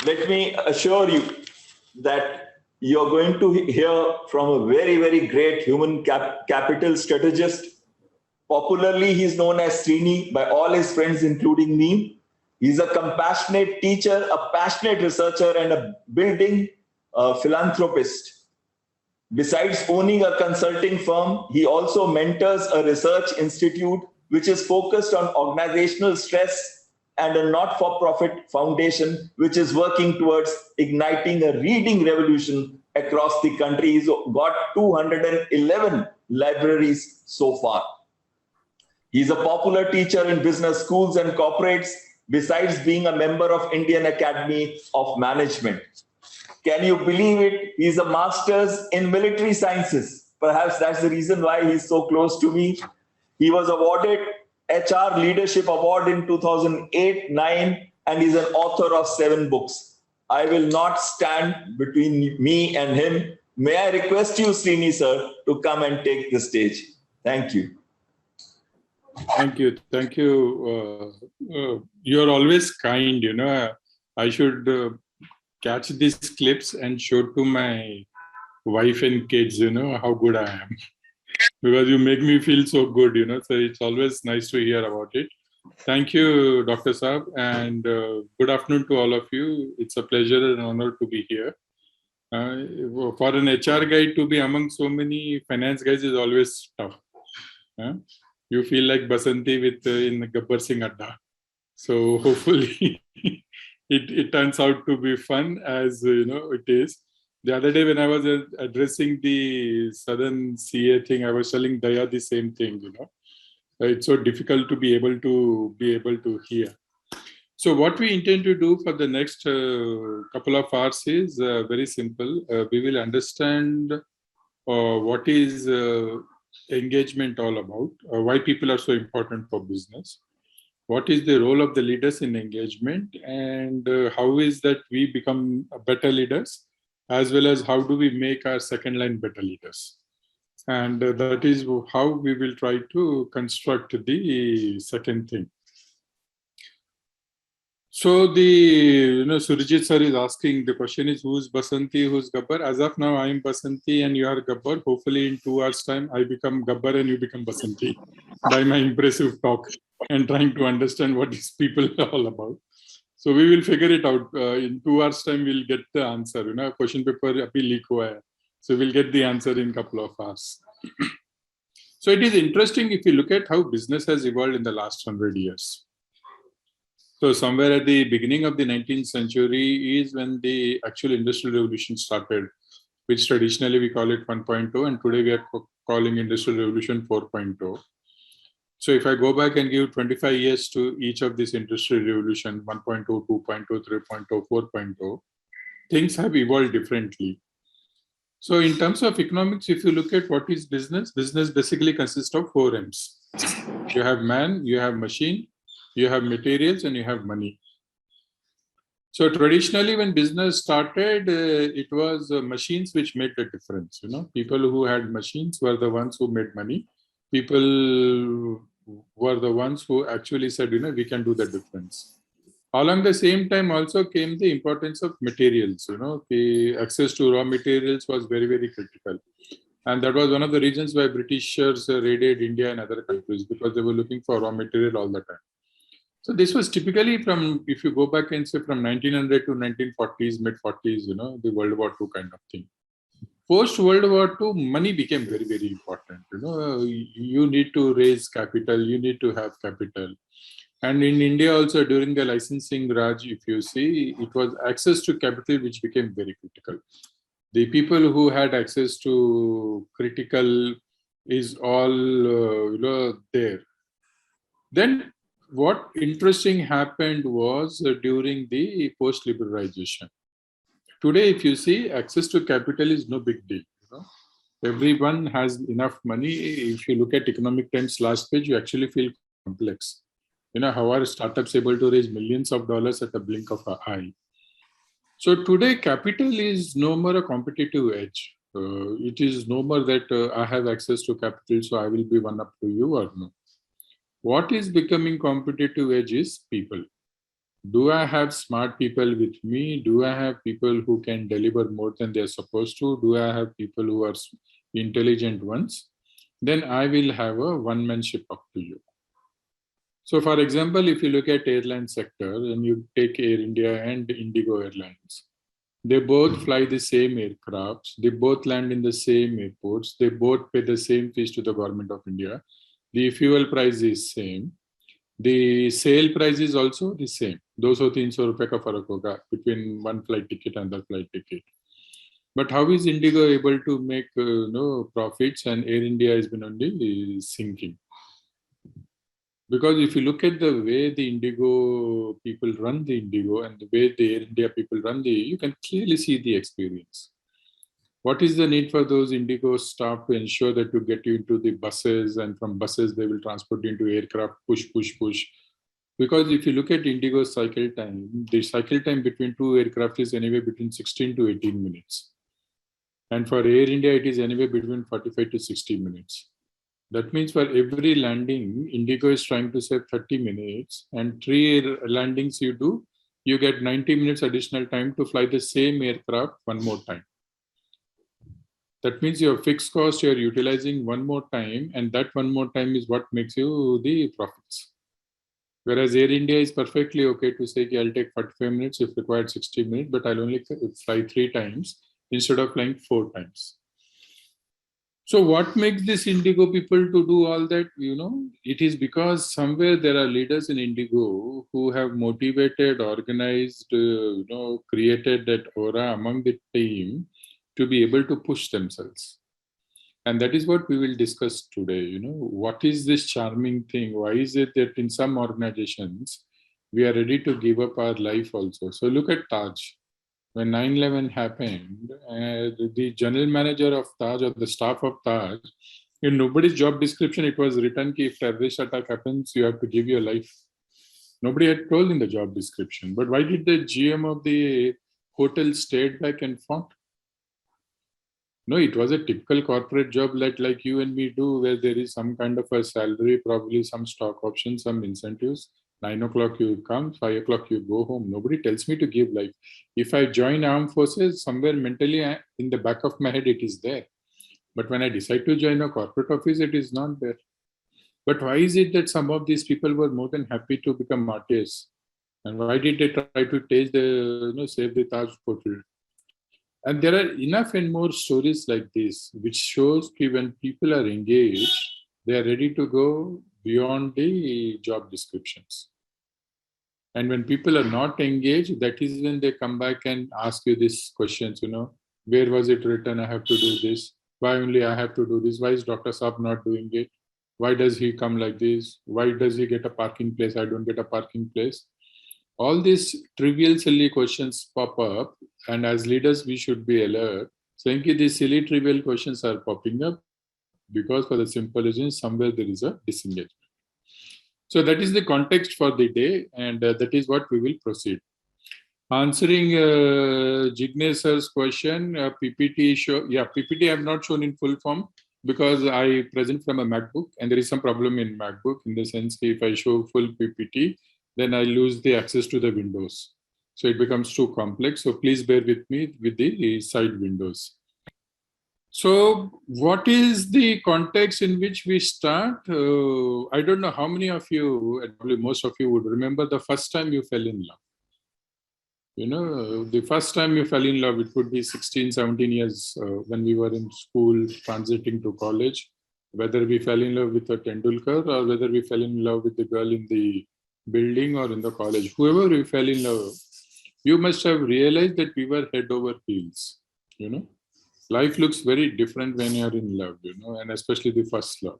Let me assure you that you're going to hear from a very, very great human capital strategist. Popularly, he's known as Srini by all his friends, including me. He's a compassionate teacher, a passionate researcher, and a building philanthropist. Besides owning a consulting firm, he also mentors a research institute which is focused on organizational stress and a not for profit foundation which is working towards igniting a reading revolution across the country. He's got 211 libraries so far. He's a popular teacher in business schools and corporates, besides being a member of Indian Academy of Management. Can you believe it? He's a master's in military sciences. Perhaps that's the reason why he's so close to me. He was awarded HR Leadership Award in 2008-9, and he's an author of 7 books. I will not stand between me and him. May I request you, Srini sir, to come and take the stage. Thank you. Thank you. Thank you. You're always kind, you know. I should catch these clips and show to my wife and kids, you know, how good I am. Because you make me feel so good, you know. So it's always nice to hear about it. Thank you, Dr. Saab, and good afternoon to all of you. It's a pleasure and honor to be here. For an HR guy to be among so many finance guys is always tough. You feel like Basanti with in Gabbar Singh Adda. So hopefully it turns out to be fun, as you know it is. The other day when I was addressing the Southern CA thing, I was telling Daya the same thing. You know, it's so difficult to be able to hear. So what we intend to do for the next couple of hours is very simple. We will understand what is engagement all about, why people are so important for business, what is the role of the leaders in engagement, and how is that we become better leaders, as well as how do we make our second line better leaders. And that is how we will try to construct the second thing. So Surjit sir is asking, the question is, who's Basanti, who's Gabbar? As of now, I'm Basanti and you are Gabbar. Hopefully in 2 hours time, I become Gabbar and you become Basanti by my impressive talk and trying to understand what these people are all about. So we will figure it out. In 2 hours time, we'll get the answer. You know, question paper abhi leak hua hai. So we'll get the answer in a couple of hours. So it is interesting if you look at how business has evolved in the last 100 years. So somewhere at the beginning of the 19th century is when the actual industrial revolution started, which traditionally we call it 1.0, and today we are calling industrial revolution 4.0. So if I go back and give 25 years to each of this industrial revolution, 1.0, 2.0, 3.0, 4.0, things have evolved differently. So in terms of economics, if you look at what is business, business basically consists of 4 M's. You have man, you have machine, you have materials, and you have money. So traditionally, when business started, it was machines which made the difference. You know, people who had machines were the ones who made money. People were the ones who actually said, you know, we can do the difference. Along the same time also came the importance of materials. You know, the access to raw materials was very, very critical. And that was one of the reasons why Britishers raided India and other countries, because they were looking for raw material all the time. So this was typically from, if you go back and say from 1900 to 1940s, mid-40s, you know, the World War II kind of thing. Post-World War II, money became very, very important. You know, you need to raise capital, you need to have capital. And in India also during the licensing Raj, if you see, it was access to capital which became very critical. The people who had access to critical is all, there. Then what interesting happened was during the post-liberalization. Today, if you see, access to capital is no big deal. You know? Everyone has enough money. If you look at economic times last page, you actually feel complex. You know, how are startups able to raise millions of dollars at the blink of an eye? So today, capital is no more a competitive edge. It is no more that I have access to capital, so I will be one up to you or no. What is becoming competitive edge is people. Do I have smart people with me? Do I have people who can deliver more than they're supposed to? Do I have people who are intelligent ones? Then I will have a one-man ship up to you. So for example, if you look at airline sector and you take Air India and Indigo Airlines, they both fly the same aircrafts, they both land in the same airports, they both pay the same fees to the government of India. The fuel price is same. The sale price is also the same. 200-300 रुपए का फर्क होगा between one flight ticket and the flight ticket. But how is Indigo able to make profits and Air India has been only sinking? Because if you look at the way the Indigo people run the Indigo and the way the Air India people run you can clearly see the experience. What is the need for those Indigo staff to ensure that to get you into the buses, and from buses they will transport you into aircraft, push. Because if you look at Indigo cycle time, the cycle time between two aircraft is anywhere between 16 to 18 minutes. And for Air India, it is anywhere between 45 to 60 minutes. That means for every landing, Indigo is trying to save 30 minutes, and 3 landings you do, you get 90 minutes additional time to fly the same aircraft one more time. That means your fixed cost, you're utilizing one more time, and that one more time is what makes you the profits. Whereas Air India is perfectly okay to say, I'll take 45 minutes, if required 60 minutes, but I'll only fly 3 times instead of flying 4 times. So what makes this Indigo people to do all that? It is because somewhere there are leaders in Indigo who have motivated, organized, created that aura among the team to be able to push themselves. And that is what we will discuss today. What is this charming thing? Why is it that in some organizations, we are ready to give up our life also? So look at Taj. When 9/11 happened, the general manager of Taj or the staff of Taj, in nobody's job description, it was written that if terrorist attack happens, you have to give your life. Nobody had told in the job description. But why did the GM of the hotel stayed back and fought? No, it was a typical corporate job like you and me do, where there is some kind of a salary, probably some stock options, some incentives. 9 o'clock you come, 5 o'clock you go home. Nobody tells me to give life. If I join armed forces, somewhere mentally in the back of my head, it is there. But when I decide to join a corporate office, it is not there. But why is it that some of these people were more than happy to become martyrs? And why did they try to save the Taj Hotel? And there are enough and more stories like this, which shows that when people are engaged, they are ready to go beyond the job descriptions. And when people are not engaged, that is when they come back and ask you these questions, where was it written? I have to do this. Why only I have to do this? Why is Dr. Saab not doing it? Why does he come like this? Why does he get a parking place? I don't get a parking place. All these trivial, silly questions pop up, and as leaders, we should be alert, saying that these silly, trivial questions are popping up because for the simple reason, somewhere there is a disengagement. So that is the context for the day, and that is what we will proceed. Answering Jignesh sir's question, PPT show. Yeah, PPT I have not shown in full form because I present from a MacBook, and there is some problem in MacBook in the sense that if I show full PPT, then I lose the access to the windows. So it becomes too complex. So please bear with me with the side windows. So what is the context in which we start? I don't know how many of you, probably most of you would remember the first time you fell in love. The first time you fell in love, it could be 16, 17 years when we were in school, transiting to college, whether we fell in love with a Tendulkar or whether we fell in love with the girl in the building or in the college, whoever we fell in love, you must have realized that we were head over heels. Life looks very different when you're in love, and especially the first love.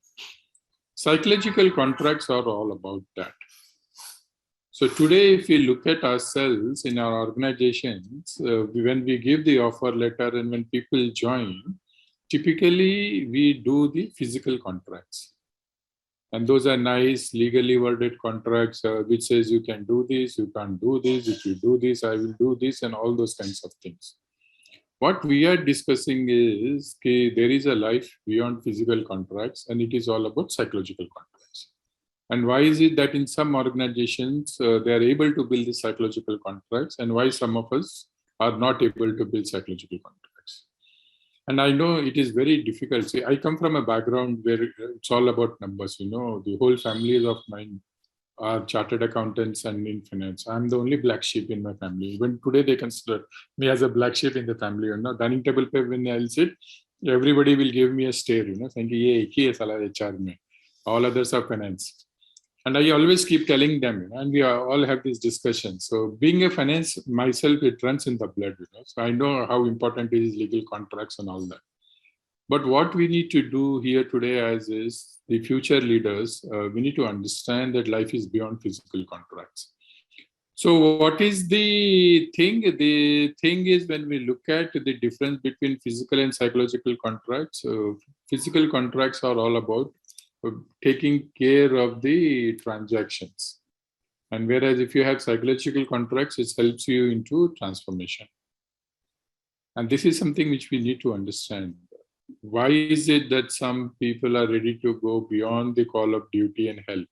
Psychological contracts are all about that. So today, if we look at ourselves in our organizations, when we give the offer letter and when people join, typically we do the physical contracts. And those are nice, legally worded contracts which says you can do this, you can't do this, if you do this, I will do this, and all those kinds of things. What we are discussing is there is a life beyond physical contracts, and it is all about psychological contracts. And why is it that in some organizations they are able to build the psychological contracts, and why some of us are not able to build psychological contracts? And I know it is very difficult. See, I come from a background where it's all about numbers. The whole family of mine are chartered accountants and in finance. I'm the only black sheep in my family. Even today, they consider me as a black sheep in the family. Dining table pe when I'll sit, everybody will give me a stare. Saying, "Ye ek hi hai sala HR mein." All others are finance. And I always keep telling them, and we all have these discussions. So being a finance myself, it runs in the blood. So I know how important it is legal contracts and all that. But what we need to do here today as is the future leaders, we need to understand that life is beyond physical contracts. So what is the thing? The thing is when we look at the difference between physical and psychological contracts, physical contracts are all about taking care of the transactions. And whereas if you have psychological contracts, it helps you into transformation. And this is something which we need to understand. Why is it that some people are ready to go beyond the call of duty and help?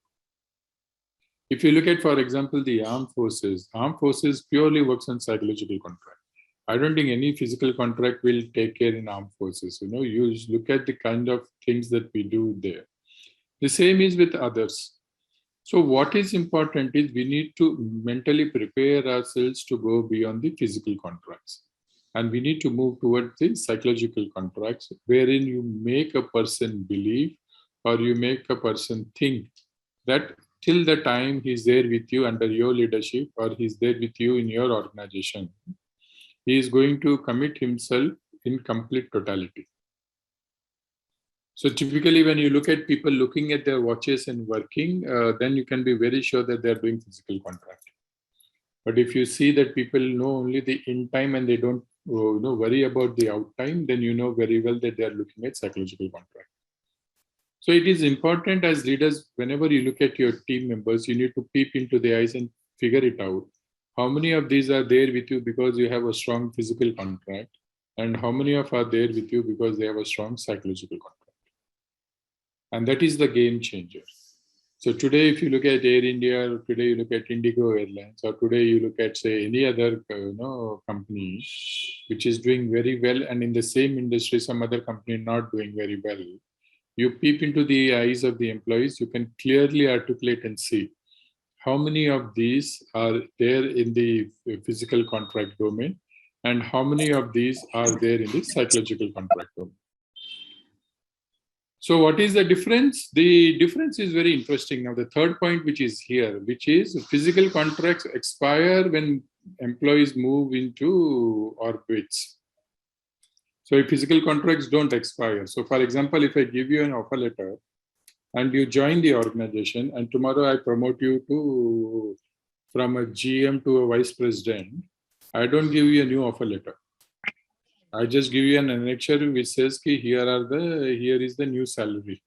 If you look at, for example, the armed forces purely works on psychological contract. I don't think any physical contract will take care in armed forces. You look at the kind of things that we do there. The same is with others. So what is important is we need to mentally prepare ourselves to go beyond the physical contracts. And we need to move towards the psychological contracts, wherein you make a person believe or you make a person think that till the time he's there with you under your leadership or he's there with you in your organization, he is going to commit himself in complete totality. So typically when you look at people looking at their watches and working, then you can be very sure that they're doing physical contract. But if you see that people know only the in time and they don't worry about the out time, then you know very well that they are looking at psychological contract. So it is important as leaders, whenever you look at your team members, you need to peep into the eyes and figure it out. How many of these are there with you because you have a strong physical contract, and how many of are there with you because they have a strong psychological contract? And that is the game changer. So today, if you look at Air India, or today you look at Indigo Airlines, or today you look at, say, any other company which is doing very well, and in the same industry, some other company not doing very well, you peep into the eyes of the employees, you can clearly articulate and see how many of these are there in the physical contract domain, and how many of these are there in the psychological contract domain. So what is the difference? The difference is very interesting. Now, the third point, which is here, which is physical contracts expire when employees move into orbits. So if physical contracts don't expire. So for example, if I give you an offer letter and you join the organization and tomorrow I promote you from a GM to a vice president, I don't give you a new offer letter. I just give you an annexure which says ki here is the new salary.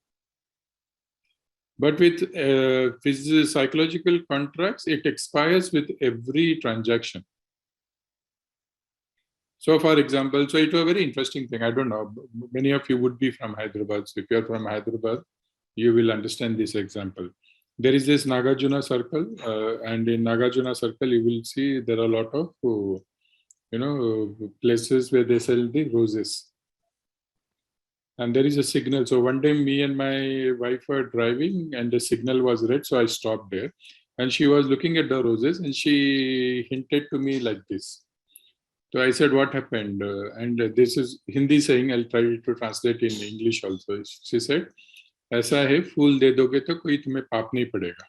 But with psychological contracts, it expires with every transaction. So for example, so it was a very interesting thing. I don't know, many of you would be from Hyderabad. So if you're from Hyderabad, you will understand this example. There is this Nagarjuna circle, and in Nagarjuna circle, you will see there are a lot of places where they sell the roses. And there is a signal. So one day me and my wife were driving and the signal was red. So I stopped there and she was looking at the roses and she hinted to me like this. So I said, what happened? And this is Hindi saying, I'll try to translate in English also. She said, ऐसा है फूल दे दोगे तो कोई तुम्हें पाप नहीं पड़ेगा.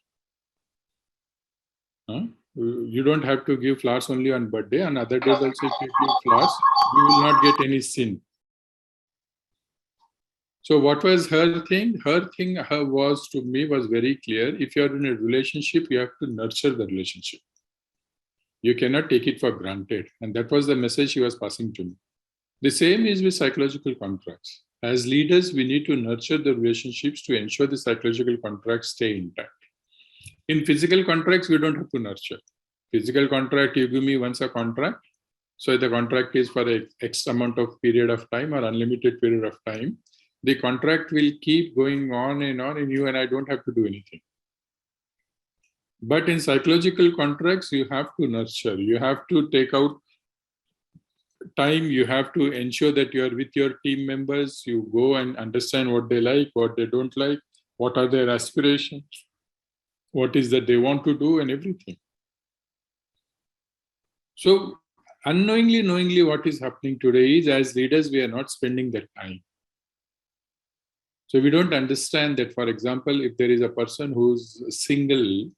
You don't have to give flowers only on birthday. On other days also, if you give flowers, you will not get any sin. So what was her thing? Her thing was, to me, was very clear. If you are in a relationship, you have to nurture the relationship. You cannot take it for granted. And that was the message she was passing to me. The same is with psychological contracts. As leaders, we need to nurture the relationships to ensure the psychological contracts stay intact. In physical contracts, we don't have to nurture. Physical contract, you give me once a contract. So the contract is for X amount of period of time or unlimited period of time. The contract will keep going on, and you and I don't have to do anything. But in psychological contracts, you have to nurture, you have to take out time, you have to ensure that you are with your team members, you go and understand what they like, what they don't like, what are their aspirations, what is that they want to do, and everything. So unknowingly, knowingly, what is happening today is, as leaders, we are not spending that time. So we don't understand that, for example, if there is a person who's single,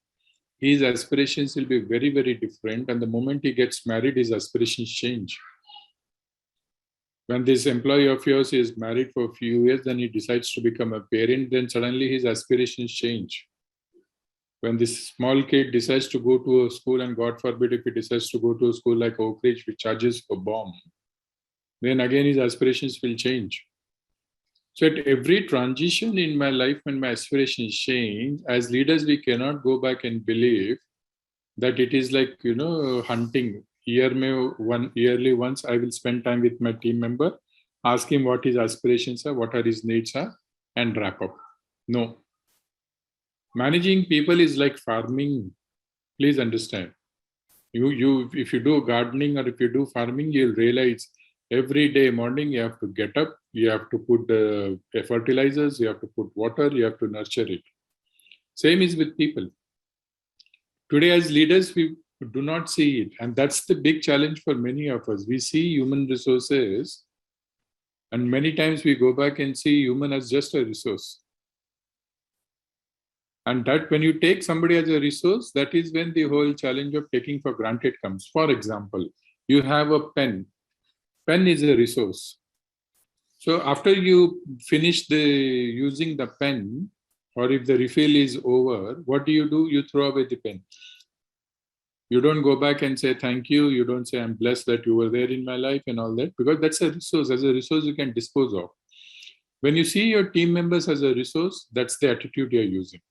his aspirations will be very, very different. And the moment he gets married, his aspirations change. When this employee of yours is married for a few years, then he decides to become a parent, then suddenly his aspirations change. When this small kid decides to go to a school, and God forbid if he decides to go to a school like Oak Ridge, which charges for bomb, then again his aspirations will change. So at every transition in my life, when my aspirations change, as leaders, we cannot go back and believe that it is like, hunting. Yearly once, I will spend time with my team member, ask him what his aspirations are, what are his needs are, and wrap up. No. Managing people is like farming. Please understand. If you do gardening or if you do farming, you'll realize every day morning you have to get up, you have to put the fertilizers, you have to put water, you have to nurture it. Same is with people. Today, as leaders, we do not see it. And that's the big challenge for many of us. We see human resources, and many times we go back and see human as just a resource. And that when you take somebody as a resource, that is when the whole challenge of taking for granted comes. For example, you have a pen. Pen is a resource. So after you finish using the pen, or if the refill is over, what do? You throw away the pen. You don't go back and say thank you. You don't say I'm blessed that you were there in my life and all that, because that's a resource. As a resource, you can dispose of. When you see your team members as a resource, that's the attitude you're using.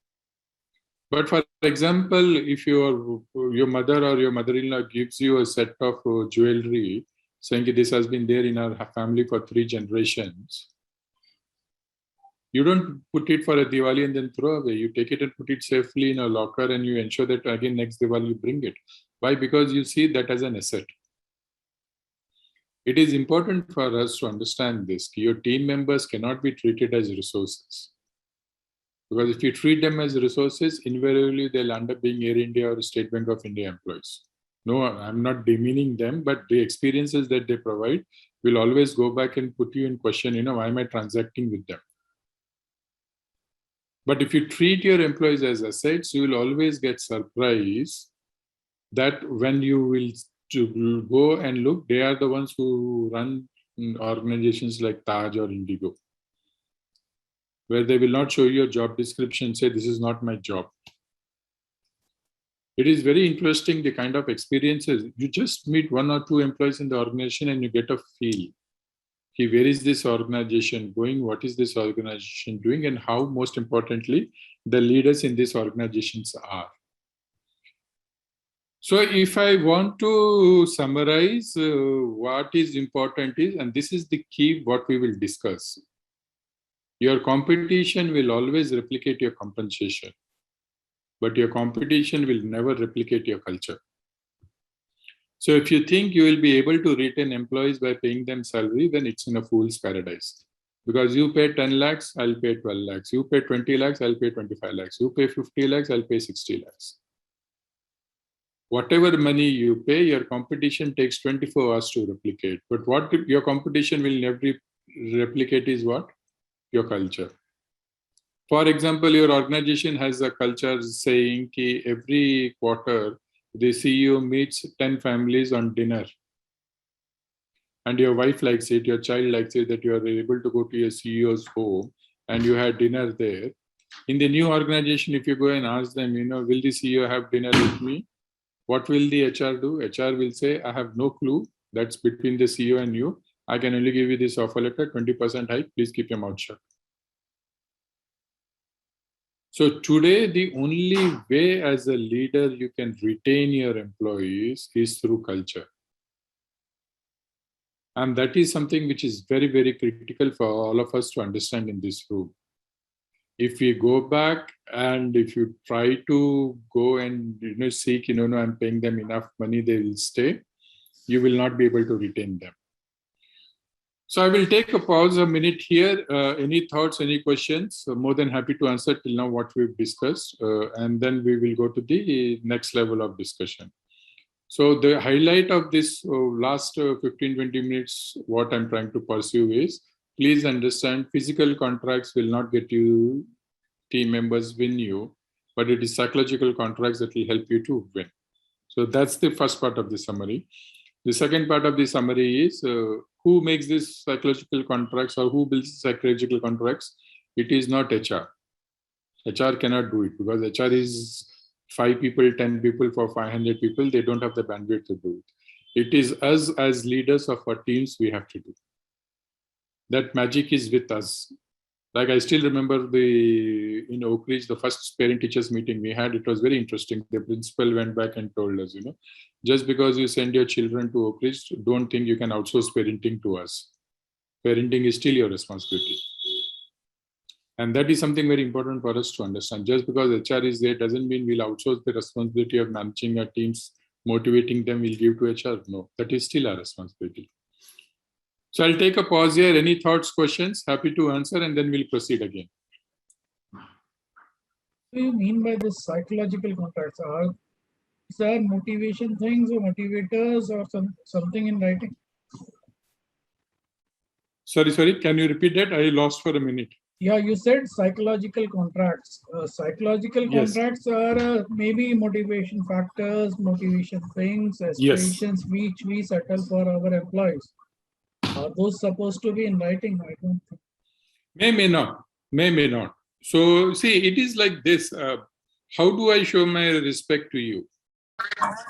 But for example, if your mother or your mother-in-law gives you a set of jewelry, saying this has been there in our family for 3 generations, you don't put it for a Diwali and then throw away. You take it and put it safely in a locker, and you ensure that again next Diwali you bring it. Why? Because you see that as an asset. It is important for us to understand this. Your team members cannot be treated as resources. Because if you treat them as resources, invariably they'll end up being Air India or State Bank of India employees. No, I'm not demeaning them, but the experiences that they provide will always go back and put you in question, why am I transacting with them? But if you treat your employees as assets, you will always get surprised that when you will go and look, they are the ones who run organizations like Taj or Indigo, where they will not show you a job description, say, this is not my job. It is very interesting, the kind of experiences. You just meet 1 or 2 employees in the organization and you get a feel. Where is this organization going? What is this organization doing? And how, most importantly, the leaders in these organizations are. So if I want to summarize what is important is, and this is the key what we will discuss. Your competition will always replicate your compensation, but your competition will never replicate your culture. So if you think you will be able to retain employees by paying them salary, then it's in a fool's paradise. Because you pay 10 lakhs, I'll pay 12 lakhs. You pay 20 lakhs, I'll pay 25 lakhs. You pay 50 lakhs, I'll pay 60 lakhs. Whatever money you pay, your competition takes 24 hours to replicate. But what your competition will never replicate is what? Your culture. For example, your organization has a culture saying that every quarter, the CEO meets 10 families on dinner. And your wife likes it, your child likes it, that you are able to go to your CEO's home and you had dinner there. In the new organization, if you go and ask them, will the CEO have dinner with me? What will the HR do? HR will say, I have no clue. That's between the CEO and you. I can only give you this offer letter, 20% hike. Please keep your mouth shut. So today, the only way as a leader you can retain your employees is through culture. And that is something which is very, very critical for all of us to understand in this room. If we go back and if you try to go and seek, no, I'm paying them enough money, they will stay, you will not be able to retain them. So I will take a pause a minute here. Any thoughts, any questions? So more than happy to answer till now what we've discussed. And then we will go to the next level of discussion. So the highlight of this last 15-20 minutes, what I'm trying to pursue is, please understand, physical contracts will not get you team members win you, but it is psychological contracts that will help you to win. So that's the first part of the summary. The second part of the summary is who makes these psychological contracts or who builds psychological contracts? It is not HR. HR cannot do it because HR is 5 people, 10 people for 500 people. They don't have the bandwidth to do it. It is us as leaders of our teams we have to do. That magic is with us. Like I still remember in Oak Ridge, the first parent teachers meeting we had, it was very interesting. The principal went back and told us, just because you send your children to Oak Ridge, don't think you can outsource parenting to us. Parenting is still your responsibility. And that is something very important for us to understand. Just because HR is there doesn't mean we'll outsource the responsibility of managing our teams, motivating them, we'll give to HR. No, that is still our responsibility. So I'll take a pause here. Any thoughts, questions? Happy to answer, and then we'll proceed again. What do you mean by this psychological contracts? Is there motivation things or motivators or something in writing? Sorry. Can you repeat that? I lost for a minute. Yeah, you said psychological contracts. Psychological contracts are maybe motivation factors, motivation things, aspirations which we settle for our employees. Are those supposed to be in writing? I don't think. May not. So see, it is like this. How do I show my respect to you?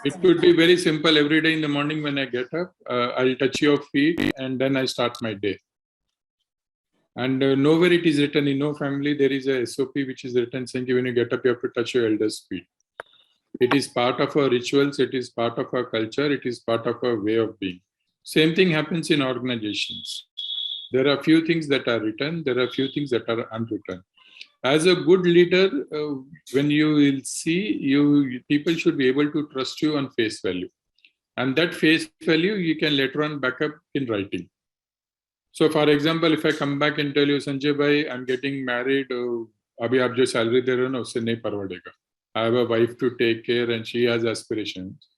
It could be very simple. Every day in the morning when I get up, I'll touch your feet and then I start my day. And nowhere it is written, in no family there is a SOP which is written saying when you get up you have to touch your elder's feet. It is part of our rituals, it is part of our culture, it is part of our way of being. Same thing happens in organizations. There are few things that are written, there are few things that are unwritten. As a good leader, when you will see, people should be able to trust you on face value. And that face value, you can later on back up in writing. So for example, if I come back and tell you, Sanjay bhai, I'm getting married, abhi aap jo salary de rahe ho na, usse nahi parwadega. I have a wife to take care and she has aspirations.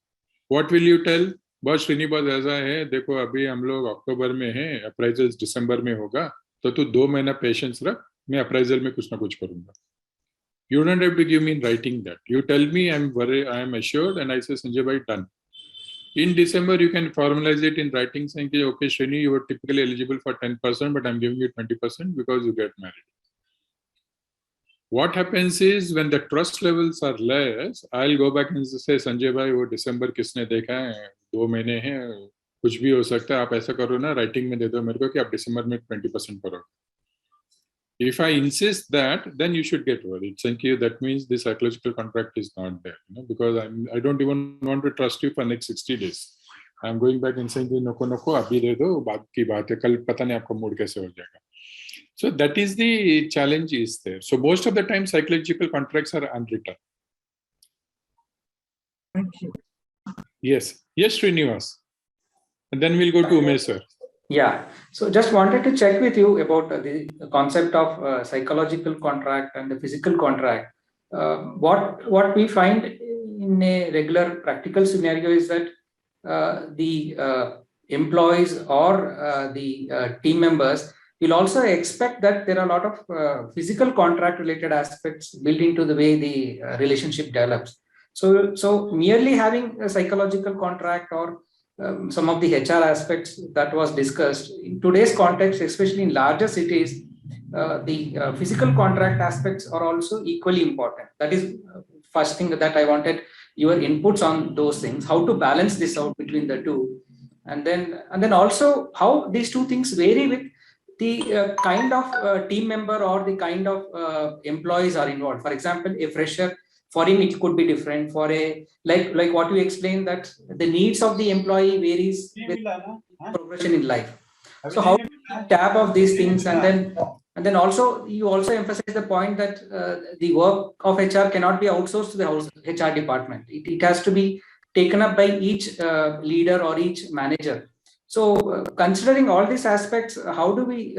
What will you tell? बस श्रीनी बस ऐसा है, देखो अभी हम लोग अक्टूबर में हैं, अप्राइजल दिसंबर में होगा, तो तू 2 महीना पेशेंस रख, मैं अप्राइजल में कुछ ना कुछ करूंगा. You don't have to give me in writing that. You tell me I am assured and I say, Sanjay bhai, done. In December, you can formalize it in writing saying, okay, Srini, you were typically eligible for 10%, but I'm giving you 20% because you get married. What happens is when the trust levels are less, I'll go back and say, Sanjay bhai, वो December किसने देखा है, 2 महीने हैं, कुछ भी हो सकता है, आप ऐसा करो ना, writing में दे दो मेरे को कि आप December में 20% करो. If I insist that, then you should get worried. Thank you. That means the psychological contract is not there, because I don't even want to trust you for next 60 days. I'm going back and saying, नको अभी दे दो, बात की बात है, कल पता नहीं आपको मूड कैसे हो जाएगा. So that is the challenge is there. So most of the time, psychological contracts are unwritten. Thank you. Yes, Srinivas. And then we'll go to Umesh sir. Yeah, so just wanted to check with you about the concept of psychological contract and the physical contract. What we find in a regular practical scenario is that the employees or the team members will also expect that there are a lot of physical contract related aspects built into the way the relationship develops. So merely having a psychological contract or some of the HR aspects that was discussed in today's context, especially in larger cities, the physical contract aspects are also equally important. That is first thing that I wanted your inputs on those things, how to balance this out between the two. And then also how these two things vary with the kind of team member or the kind of employees are involved. For example, a fresher, for him it could be different. For a like what you explained, that the needs of the employee varies with progression in life. So how to tap of these things, and then And then also, you also emphasize the point that the work of HR cannot be outsourced to the HR department. It has to be taken up by each leader or each manager. So, considering all these aspects, how do we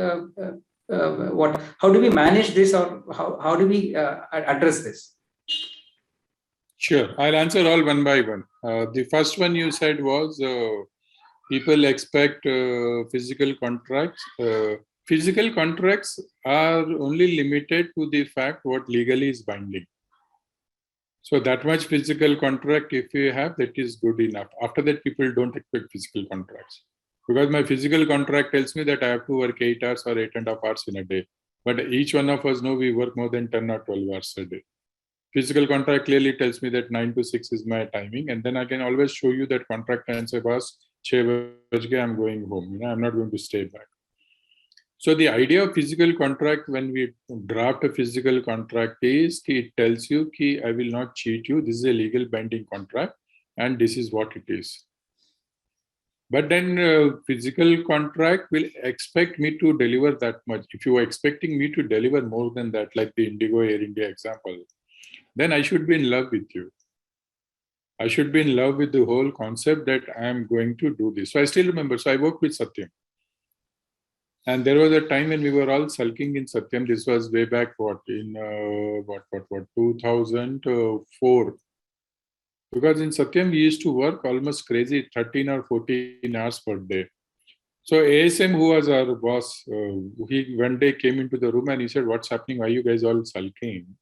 how do we manage this, or how do we address this? Sure, I'll answer all one by one. The first one you said was people expect physical contracts. Physical contracts are only limited to the fact what legally is binding. So that much physical contract, if you have, that is good enough. After that, people don't expect physical contracts. Because my physical contract tells me that I have to work 8 hours or 8.5 hours in a day. But each one of us know we work more than 10 or 12 hours a day. Physical contract clearly tells me that 9 to 6 is my timing. And then I can always show you that contract and say, boss, 6 baje I'm going home. I'm not going to stay back. So the idea of physical contract, when we draft a physical contract, is it tells you that I will not cheat you. This is a legal binding contract, and this is what it is. But then physical contract will expect me to deliver that much. If you are expecting me to deliver more than that, like the Indigo Air India example, then I should be in love with you. I should be in love with the whole concept that I am going to do this. So I still remember. So I worked with Satyam. And there was a time when we were all sulking in Satyam. This was way back in 2004. Because in Satyam, we used to work almost crazy, 13 or 14 hours per day. So ASM, who was our boss, he one day came into the room and he said, what's happening? Why are you guys all sulking?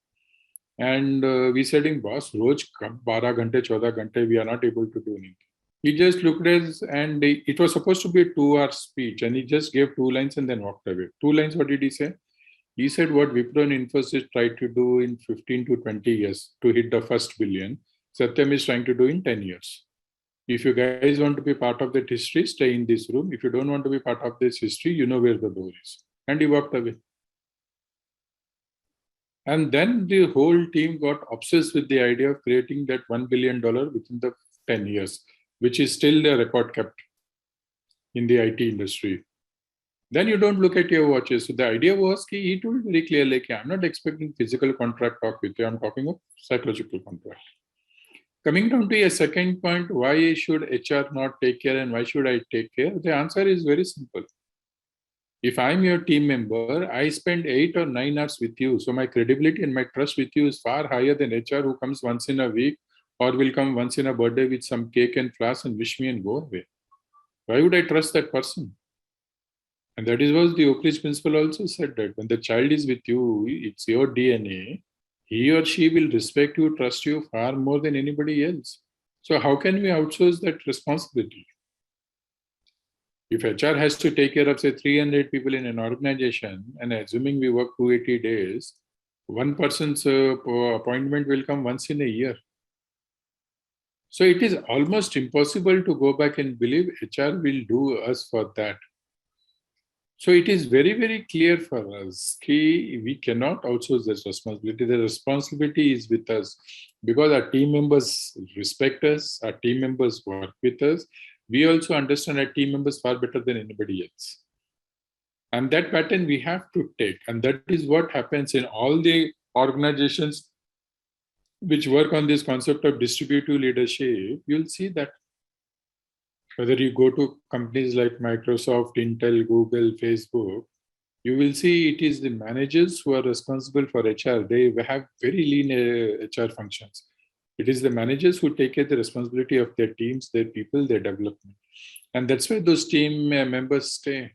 And we said, boss, roj 12 ghante, 14 ghante, we are not able to do anything. He just looked at us, and it was supposed to be a 2-hour speech, and he just gave 2 lines and then walked away. 2 lines, what did he say? He said what Wipro and Infosys tried to do in 15 to 20 years to hit the first billion, Satyam is trying to do in 10 years. If you guys want to be part of that history, stay in this room. If you don't want to be part of this history, you know where the door is. And he walked away. And then the whole team got obsessed with the idea of creating that $1 billion within the 10 years. Which is still the record kept in the IT industry. Then you don't look at your watches. So the idea was, he told very clearly, I'm not expecting physical contract talk with you. I'm talking of psychological contract. Coming down to a second point, why should HR not take care and why should I take care? The answer is very simple. If I'm your team member, I spend 8 or 9 hours with you. So my credibility and my trust with you is far higher than HR who comes once in a week or will come once in a birthday with some cake and flowers and wish me and go away. Why would I trust that person? And that is what the Oak Ridge principle also said, that when the child is with you, it's your DNA, he or she will respect you, trust you far more than anybody else. So how can we outsource that responsibility? If HR has to take care of, say, 300 people in an organization, and assuming we work 280 days, one person's appointment will come once in a year. So it is almost impossible to go back and believe HR will do us for that. So it is very, very clear for us that we cannot outsource this responsibility. The responsibility is with us because our team members respect us, our team members work with us. We also understand our team members far better than anybody else. And that pattern we have to take. And that is what happens in all the organizations which work on this concept of distributive leadership. You'll see that whether you go to companies like Microsoft, Intel, Google, Facebook, you will see it is the managers who are responsible for HR. They have very lean HR functions. It is the managers who take care of the responsibility of their teams, their people, their development. And that's why those team members stay.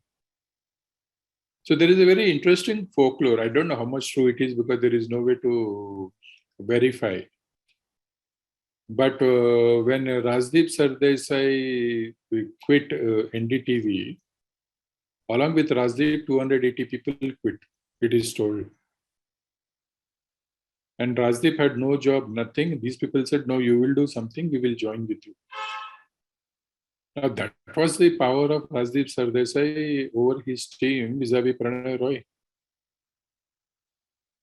So there is a very interesting folklore. I don't know how much true it is because there is no way to verify. But when Rajdeep Sardesai quit NDTV, along with Rajdeep, 280 people quit, it is told. And Rajdeep had no job, nothing. These people said, no, you will do something, we will join with you. Now that was the power of Rajdeep Sardesai over his team vis-a-vis Pranay Roy.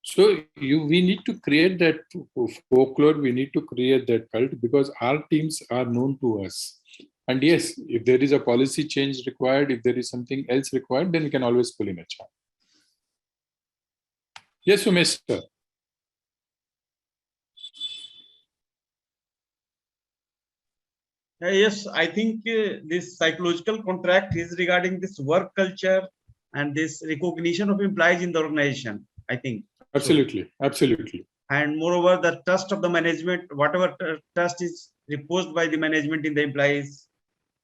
So we need to create that folklore, we need to create that cult because our teams are known to us. And yes, if there is a policy change required, if there is something else required, then we can always pull in HR. Yes, Umesh sir. Yes, I think this psychological contract is regarding this work culture and this recognition of employees in the organization, I think. Absolutely, so. Absolutely. And moreover, the trust of the management, whatever trust is reposed by the management in the employees,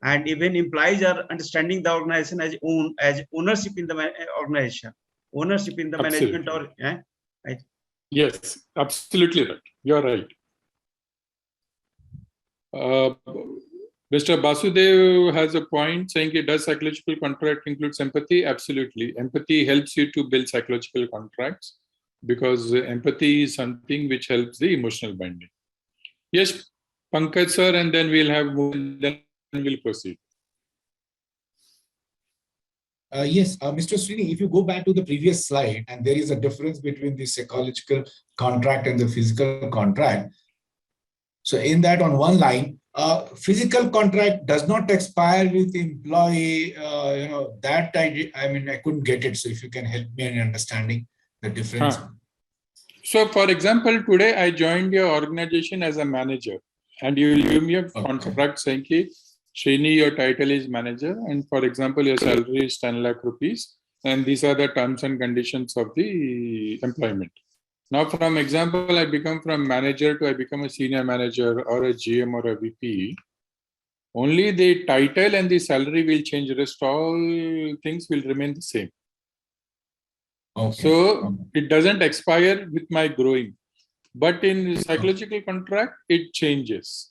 and even employees are understanding the organization as ownership in the organization, ownership in the Absolutely. management, or Yes, absolutely right. You're right. Mr. Basudev has a point saying, does psychological contract includes empathy? Absolutely. Empathy helps you to build psychological contracts because empathy is something which helps the emotional binding. Yes, Pankaj sir, and then then we'll proceed. Yes, Mr. Srini, if you go back to the previous slide, and there is a difference between the psychological contract and the physical contract. So in that, on one line, physical contract does not expire with employee. That I couldn't get it. So if you can help me in understanding the difference. So, for example, today I joined your organization as a manager, and you will give me a contract saying, Srini, your title is manager, and for example, your salary is 10 lakh rupees, and these are the terms and conditions of the employment. Now, from example, I become from manager to I become a senior manager or a GM or a VP. Only the title and the salary will change. The rest all things will remain the same. Okay. So it doesn't expire with my growing. But in psychological contract, it changes.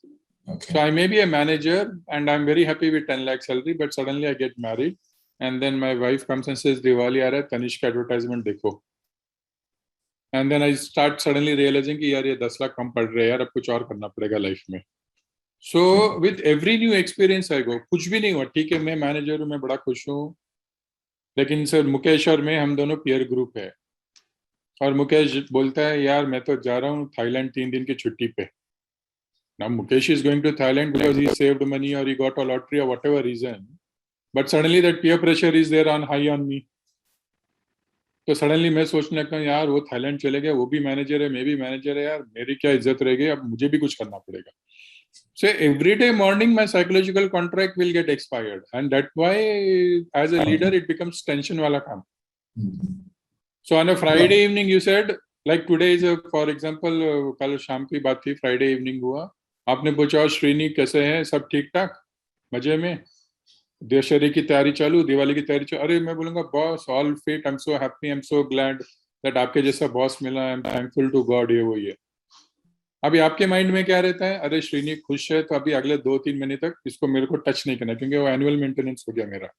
Okay. So I may be a manager and I'm very happy with 10 lakh salary, but suddenly I get married. And then my wife comes and says, Diwali aa raha hai, Tanishq advertisement dekho. And then I start suddenly realizing कि यार ये 10 लाख कम पड़ रहे हैं यार, अब कुछ और करना पड़ेगा लाइफ में. So with every new experience I go, कुछ भी नहीं हुआ, ठीक है, मैं मैनेजर हूँ, मैं बड़ा खुश हूँ, लेकिन सर मुकेश और मैं हम दोनों पीयर ग्रुप है, और मुकेश बोलता है यार मैं तो जा रहा हूँ थाईलैंड 3 दिन की छुट्टी पे. Now Mukesh is going to Thailand because he saved money or he got a lottery or whatever reason, but suddenly that peer pressure is there on high on me. तो सडनली मैं सोचने लगता हूँ यार वो थाईलैंड चले गए, वो भी मैनेजर है, मैं भी मैनेजर है, यार मेरी क्या इज्जत रह गई, अब मुझे भी कुछ करना पड़ेगा. So every day morning my psychological contract will get expired, and that's why as a leader it becomes tension wala काम. So on a Friday evening you said, like today is a, for example कल शाम की बात थी, Friday evening हुआ, आपने पूछा श्रीनी कैसे हैं, सब ठीक ठाक, मजे में, दशहरे की तैयारी चालू, दिवाली की तैयारी चालू. अरे मैं बोलूंगा boss all fit, I am so happy, I am so glad that आपके जैसा बॉस मिला, I am thankful to God, ये वो ये. अभी आपके माइंड में क्या रहता है, अरे श्रीनी खुश है तो अभी अगले 2-3 महीने तक इसको मेरे को टच नहीं करना, क्योंकि वो एनुअल मेंटेनेंस हो गया मेरा.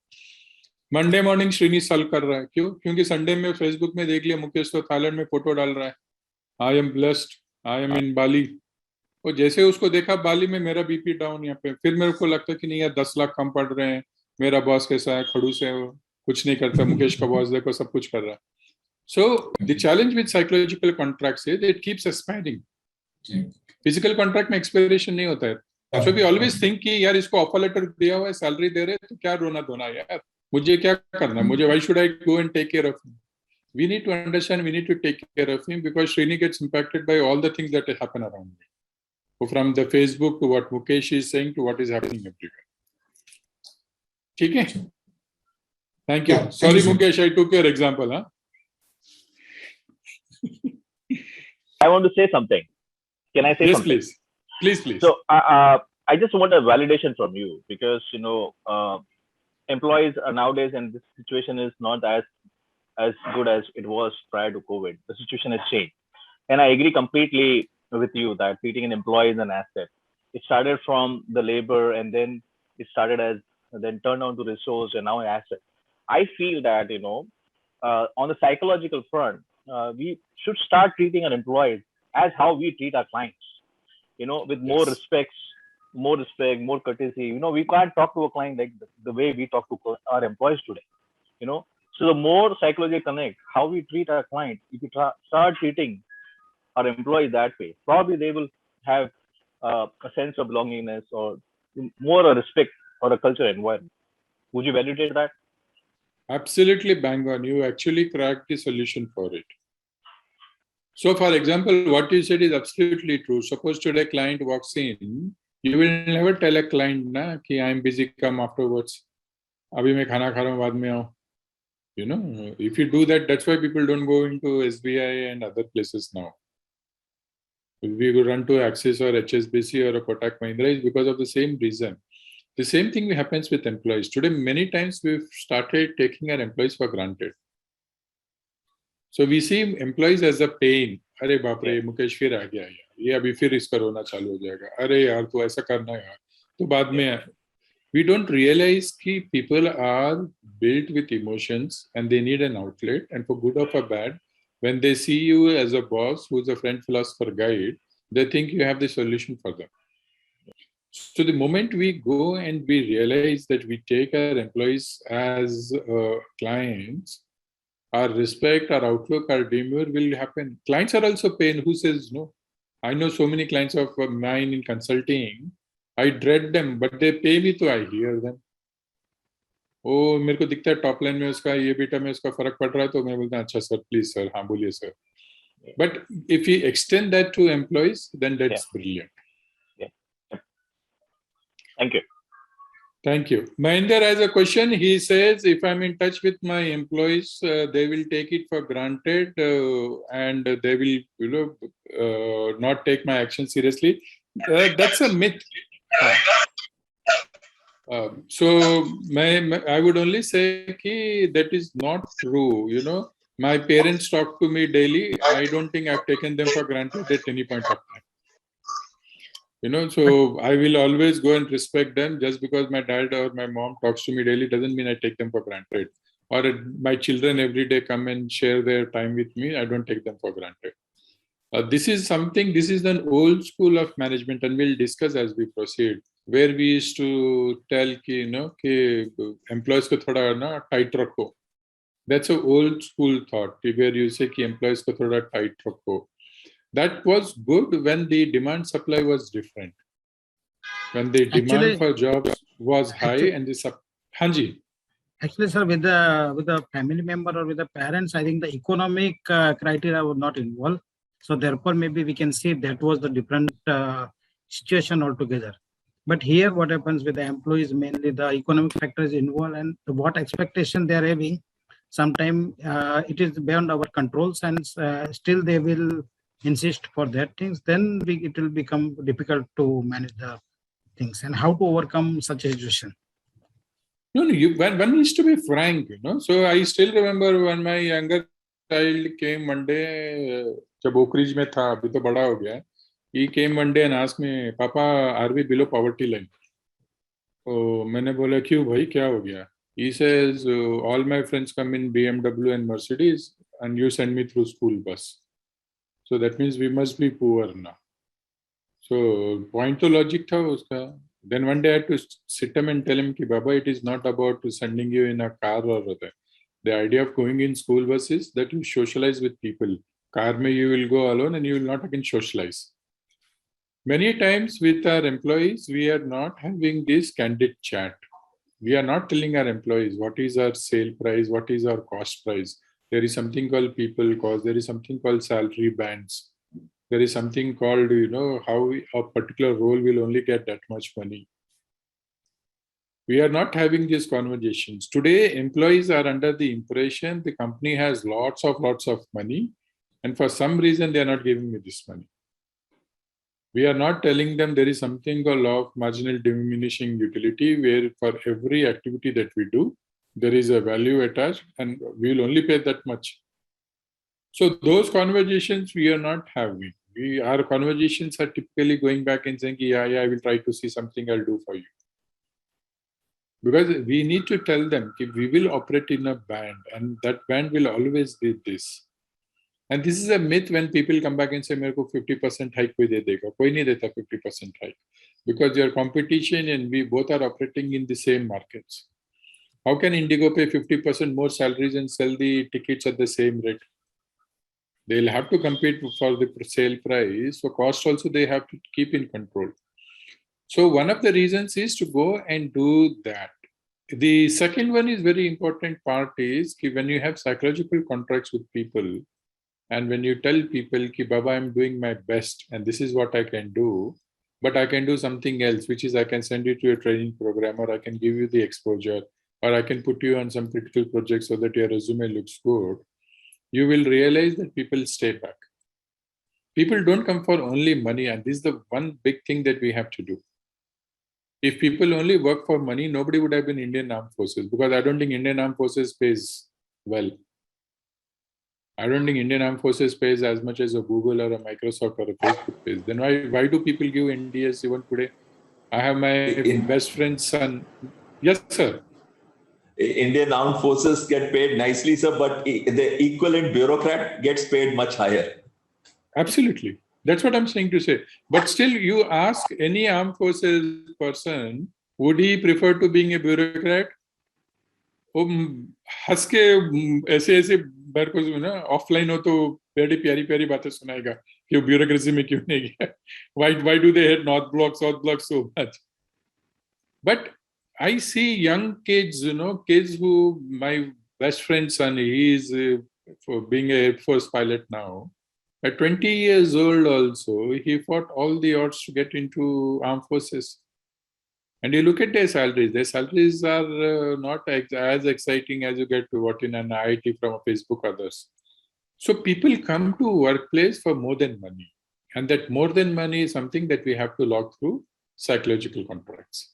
मंडे मॉर्निंग श्रीनी सल्व कर रहा है, क्यों? क्योंकि संडे में फेसबुक में देख लिया मुकेश तो थाईलैंड में फोटो डाल रहा है, I am blessed, I am in Bali. और जैसे उसको देखा बाली में, मेरा बीपी डाउन यहाँ पे, फिर मेरे को लगता है कि नहीं यार 10 लाख कम पड़ रहे हैं, मेरा बॉस कैसा है, खड़ूस है, कुछ नहीं करता, मुकेश का बॉस देखो सब कुछ कर रहा है. So the challenge with psychological contracts is it keeps expiring. Physical contract में expiration नहीं होता है. So we always think कि यार इसको ऑफर लेटर दिया हुआ है, सैलरी दे रहे हैं, तो क्या रोना धोना यार, मुझे क्या करना है, मुझे why should I go and take care of him? We need to understand, we need to take care of him because Srini gets impacted by all the things that happen around me. So from the Facebook to what Mukesh is saying to what is happening everywhere. ठीक है? Thank you. Sorry Mukesh, I took your example, huh? I want to say something. Can I say yes, something? Please, please. So I just want a validation from you because employees are nowadays, and this situation is not as good as it was prior to COVID. The situation has changed, and I agree completely with you that treating an employee as an asset. It started from the labor, and then it started as then turned on to resource, and now an asset. I feel that on the psychological front, we should start treating our employees as how we treat our clients. With more respect, more courtesy. We can't talk to a client like the way we talk to our employees today. So the more psychological connect, how we treat our client, if we start treating our employees that way, probably they will have a sense of belongingness or more a respect or a culture environment. Would you validate that? Absolutely bang on. You actually cracked the solution for it. So, for example, what you said is absolutely true. Suppose today client walks in, you will never tell a client na ki I'm busy, come afterwards. Abhi main khana kha raha hu, baad mein aao. You know, if you do that, that's why people don't go into SBI and other places now. If we go run to Axis or HSBC or a Kotak Mahindra, is because of the same reason. The same thing happens with employees. Today, many times we've started taking our employees for granted. So we see employees as a pain. अरे बाप रे मुकेश फिर आ गया यार, ये अभी फिर इसका रोना चालू हो जाएगा, अरे यार तू ऐसा करना यार, तो बाद में we don't realize that people are built with emotions and they need an outlet, and for good or for bad, when they see you as a boss who's a friend, philosopher, guide, they think you have the solution for them. So the moment we go and we realize that we take our employees as clients, our respect, our outlook, our demeanor will happen. Clients are also pain. Who says no? I know so many clients of mine in consulting. I dread them, but they pay me, so I hear them. Oh, मेरे को दिखता है top line में उसका ये बेटा में उसका फर्क पड़ रहा है, तो मैं बोलता हूँ अच्छा सर, प्लीज सर, हाँ बोलिए sir. But if we extend that to employees, then that's brilliant. Thank you. Thank you. Mahinder has a question. He says, if I'm in touch with my employees, they will take it for granted and they will, not take my action seriously. That's a myth. So I would only say that is not true. You know, my parents talk to me daily. I don't think I've taken them for granted at any point of time. You know, so I will always go and respect them. Just because my dad or my mom talks to me daily doesn't mean I take them for granted. Or my children every day come and share their time with me, I don't take them for granted. This is an old school of management, and we'll discuss as we proceed, where we used to tell कि employees को थोड़ा ना tight रखो. That's an old school thought, where you say कि employees को थोड़ा tight रखो. That was good when the demand supply was different. When the demand for jobs was high and the Hanji. Actually, sir, with the family member or with the parents, I think the economic criteria were not involved. So therefore, maybe we can say that was the different situation altogether. But here, what happens with the employees, mainly the economic factors involved, and what expectation they are having. Sometimes it is beyond our controls, and still they will insist for that things. Then it will become difficult to manage the things and how to overcome such a situation. No, one needs to be frank, So I still remember when my younger child came one day, जब Oak Ridge में था, अभी तो बड़ा हो गया. He came one day and asked me, Papa, are we below poverty line? तो मैंने बोला क्यों भाई, क्या हो गया? He says, all my friends come in BMW and Mercedes, and you send me through school bus. So that means we must be poor now. So point to logic tha uska. Then one day I had to sit him and tell him कि Baba, it is not about sending you in a car or other. The idea of going in school bus is that you socialize with people. Car mein you will go alone and you will not again socialize. Many times with our employees, we are not having this candid chat. We are not telling our employees what is our sale price, what is our cost price. There is something called people cost. There is something called salary bands. There is something called, how a particular role will only get that much money. We are not having these conversations. Today, employees are under the impression the company has lots of money, and for some reason, they are not giving me this money. We are not telling them there is something called law of marginal diminishing utility, where for every activity that we do, there is a value attached, and we will only pay that much. So those conversations we are not having. Our conversations are typically going back and saying, yeah, I will try to see something I'll do for you. Because we need to tell them that we will operate in a band, and that band will always be this. And this is a myth when people come back and say, मेरे को 50% hike कोई दे देगा. कोई नहीं देता 50% hike. Because your competition and we both are operating in the same markets. How can Indigo pay 50% more salaries and sell the tickets at the same rate? They'll have to compete for the sale price. So cost also they have to keep in control. So one of the reasons is to go and do that. The second one is very important part is when you have psychological contracts with people, And when you tell people ki Baba, I'm doing my best and this is what I can do, but I can do something else, which is I can send you to a training program, or I can give you the exposure, or I can put you on some critical project so that your resume looks good, you will realize that people stay back. People don't come for only money, and this is the one big thing that we have to do. If people only work for money, nobody would have been Indian Armed Forces, because I don't think Indian Armed Forces pays well. I don't think Indian Armed Forces pays as much as a Google or a Microsoft or a Facebook pays. Then why do people give NDS even today? I have my best friend's son. Yes, sir. Indian Armed Forces get paid nicely, sir, but the equivalent bureaucrat gets paid much higher. Absolutely. That's what I'm saying to say. But still, you ask any armed forces person, would he prefer to being a bureaucrat? हंस के ऐसे बार को ना offline हो तो बड़ी प्यारी प्यारी बातें सुनाएगा कि वो ब्यूरोक्रेसी में क्यों नहीं गया. Why do they hate North Block, South Block so much? But I see young kids, kids who, my best friend's son, he is for being an Air Force pilot now. At 20 years old also, he fought all the odds to get into armed forces. And you look at their salaries are not as exciting as you get to what in an IIT from a Facebook others. So people come to workplace for more than money. And that more than money is something that we have to lock through psychological contracts.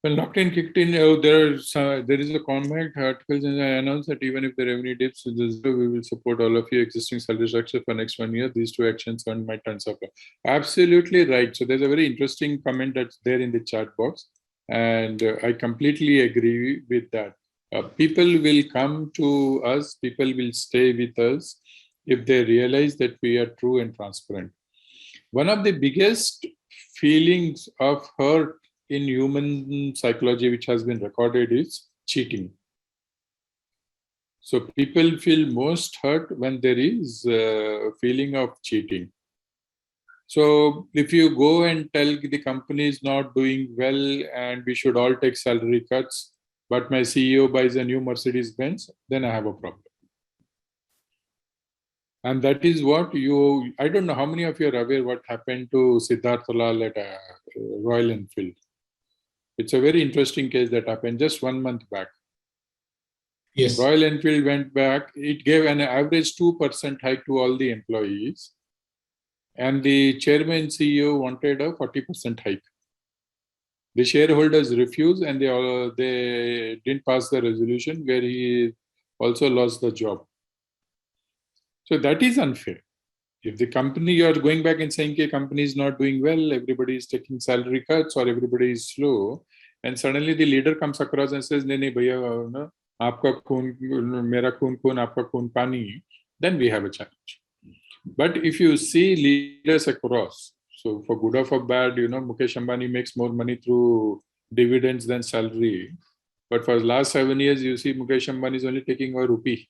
When locked-in kicked in, there is a comment articles and I announced that even if the revenue dips, we will support all of your existing salary structure for next 1 year. These two actions earn my tons of. Absolutely right. So there's a very interesting comment that's there in the chat box, and I completely agree with that. People will come to us. People will stay with us if they realize that we are true and transparent. One of the biggest feelings of hurt in human psychology, which has been recorded, is cheating. So people feel most hurt when there is a feeling of cheating. So if you go and tell the company is not doing well and we should all take salary cuts, but my CEO buys a new Mercedes Benz, then I have a problem. And that is what I don't know how many of you are aware what happened to Siddharth Lal at Royal Enfield. It's a very interesting case that happened just 1 month back. Yes. Royal Enfield went back. It gave an average 2% hike to all the employees. And the chairman CEO wanted a 40% hike. The shareholders refused and they didn't pass the resolution where he also lost the job. So that is unfair. If the company, you are going back and saying the company is not doing well, everybody is taking salary cuts or everybody is slow, and suddenly the leader comes across and says, "Nee, bhaiya, aapka khoon, mera khoon, aapka khoon pani," then we have a challenge. But if you see leaders across, so for good or for bad, Mukesh Ambani makes more money through dividends than salary. But for the last 7 years, you see Mukesh Ambani is only taking a rupee.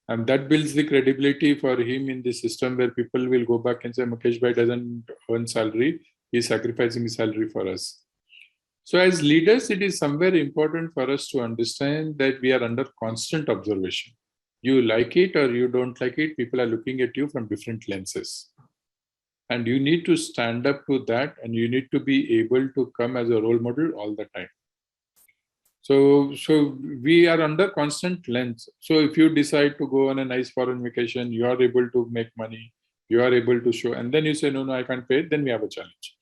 And that builds the credibility for him in the system where people will go back and say, Mukesh Bhai doesn't earn salary, he's sacrificing his salary for us. So as leaders, it is somewhere important for us to understand that we are under constant observation. You like it or you don't like it, people are looking at you from different lenses. And you need to stand up to that and you need to be able to come as a role model all the time. So we are under constant lens. So if you decide to go on a nice foreign vacation, you are able to make money, you are able to show, and then you say, no, I can't pay it, then we have a challenge.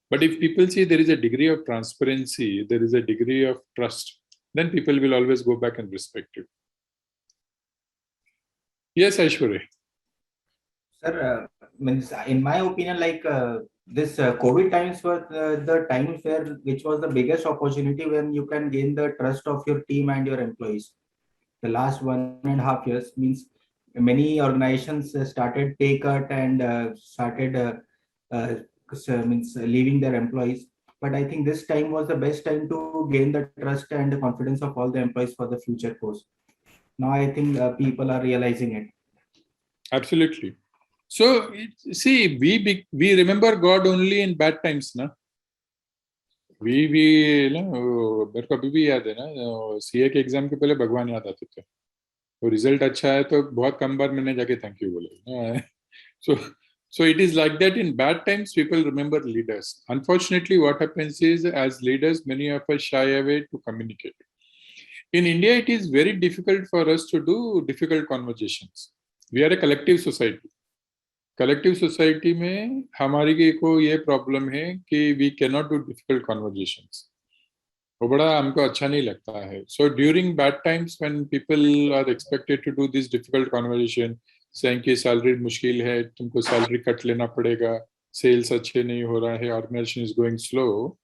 But if people see there is a degree of transparency, there is a degree of trust, then people will always go back and respect you. Yes, Aishwarya. Sir, in my opinion, this COVID times were the times which was the biggest opportunity when you can gain the trust of your team and your employees. The last 1.5 years means many organizations started pay cut and started leaving their employees. But I think this time was the best time to gain the trust and the confidence of all the employees for the future course. Now I think people are realizing it. Absolutely. So, see, we remember God only in bad times, na? मेरे को अभी भी याद है ना, CA के exam के पहले भगवान याद आते थे. तो रिजल्ट अच्छा है तो बहुत कम बार मैंने जाके थैंक यू बोला. So it is like that. In bad times, people remember leaders. Unfortunately, what happens is, as leaders, many of us shy away to communicate. In India, it is very difficult for us to do difficult conversations. We are a collective society. Collective society में हमारी को ये problem है कि we cannot do difficult conversations. वो बड़ा हमको अच्छा नहीं लगता है. So during bad times, when people are expected to do this difficult conversation, saying कि salary मुश्किल है, तुमको salary cut लेना पड़ेगा, sales अच्छे नहीं हो रहा है, organization is going slow,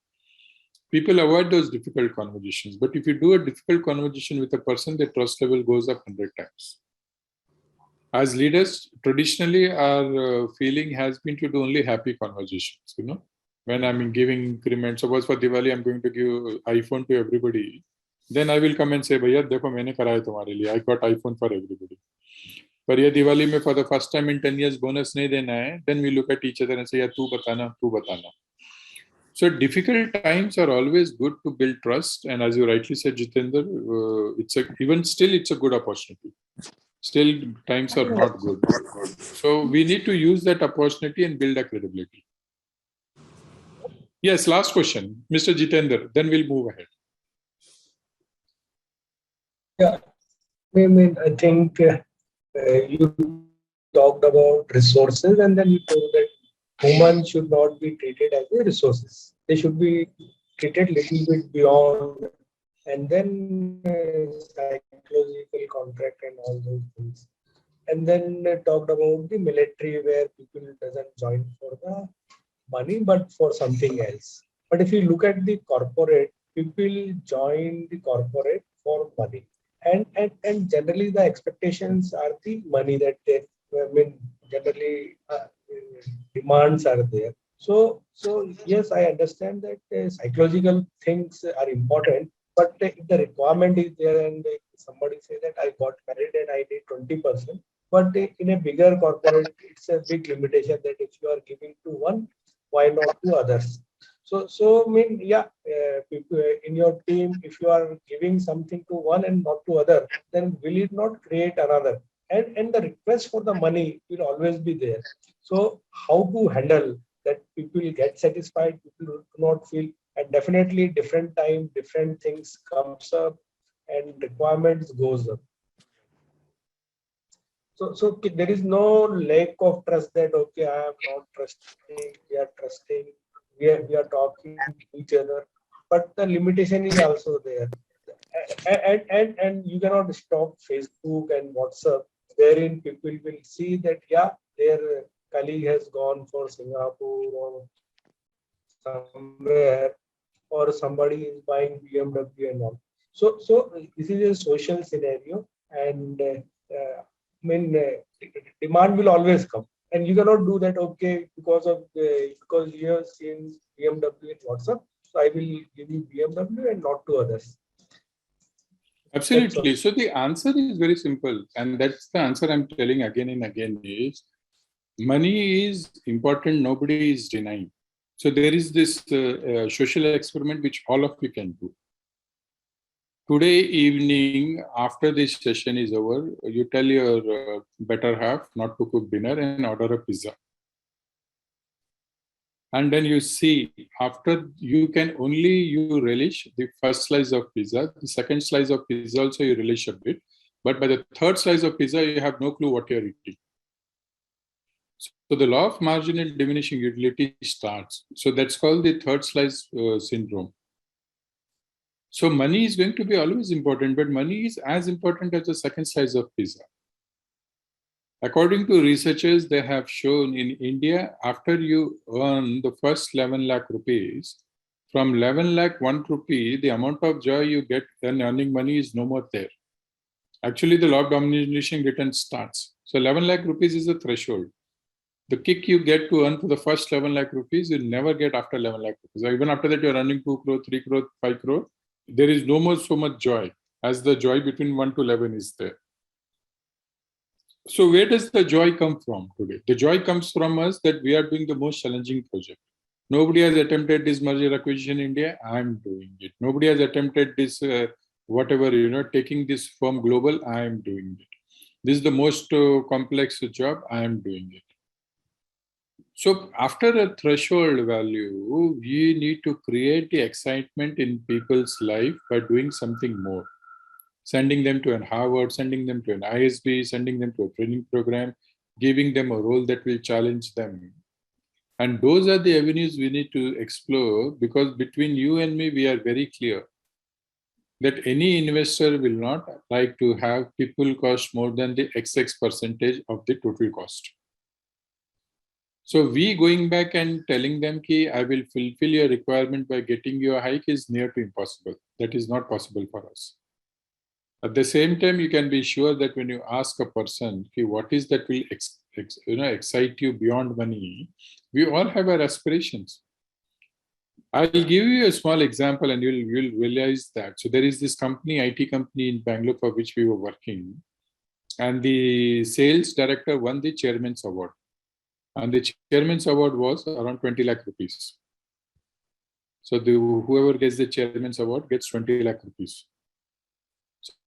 people avoid those difficult conversations. But if you do a difficult conversation with a person, the trust level goes up 100 times. As leaders, traditionally, our feeling has been to do only happy conversations, you know. When I'm giving increments, suppose for Diwali, I'm going to give iPhone to everybody. Then I will come and say, "Bhaiya, देखो मैंने कराया तुम्हारे लिए. I got iPhone for everybody." पर ये दिवाली में for the first time in 10 years bonus नहीं देना है. Then we look at each other and say, "यार तू बताना." So difficult times are always good to build trust. And as you rightly said, Jitendra, it's a good opportunity. Still, times are not good. So we need to use that opportunity and build a credibility. Yes, last question, Mr. Jitendra, then we'll move ahead. Yeah, I think you talked about resources, and then you told that humans should not be treated as a resources. They should be treated little bit beyond, and then psychological contract and all those things. And then talked about the military, where people doesn't join for the money but for something else. But if you look at the corporate, people join the corporate for money, and generally the expectations are the money that they, generally demands are there. So yes, I understand that psychological things are important, but if the requirement is there and somebody say that I got married and I need 20%, but in a bigger corporate, it's a big limitation that if you are giving to one, why not to others? So people in your team, if you are giving something to one and not to other, then will it not create another? And the request for the money will always be there. So how to handle that? People get satisfied, people do not feel, and definitely different time, different things comes up, and requirements goes up. So there is no lack of trust that okay, I am not trusting, we are trusting, we are talking to each other, but the limitation is also there. And you cannot stop Facebook and WhatsApp, wherein people will see that their colleague has gone for Singapore or somewhere, or somebody is buying BMW and all. So this is a social scenario, and demand will always come, and you cannot do that. Okay, because you have seen BMW in WhatsApp, so I will give you BMW and not to others. Absolutely. So the answer is very simple, and that's the answer I'm telling again and again is money is important. Nobody is denying. So there is this social experiment which all of you can do. Today evening, after this session is over, you tell your better half not to cook dinner and order a pizza. And then you see, after you can only you relish the first slice of pizza, the second slice of pizza also you relish a bit, but by the third slice of pizza, you have no clue what you're eating. So the law of marginal diminishing utility starts. So that's called the third slice syndrome. So money is going to be always important, but money is as important as the second slice of pizza. According to researchers, they have shown in India, after you earn the first 11 lakh rupees, from 11 lakh 1 rupee, the amount of joy you get when earning money is no more there. Actually, the law of diminishing return starts. So 11 lakh rupees is the threshold. The kick you get to earn for the first 11 lakh rupees, you'll never get after 11 lakh rupees. Even after that, you're earning 2 crore, 3 crore, 5 crore. There is no more so much joy as the joy between 1 to 11 is there. So where does the joy come from today? The joy comes from us that we are doing the most challenging project. Nobody has attempted this merger acquisition in India. I'm doing it. Nobody has attempted this, taking this firm global. I'm doing it. This is the most complex job. I am doing it. So after a threshold value, we need to create the excitement in people's life by doing something more. Sending them to an Harvard, sending them to an ISB, sending them to a training program, giving them a role that will challenge them. And those are the avenues we need to explore, because between you and me, we are very clear that any investor will not like to have people cost more than the XX percentage of the total cost. So we going back and telling them ki I will fulfill your requirement by getting you a hike is near to impossible. That is not possible for us. At the same time, you can be sure that when you ask a person, ki what is that will excite you beyond money, we all have our aspirations. I'll give you a small example and you'll realize that. So there is this company, IT company in Bangalore for which we were working, and the sales director won the chairman's award. And the chairman's award was around 20 lakh rupees. So whoever gets the chairman's award gets 20 lakh rupees.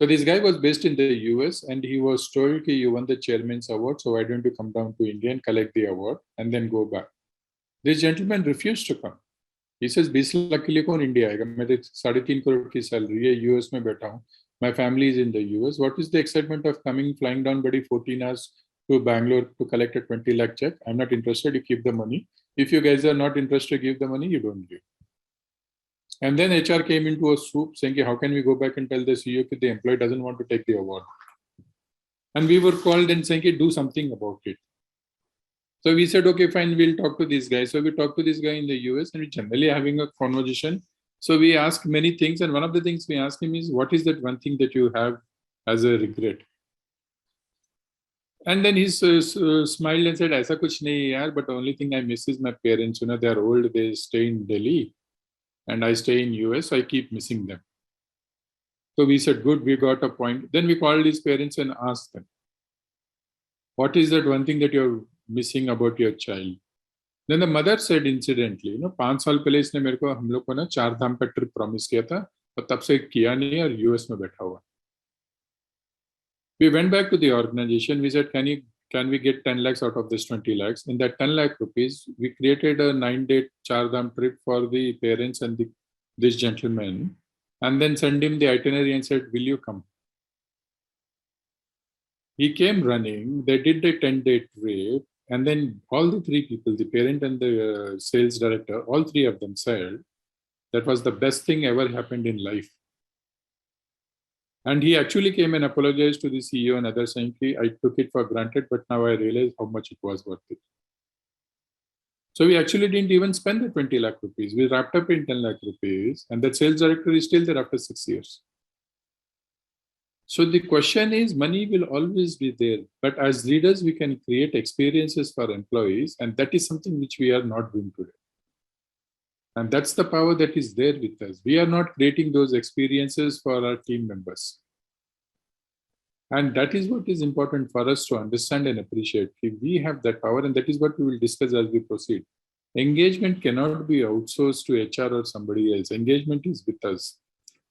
So this guy was based in the US and he was told, you won the chairman's award, so why don't you come down to India and collect the award and then go back. This gentleman refused to come. He says, 20 lakh ke liye kaun India aayega? Main 3.5 crore ki salary hai, US mein baitha hu. My family is in the US. What is the excitement of flying down buddy 14 hours to Bangalore to collect a 20 lakh check? I'm not interested, you keep the money. If you guys are not interested to give the money, you don't give. And then HR came into a swoop saying, how can we go back and tell the CEO that the employee doesn't want to take the award? And we were called and saying, do something about it. So we said, okay, fine, we'll talk to this guy. So we talked to this guy in the US and we're generally having a conversation. So we asked many things. And one of the things we asked him is, what is that one thing that you have as a regret? And then he smiled and said, Aisa kuch nahi yaar, but the only thing I miss is my parents. You know, they are old, they stay in Delhi and I stay in US, so I keep missing them. So we said, good, we got a point. Then we called his parents and asked them, what is that one thing that you're missing about your child? Then the mother said, incidentally, 5 साल पहले इसने मेरे को हम लोग को ना 4 धाम का ट्रिप प्रॉमिस किया था और तब से किया नहीं और US में बैठा हुआ. We went back to the organization. We said, can we get 10 lakhs out of this 20 lakhs? In that 10 lakh rupees, we created a 9-day Char Dham trip for the parents and this gentleman, and then send him the itinerary and said, will you come? He came running. They did the 10-day trip. And then all the 3 people, the parent and the sales director, all 3 of them said, that was the best thing ever happened in life. And he actually came and apologized to the CEO and others saying, I took it for granted, but now I realize how much it was worth it. So we actually didn't even spend the 20 lakh rupees. We wrapped up in 10 lakh rupees and that sales director is still there after 6 years. So the question is, money will always be there, but as leaders, we can create experiences for employees, and that is something which we are not doing today. And that's the power that is there with us. We are not creating those experiences for our team members. And that is what is important for us to understand and appreciate. We have that power, and that is what we will discuss as we proceed. Engagement cannot be outsourced to HR or somebody else. Engagement is with us.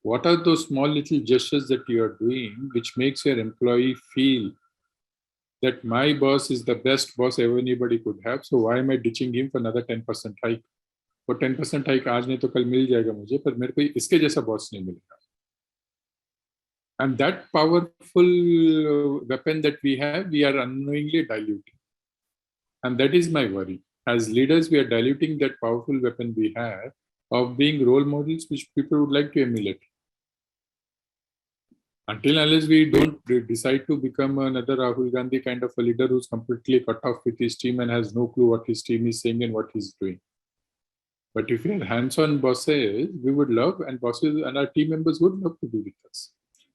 What are those small little gestures that you are doing which makes your employee feel that my boss is the best boss anybody could have, so why am I ditching him for another 10% hike? For 10% hike आज नहीं तो कल मिल जाएगा मुझे, पर मेरे को इसके जैसा बॉस नहीं मिलेगा. And that powerful weapon that we have, we are unknowingly diluting. And that is my worry. As leaders, we are diluting that powerful weapon we have of being role models which people would like to emulate. Until unless we don't decide to become another Rahul Gandhi kind of a leader who's completely cut off with his team and has no clue what his team is saying and what he's doing. But if we are hands-on bosses, we would love, and bosses and our team members would love to be with us.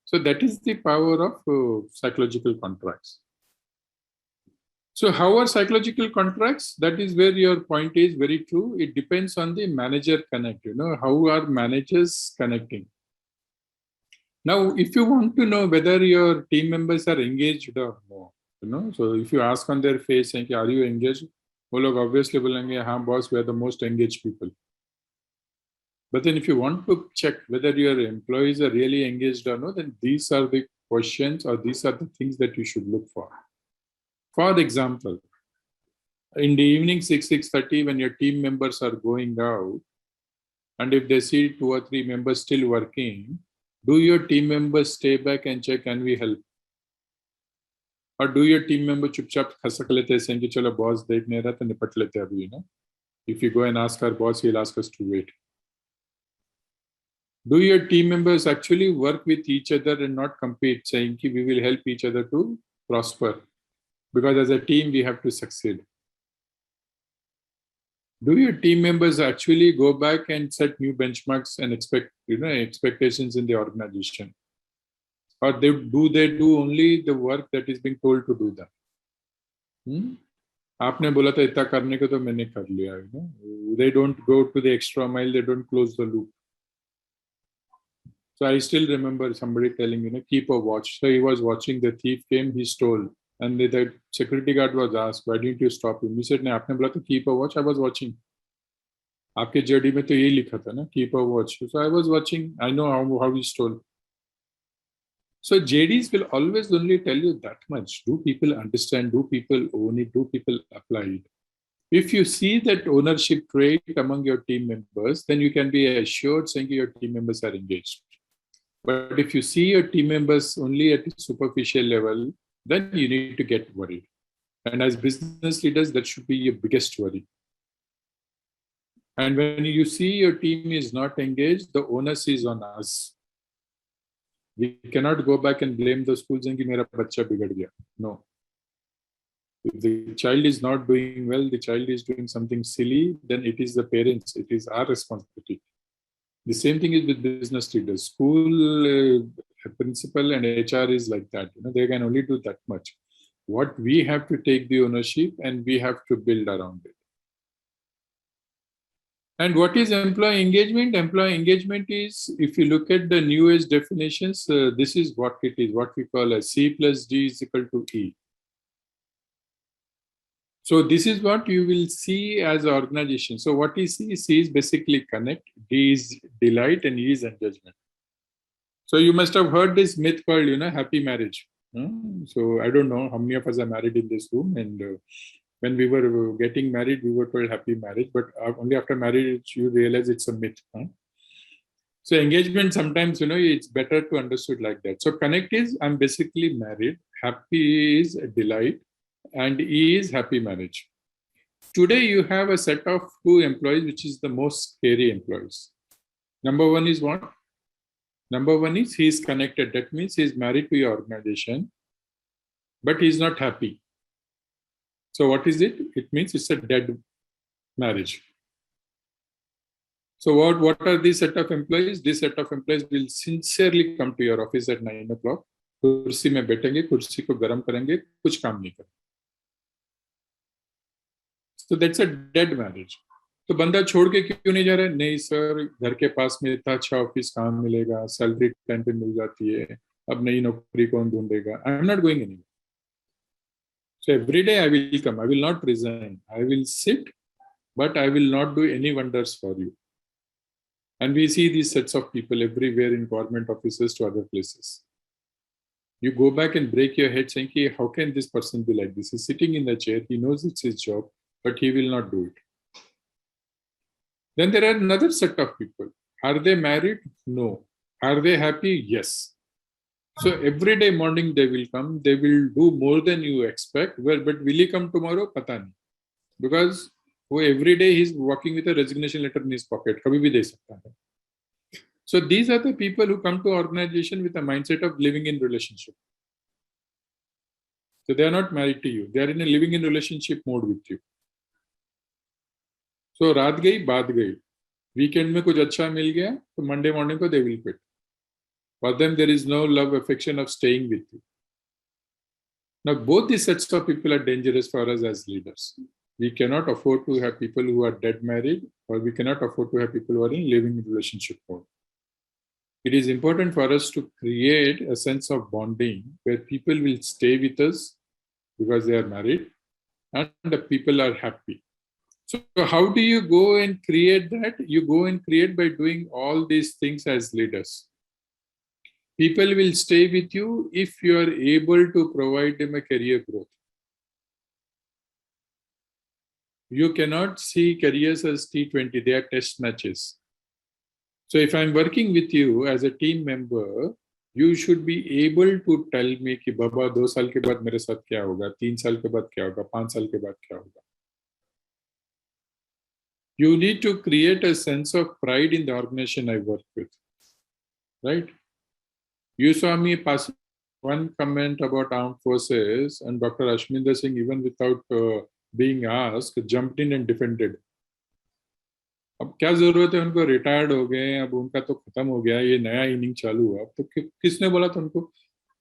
So that is the power of psychological contracts. So how are psychological contracts? That is where your point is very true. It depends on the manager connect. How are managers connecting? Now, if you want to know whether your team members are engaged or no, so if you ask on their face, saying, are you engaged? वो लोग obviously बोलेंगे, हाँ boss, we are the most engaged people. But then if you want to check whether your employees are really engaged or not, then these are the questions, or these are the things that you should look for. For example, in the evening 6:30, when your team members are going out, and if they see 2 or 3 members still working, do your team members stay back and check, can we help? Or do your team member chupchap khasak lete hain, saying ki chalo boss dekh nahi raha to nipat lete abhi, you know? If you go and ask our boss, he'll ask us to wait. Do your team members actually work with each other and not compete, saying ki we will help each other to prosper? Because as a team, we have to succeed. Do your team members actually go back and set new benchmarks and expectations in the organization? Or do they do only the work that is being told to do that? आपने बोला था इतना करने को तो मैंने कर लिया, you know? They don't go to the extra mile, they don't close the loop. So I still remember somebody telling, you know, keep a watch. So he was watching, the thief came, he stole. And the security guard was asked, why didn't you stop him? He said, no, आपने बोला तो keep a watch, I was watching. आपके JD में तो यही लिखा था ना, keep a watch. So I was watching, I know how he stole. So JDs will always only tell you that much. Do people understand? Do people own it? Do people apply it? If you see that ownership trait among your team members, then you can be assured saying your team members are engaged. But if you see your team members only at a superficial level, then you need to get worried. And as business leaders, that should be your biggest worry. And when you see your team is not engaged, the onus is on us. We cannot go back and blame the schools saying कि मेरा बच्चा बिगड़ गया. No. If the child is not doing well, the child is doing something silly, then it is the parents, it is our responsibility. The same thing is with business leaders. School principal and HR is like that. You know, they can only do that much. What we have to take the ownership and we have to build around it. And what is employee engagement? Employee engagement is, if you look at the newest definitions, this is what it is, what we call a C plus D is equal to E. So this is what you will see as an organization. So what is C? C is basically connect, D is delight, and E is engagement. So you must have heard this myth called, you know, happy marriage. So I don't know how many of us are married in this room, and when we were getting married, we were told happy marriage, but only after marriage, you realize it's a myth. So engagement, sometimes, you know, it's better to understood like that. So connect is, I'm basically married. Happy is delight. And E is happy marriage. Today, you have a set of 2 employees, which is the most scary employees. Number one is what? Number one is he is connected. That means he is married to your organization, but he is not happy. So what is it? It means it's a dead marriage. So what are these set of employees? This set of employees will sincerely come to your office at 9 o'clock. कुर्सी में बैठेंगे, कुर्सी को गरम करेंगे, कुछ काम नहीं करेंगे. So that's a dead marriage. तो बंदा छोड़ के क्यों नहीं जा रहा है? नहीं सर, घर के पास में इतना अच्छा ऑफिस काम मिलेगा, सैलरी टाइम पे मिल जाती है, अब नई नौकरी कौन ढूंढेगा? I am not going anywhere. So every day I will come. I will not resign. I will sit, but I will not do any wonders for you. And we see these sets of people everywhere in government offices to other places. You go back and break your head saying, hey, how can this person be like this? He's sitting in the chair. He knows it's his job, but he will not do it. Then there are another set of people. Are they married? No. Are they happy? Yes. So every day morning they will come. They will do more than you expect. Well, but will he come tomorrow? Pata nahi. Because every day he's walking with a resignation letter in his pocket. Kabhi bhi de sakta hai. So these are the people who come to organization with a mindset of living in relationship. So they are not married to you. They are in a living in relationship mode with you. So raat gayi, baat gayi. Weekend mein kuch acha mil gaya, so Monday morning ko they will quit. For them, there is no love, affection of staying with you. Now, both these sets of people are dangerous for us as leaders. We cannot afford to have people who are dead married, or we cannot afford to have people who are in living relationship mode. It is important for us to create a sense of bonding where people will stay with us because they are married and the people are happy. So how do you go and create that? You go and create by doing all these things as leaders. People will stay with you if you are able to provide them a career growth. You cannot see careers as T20, they are test matches. So if I'm working with you as a team member, you should be able to tell me कि बाबा 2 साल के बाद मेरे साथ क्या होगा, 3 साल के बाद क्या होगा, 5 साल के बाद क्या होगा. You need to create a sense of pride in the organization I work with, right? You saw me pass one comment about armed forces, and Dr. Ashminder Singh, even without being asked, jumped in and defended. अब क्या जरूरत है उनको, retired हो गए, अब उनका तो खत्म हो गया, ये नया इनिंग चालू हुआ, अब तो किसने बोला था उनको?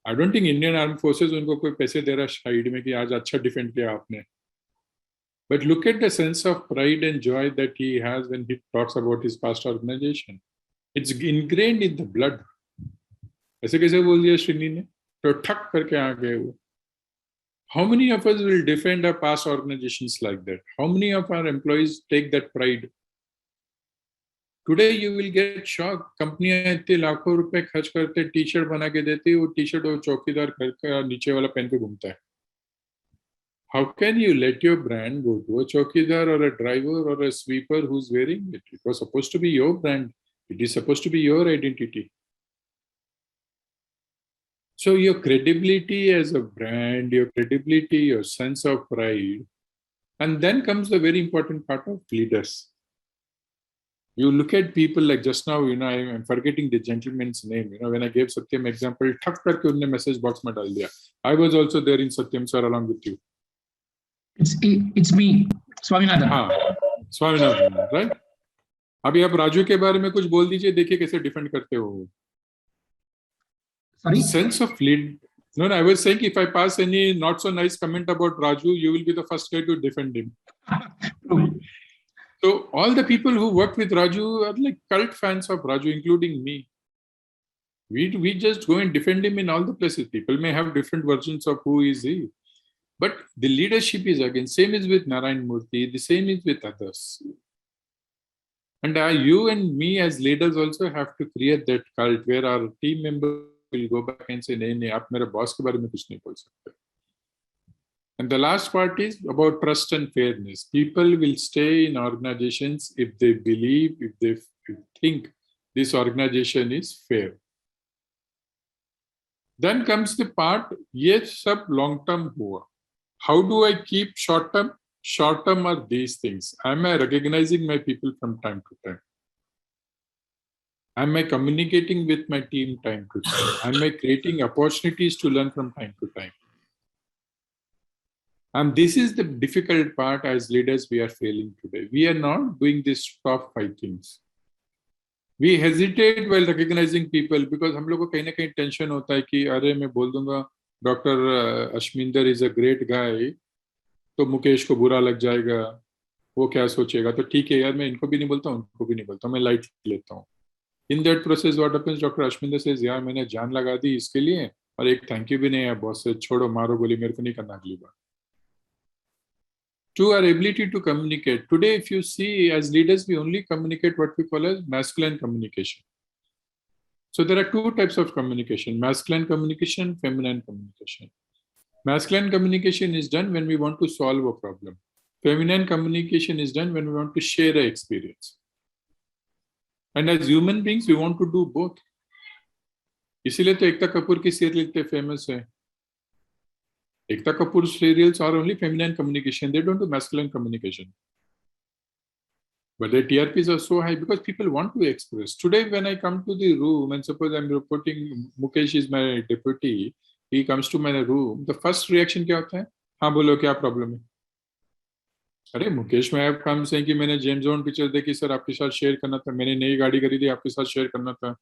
I don't think Indian arm forces उनको कोई पैसे दे रहा साइड में कि आज अच्छा डिफेंड किया आपने. But look at the sense of pride and joy that he has when he talks about his past organization. It's ingrained in the blood. ऐसे कैसे बोल दिया श्रीनी ने, तो ठक करके आ गए वो. How many of us will defend our past organizations like that? How many of our employees take that pride? Today you will get shocked. कंपनियां इतने लाखों रुपए खर्च करते टी शर्ट बना के देती है, वो टी शर्ट वो चौकीदार करके नीचे वाला पहन के घूमता है. How can you let your brand go to a chowkidar or a driver or a sweeper who's wearing it? It was supposed to be your brand. It is supposed to be your identity. So your credibility as a brand, your credibility, your sense of pride, and then comes the very important part of leaders. You look at people like just now, I'm forgetting the gentleman's name. When I gave Satyam example, thak karke unne message box mein dal diya. I was also there in Satyam sir along with you. It's me, Swaminathan. हाँ, Swaminathan, right? अभी आप राजू के बारे में कुछ बोल दीजिए, देखिए कैसे डिफेंड करते हो. Sorry? Sense of lead. No, I was saying if I pass any not so nice comment about Raju, you will be the first guy to defend him. So all the people who worked with Raju are like cult fans of Raju, including me. We just go and defend him in all the places. People may have different versions of who is he. But the leadership is again, same is with Narayan Murthy, the same is with others. And you and me as leaders also have to create that cult where our team members will go back and say, nahi, aap mere boss ke baare mein kuch nahi bol sakte. And the last part is about trust and fairness. People will stay in organizations if they believe, if they think this organization is fair. Then comes the part, ye sab long term hua. How do I keep short term? Short term are these things. Am I recognizing my people from time to time? Am I communicating with my team time to time? Am I creating opportunities to learn from time to time? And this is the difficult part as leaders we are failing today. We are not doing these top 5 things. We hesitate while recognizing people because हम लोग को कहीं ना कहीं tension होता है कि अरे मैं बोल दूंगा doctor Ashminder is a great guy, तो मुकेश को बुरा लग जाएगा, वो क्या सोचेगा, तो ठीक है यार मैं इनको भी नहीं बोलता उनको भी नहीं बोलता, मैं लाइट लेता हूँ. In that process what happens, doctor Ashminder says यार मैंने जान लगा दी इसके लिए और एक थैंक यू भी नहीं है बॉस से, छोड़ो मारो गोली, मेरे को नहीं करना अगली बार. To our ability to communicate. Today, if you see, as leaders, we only communicate what we call as masculine communication. So there are 2 types of communication, masculine communication, feminine communication. Masculine communication is done when we want to solve a problem. Feminine communication is done when we want to share an experience. And as human beings, we want to do both. इसीलिए तो एकता कपूर की serial इतने famous है. Ekta Kapoor serials are only feminine communication. They don't do masculine communication. But their TRPs are so high because people want to express. Today, when I come to the room and suppose I'm reporting, Mukesh is my deputy, he comes to my room, the first reaction क्या होता है? हाँ बोलो क्या problem है? अरे मुकेश मैं अब काम से कि मैंने जेम्स बॉन्ड पिक्चर देखी सर, आपके साथ शेयर करना था, मैंने नई गाड़ी खरीदी आपके साथ शेयर करना था,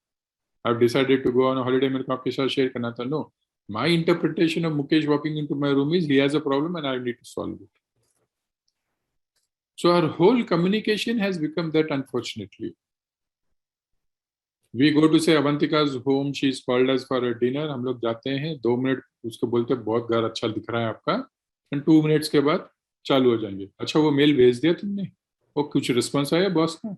I've decided to go on a holiday, मेरे को आपके साथ शेयर करना था. No. My interpretation of Mukesh walking into my room is he has a problem and I need to solve it. So our whole communication has become that, unfortunately. We go to say Avantika's home, she is called us for a dinner. हम लोग जाते हैं 2 minute उसको बोलते हैं बहुत घर अच्छा दिख रहा है आपका, and 2 मिनट्स के बाद चालू हो जाएंगे. अच्छा वो मेल भेज दिया तुमने, वो कुछ रिस्पॉन्स आया बॉस का?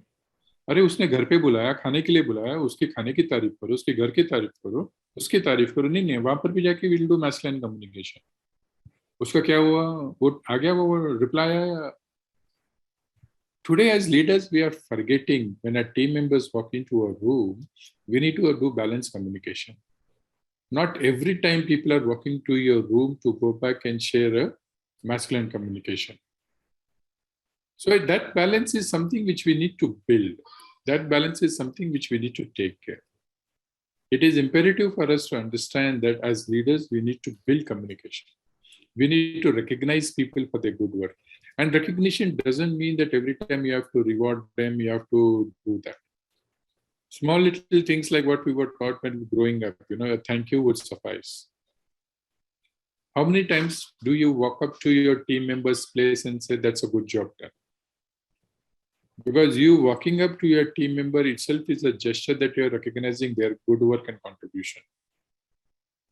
अरे उसने घर पे बुलाया, खाने के लिए बुलाया, उसके खाने की तारीफ करो, उसके घर की तारीफ करो, उसकी तारीफ करो। नहीं नहीं, वहां पर भी जाके विल डू मैस्कुलिन कम्युनिकेशन। उसका क्या हुआ, वो आ गया, वो रिप्लाई आया। Today, as leaders, we are forgetting when our team members walk into a room, we need to do balanced communication. Not every time people are walking to your room to go back and share a masculine communication. So that balance is something which we need to build. That balance is something which we need to take care. It is imperative for us to understand that as leaders, we need to build communication. We need to recognize people for their good work. And recognition doesn't mean that every time you have to reward them, you have to do that. Small little things like what we were taught when we were growing up, a thank you would suffice. How many times do you walk up to your team member's place and say, that's a good job done? Because you walking up to your team member itself is a gesture that you're recognizing their good work and contribution.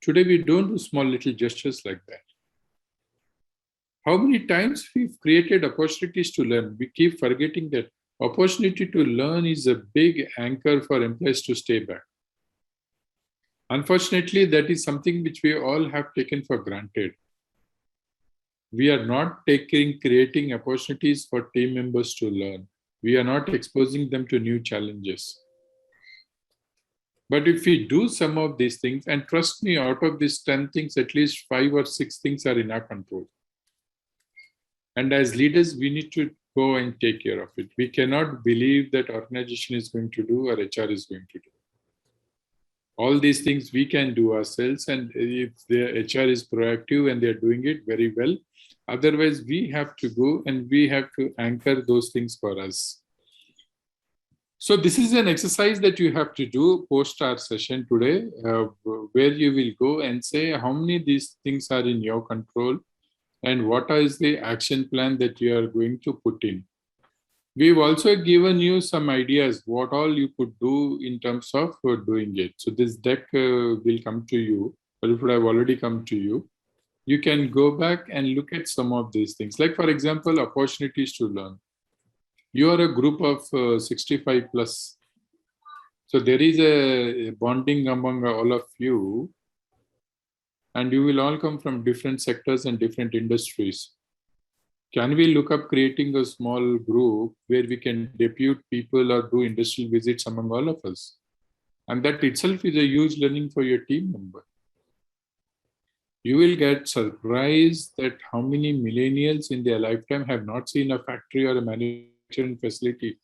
Today, we don't do small little gestures like that. How many times we've created opportunities to learn? We keep forgetting that opportunity to learn is a big anchor for employees to stay back. Unfortunately, that is something which we all have taken for granted. We are not creating opportunities for team members to learn. We are not exposing them to new challenges. But if we do some of these things, and trust me, out of these 10 things, at least 5 or 6 things are in our control. And as leaders, we need to go and take care of it. We cannot believe that organization is going to do or HR is going to do. All these things we can do ourselves, and if the HR is proactive and they're doing it very well, otherwise we have to go and we have to anchor those things for us. So this is an exercise that you have to do post our session today, where you will go and say how many of these things are in your control and what is the action plan that you are going to put in. We've also given you some ideas what all you could do in terms of doing it. So this deck will come to you, or it would have already come to you. You can go back and look at some of these things. Like, for example, opportunities to learn. You are a group of 65 plus. So there is a bonding among all of you, and you will all come from different sectors and different industries. Can we look up creating a small group where we can depute people or do industrial visits among all of us? And that itself is a huge learning for your team member. You will get surprised that how many millennials in their lifetime have not seen a factory or a manufacturing facility.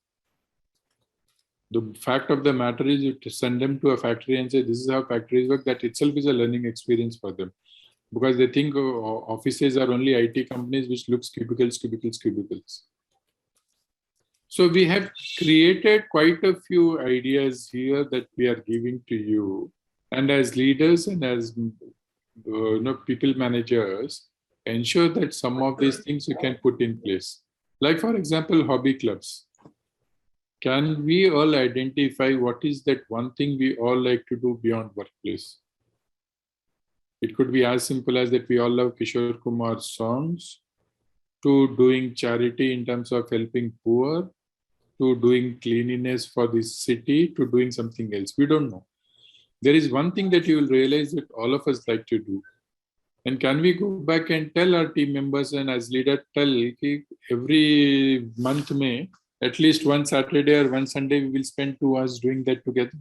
The fact of the matter is you send them to a factory and say, this is how factories work. That itself is a learning experience for them. Because they think offices are only IT companies which looks cubicles. So we have created quite a few ideas here that we are giving to you. And as leaders and as people managers, ensure that some of these things you can put in place. Like, for example, hobby clubs. Can we all identify what is that one thing we all like to do beyond workplace? It could be as simple as that we all love Kishore Kumar's songs, to doing charity in terms of helping poor, to doing cleanliness for the city, to doing something else. We don't know. There is one thing that you will realize that all of us like to do. And can we go back and tell our team members and as leader tell every month May, at least one Saturday or one Sunday, we will spend 2 hours doing that together.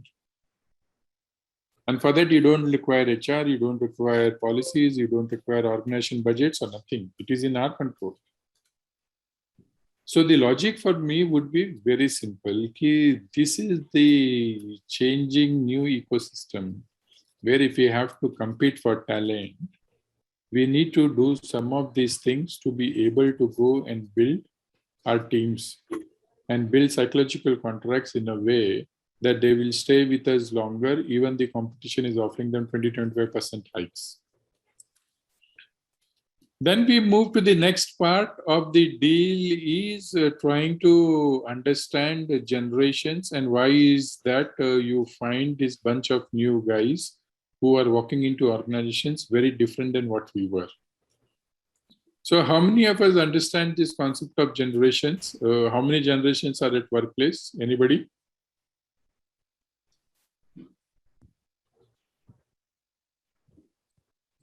And for that, you don't require HR, you don't require policies, you don't require organization budgets or nothing. It is in our control. So the logic for me would be very simple. This is the changing new ecosystem where if we have to compete for talent, we need to do some of these things to be able to go and build our teams and build psychological contracts in a way that they will stay with us longer, even the competition is offering them 20-25% hikes. Then we move to the next part of the deal is trying to understand the generations and why is that you find this bunch of new guys who are walking into organizations very different than what we were. So how many of us understand this concept of generations? How many generations are at workplace? Anybody?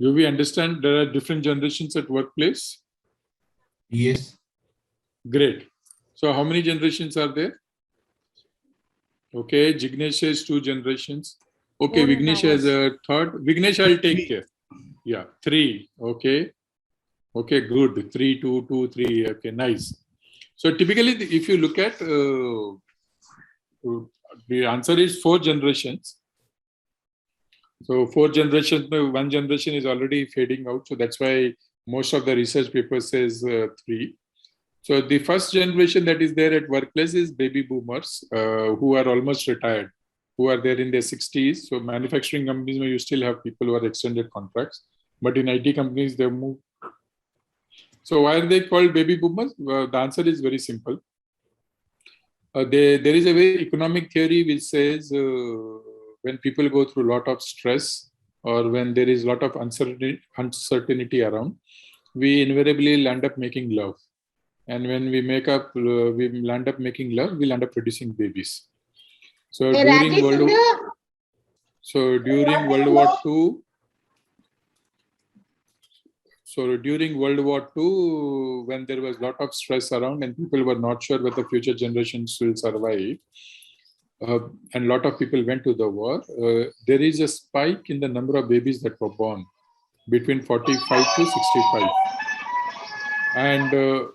Do we understand there are different generations at workplace? Yes. Great. So how many generations are there? Okay, Jignesh says 2 generations. Okay, Vignesh has a third. Vignesh, I'll take care. Yeah, 3. Okay. Okay, good. 3, 2, 2, 3. Okay, nice. So typically, if you look at the answer is 4 generations. So 4 generations, 1 generation is already fading out. So that's why most of the research paper says 3. So the first generation that is there at workplace is baby boomers who are almost retired, who are there in their 60s. So manufacturing companies, you still have people who are extended contracts, but in IT companies, they move. So why are they called baby boomers? The answer is very simple. There is a very economic theory which says when people go through a lot of stress or when there is a lot of uncertainty around, we invariably land up making love. And when we land up making love, we'll end up producing babies. So during World War II, when there was a lot of stress around and people were not sure whether future generations will survive, and a lot of people went to the war, there is a spike in the number of babies that were born between 45 to 65. And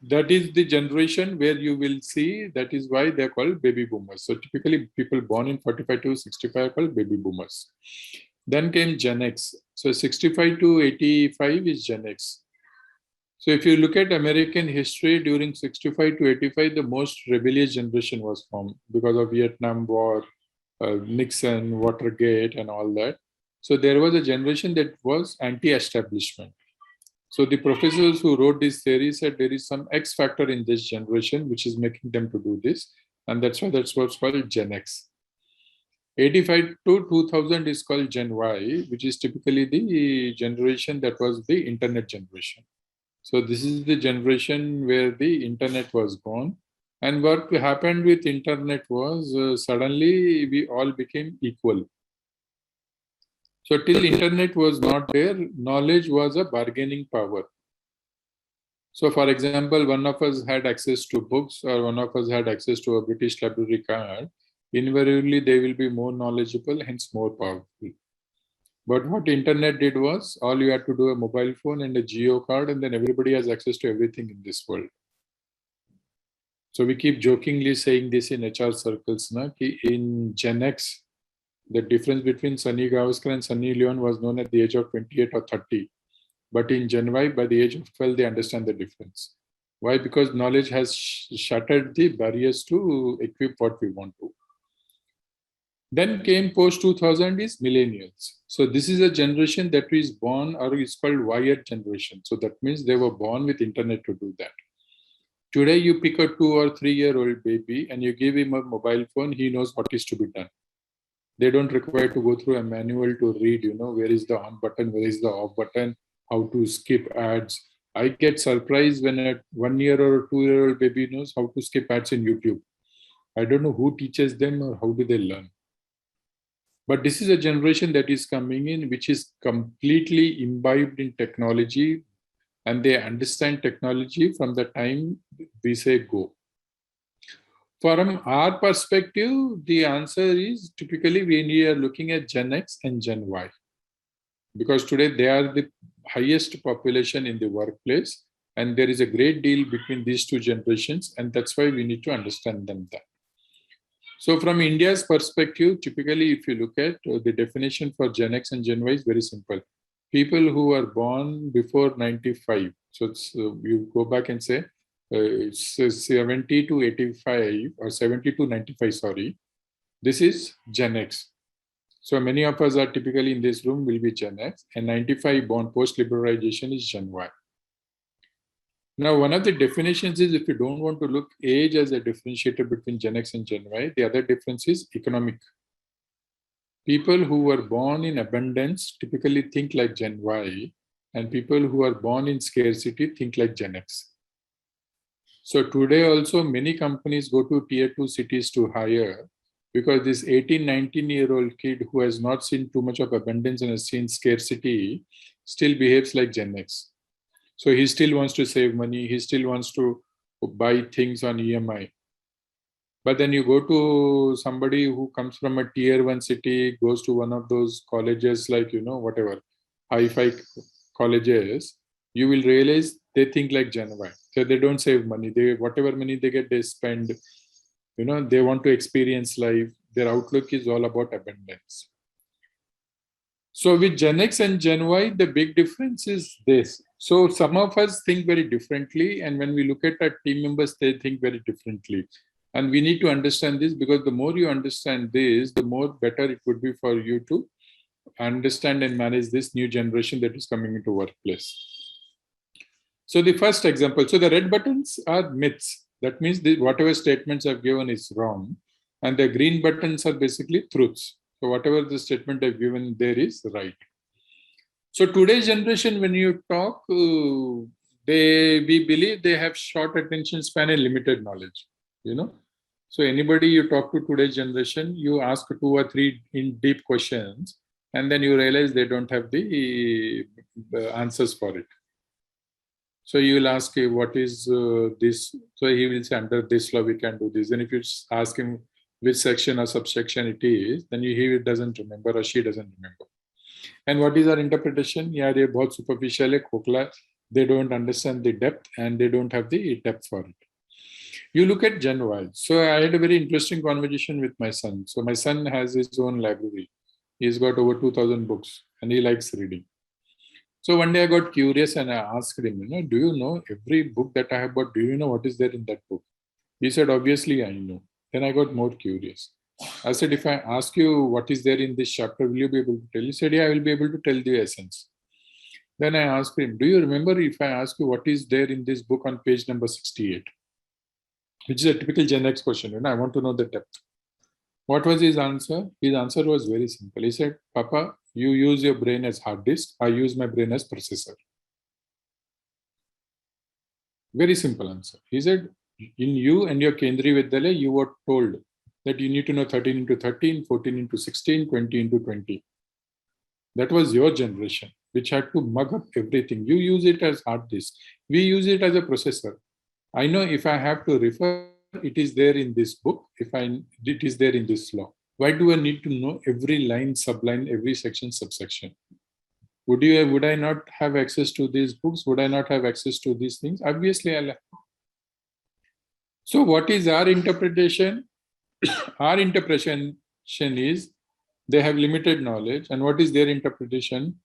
that is the generation where you will see, that is why they're called baby boomers. So typically people born in 45 to 65 are called baby boomers. Then came Gen X. So 65 to 85 is Gen X. So if you look at American history during 65 to 85, the most rebellious generation was formed because of Vietnam War, Nixon, Watergate and all that. So there was a generation that was anti-establishment. So the professors who wrote this theory said there is some X factor in this generation which is making them to do this. And that's what's called Gen X. 85 to 2000 is called Gen Y, which is typically the generation that was the internet generation. So this is the generation where the internet was born. And what happened with internet was suddenly we all became equal. So till internet was not there, knowledge was a bargaining power. So for example, one of us had access to books or one of us had access to a British Library card. Invariably, they will be more knowledgeable, hence more powerful. But what internet did was, all you had to do a mobile phone and a geo card, and then everybody has access to everything in this world. So we keep jokingly saying this in HR circles, in Gen X, the difference between Sunny Gavaskar and Sunny Leon was known at the age of 28 or 30. But in Gen Y, by the age of 12, they understand the difference. Why? Because knowledge has shattered the barriers to equip what we want to. Then came post-2000 is millennials. So this is a generation that is born or is called wired generation. So that means they were born with internet to do that. Today, you pick a 2 or 3-year-old baby and you give him a mobile phone, he knows what is to be done. They don't require to go through a manual to read, where is the on button, where is the off button, how to skip ads. I get surprised when a 1-year or a 2-year-old baby knows how to skip ads in YouTube. I don't know who teaches them or how do they learn. But this is a generation that is coming in, which is completely imbibed in technology, and they understand technology from the time we say go. From our perspective, the answer is typically we are looking at Gen X and Gen Y, because today they are the highest population in the workplace, and there is a great deal between these 2 generations, and that's why we need to understand them that. So from India's perspective, typically, if you look at the definition for Gen X and Gen Y is very simple. People who are born before 95. So it's, you go back and say it's 70 to 85 or 70 to 95, sorry. This is Gen X. So many of us are typically in this room will be Gen X, and 95 born post-liberalization is Gen Y. Now, one of the definitions is if you don't want to look age as a differentiator between Gen X and Gen Y, the other difference is economic. People who were born in abundance typically think like Gen Y, and people who are born in scarcity think like Gen X. So today also many companies go to tier 2 cities to hire, Because this 18, 19-year-old kid who has not seen too much of abundance and has seen scarcity still behaves like Gen X. So he still wants to save money. He still wants to buy things on EMI. But then you go to somebody who comes from a tier 1 city, goes to one of those colleges like, whatever, hi-fi colleges, you will realize they think like Gen Y. So they don't save money. Whatever money they get, they spend. They want to experience life. Their outlook is all about abundance. So with Gen X and Gen Y, the big difference is this. So some of us think very differently. And when we look at our team members, they think very differently. And we need to understand this, because the more you understand this, the more better it would be for you to understand and manage this new generation that is coming into workplace. So the first example, so the red buttons are myths. That means whatever statements I've given is wrong. And the green buttons are basically truths. So whatever the statement I've given there is right. So today's generation, when you talk, we believe they have short attention span and limited knowledge, So anybody you talk to today's generation, you ask 2 or 3 in deep questions, and then you realize they don't have the answers for it. So you will ask, what is this? So he will say, under this law, we can do this. And if you ask him which section or subsection it is, then he doesn't remember or she doesn't remember. And what is our interpretation? Yeah, they're both superficial, khokla. They don't understand the depth and they don't have the depth for it. You look at Gen Y. So I had a very interesting conversation with my son. So my son has his own library. He's got over 2,000 books and he likes reading. So one day I got curious and I asked him, do you know every book that I have bought? Do you know what is there in that book? He said, obviously I know. Then I got more curious. I said, if I ask you what is there in this chapter, will you be able to tell? He said, yeah, I will be able to tell the essence. Then I asked him, do you remember if I ask you what is there in this book on page number 68? Which is a typical Gen X question. I want to know the depth. What was his answer? His answer was very simple. He said, Papa, you use your brain as hard disk. I use my brain as processor. Very simple answer. He said, in you and your Kendriya Vidyalaya, you were told that you need to know 13 into 13, 14 into 16, 20 into 20. That was your generation, which had to mug up everything. You use it as hard disk. We use it as a processor. I know if I have to refer, it is there in this book. It is there in this law. Why do I need to know every line, subline, every section, subsection? Would I not have access to these books? Would I not have access to these things? Obviously, I'll have. So what is our interpretation? Our interpretation is they have limited knowledge. And what is their interpretation?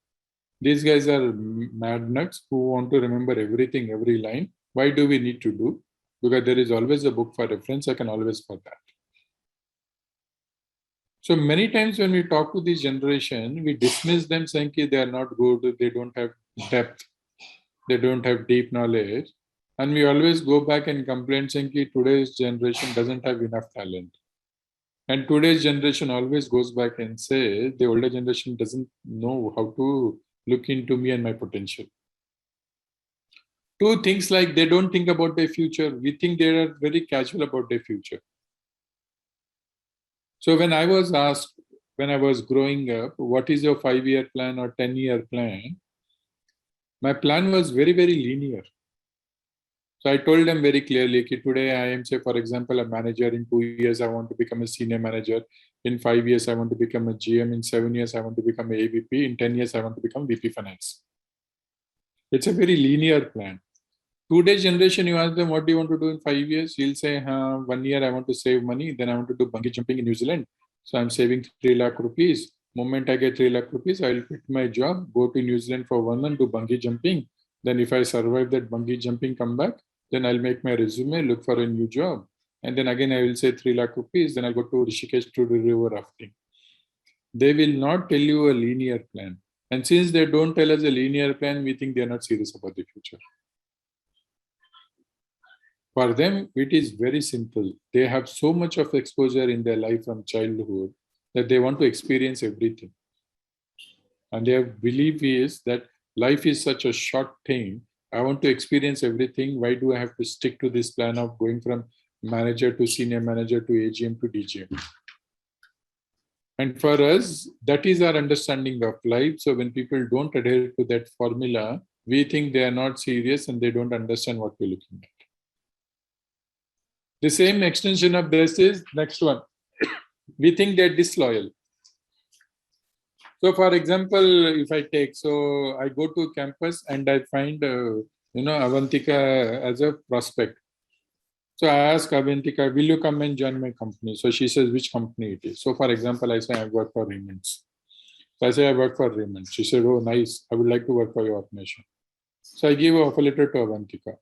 These guys are mad nuts who want to remember everything, every line. Why do we need to do? Because there is always a book for reference. I can always for that. So many times when we talk to this generation, we dismiss them saying they are not good, they don't have depth, they don't have deep knowledge. And we always go back and complain saying today's generation doesn't have enough talent. And today's generation always goes back and says the older generation doesn't know how to look into me and my potential. 2 things like they don't think about their future. We think they are very casual about their future. So when I was asked, when I was growing up, what is your 5-year plan or 10-year plan? My plan was very, very linear. So I told them very clearly, today I am, say, for example, a manager. In 2 years, I want to become a senior manager. In 5 years, I want to become a GM. In 7 years, I want to become a AVP. In 10 years, I want to become VP Finance. It's a very linear plan. Today's generation, you ask them, what do you want to do in 5 years? He'll say, 1 year, I want to save money. Then I want to do bungee jumping in New Zealand. So I'm saving 3 lakh rupees. Moment I get 3 lakh rupees, I'll quit my job, go to New Zealand for 1 month, do bungee jumping. Then if I survive that bungee jumping, come back, then I'll make my resume, look for a new job. And then again, I will say 3 lakh rupees. Then I'll go to Rishikesh to do river rafting. They will not tell you a linear plan. And since they don't tell us a linear plan, we think they're not serious about the future. For them, it is very simple. They have so much of exposure in their life from childhood that they want to experience everything. And their belief is that life is such a short thing. I want to experience everything. Why do I have to stick to this plan of going from manager to senior manager to AGM to DGM? And for us, that is our understanding of life. So when people don't adhere to that formula, we think they are not serious and they don't understand what we're looking at. The same extension of this is next one. We think they're disloyal. So for example, if I take, so I go to campus and I find, Avantika as a prospect. So I ask Avantika, will you come and join my company? So she says, which company it is? So for example, I say, I work for Raymond's. So I say, I work for Raymond. She said, oh, nice. I would like to work for your organization. So I give an offer letter to Avantika.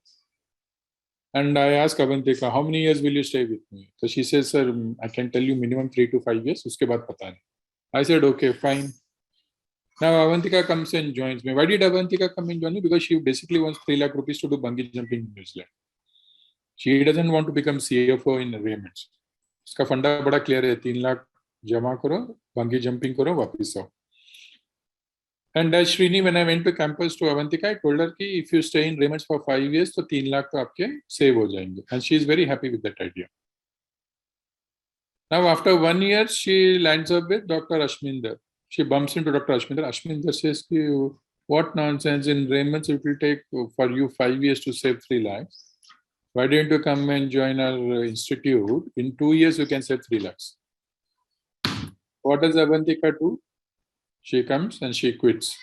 And I ask Avantika, how many years will you stay with me? So she says, sir, I can tell you minimum 3 to 5 years. Uske baad pata nahi. I said, okay, fine. Now Avantika comes and joins me. Why did Avantika come and join me? Because she basically wants 3 lakh rupees to do bungee jumping in New Zealand. She doesn't want to become CFO in Raymond's. Uska funda bada clear hai, 3 lakh jama karo, bungee jumping karo, wapis aao. And as Srini, when I went to campus to Avantika, I told her ki if you stay in Raymond's for 5 years, so 3 lakh to aapke save ho jayenge. And she is very happy with that idea. Now after 1 year, she lands up with Dr. Ashminder. She bumps into Dr. Ashminder. Ashminder says, what nonsense, in Raymond's it will take for you 5 years to save 3 lakhs. Why don't you come and join our institute? In 2 years, you can save 3 lakhs. What does Avantika do? She comes and she quits.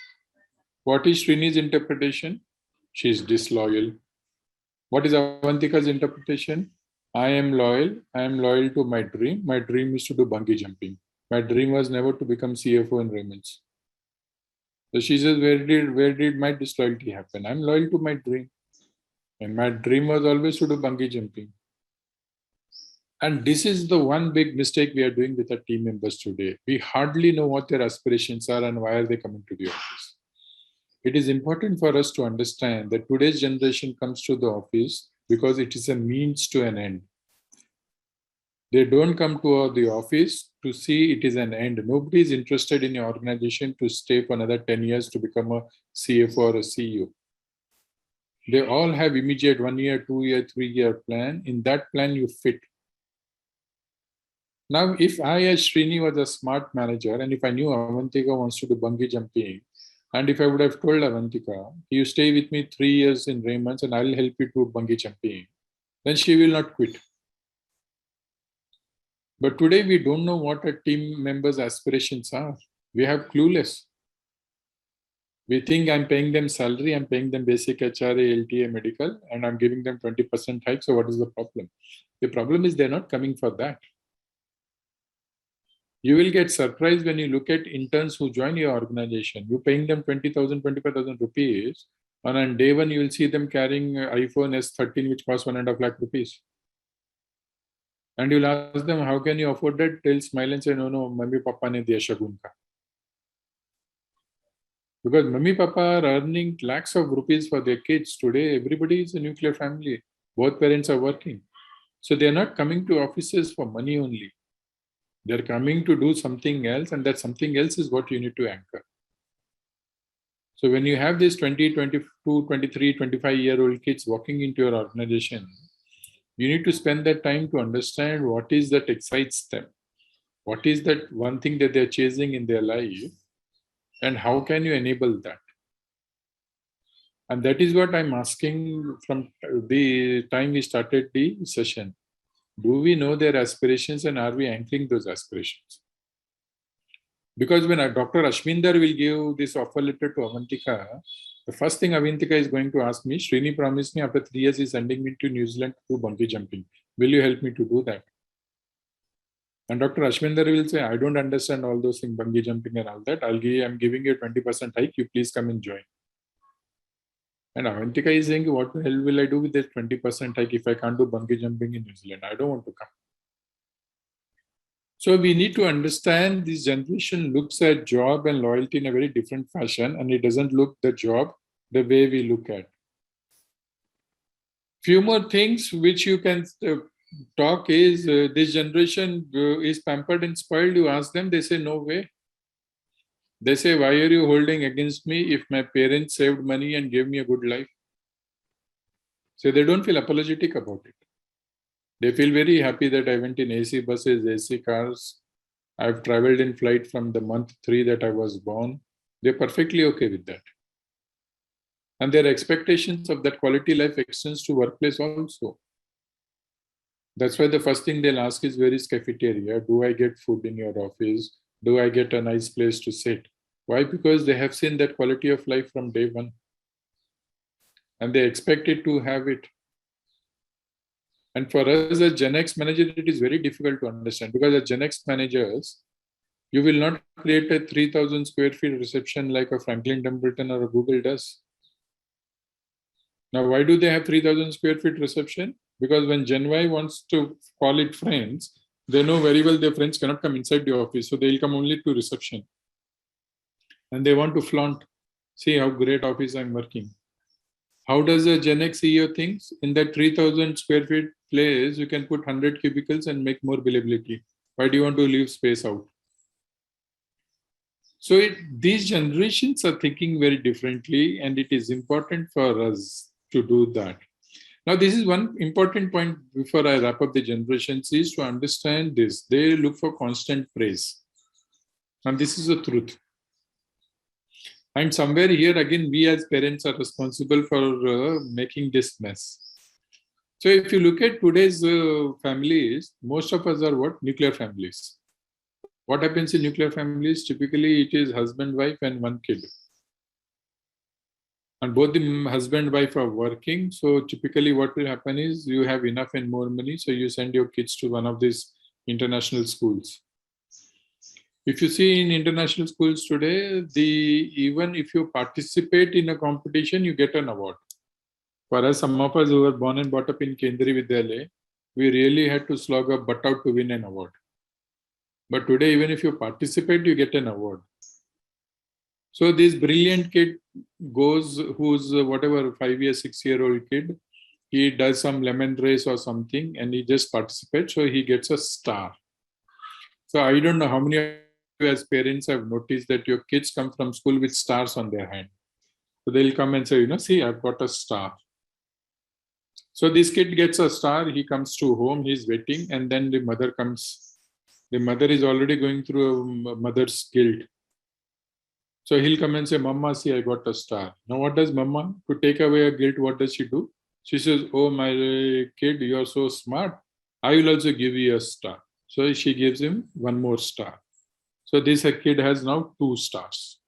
What is Srini's interpretation? She is disloyal. What is Avantika's interpretation? I am loyal. I am loyal to my dream. My dream is to do bungee jumping. My dream was never to become CFO in Raymond's. So she says, where did my disloyalty happen? I'm loyal to my dream. And my dream was always to do bungee jumping. And this is the one big mistake we are doing with our team members today. We hardly know what their aspirations are and why are they coming to the office. It is important for us to understand that today's generation comes to the office because it is a means to an end. They don't come to the office to see it is an end. Nobody is interested in your organization to stay for another 10 years to become a CFO or a CEO. They all have immediate 1 year, 2 year, 3 year plan. In that plan, you fit. Now, if I as Srini was a smart manager and if I knew Avantika wants to do bungee jumping, and if I would have told Avantika, you stay with me 3 years in Raymond's and I'll help you do bungee jumping, then she will not quit. But today we don't know what our team members' aspirations are. We have clueless. We think I'm paying them salary, I'm paying them basic HRA, LTA, medical, and I'm giving them 20% hike. So what is the problem? The problem is they're not coming for that. You will get surprised when you look at interns who join your organization. You're paying them 20,000, 25,000 rupees. And on day one, you will see them carrying iPhone S13, which costs 1.5 lakh rupees. And you'll ask them, how can you afford that? They'll smile and say, no, Mummy Papa ne diya shagun ka. Because Mummy Papa are earning lakhs of rupees for their kids. Today, everybody is a nuclear family. Both parents are working. So they're not coming to offices for money only. They're coming to do something else, and that something else is what you need to anchor. So when you have these 20, 22, 23, 25-year-old kids walking into your organization, you need to spend that time to understand what is that excites them. What is that one thing that they're chasing in their life, and how can you enable that? And that is what I'm asking from the time we started the session. Do we know their aspirations and are we anchoring those aspirations? Because when Dr. Ashminder will give this offer letter to Avantika, the first thing Avantika is going to ask me, Srini promised me after 3 years he's sending me to New Zealand to do bungee jumping. Will you help me to do that? And Dr. Ashminder will say, I don't understand all those things, bungee jumping and all that. I'm giving you a 20% hike. You please come and join. And Avantika is saying, what the hell will I do with this 20% hike if I can't do bungee jumping in New Zealand? I don't want to come. So we need to understand this generation looks at job and loyalty in a very different fashion, and it doesn't look the job the way we look at. Few more things which you can talk is this generation is pampered and spoiled. You ask them, they say, no way. They say, why are you holding against me if my parents saved money and gave me a good life? So they don't feel apologetic about it. They feel very happy that I went in AC buses, AC cars, I've traveled in flight from the month 3 that I was born. They're perfectly okay with that. And their expectations of that quality life extends to workplace also. That's why the first thing they'll ask is, where is cafeteria? Do I get food in your office? Do I get a nice place to sit? Why? Because they have seen that quality of life from day one. And they expect it to have it. And for us as Gen X manager, it is very difficult to understand, because as Gen X managers, you will not create a 3,000 square feet reception like a Franklin Templeton or a Google does. Now, why do they have 3,000 square feet reception? Because when Gen Y wants to call it friends, they know very well their friends cannot come inside the office, so they'll come only to reception. And they want to flaunt, see how great office I'm working. How does a Gen X CEO think? In that 3,000 square feet place, you can put 100 cubicles and make more billability. Why do you want to leave space out? So these generations are thinking very differently, and it is important for us to do that. Now, this is one important point before I wrap up the generations, is to understand this. They look for constant praise. And this is the truth. And somewhere here, again, we as parents are responsible for making this mess. So if you look at today's families, most of us are what? Nuclear families. What happens in nuclear families? Typically, it is husband, wife, and one kid. And both the husband and wife are working. So typically what will happen is you have enough and more money. So you send your kids to one of these international schools. If you see in international schools today, even if you participate in a competition, you get an award. For us, some of us who were born and brought up in Kendriya Vidyalaya, we really had to slog our butt out to win an award. But today, even if you participate, you get an award. So this brilliant kid goes, who's whatever 5-year, 6-year-old kid, he does some lemon race or something, and he just participates, so he gets a star. So I don't know how many of you as parents have noticed that your kids come from school with stars on their hand. So they'll come and say, see, I've got a star. So this kid gets a star, he comes to home, he's waiting, and then the mother comes. The mother is already going through a mother's guilt. So he'll come and say, Mama, see, I got a star. Now what does Mama, to take away her guilt, what does she do? She says, oh, my kid, you're so smart. I will also give you a star. So she gives him one more star. So this kid has now 2 stars.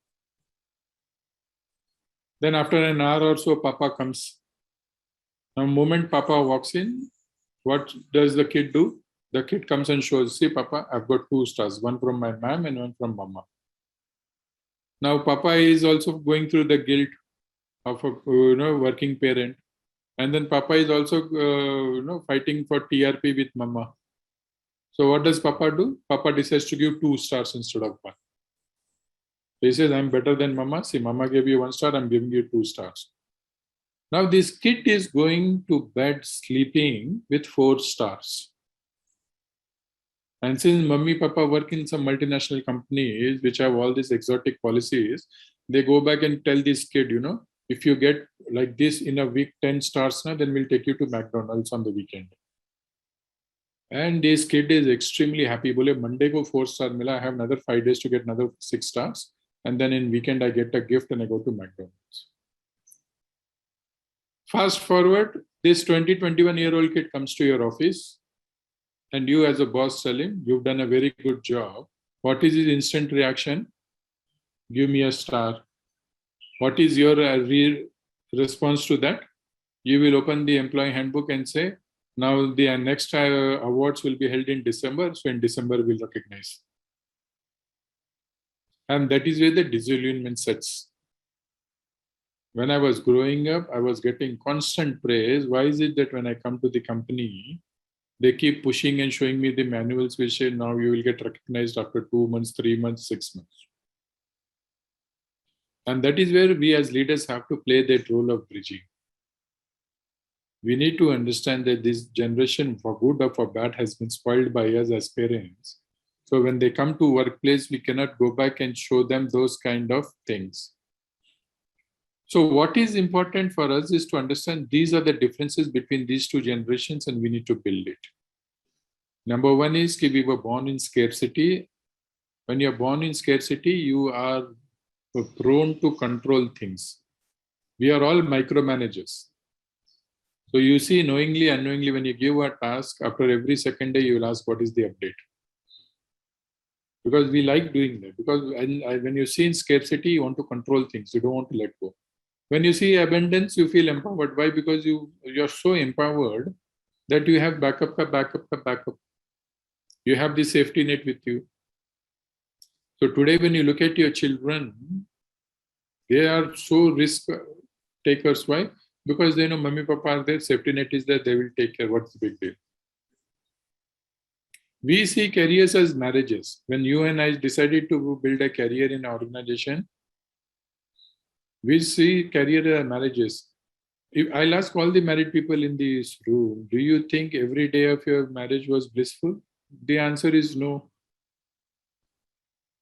Then after an hour or so, Papa comes. Now, the moment Papa walks in, what does the kid do? The kid comes and shows, see, Papa, I've got 2 stars, one from my mom and one from Mama. Now, Papa is also going through the guilt of a working parent. And then Papa is also fighting for TRP with Mama. So what does Papa do? Papa decides to give 2 stars instead of 1. He says, I'm better than Mama. See, Mama gave you 1 star, I'm giving you 2 stars. Now this kid is going to bed sleeping with 4 stars. And since Mummy, Papa work in some multinational companies which have all these exotic policies, they go back and tell this kid, if you get like this in a week, 10 stars, then we'll take you to McDonald's on the weekend. And this kid is extremely happy. Bole, Monday ko 4 star mila, I have another 5 days to get another 6 stars. And then in weekend, I get a gift and I go to McDonald's. Fast forward, this 21-year-old kid comes to your office. And you as a boss tell him, you've done a very good job. What is his instant reaction? Give me a star. What is your response to that? You will open the employee handbook and say, now the next awards will be held in December. So in December, we'll recognize. And that is where the disillusionment sets. When I was growing up, I was getting constant praise. Why is it that when I come to the company, they keep pushing and showing me the manuals which say now you will get recognized after 2 months, 3 months, 6 months. And that is where we as leaders have to play that role of bridging. We need to understand that this generation, for good or for bad, has been spoiled by us as parents. So when they come to workplace, we cannot go back and show them those kind of things. So what is important for us is to understand these are the differences between these 2 generations, and we need to build it. Number 1 is that we were born in scarcity When you're born in scarcity, you are prone to control things. We are all micromanagers. So you see, knowingly, unknowingly, when you give a task, after every second day, you will ask, what is the update? Because we like doing that. Because when you see in scarcity, you want to control things. You don't want to let go. When you see abundance, you feel empowered. Why? Because you're so empowered that you have backup. You have the safety net with you. So today, when you look at your children, they are so risk takers. Why? Because they know mommy, papa are there, safety net is there, they will take care. What's the big deal? We see careers as marriages. When you and I decided to build a career in our organization, we see career as marriages. I'll ask all the married people in this room, do you think every day of your marriage was blissful? The answer is no.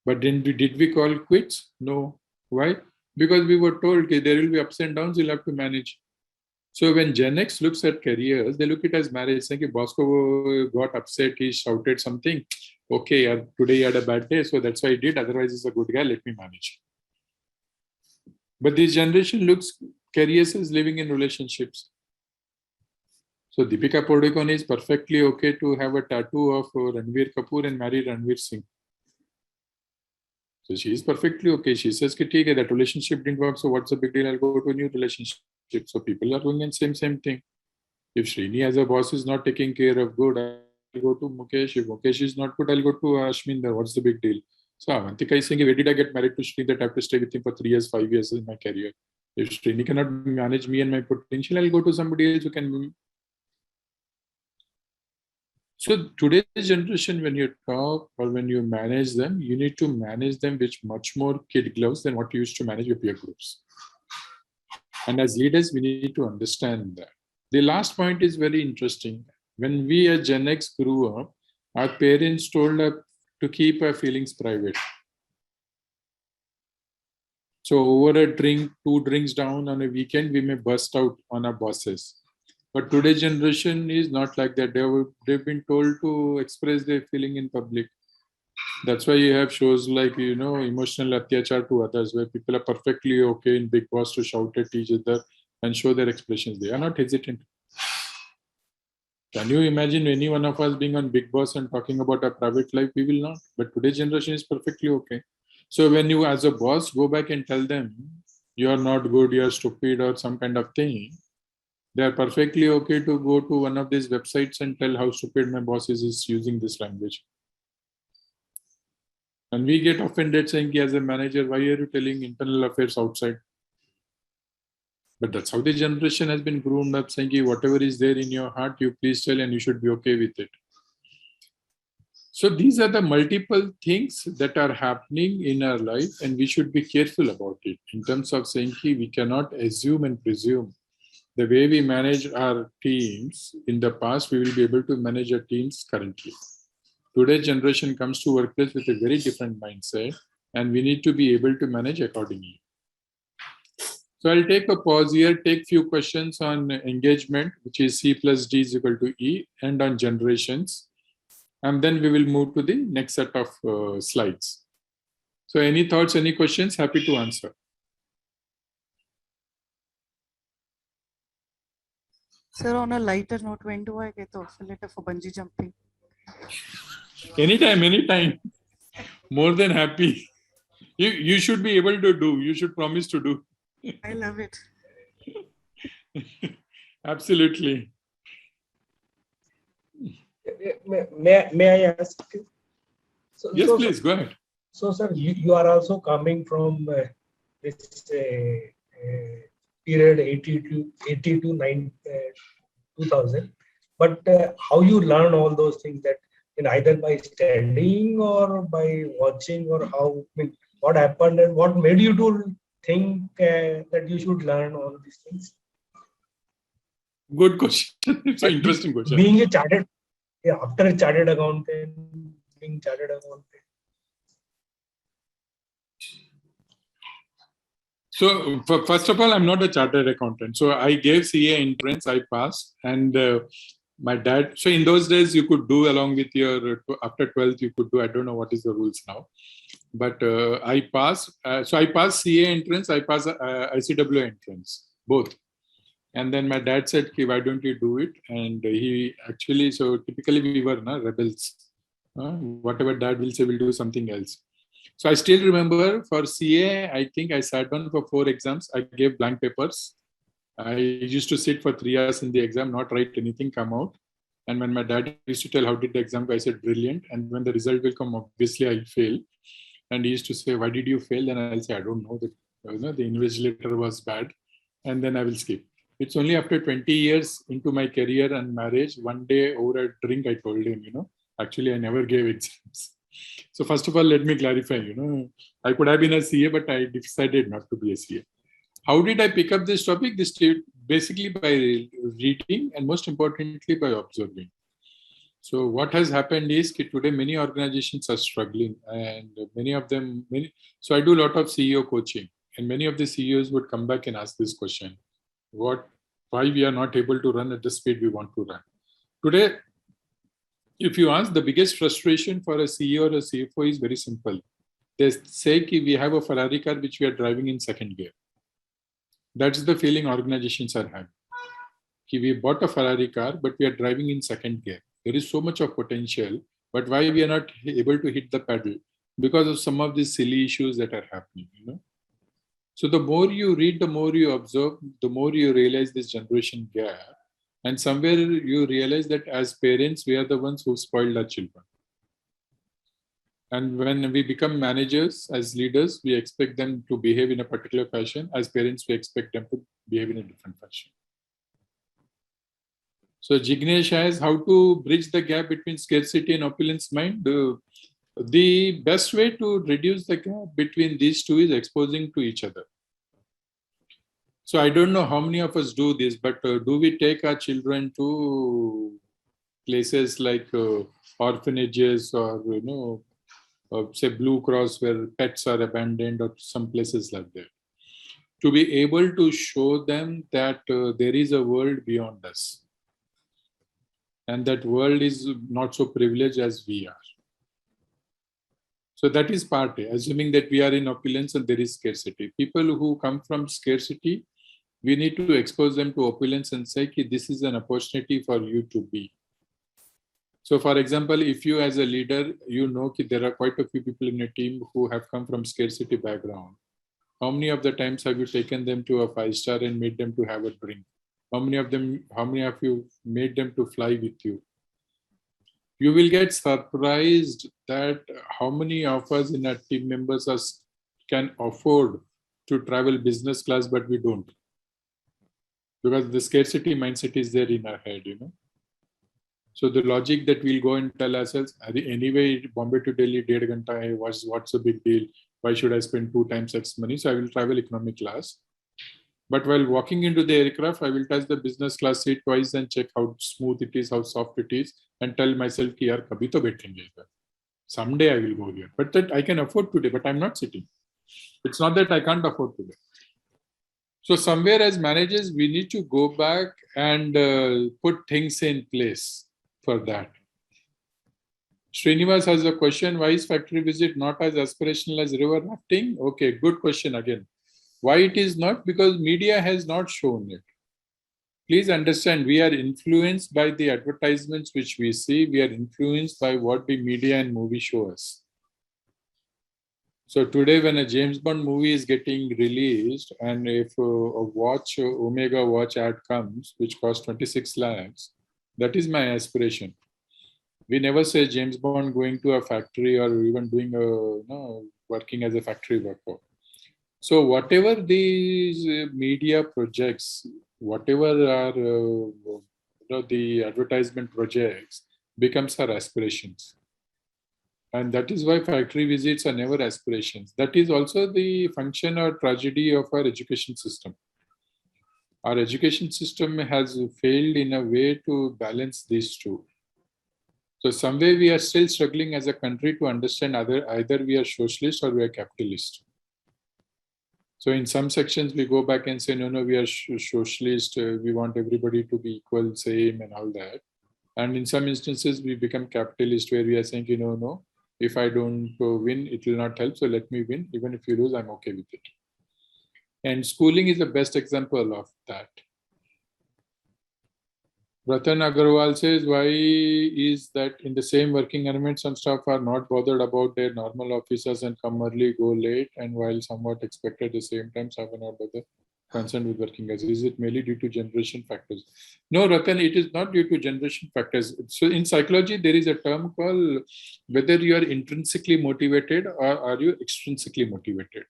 But then did we call quits? No. Why? Because we were told okay, there will be ups and downs, you'll have to manage. So when Gen X looks at careers, they look at it as marriage. Saying, boss got upset, he shouted something. Okay, today he had a bad day, so that's why he did. Otherwise, he's a good guy, let me manage. But this generation looks careers as living in relationships. So Deepika Padukone is perfectly okay to have a tattoo of Ranveer Kapoor and marry Ranveer Singh. So she is perfectly okay. She says, okay, that relationship didn't work, so what's the big deal? I'll go to a new relationship. So people are doing the same thing. If Srini as a boss is not taking care of good, I'll go to Mukesh. If Mukesh is not good, I'll go to Ashminder. What's the big deal? So Avantika is saying, where did I get married to Srini that I have to stay with him for 3 years, 5 years in my career? If Srini cannot manage me and my potential, I'll go to somebody else who can. So today's generation, when you talk or when you manage them, you need to manage them with much more kid gloves than what you used to manage your peer groups. And as leaders, we need to understand that. The last point is very interesting. When we as Gen X grew up, our parents told us to keep our feelings private. So over a drink, 2 drinks down on a weekend, we may burst out on our bosses. But today's generation is not like that. They've been told to express their feeling in public. That's why you have shows like, emotional atyachar to others, where people are perfectly okay in Big Boss to shout at each other and show their expressions. They are not hesitant. Can you imagine any one of us being on Big Boss and talking about our private life? We will not. But today's generation is perfectly okay. So when you as a boss go back and tell them, you are not good, you are stupid or some kind of thing, they are perfectly okay to go to one of these websites and tell how stupid my boss is using this language. And we get offended saying, as a manager, why are you telling internal affairs outside? But that's how the generation has been groomed up, saying, whatever is there in your heart, you please tell and you should be okay with it. So these are the multiple things that are happening in our life, and we should be careful about it in terms of saying, we cannot assume and presume. The way we manage our teams in the past, we will be able to manage our teams currently. Today's generation comes to workplace with a very different mindset, and we need to be able to manage accordingly. So I'll take a pause here, take few questions on engagement, which is C plus D is equal to E, and on generations. And then we will move to the next set of slides. So any thoughts, any questions? Happy to answer. Sir, on a lighter note, when do I get the offer letter for bungee jumping? Anytime. More than happy. You should be able to do. You should promise to do. I love it. Absolutely. May I ask you? Yes, please, go ahead. So, sir, you are also coming from this period 80 to 2000. But how you learn all those things, that either by studying or by watching, or how, what happened and what made you to think that you should learn all these things? Good question. It's an interesting question. Being a chartered, after a chartered accountant, being chartered accountant. So first of all, I'm not a chartered accountant. So I gave CA entrance, I passed. And My dad, so in those days you could do along with your, after 12th you could do, I don't know what is the rules now, but I passed, so I passed CA entrance, I passed ICW entrance, both. And then my dad said, why don't you do it? And he actually, so typically we were rebels. Whatever dad will say, we'll do something else. So I still remember for CA, I think I sat down for 4 exams. I gave blank papers. I used to sit for 3 hours in the exam, not write anything, come out. And when my dad used to tell, how did the exam go? I said, brilliant. And when the result will come, obviously I'll fail. And he used to say, why did you fail? Then I'll say, I don't know. The invigilator was bad. And then I will skip. It's only after 20 years into my career and marriage, one day over a drink, I told him, actually, I never gave exams. So first of all, let me clarify, I could have been a CA, but I decided not to be a CA. How did I pick up this topic? This basically by reading and most importantly by observing. So what has happened is today many organizations are struggling, and many of them, so I do a lot of CEO coaching, and many of the CEOs would come back and ask this question. Why we are not able to run at the speed we want to run. Today, if you ask, the biggest frustration for a CEO or a CFO is very simple. They say we have a Ferrari car which we are driving in second gear. That's the feeling organizations are having. We bought a Ferrari car, but we are driving in second gear. There is so much of potential, but why we are not able to hit the pedal? Because of some of these silly issues that are happening, So the more you read, the more you observe, the more you realize this generation gap. And somewhere you realize that as parents, we are the ones who spoiled our children. And when we become managers, as leaders, we expect them to behave in a particular fashion. As parents, we expect them to behave in a different fashion. So Jignesh has how to bridge the gap between scarcity and opulence mind. The best way to reduce the gap between these two is exposing to each other. So I don't know how many of us do this, but do we take our children to places like orphanages or, say Blue Cross where pets are abandoned or some places like that, to be able to show them that there is a world beyond us. And that world is not so privileged as we are. So that is part A, assuming that we are in opulence and there is scarcity. People who come from scarcity, we need to expose them to opulence and say, this is an opportunity for you to be. So for example, if you as a leader, there are quite a few people in your team who have come from scarcity background. How many of the times have you taken them to a 5-star and made them to have a drink? How many of you made them to fly with you? You will get surprised that how many of us in our team members can afford to travel business class, but we don't. Because the scarcity mindset is there in our head, So the logic that we'll go and tell ourselves, anyway, Bombay to Delhi, 1.5 ghanta, what's the big deal? Why should I spend 2 times X money? So I will travel economic class. But while walking into the aircraft, I will touch the business class seat twice and check how smooth it is, how soft it is, and tell myself, yaar, kabhi to baithenge. Someday I will go here. But that I can afford today, but I'm not sitting. It's not that I can't afford today. So somewhere as managers, we need to go back and put things in place for that. Srinivas has a question, why is factory visit not as aspirational as river rafting? Okay, good question again. Why it is not? Because media has not shown it. Please understand, we are influenced by the advertisements which we see. We are influenced by what the media and movie show us. So today when a James Bond movie is getting released and if a Omega watch ad comes, which costs 26 lakhs, that is my aspiration. We never say James Bond going to a factory or even doing working as a factory worker. So whatever these media projects, whatever are the advertisement projects becomes our aspirations. And that is why factory visits are never aspirations. That is also the function or tragedy of our education system. Our education system has failed in a way to balance these two. So some way we are still struggling as a country to understand either we are socialist or we are capitalist. So in some sections we go back and say, no, we are socialist, we want everybody to be equal, same and all that. And in some instances, we become capitalist where we are saying, no, if I don't win, it will not help. So let me win. Even if you lose, I'm okay with it. And schooling is the best example of that. Ratan Agarwal says, why is that in the same working environment, some staff are not bothered about their normal officers and come early, go late, and while somewhat expected at the same time, some are not bothered, concerned with working hours. Is it merely due to generation factors? No, Ratan, it is not due to generation factors. So in psychology, there is a term called whether you are intrinsically motivated or are you extrinsically motivated.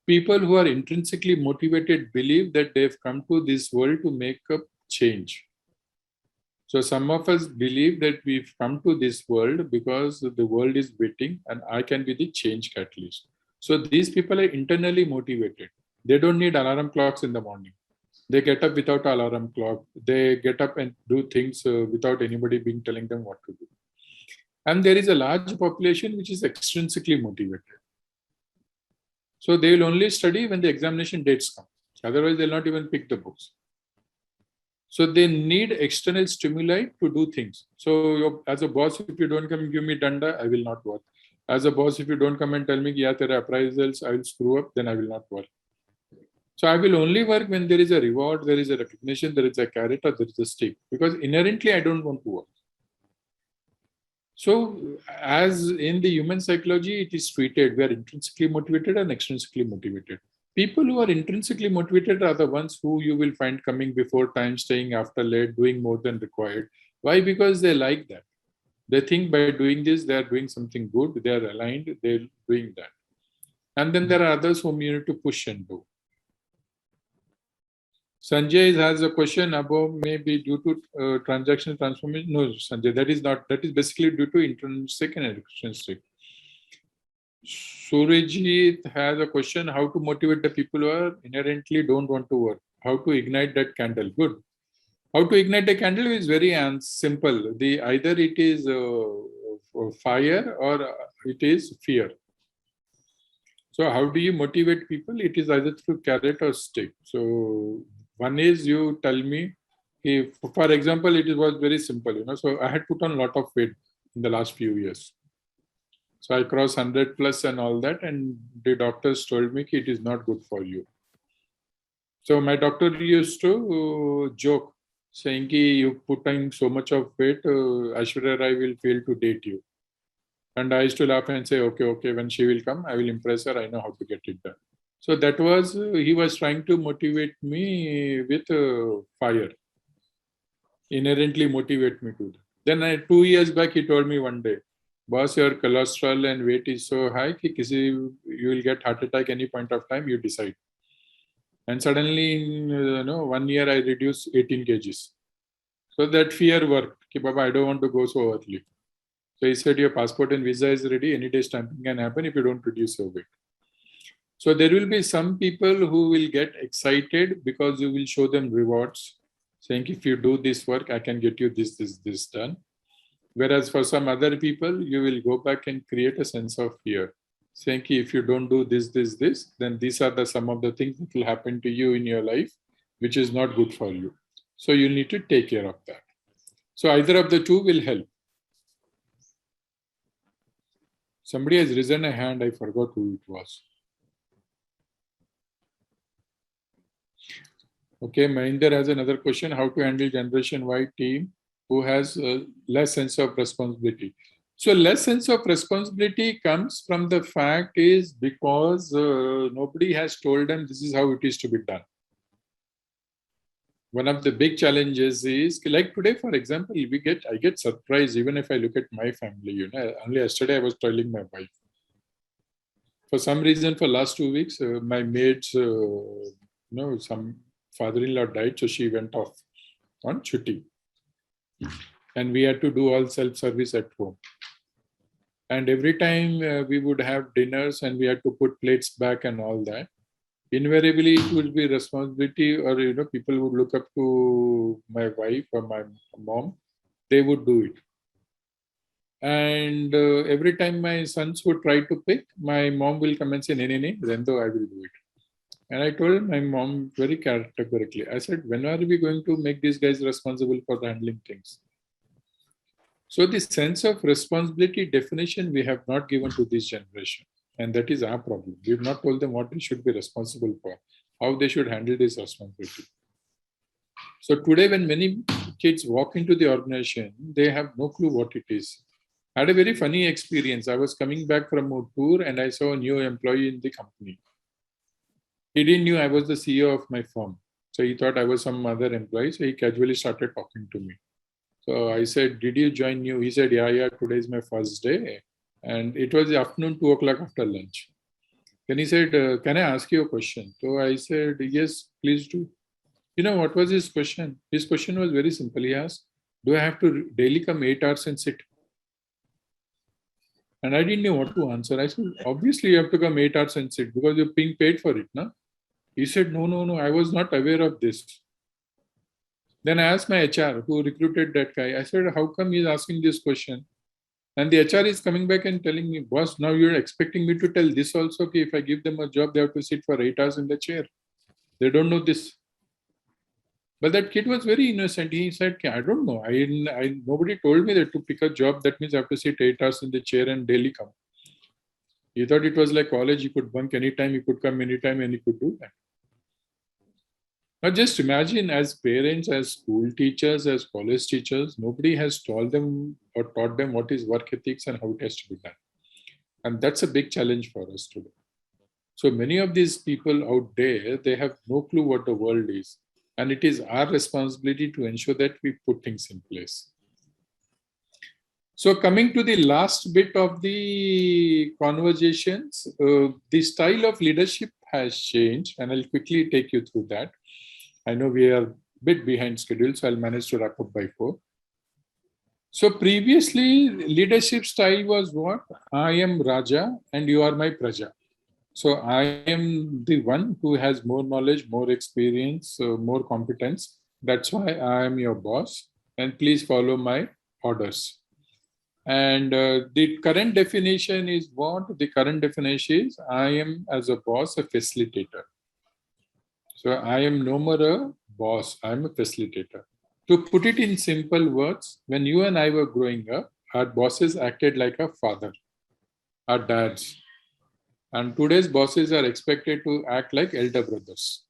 People who are intrinsically motivated believe that they've come to this world to make a change. So some of us believe that we've come to this world because the world is waiting and I can be the change catalyst. So these people are internally motivated. They don't need alarm clocks in the morning. They get up without alarm clock. They get up and do things without anybody being telling them what to do. And there is a large population which is extrinsically motivated. So they will only study when the examination dates come. Otherwise, they'll not even pick the books. So they need external stimuli to do things. So as a boss, if you don't come and give me danda, I will not work. As a boss, if you don't come and tell me, yeah, there are appraisals, I will screw up, then I will not work. So I will only work when there is a reward, there is a recognition, there is a carrot, or there is a stick. Because inherently, I don't want to work. So as in the human psychology, it is treated, we are intrinsically motivated and extrinsically motivated. People who are intrinsically motivated are the ones who you will find coming before time, staying after late, doing more than required. Why? Because they like that. They think by doing this, they are doing something good, they are aligned, they're doing that. And then there are others whom you need to push and do. Sanjay has a question about maybe due to transactional transformation. No, Sanjay, that is not, that is basically due to intrinsic and extrinsic. Surajit has a question, how to motivate the people who are inherently don't want to work? How to ignite that candle? Good. How to ignite a candle is very simple. Either it is fire or it is fear. So how do you motivate people? It is either through carrot or stick. So one is you tell me, if, for example, it was very simple, so I had put on a lot of weight in the last few years. So I crossed 100 plus and all that, and the doctors told me it is not good for you. So my doctor used to joke, saying you put on so much of weight, Aishwarya Rai will fail to date you. And I used to laugh and say, okay, when she will come, I will impress her, I know how to get it done. So that was, he was trying to motivate me with fire, inherently motivate me to that. Then 2 years back, he told me one day, boss, your cholesterol and weight is so high, you will get heart attack any point of time, you decide. And suddenly, in 1 year, I reduced 18 kgs. So that fear worked. Baba, I don't want to go so early. So he said, your passport and visa is ready. Any day stamping can happen if you don't reduce your weight. So there will be some people who will get excited because you will show them rewards, saying, if you do this work, I can get you this done. Whereas for some other people, you will go back and create a sense of fear, saying, if you don't do this, then these are some of the things that will happen to you in your life, which is not good for you. So you need to take care of that. So either of the two will help. Somebody has risen a hand. I forgot who it was. Okay, Mahinder has another question. How to handle Generation Y team who has less sense of responsibility? So less sense of responsibility comes from the fact is because nobody has told them this is how it is to be done. One of the big challenges is, like today, for example, I get surprised even if I look at my family. Only yesterday I was telling my wife. For some reason, for last 2 weeks, my maid's, some father-in-law died, so she went off on chutti. And we had to do all self-service at home. And every time we would have dinners and we had to put plates back and all that, invariably it would be responsibility, or people would look up to my wife or my mom, they would do it. And every time my sons would try to pick, my mom will come and say, "Nee, Rendo, I will do it." And I told my mom very categorically, I said, when are we going to make these guys responsible for handling things? So the sense of responsibility definition we have not given to this generation. And that is our problem. We have not told them what they should be responsible for, how they should handle this responsibility. So today, when many kids walk into the organization, they have no clue what it is. I had a very funny experience. I was coming back from a tour and I saw a new employee in the company. He didn't know I was the CEO of my firm. So he thought I was some other employee. So he casually started talking to me. So I said, did you join new? He said, yeah, today is my first day. And it was the afternoon, 2 o'clock after lunch. Then he said, can I ask you a question? So I said, yes, please do. You know, what was his question? His question was very simple. He asked, do I have to daily come 8 hours and sit? And I didn't know what to answer. I said, obviously you have to come 8 hours and sit because you're being paid for it, no? He said, no, I was not aware of this. Then I asked my HR who recruited that guy. I said, how come he's asking this question? And the HR is coming back and telling me, boss, now you're expecting me to tell this also, okay, if I give them a job, they have to sit for 8 hours in the chair. They don't know this. But that kid was very innocent. He said, I don't know. Nobody told me that to pick a job, that means I have to sit 8 hours in the chair and daily come. He thought it was like college. He could bunk anytime, he could come anytime, and he could do that. Now just imagine, as parents, as school teachers, as college teachers, nobody has told them or taught them what is work ethics and how it has to be done. And that's a big challenge for us today. So many of these people out there, they have no clue what the world is. And it is our responsibility to ensure that we put things in place. So coming to the last bit of the conversations, the style of leadership has changed, and I'll quickly take you through that. I know we are a bit behind schedule, so I'll manage to wrap up by 4. So previously, leadership style was what? I am Raja and you are my Praja. So I am the one who has more knowledge, more experience, more competence. That's why I am your boss, and please follow my orders. And the current definition is what? The current definition is I am, as a boss, a facilitator. So I am no more a boss, I am a facilitator. To put it in simple words, when you and I were growing up, our bosses acted like a father, our dads. And today's bosses are expected to act like elder brothers.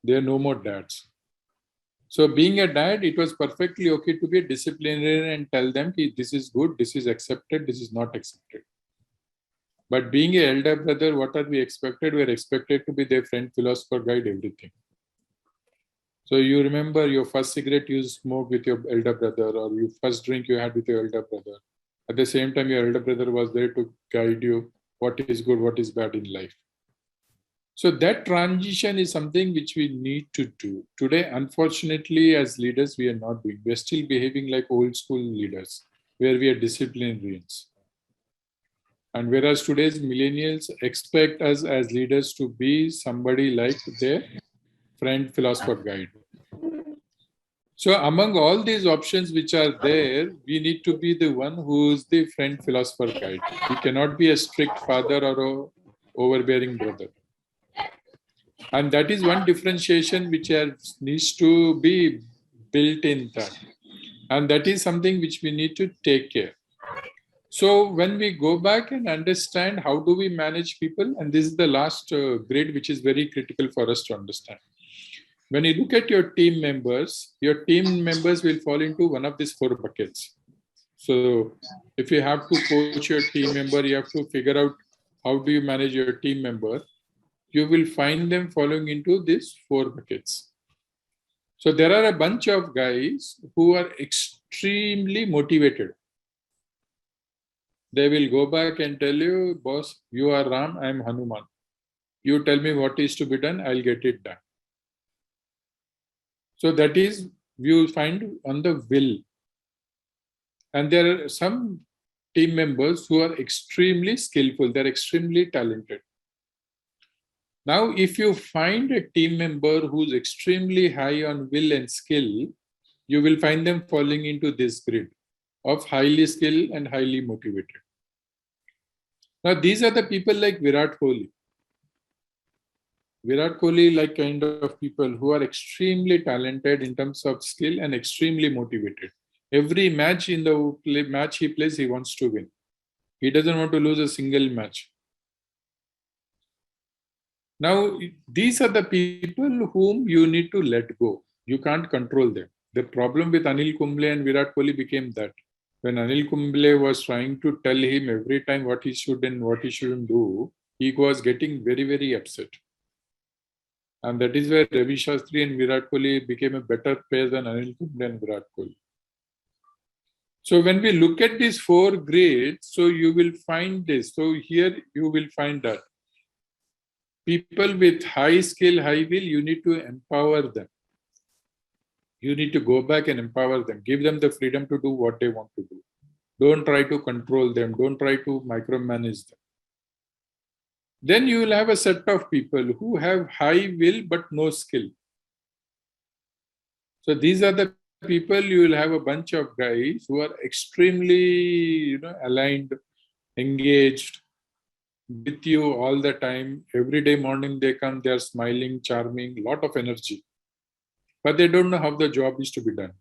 They are no more dads. So being a dad, it was perfectly okay to be a disciplinarian and tell them this is good, this is accepted, this is not accepted. But being an elder brother, what are we expected? We are expected to be their friend, philosopher, guide, everything. So you remember your first cigarette you smoked with your elder brother, or your first drink you had with your elder brother. At the same time, your elder brother was there to guide you what is good, what is bad in life. So that transition is something which we need to do. Today, unfortunately, as leaders, we are not doing. We are still behaving like old school leaders, where we are disciplinarians. And whereas today's millennials expect us as leaders to be somebody like their friend, philosopher, guide. So among all these options which are there, we need to be the one who is the friend, philosopher, guide. We cannot be a strict father or an overbearing brother. And that is one differentiation which needs to be built in that. And that is something which we need to take care. So when we go back and understand how do we manage people, and this is the last grid which is very critical for us to understand. When you look at your team members will fall into one of these 4 buckets. So if you have to coach your team member, you have to figure out how do you manage your team member. You will find them falling into these 4 buckets. So there are a bunch of guys who are extremely motivated. They will go back and tell you, boss, you are Ram, I am Hanuman. You tell me what is to be done, I'll get it done. So that is, you find on the will. And there are some team members who are extremely skillful, they're extremely talented. Now, if you find a team member who's extremely high on will and skill, you will find them falling into this grid of highly skilled and highly motivated. Now, these are the people like Virat Kohli. Virat Kohli, like kind of people who are extremely talented in terms of skill and extremely motivated. Every match in the match he plays, he wants to win. He doesn't want to lose a single match. Now, these are the people whom you need to let go. You can't control them. The problem with Anil Kumble and Virat Kohli became that. When Anil Kumble was trying to tell him every time what he should and what he shouldn't do, he was getting very, very upset. And that is where Ravi Shastri and Virat Kohli became a better pair than Anil Kumble and Virat Kohli. So when we look at these 4 grades, so you will find this. So here you will find that people with high skill, high will, you need to empower them. You need to go back and empower them. Give them the freedom to do what they want to do. Don't try to control them. Don't try to micromanage them. Then you will have a set of people who have high will but no skill. So these are the people. You will have a bunch of guys who are extremely, aligned, engaged with you all the time. Every day morning they come, they are smiling, charming, lot of energy. But they don't know how the job is to be done.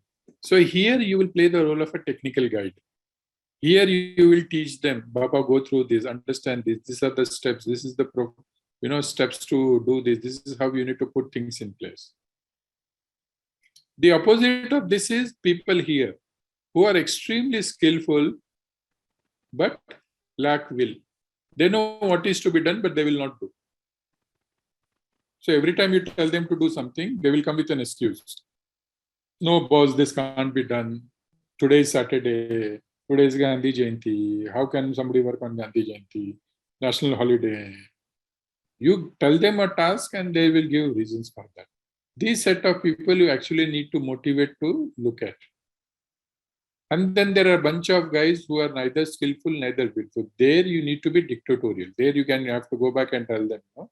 So here you will play the role of a technical guide. Here you will teach them, Baba, go through this, understand this. These are the steps. This is the steps to do this. This is how you need to put things in place. The opposite of this is people here who are extremely skillful but lack will. They know what is to be done, but they will not do. So every time you tell them to do something, they will come with an excuse. No, boss, this can't be done. Today is Saturday. Today is Gandhi Jayanti. How can somebody work on Gandhi Jayanti? National holiday. You tell them a task and they will give reasons for that. These set of people you actually need to motivate to look at. And then there are a bunch of guys who are neither skillful, neither willful. There you need to be dictatorial. There you have to go back and tell them, no,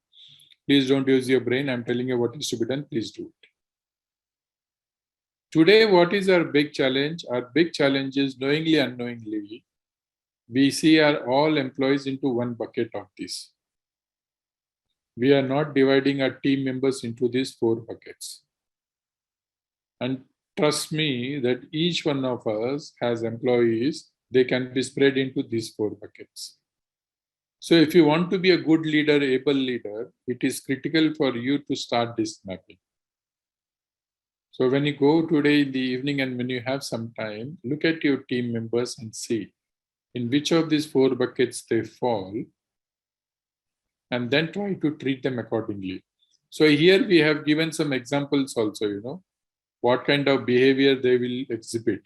please don't use your brain. I'm telling you what is to be done. Please do it. Today, what is our big challenge? Our big challenge is knowingly, unknowingly, we see all employees into one bucket of this. We are not dividing our team members into these 4 buckets. And trust me that each one of us has employees, they can be spread into these 4 buckets. So if you want to be a good leader, able leader, it is critical for you to start this mapping. So when you go today in the evening and when you have some time, look at your team members and see in which of these 4 buckets they fall, and then try to treat them accordingly. So here we have given some examples also, what kind of behavior they will exhibit.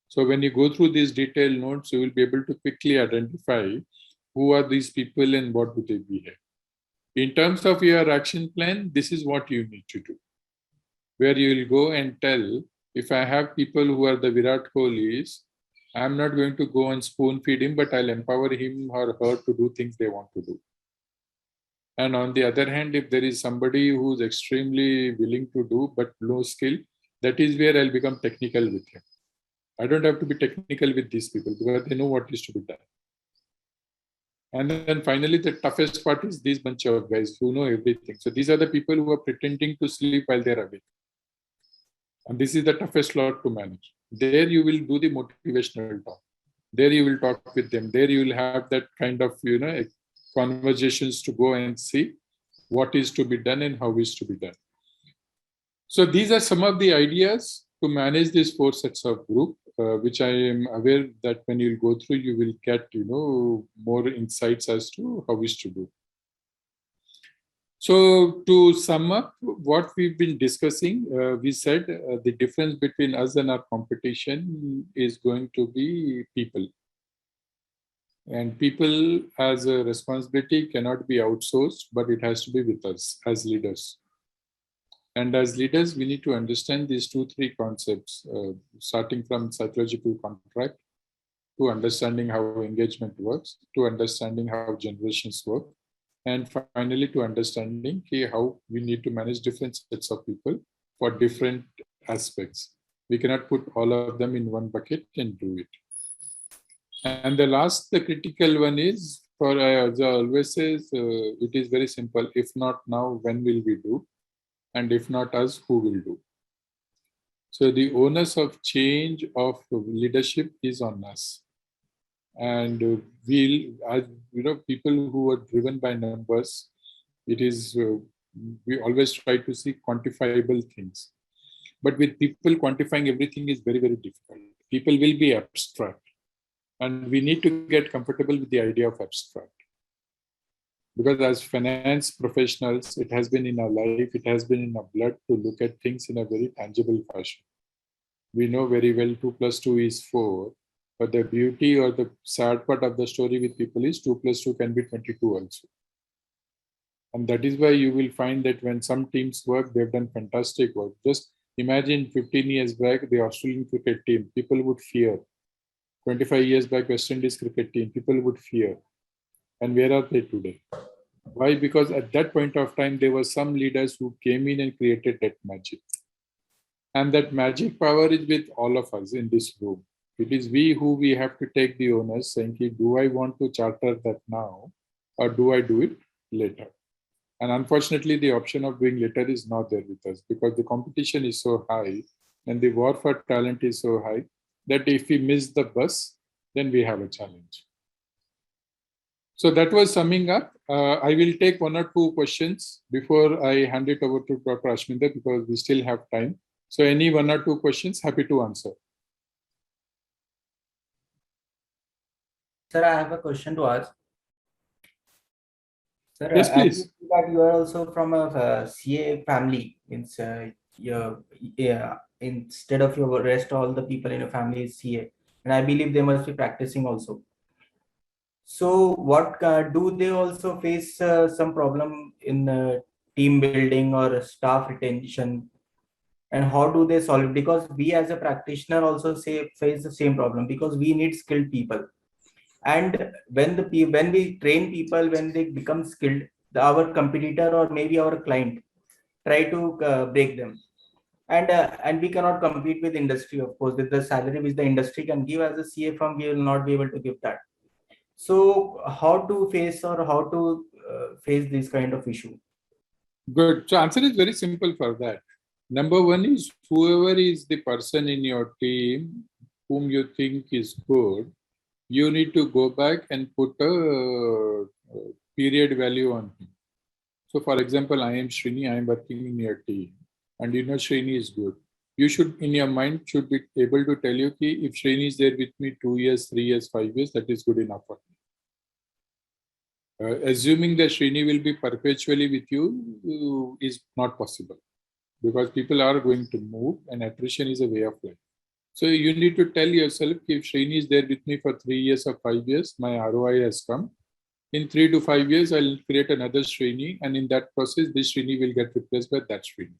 So when you go through these detailed notes, you will be able to quickly identify who are these people and what do they behave. In terms of your action plan, this is what you need to do. Where you will go and tell, if I have people who are the Virat Kohlis, I'm not going to go and spoon feed him, but I'll empower him or her to do things they want to do. And on the other hand, if there is somebody who's extremely willing to do, but low skill, that is where I'll become technical with him. I don't have to be technical with these people because they know what is to be done. And then finally, the toughest part is these bunch of guys who know everything. So these are the people who are pretending to sleep while they're awake. And this is the toughest lot to manage. There you will do the motivational talk. There you will talk with them. There you will have that kind of, conversations to go and see what is to be done and how is to be done. So these are some of the ideas to manage these 4 sets of group, which I am aware that when you go through, you will get, more insights as to how is to do. So to sum up what we've been discussing, we said the difference between us and our competition is going to be people. And people as a responsibility cannot be outsourced, but it has to be with us as leaders. And as leaders, we need to understand these 2-3 concepts, starting from psychological contract, to understanding how engagement works, to understanding how generations work, and finally to understanding how we need to manage different sets of people for different aspects. We cannot put all of them in one bucket and do it. And the critical one is, as I always say, it is very simple. If not now, when will we do? And if not us, who will do? So the onus of change of leadership is on us. And we'll, as you know, people who are driven by numbers, it is, we always try to see quantifiable things. But with people, quantifying everything is very, very difficult. People will be abstract. And we need to get comfortable with the idea of abstract. Because as finance professionals, it has been in our life, it has been in our blood to look at things in a very tangible fashion. We know very well 2 + 2 is 4. But the beauty or the sad part of the story with people is 2 + 2 can be 22 also. And that is why you will find that when some teams work, they've done fantastic work. Just imagine 15 years back, the Australian cricket team, people would fear. 25 years back, West Indies cricket team, people would fear. And where are they today? Why? Because at that point of time, there were some leaders who came in and created that magic. And that magic power is with all of us in this room. It is we who we have to take the onus, saying, do I want to charter that now, or do I do it later? And unfortunately, the option of doing later is not there with us, because the competition is so high and the war for talent is so high that if we miss the bus, then we have a challenge. So that was summing up. I will take 1 or 2 questions before I hand it over to Dr. Ashminder, because we still have time. So any 1 or 2 questions, happy to answer. Sir, I have a question to ask. Sir, yes, please. That you are also from a CA family, means instead of your rest, all the people in your family is CA, and I believe they must be practicing also. So, what do they also face some problem in team building or staff retention, and how do they solve it? Because we as a practitioner also face the same problem, because we need skilled people. And when we train people, when they become skilled, our competitor or maybe our client try to break them, and we cannot compete with industry, of course, with the salary which the industry can give. As a CA firm, we will not be able to give that. So how to face, or how to face this kind of issue? Good. So answer is very simple for that. Number 1 is, whoever is the person in your team whom you think is good, you need to go back and put a period value on him. So for example, I am Srini, I am working in your team, and you know Srini is good. You should, in your mind, should be able to tell you, if Srini is there with me 2 years, 3 years, 5 years, that is good enough for me. Assuming that Srini will be perpetually with you is not possible, because people are going to move and attrition is a way of life. So you need to tell yourself, if Srini is there with me for 3 years or 5 years, my ROI has come. In 3 to 5 years, I'll create another Srini, and in that process, this Srini will get replaced by that Srini.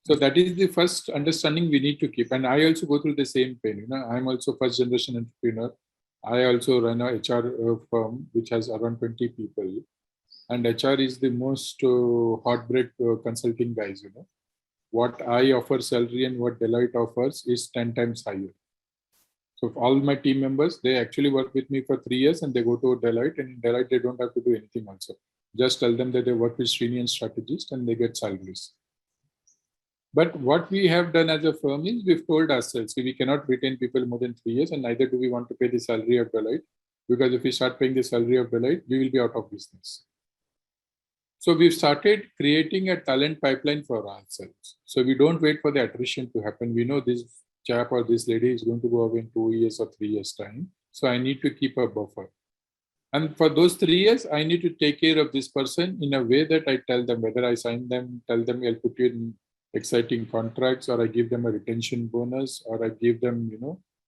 So that is the first understanding we need to keep. And I also go through the same pain. You know, I'm also first generation entrepreneur. I also run a HR firm which has around 20 people, and HR is the most heartbreak consulting guys. You know, what I offer salary and what Deloitte offers is 10 times higher. So all my team members, they actually work with me for 3 years and they go to Deloitte, and in Deloitte they don't have to do anything also. Just tell them that they work with Srini and strategists and they get salaries. But what we have done as a firm is we've told ourselves we cannot retain people more than 3 years, and neither do we want to pay the salary of Deloitte, because if we start paying the salary of Deloitte, we will be out of business. So we've started creating a talent pipeline for ourselves. So we don't wait for the attrition to happen. We know this chap or this lady is going to go away in 2 years or 3 years time. So I need to keep a buffer. And for those 3 years, I need to take care of this person in a way that I tell them, whether I sign them, tell them I'll put you in exciting contracts, or I give them a retention bonus, or I give them,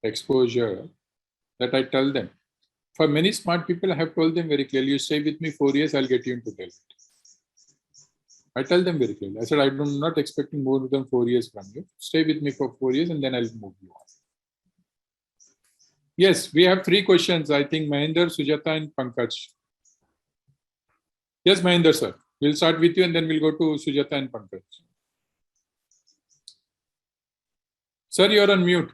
exposure, that I tell them. For many smart people, I have told them very clearly, you stay with me 4 years, I'll get you into Deloitte. I tell them very clearly. I said, I'm not expecting more than 4 years from you. Stay with me for 4 years and then I'll move you on. Yes, we have 3 questions. I think Mahinder, Sujata, and Pankaj. Yes, Mahinder, sir. We'll start with you and then we'll go to Sujata and Pankaj. Sir, you're on mute.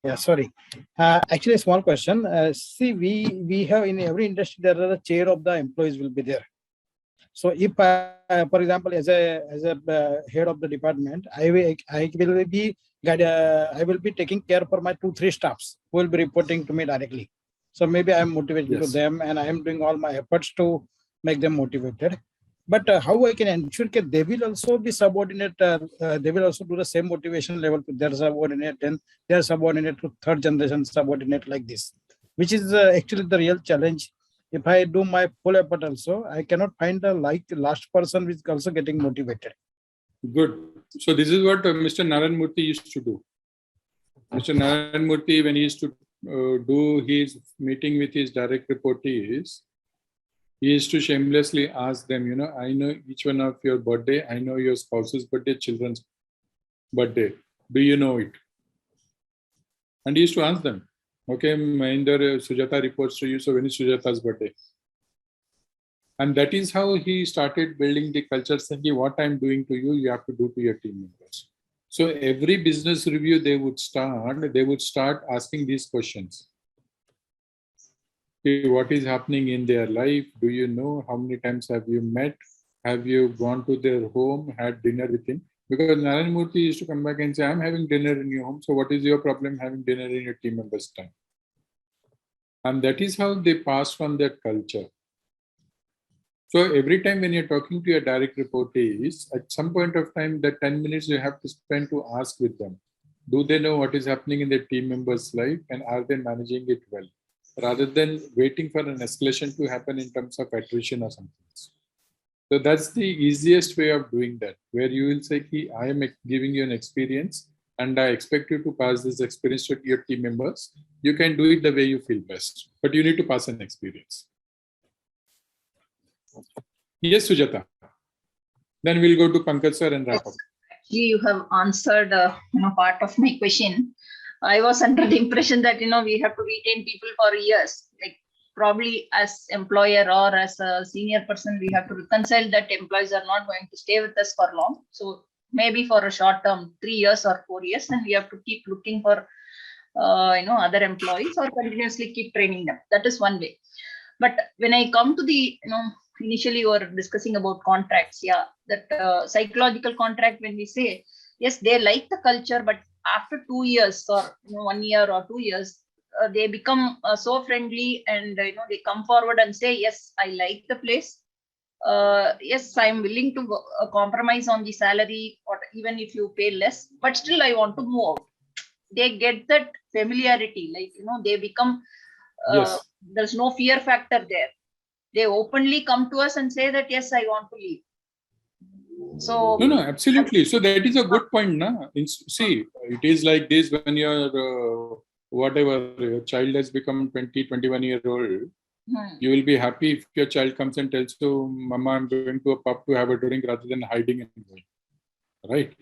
Yeah, sorry. Actually, a small question. See, we have in every industry, there are a chair of the employees will be there. So if, for example, as a head of the department, I will be taking care for my 2-3 staffs who will be reporting to me directly. So maybe I am motivating to them, and I am doing all my efforts to make them motivated. But how I can ensure that they will also be subordinate, they will also do the same motivation level to their subordinate, and their subordinate to third generation subordinate, like this, which is actually the real challenge. If I do my full effort also, I cannot find the last person which is also getting motivated. Good. So this is what Mr. Narayan Murthy used to do. Mr. Narayan Murthy, when he used to do his meeting with his direct reportees, he used to shamelessly ask them, you know, I know each one of your birthday, I know your spouse's birthday, children's birthday. Do you know it? And he used to ask them, okay, Mahinder, Sujata reports to you, so when is Sujata's birthday? And that is how he started building the culture, saying, what I'm doing to you, you have to do to your team members. So every business review they would start asking these questions. What is happening in their life? Do you know? How many times have you met? Have you gone to their home, had dinner with him? Because Narayan Murthy used to come back and say, I'm having dinner in your home. So what is your problem having dinner in your team members' time? And that is how they passed on their culture. So every time when you're talking to your direct reportees, at some point of time, that 10 minutes you have to spend to ask with them. Do they know what is happening in their team members' life, and are they managing it well? Rather than waiting for an escalation to happen in terms of attrition or something. So that's the easiest way of doing that, where you will say, I am giving you an experience and I expect you to pass this experience to your team members. You can do it the way you feel best, but you need to pass an experience. Yes, Sujata. Then we'll go to Pankaj sir and wrap up. Actually, you have answered part of my question. I was under the impression that we have to retain people for years. Like probably as employer or as a senior person, we have to reconcile that employees are not going to stay with us for long. So maybe for a short term, 3 years or 4 years, and we have to keep looking for other employees or continuously keep training them. That is one way. But when I come to the initially we were discussing about contracts, that psychological contract, when we say yes, they like the culture, but after 2 years or 1 year or 2 years, they become so friendly, and they come forward and say, yes, I like the place. Yes, I'm willing to compromise on the salary, or even if you pay less, but still I want to move out. They get that familiarity, like they become there's no fear factor there. They openly come to us and say that, yes, I want to leave. So no, absolutely. So that is a good point, na? See, it is like this when your your child has become 20, 21 years old. You will be happy if your child comes and tells you, Mama, I'm going to a pub to have a drink, rather than hiding and going. Right?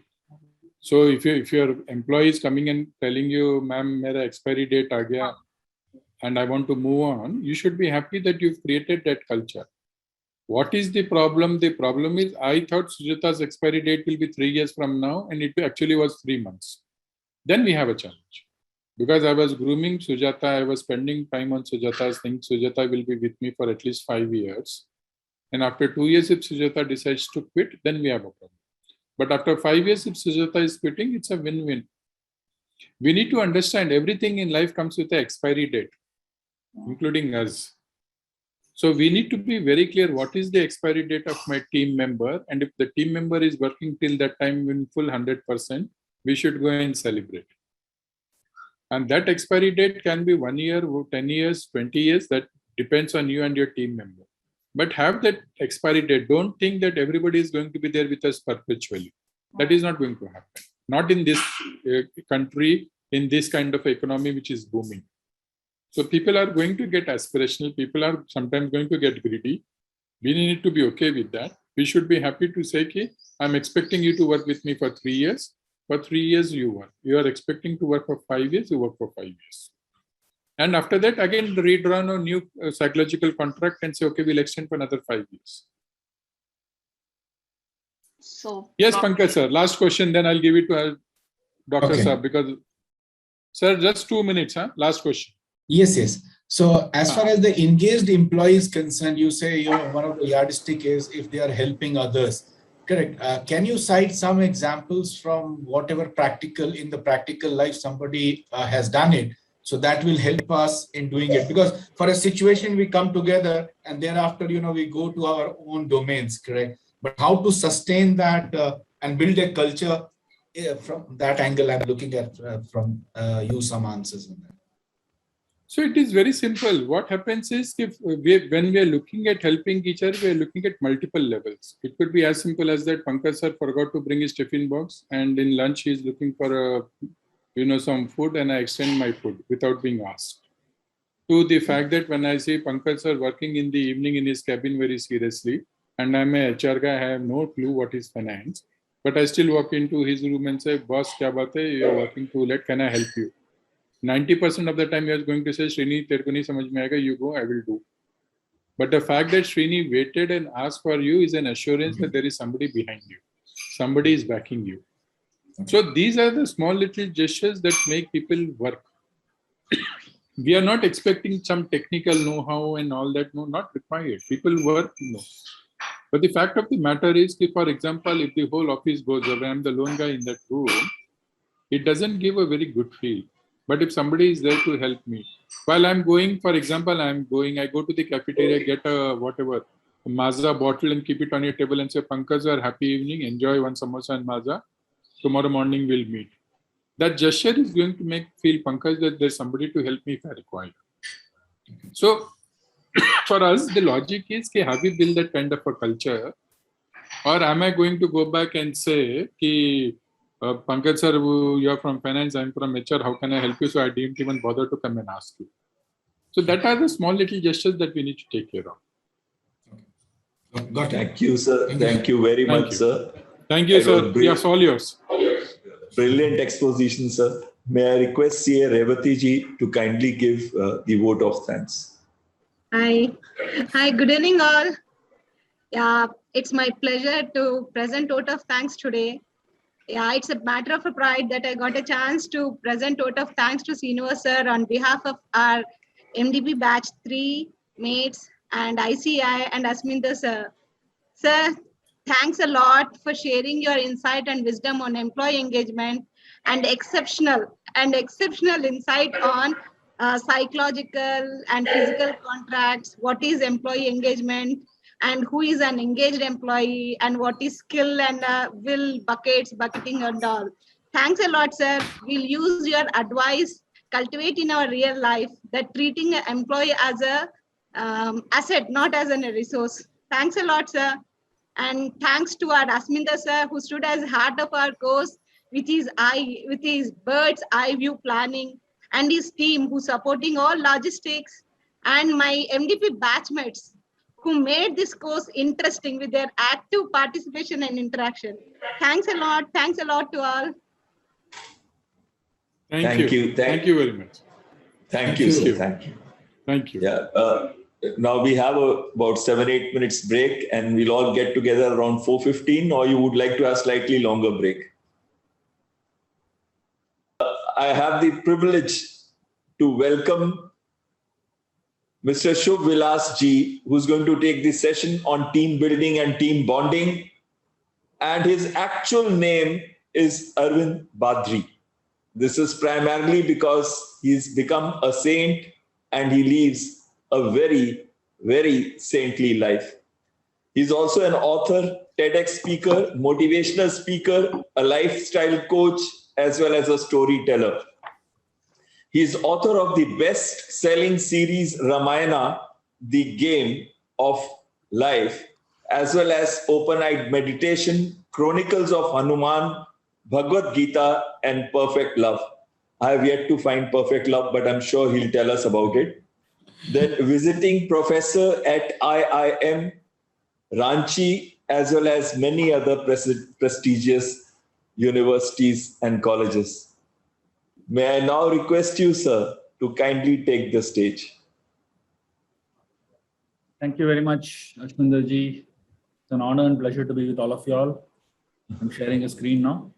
So if your employee is coming and telling you, ma'am, mera expiry date aa gaya, and I want to move on, you should be happy that you've created that culture. What is the problem? The problem is, I thought Sujata's expiry date will be 3 years from now, and it actually was 3 months. Then we have a challenge. Because I was grooming Sujata, I was spending time on Sujata's thing. Sujata will be with me for at least 5 years. And after 2 years, if Sujata decides to quit, then we have a problem. But after 5 years, if Sujata is quitting, it's a win-win. We need to understand everything in life comes with an expiry date, including us. So we need to be very clear, what is the expiry date of my team member? And if the team member is working till that time in full 100%, we should go and celebrate. And that expiry date can be 1 year, 10 years, 20 years. That depends on you and your team member. But have that expiry date. Don't think that everybody is going to be there with us perpetually. That is not going to happen. Not in this country, in this kind of economy which is booming. So people are going to get aspirational. People are sometimes going to get greedy. We need to be okay with that. We should be happy to say, okay, I'm expecting you to work with me for 3 years. For 3 years, you work. You are expecting to work for 5 years, you work for 5 years. And after that, again, redraw a new psychological contract and say, okay, we'll extend for another 5 years. So yes, Pankaj sir, last question, then I'll give it to Dr. Saab, because, sir, just 2 minutes, last question. Yes, yes. So as far as the engaged employee is concerned, you say, one of the yardstick is if they are helping others. Correct. Can you cite some examples from whatever practical in the practical life somebody has done it? So that will help us in doing it, because for a situation we come together and thereafter, we go to our own domains, correct? But how to sustain that and build a culture from that angle, I'm looking at from you some answers on that. So it is very simple. What happens is when we are looking at helping each other, we are looking at multiple levels. It could be as simple as that Pankaj sir forgot to bring his tiffin box, and in lunch he is looking for some food, and I extend my food without being asked. To the fact that when I see Pankaj sir working in the evening in his cabin very seriously, and I'm a HR guy, I have no clue what is finance, but I still walk into his room and say, boss, kya baat hai? You're working too late. Can I help you? 90% of the time, you are going to say, Srini, tere ko nahi samajh mein aayega, you go, I will do. But the fact that Srini waited and asked for you is an assurance that there is somebody behind you. Somebody is backing you. So these are the small little gestures that make people work. We are not expecting some technical know-how and all that. No, not required. People work, no. But the fact of the matter is, for example, if the whole office goes away, I'm the lone guy in that room, it doesn't give a very good feel. But if somebody is there to help me, while I'm going, for example, I go to the cafeteria, get a Maaza bottle and keep it on your table and say, Pankaj sir, happy evening, enjoy one samosa and Maaza. Tomorrow morning we'll meet. That gesture is going to make feel Pankaj that there's somebody to help me if I require. So for us, the logic is, have we built that kind of a culture? Or am I going to go back and say, Pankaj sir, you are from finance, I'm from HR, how can I help you? So I didn't even bother to come and ask you. So that are the small little gestures that we need to take care of. Got it. Thank you, sir. Thank you very much, sir. Thank you, sir. Yes, all yours. Brilliant exposition, sir. May I request CA Revati ji to kindly give the vote of thanks. Hi. Hi, good evening all. Yeah, it's my pleasure to present vote of thanks today. Yeah, it's a matter of pride that I got a chance to present vote of thanks to Srinivas sir on behalf of our MDP batch 3 mates and ICI and Asminda sir. Sir, thanks a lot for sharing your insight and wisdom on employee engagement and exceptional insight on psychological and physical contracts, what is employee engagement and who is an engaged employee and what is skill and bucketing and all. Thanks a lot, sir. We'll use your advice, cultivate in our real life that treating an employee as a asset, not as a resource. Thanks a lot, sir. And thanks to our Asminda sir, who stood as heart of our course with his bird's eye view planning, and his team who supporting all logistics, and my MDP batchmates who made this course interesting with their active participation and interaction. Thanks a lot. Thanks a lot to all. Thank you. Thank you very much. Thank you, sir. Thank you. Thank you. Yeah. Now we have about 7-8 minutes break, and we'll all get together around 4:15, or you would like to have slightly longer break? I have the privilege to welcome Mr. Shubh Vilas Ji, who's going to take this session on team building and team bonding. And his actual name is Arvind Badri. This is primarily because he's become a saint and he lives a very, very saintly life. He's also an author, TEDx speaker, motivational speaker, a lifestyle coach, as well as a storyteller. He's author of the best-selling series Ramayana, The Game of Life, as well as Open-Eyed Meditation, Chronicles of Hanuman, Bhagavad Gita, and Perfect Love. I have yet to find Perfect Love, but I'm sure he'll tell us about it. Then visiting professor at IIM Ranchi, as well as many other prestigious universities and colleges. May I now request you, sir, to kindly take the stage. Thank you very much, Ashminder ji. It's an honor and pleasure to be with all of you all. I'm sharing a screen now.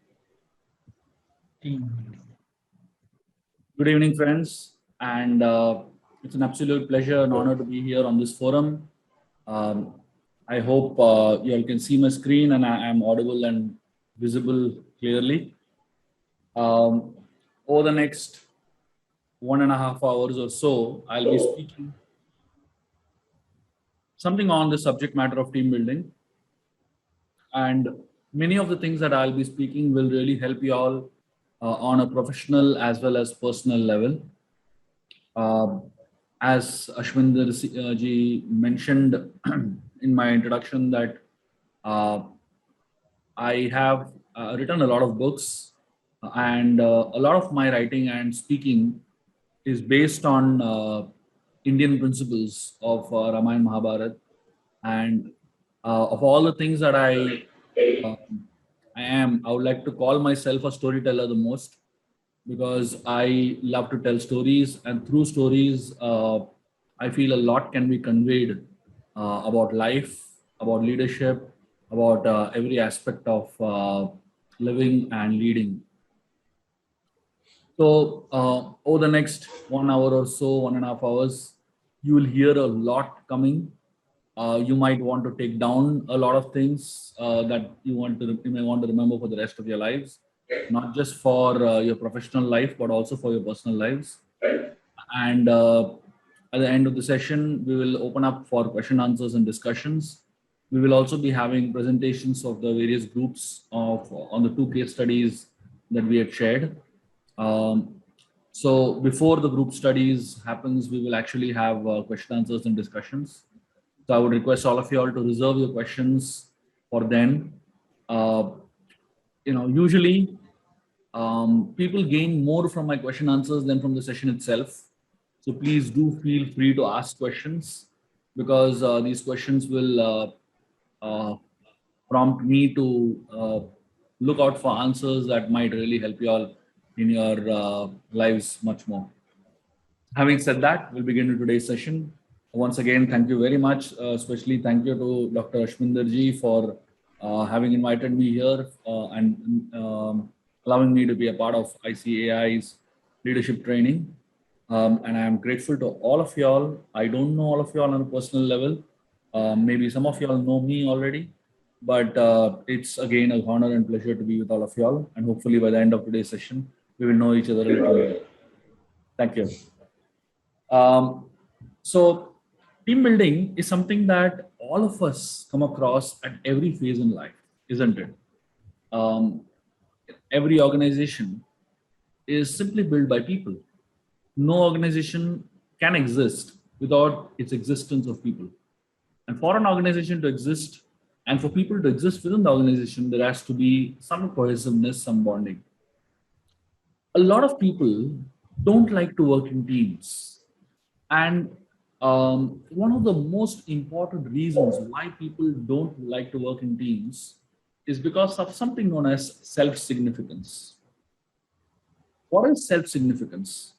Good evening, friends. And it's an absolute pleasure and honor to be here on this forum. I hope you all can see my screen and I am audible and visible clearly. Over the next 1.5 hours or so, I'll be speaking something on the subject matter of team building. And many of the things that I'll be speaking will really help you all on a professional as well as personal level. As Ashwinder ji mentioned in my introduction, that I have written a lot of books, and a lot of my writing and speaking is based on Indian principles of Ramayana Mahabharata. And of all the things that I would like to call myself a storyteller the most, because I love to tell stories, and through stories, I feel a lot can be conveyed about life, about leadership, about every aspect of living and leading. So over the next 1 hour or so, 1.5 hours, you will hear a lot coming. You might want to take down a lot of things that you may want to remember for the rest of your lives, not just for your professional life, but also for your personal lives. And at the end of the session, we will open up for question answers and discussions. We will also be having presentations of the various groups on the 2 case studies that we had shared. So before the group studies happens, we will actually have question answers and discussions. So I would request all of you all to reserve your questions for then. Usually people gain more from my question answers than from the session itself. So please do feel free to ask questions, because these questions will prompt me to look out for answers that might really help you all in your lives much more. Having said that, we'll begin with today's session. Once again, thank you very much. Especially thank you to Dr. Ashwinder ji for having invited me here and allowing me to be a part of ICAI's leadership training. And I am grateful to all of y'all. I don't know all of y'all on a personal level. Maybe some of y'all know me already, but it's again an honor and pleasure to be with all of y'all. And hopefully by the end of today's session, we will know each other a little bit. Thank you. So team building is something that all of us come across at every phase in life, isn't it? Every organization is simply built by people. No organization can exist without its existence of people. And for an organization to exist and for people to exist within the organization, there has to be some cohesiveness, some bonding. A lot of people don't like to work in teams. And one of the most important reasons why people don't like to work in teams is because of something known as self-significance. What is self-significance?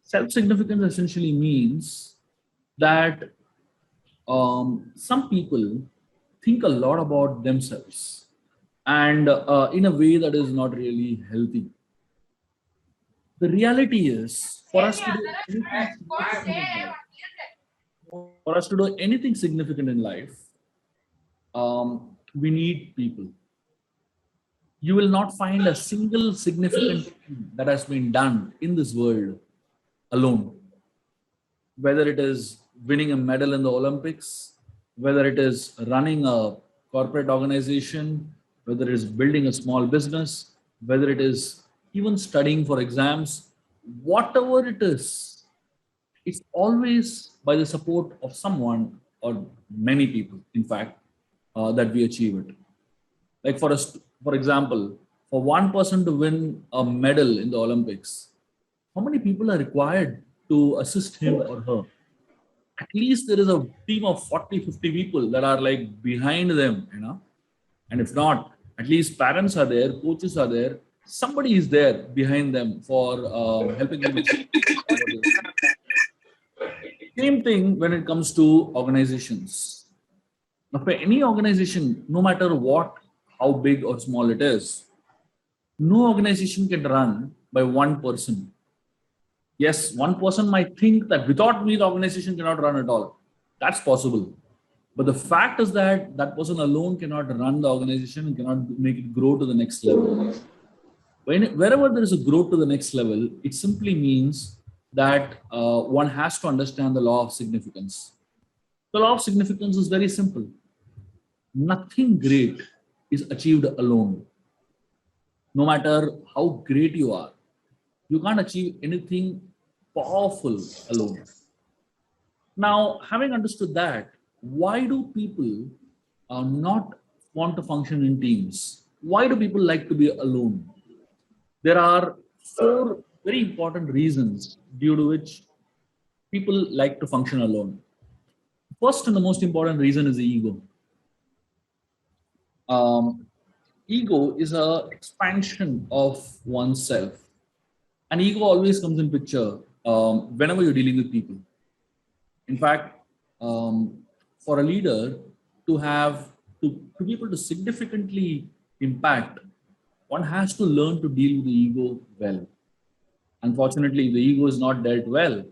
Self-significance essentially means that some people think a lot about themselves, and in a way that is not really healthy. The reality is, for us to do anything significant in life, we need people. You will not find a single significant thing that has been done in this world alone. Whether it is winning a medal in the Olympics, whether it is running a corporate organization, whether it is building a small business, whether it is even studying for exams, whatever it is, it's always by the support of someone or many people, in fact, that we achieve it. Like for example, for one person to win a medal in the Olympics, how many people are required to assist him or her? At least there is a team of 40, 50 people that are like behind them, and if not, at least parents are there, coaches are there, somebody is there behind them for helping them achieve. Same thing when it comes to organizations. Now, for any organization, no matter how big or small it is, no organization can run by one person. Yes, one person might think that without me, the organization cannot run at all. That's possible. But the fact is that that person alone cannot run the organization and cannot make it grow to the next level. Wherever there is a growth to the next level, it simply means that one has to understand the law of significance. The law of significance is very simple. Nothing great is achieved alone. No matter how great you are, you can't achieve anything powerful alone. Now, having understood that, why do people not want to function in teams? Why do people like to be alone? There are 4 very important reasons due to which people like to function alone. First and the most important reason is the ego. Ego is an expansion of oneself. And ego always comes in picture whenever you're dealing with people. In fact, for a leader to be able to significantly impact, one has to learn to deal with the ego well. Unfortunately, if the ego is not dealt well,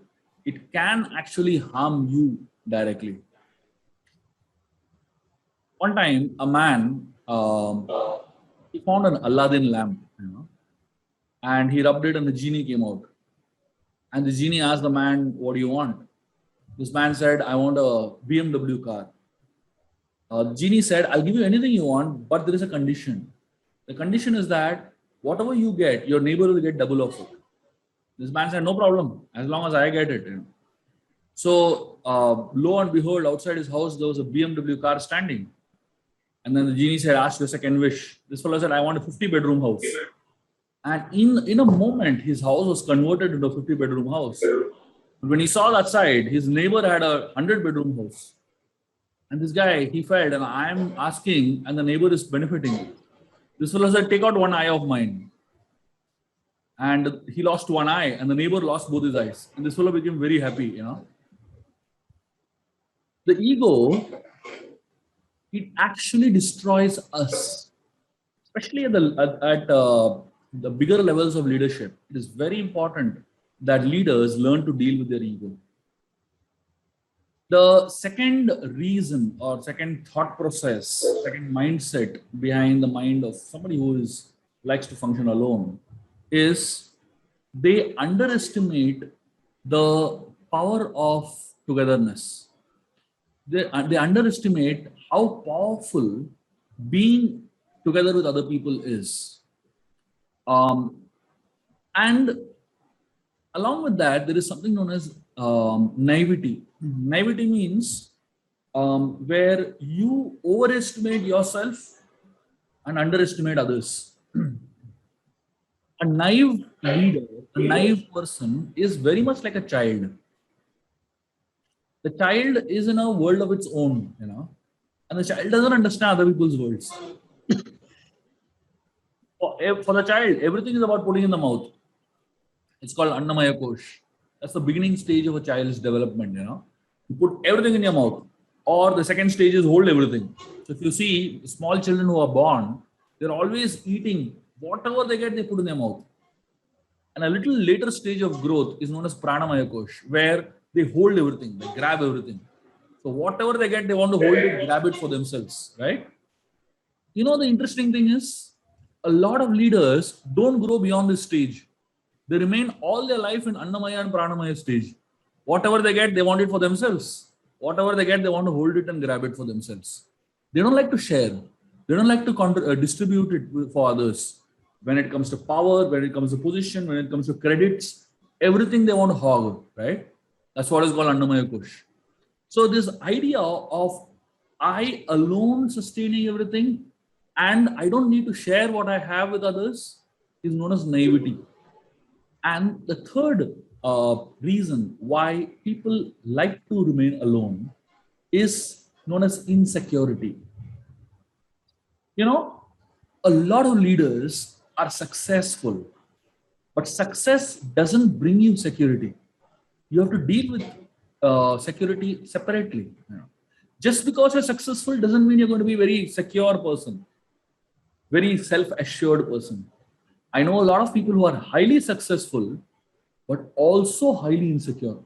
it can actually harm you directly. One time, a man, he found an Aladdin lamp, and he rubbed it and the genie came out. And the genie asked the man, what do you want? This man said, I want a BMW car. The genie said, I'll give you anything you want, but there is a condition. The condition is that whatever you get, your neighbor will get double of it. This man said, no problem, as long as I get it. So lo and behold, outside his house, there was a BMW car standing. And then the genie said, ask your second wish. This fellow said, I want a 50-bedroom house. And in a moment, his house was converted into a 50-bedroom house. But when he saw that side, his neighbor had a 100-bedroom house. And this guy, he felt, and I'm asking, and the neighbor is benefiting. This fellow said, take out one eye of mine. And he lost one eye, and the neighbor lost both his eyes. And this fellow became very happy, The ego, it actually destroys us, especially at the bigger levels of leadership. It is very important that leaders learn to deal with their ego. The second reason or second thought process, second mindset behind the mind of somebody who likes to function alone is they underestimate the power of togetherness. They underestimate how powerful being together with other people is. And along with that, there is something known as naivety. Naivety means where you overestimate yourself and underestimate others. A naive leader, a naive person is very much like a child. The child is in a world of its own, and the child doesn't understand other people's worlds. For the child, everything is about putting in the mouth. It's called Annamaya Kosh. That's the beginning stage of a child's development, You put everything in your mouth. Or the second stage is hold everything. So if you see small children who are born, they're always eating whatever they get, they put in their mouth. And a little later stage of growth is known as Pranamaya Kosh, where they hold everything, they grab everything. So whatever they get, they want to hold it, grab it for themselves, right? The interesting thing is, a lot of leaders don't grow beyond this stage. They remain all their life in Annamaya and Pranamaya stage. Whatever they get, they want it for themselves. Whatever they get, they want to hold it and grab it for themselves. They don't like to share. They don't like to distribute it for others. When it comes to power, when it comes to position, when it comes to credits, everything they want to hog, right? That's what is called Annamaya Kosh. So this idea of I alone sustaining everything and I don't need to share what I have with others is known as naivety. And the third reason why people like to remain alone is known as insecurity. A lot of leaders are successful, but success doesn't bring you security. You have to deal with security separately. Just because you're successful doesn't mean you're going to be a very secure person, very self-assured person. I know a lot of people who are highly successful, but also highly insecure.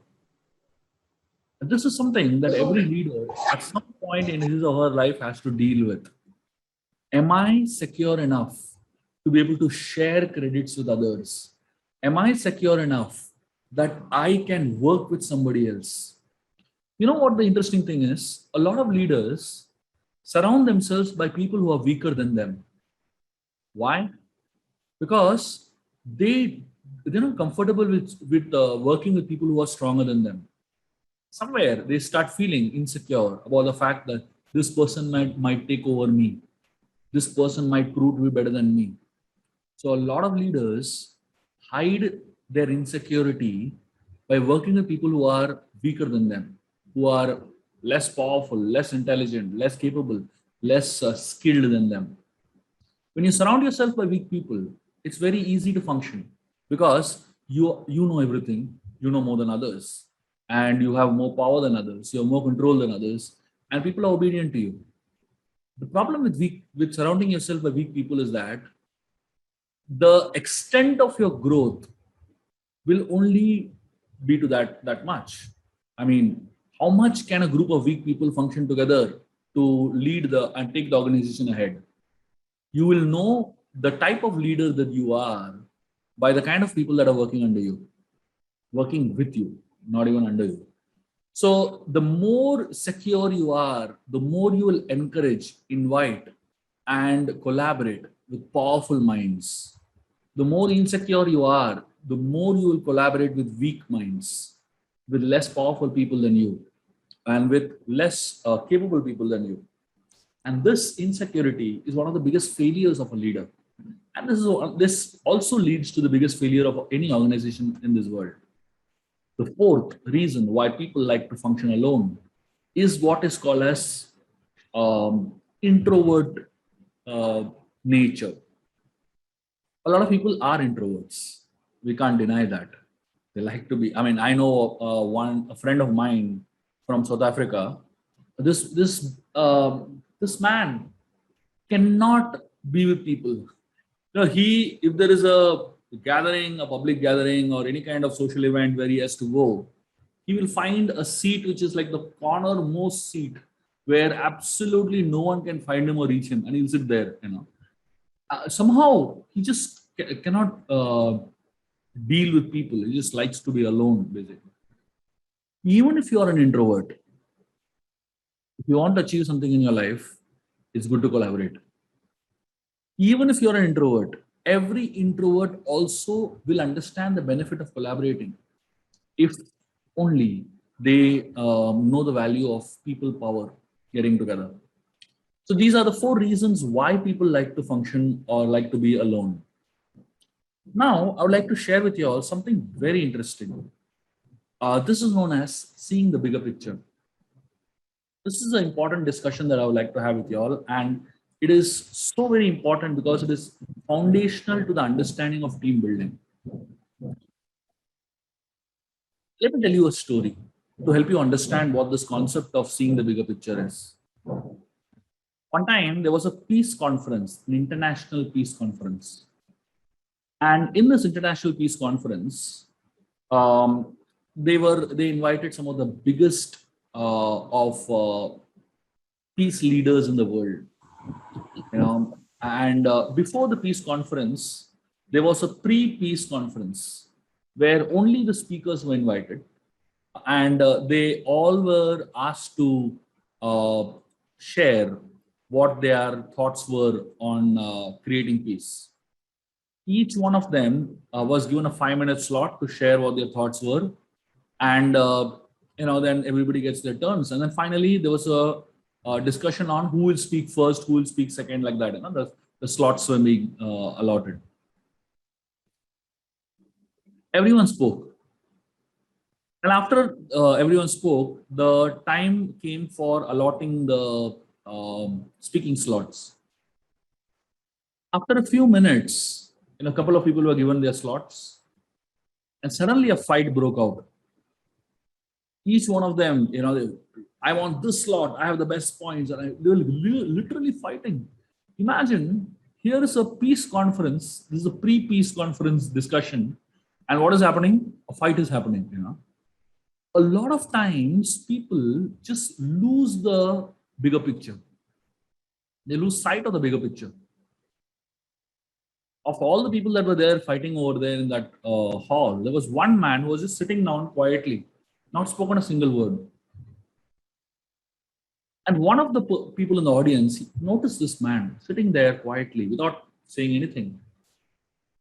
And this is something that every leader at some point in his or her life has to deal with. Am I secure enough to be able to share credits with others? Am I secure enough that I can work with somebody else? You know what the interesting thing is? A lot of leaders surround themselves by people who are weaker than them. Why? Because they're not comfortable with working with people who are stronger than them. Somewhere they start feeling insecure about the fact that this person might take over me. This person might prove to be better than me. So a lot of leaders hide their insecurity by working with people who are weaker than them, who are less powerful, less intelligent, less capable, less skilled than them. When you surround yourself by weak people, it's very easy to function because you know everything, you know more than others, and you have more power than others, you have more control than others, and people are obedient to you. The problem with surrounding yourself by weak people is that the extent of your growth will only be to that much. I mean, how much can a group of weak people function together to lead and take the organization ahead? You will know the type of leader that you are by the kind of people that are working under you, working with you, not even under you. So the more secure you are, the more you will encourage, invite, and collaborate with powerful minds. The more insecure you are, the more you will collaborate with weak minds, with less powerful people than you, and with less capable people than you. And this insecurity is one of the biggest failures of a leader. And this also leads to the biggest failure of any organization in this world. The fourth reason why people like to function alone is what is called as introvert nature. A lot of people are introverts. We can't deny that. They like to be. I mean, I know a friend of mine from South Africa. This man cannot be with people. If there is a gathering, a public gathering, or any kind of social event where he has to go, he will find a seat which is like the cornermost seat where absolutely no one can find him or reach him, and he'll sit there. Somehow he just cannot deal with people. He just likes to be alone, basically. Even if you are an introvert, if you want to achieve something in your life, it's good to collaborate. Even if you're an introvert, every introvert also will understand the benefit of collaborating if only they know the value of people power getting together. So these are the 4 reasons why people like to function or like to be alone. Now, I would like to share with you all something very interesting. This is known as seeing the bigger picture. This is an important discussion that I would like to have with you all, and it is so very important because it is foundational to the understanding of team building. Let me tell you a story to help you understand what this concept of seeing the bigger picture is. One time, there was a peace conference, an international peace conference. And in this international peace conference, they invited some of the biggest of peace leaders in the world. And before the peace conference, there was a pre-peace conference where only the speakers were invited, and they all were asked to share what their thoughts were on creating peace. Each one of them was given a 5-minute slot to share what their thoughts were, and then everybody gets their turns, and then finally there was a discussion on who will speak first, who will speak second, like that. The slots were being allotted. Everyone spoke. And after everyone spoke, the time came for allotting the speaking slots. After a few minutes, a couple of people were given their slots, and suddenly a fight broke out. Each one of them, I want this slot, I have the best points, and they were literally fighting. Imagine, here is a peace conference, this is a pre-peace conference discussion, And what is happening? A fight is happening, you know. A lot of times people just lose the bigger picture. They lose sight of the bigger picture. Of all the people that were there fighting over there in that hall, there was one man who was just sitting down quietly, not spoken a single word. And one of the people in the audience noticed this man sitting there quietly without saying anything.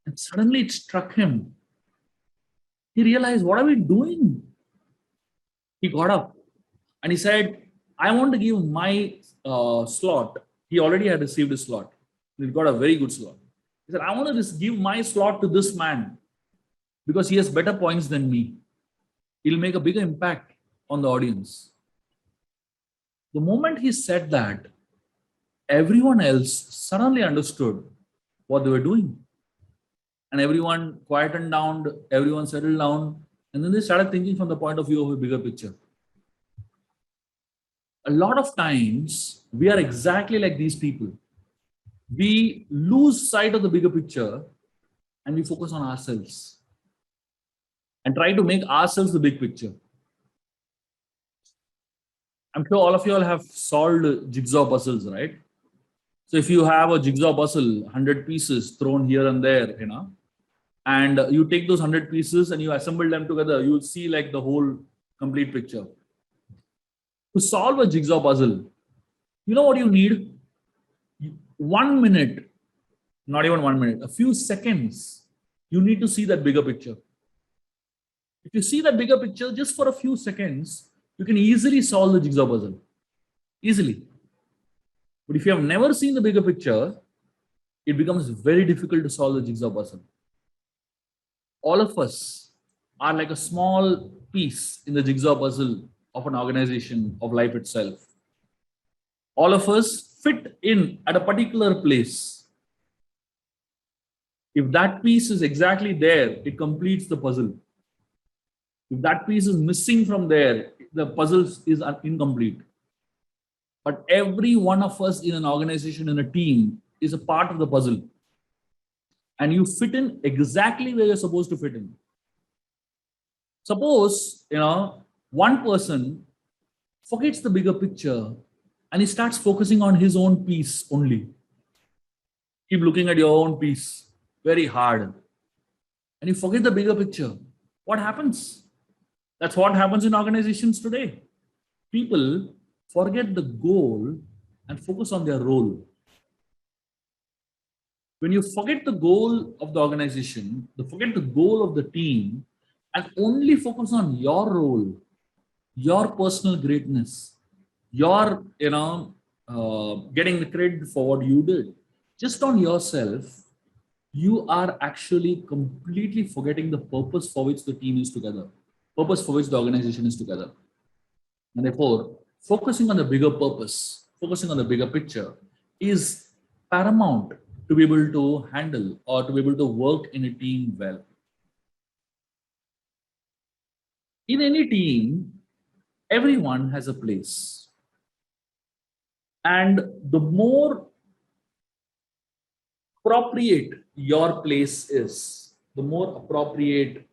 And suddenly it struck him. He realized, what are we doing? He got up and he said, I want to give my slot. He already had received a slot. He got a very good slot. He said, I want to just give my slot to this man because he has better points than me. He'll make a bigger impact on the audience. The moment he said that, everyone else suddenly understood what they were doing. And everyone quietened down, everyone settled down, and then they started thinking from the point of view of a bigger picture. A lot of times, we are exactly like these people. We lose sight of the bigger picture and we focus on ourselves and try to make ourselves the big picture. I'm sure all of you all have solved jigsaw puzzles, right? So if you have a jigsaw puzzle, 100 pieces thrown here and there, you know, and you take those 100 pieces and you assemble them together, you will see like the whole complete picture. To solve a jigsaw puzzle, you know what you need? 1 minute, not even 1 minute, a few seconds, you need to see that bigger picture. If you see that bigger picture just for a few seconds, you can easily solve the jigsaw puzzle. Easily. But if you have never seen the bigger picture, it becomes very difficult to solve the jigsaw puzzle. All of us are like a small piece in the jigsaw puzzle of an organization, of life itself. All of us fit in at a particular place. If that piece is exactly there, it completes the puzzle. If that piece is missing from there, the puzzle is incomplete. But every one of us in an organization, in a team, is a part of the puzzle. And you fit in exactly where you're supposed to fit in. Suppose, you know, one person forgets the bigger picture and he starts focusing on his own piece only. Keep looking at your own piece very hard. And you forget the bigger picture. What happens? That's what happens in organizations today. People forget the goal and focus on their role. When you forget the goal of the organization, forget the goal of the team, and only focus on your role, your personal greatness, your, getting the credit for what you did, just on yourself, you are actually completely forgetting the purpose for which the team is together, purpose for which the organization is together. And therefore, focusing on the bigger purpose, focusing on the bigger picture is paramount to be able to handle or to be able to work in a team well. In any team, everyone has a place. And the more appropriate your place is, the more appropriate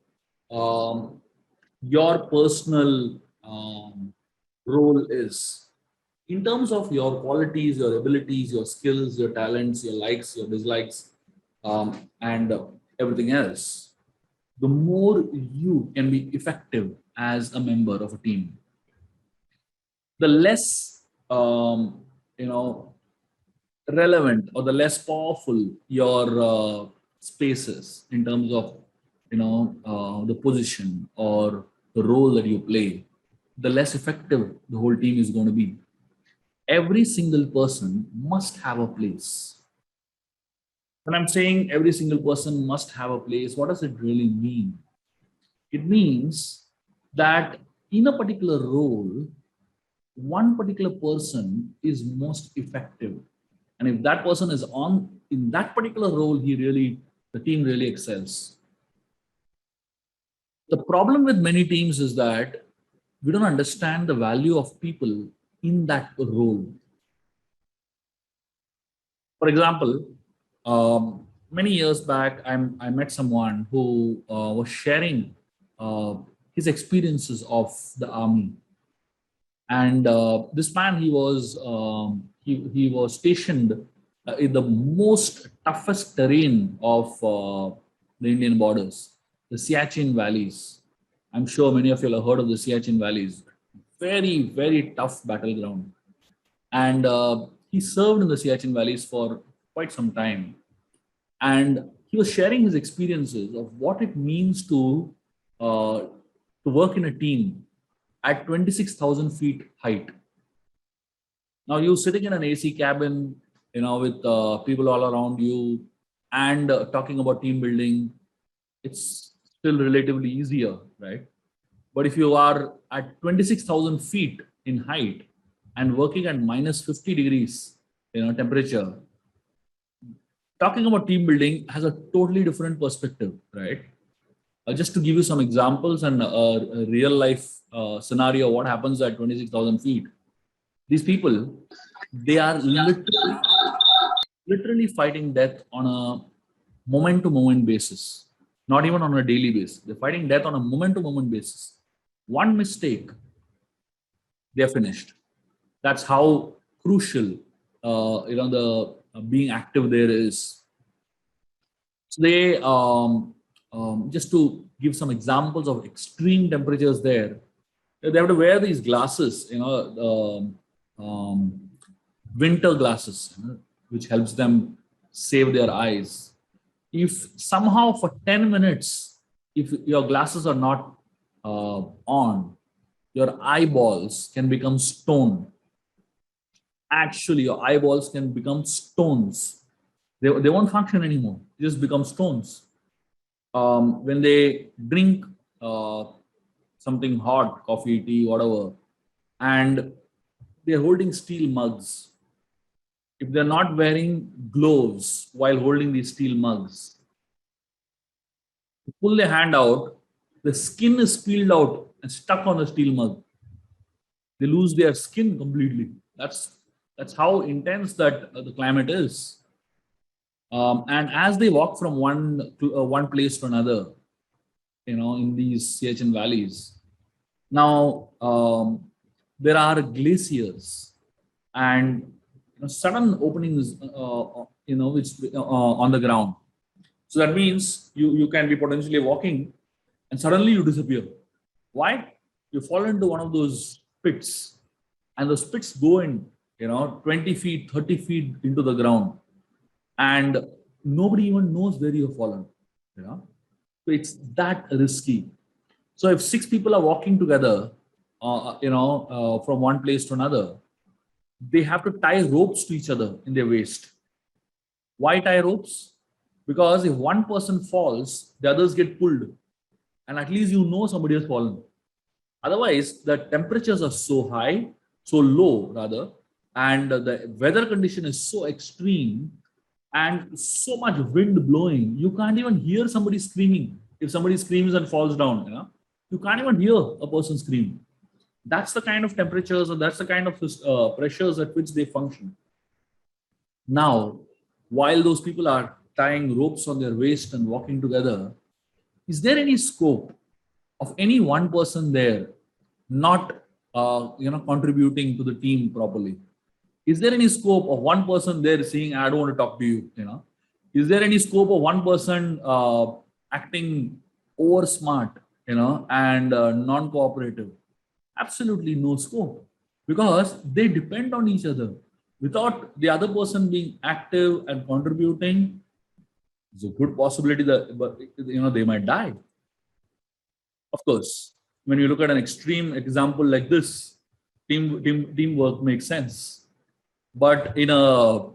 your personal role is. In terms of your qualities, your abilities, your skills, your talents, your likes, your dislikes, and everything else, the more you can be effective as a member of a team. The less, relevant or the less powerful your spaces in terms of, the position or the role that you play, the less effective the whole team is going to be. Every single person must have a place. When I'm saying every single person must have a place, what does it really mean? It means that in a particular role, one particular person is most effective. And if that person is in that particular role, the team really excels. The problem with many teams is that we don't understand the value of people in that role. For example, many years back, I met someone who was sharing his experiences of the army. And this man, he was stationed in the most toughest terrain of the Indian borders, the Siachen Valleys. I'm sure many of you have heard of the Siachen Valleys. Very, very tough battleground. And he served in the Siachen Valleys for quite some time. And he was sharing his experiences of what it means to work in a team at 26,000 feet height. Now you're sitting in an AC cabin, with people all around you and talking about team building. It's still relatively easier, right? But if you are at 26,000 feet in height and working at minus 50 degrees, temperature, talking about team building has a totally different perspective, right? Just to give you some examples and a real life scenario, what happens at 26,000 feet. These people, they are literally fighting death on a moment-to-moment basis, not even on a daily basis. They're fighting death on a moment-to-moment basis. One mistake, they're finished. That's how crucial, the being active there is. So they, just to give some examples of extreme temperatures there, they have to wear these glasses, winter glasses, which helps them save their eyes. If somehow for 10 minutes, if your glasses are not on, your eyeballs can become stone. Actually, your eyeballs can become stones. They won't function anymore. They just become stones. When they drink something hot, coffee, tea, whatever, and they're holding steel mugs, if they're not wearing gloves while holding these steel mugs, to pull their hand out, the skin is peeled out and stuck on the steel mug. They lose their skin completely. That's how intense that the climate is. And as they walk from one place to another, in these Siachen valleys, now there are glaciers and sudden openings, which on the ground. So that means you can be potentially walking and suddenly you disappear. Why? You fall into one of those pits, and those pits go in, 20 feet, 30 feet into the ground, and nobody even knows where you've fallen. So it's that risky. So if 6 people are walking together, from one place to another, they have to tie ropes to each other in their waist. Why tie ropes? Because if one person falls, the others get pulled, and at least somebody has fallen. Otherwise, the temperatures are so high, so low rather, and the weather condition is so extreme and so much wind blowing, you can't even hear somebody screaming. If somebody screams and falls down, you can't even hear a person scream. That's the kind of temperatures, or that's the kind of pressures at which they function. Now, while those people are tying ropes on their waist and walking together, is there any scope of any one person there not contributing to the team properly? Is there any scope of one person there saying, I don't want to talk to you? Is there any scope of one person acting over smart, and non-cooperative? Absolutely no scope, because they depend on each other. Without the other person being active and contributing, there's a good possibility that they might die. Of course, when you look at an extreme example like this, teamwork makes sense. But in a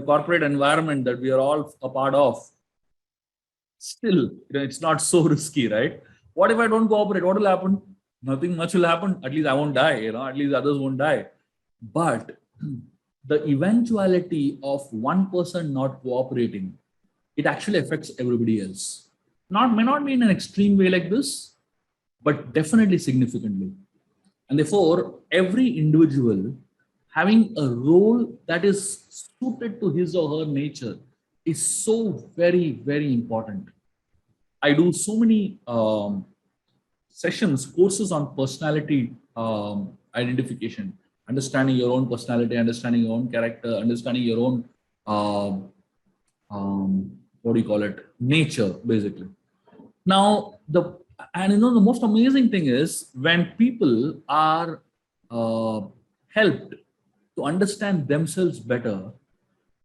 corporate environment that we are all a part of, still, it's not so risky, right? What if I don't cooperate? What will happen? Nothing much will happen. At least I won't die, at least others won't die. But the eventuality of one person not cooperating, it actually affects everybody else. May not be in an extreme way like this, but definitely significantly. And therefore, every individual having a role that is suited to his or her nature is so very, very important. I do so many sessions, courses on personality identification, understanding your own personality, understanding your own character, understanding your own, what do you call it, nature, basically. Now, the most amazing thing is when people are helped to understand themselves better,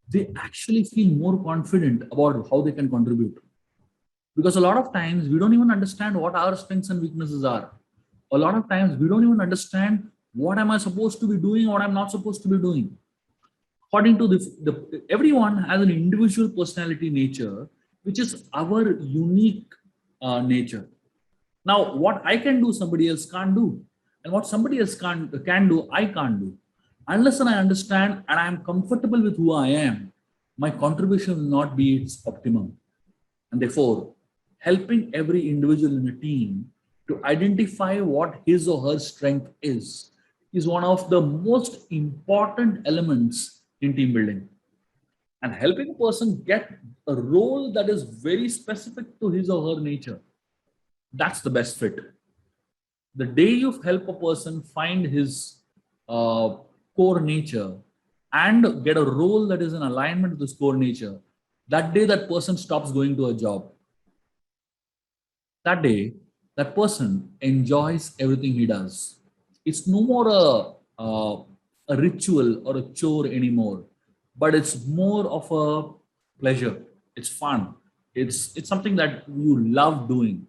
they actually feel more confident about how they can contribute. Because a lot of times we don't even understand what our strengths and weaknesses are. A lot of times we don't even understand what am I supposed to be doing, what I'm not supposed to be doing. According to everyone has an individual personality nature, which is our unique nature. Now, what I can do, somebody else can't do. And what somebody else can do, I can't do. Unless I understand and I am comfortable with who I am, my contribution will not be its optimum. And therefore, helping every individual in a team to identify what his or her strength is one of the most important elements in team building. And helping a person get a role that is very specific to his or her nature, that's the best fit. The day you help a person find his core nature and get a role that is in alignment with his core nature, that day that person stops going to a job. That day, that person enjoys everything he does. It's no more a ritual or a chore anymore, but it's more of a pleasure. It's fun. It's something that you love doing.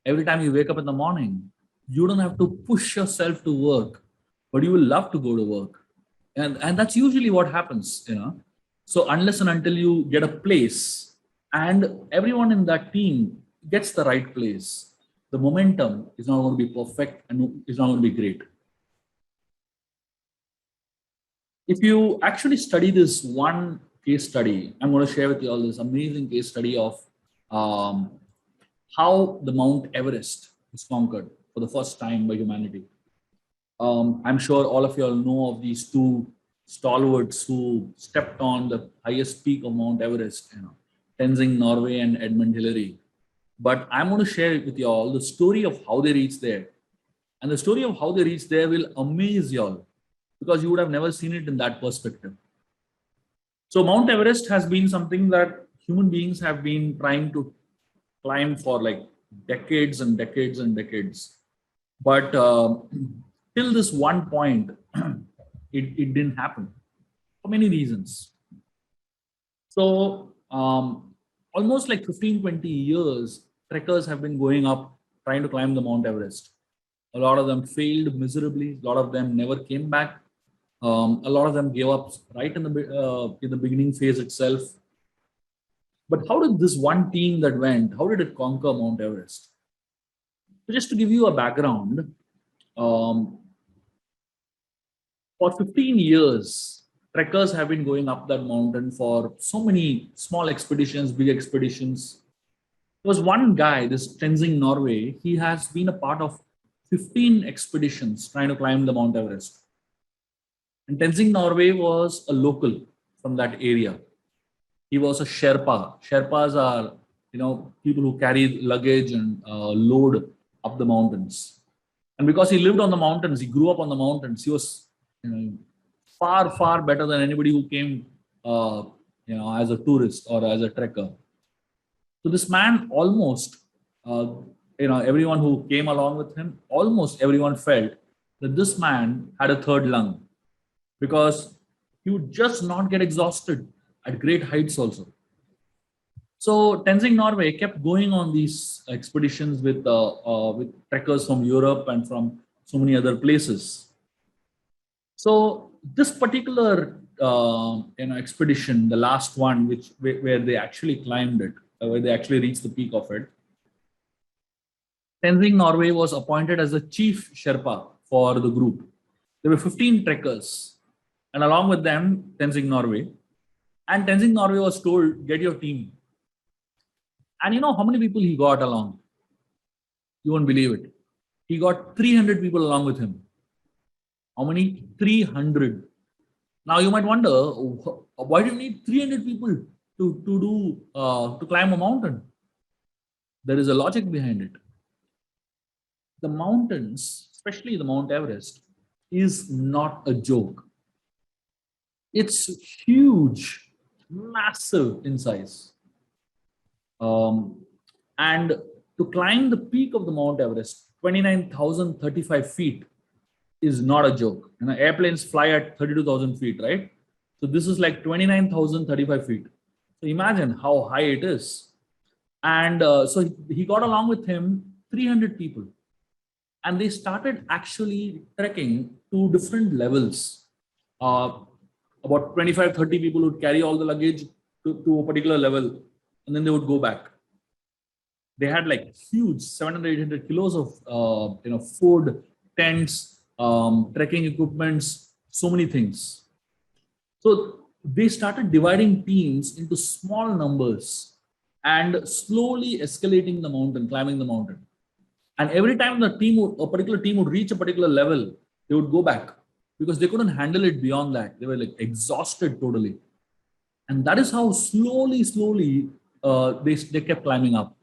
Every time you wake up in the morning, you don't have to push yourself to work, but you will love to go to work. And that's usually what happens, So unless and until you get a place and everyone in that team gets the right place, the momentum is not going to be perfect and is not going to be great. If you actually study this one case study, I'm going to share with you all this amazing case study of how the Mount Everest was conquered for the first time by humanity. I'm sure all of you all know of these two stalwarts who stepped on the highest peak of Mount Everest, Tenzing Norway and Edmund Hillary. But I'm going to share with you all the story of how they reached there. And the story of how they reached there will amaze you all, because you would have never seen it in that perspective. So Mount Everest has been something that human beings have been trying to climb for like decades and decades and decades. But till this one point, it didn't happen for many reasons. So almost like 15-20 years, trekkers have been going up, trying to climb the Mount Everest. A lot of them failed miserably. A lot of them never came back. A lot of them gave up right in the beginning phase itself. But how did this one team that went, how did it conquer Mount Everest? So just to give you a background, for 15 years, trekkers have been going up that mountain for so many small expeditions, big expeditions. There was one guy, this Tenzing Norway, he has been a part of 15 expeditions trying to climb the Mount Everest. And Tenzing Norway was a local from that area. He was a Sherpa. Sherpas are, people who carry luggage and load up the mountains. And because he lived on the mountains, he grew up on the mountains, he was far, far better than anybody who came, as a tourist or as a trekker. So this man almost, everyone who came along with him, almost everyone felt that this man had a third lung, because he would just not get exhausted at great heights also. So Tenzing Norway kept going on these expeditions with trekkers from Europe and from so many other places. So this particular expedition, the last one, where they actually climbed it, where they actually reached the peak of it, Tenzing Norway was appointed as the chief Sherpa for the group. There were 15 trekkers, and along with them, Tenzing Norway. And Tenzing Norway was told, get your team. And you know how many people he got along? You won't believe it. He got 300 people along with him. How many? 300. Now you might wonder, why do you need 300 people to climb a mountain. There is a logic behind it. The mountains, especially the Mount Everest, is not a joke. It's huge, massive in size. And to climb the peak of the Mount Everest, 29,035 feet, is not a joke. And airplanes fly at 32,000 feet, right? So this is like 29,035 feet. So imagine how high it is. And so he got along with him 300 people. And they started actually trekking to different levels. About 25, 30 people would carry all the luggage to a particular level, and then they would go back. They had like huge 700, 800 kilos of food, tents, trekking equipments, so many things. So they started dividing teams into small numbers and slowly escalating the mountain, climbing the mountain. And every time a particular team would reach a particular level, they would go back because they couldn't handle it beyond that. They were like exhausted totally. And that is how slowly they kept climbing up.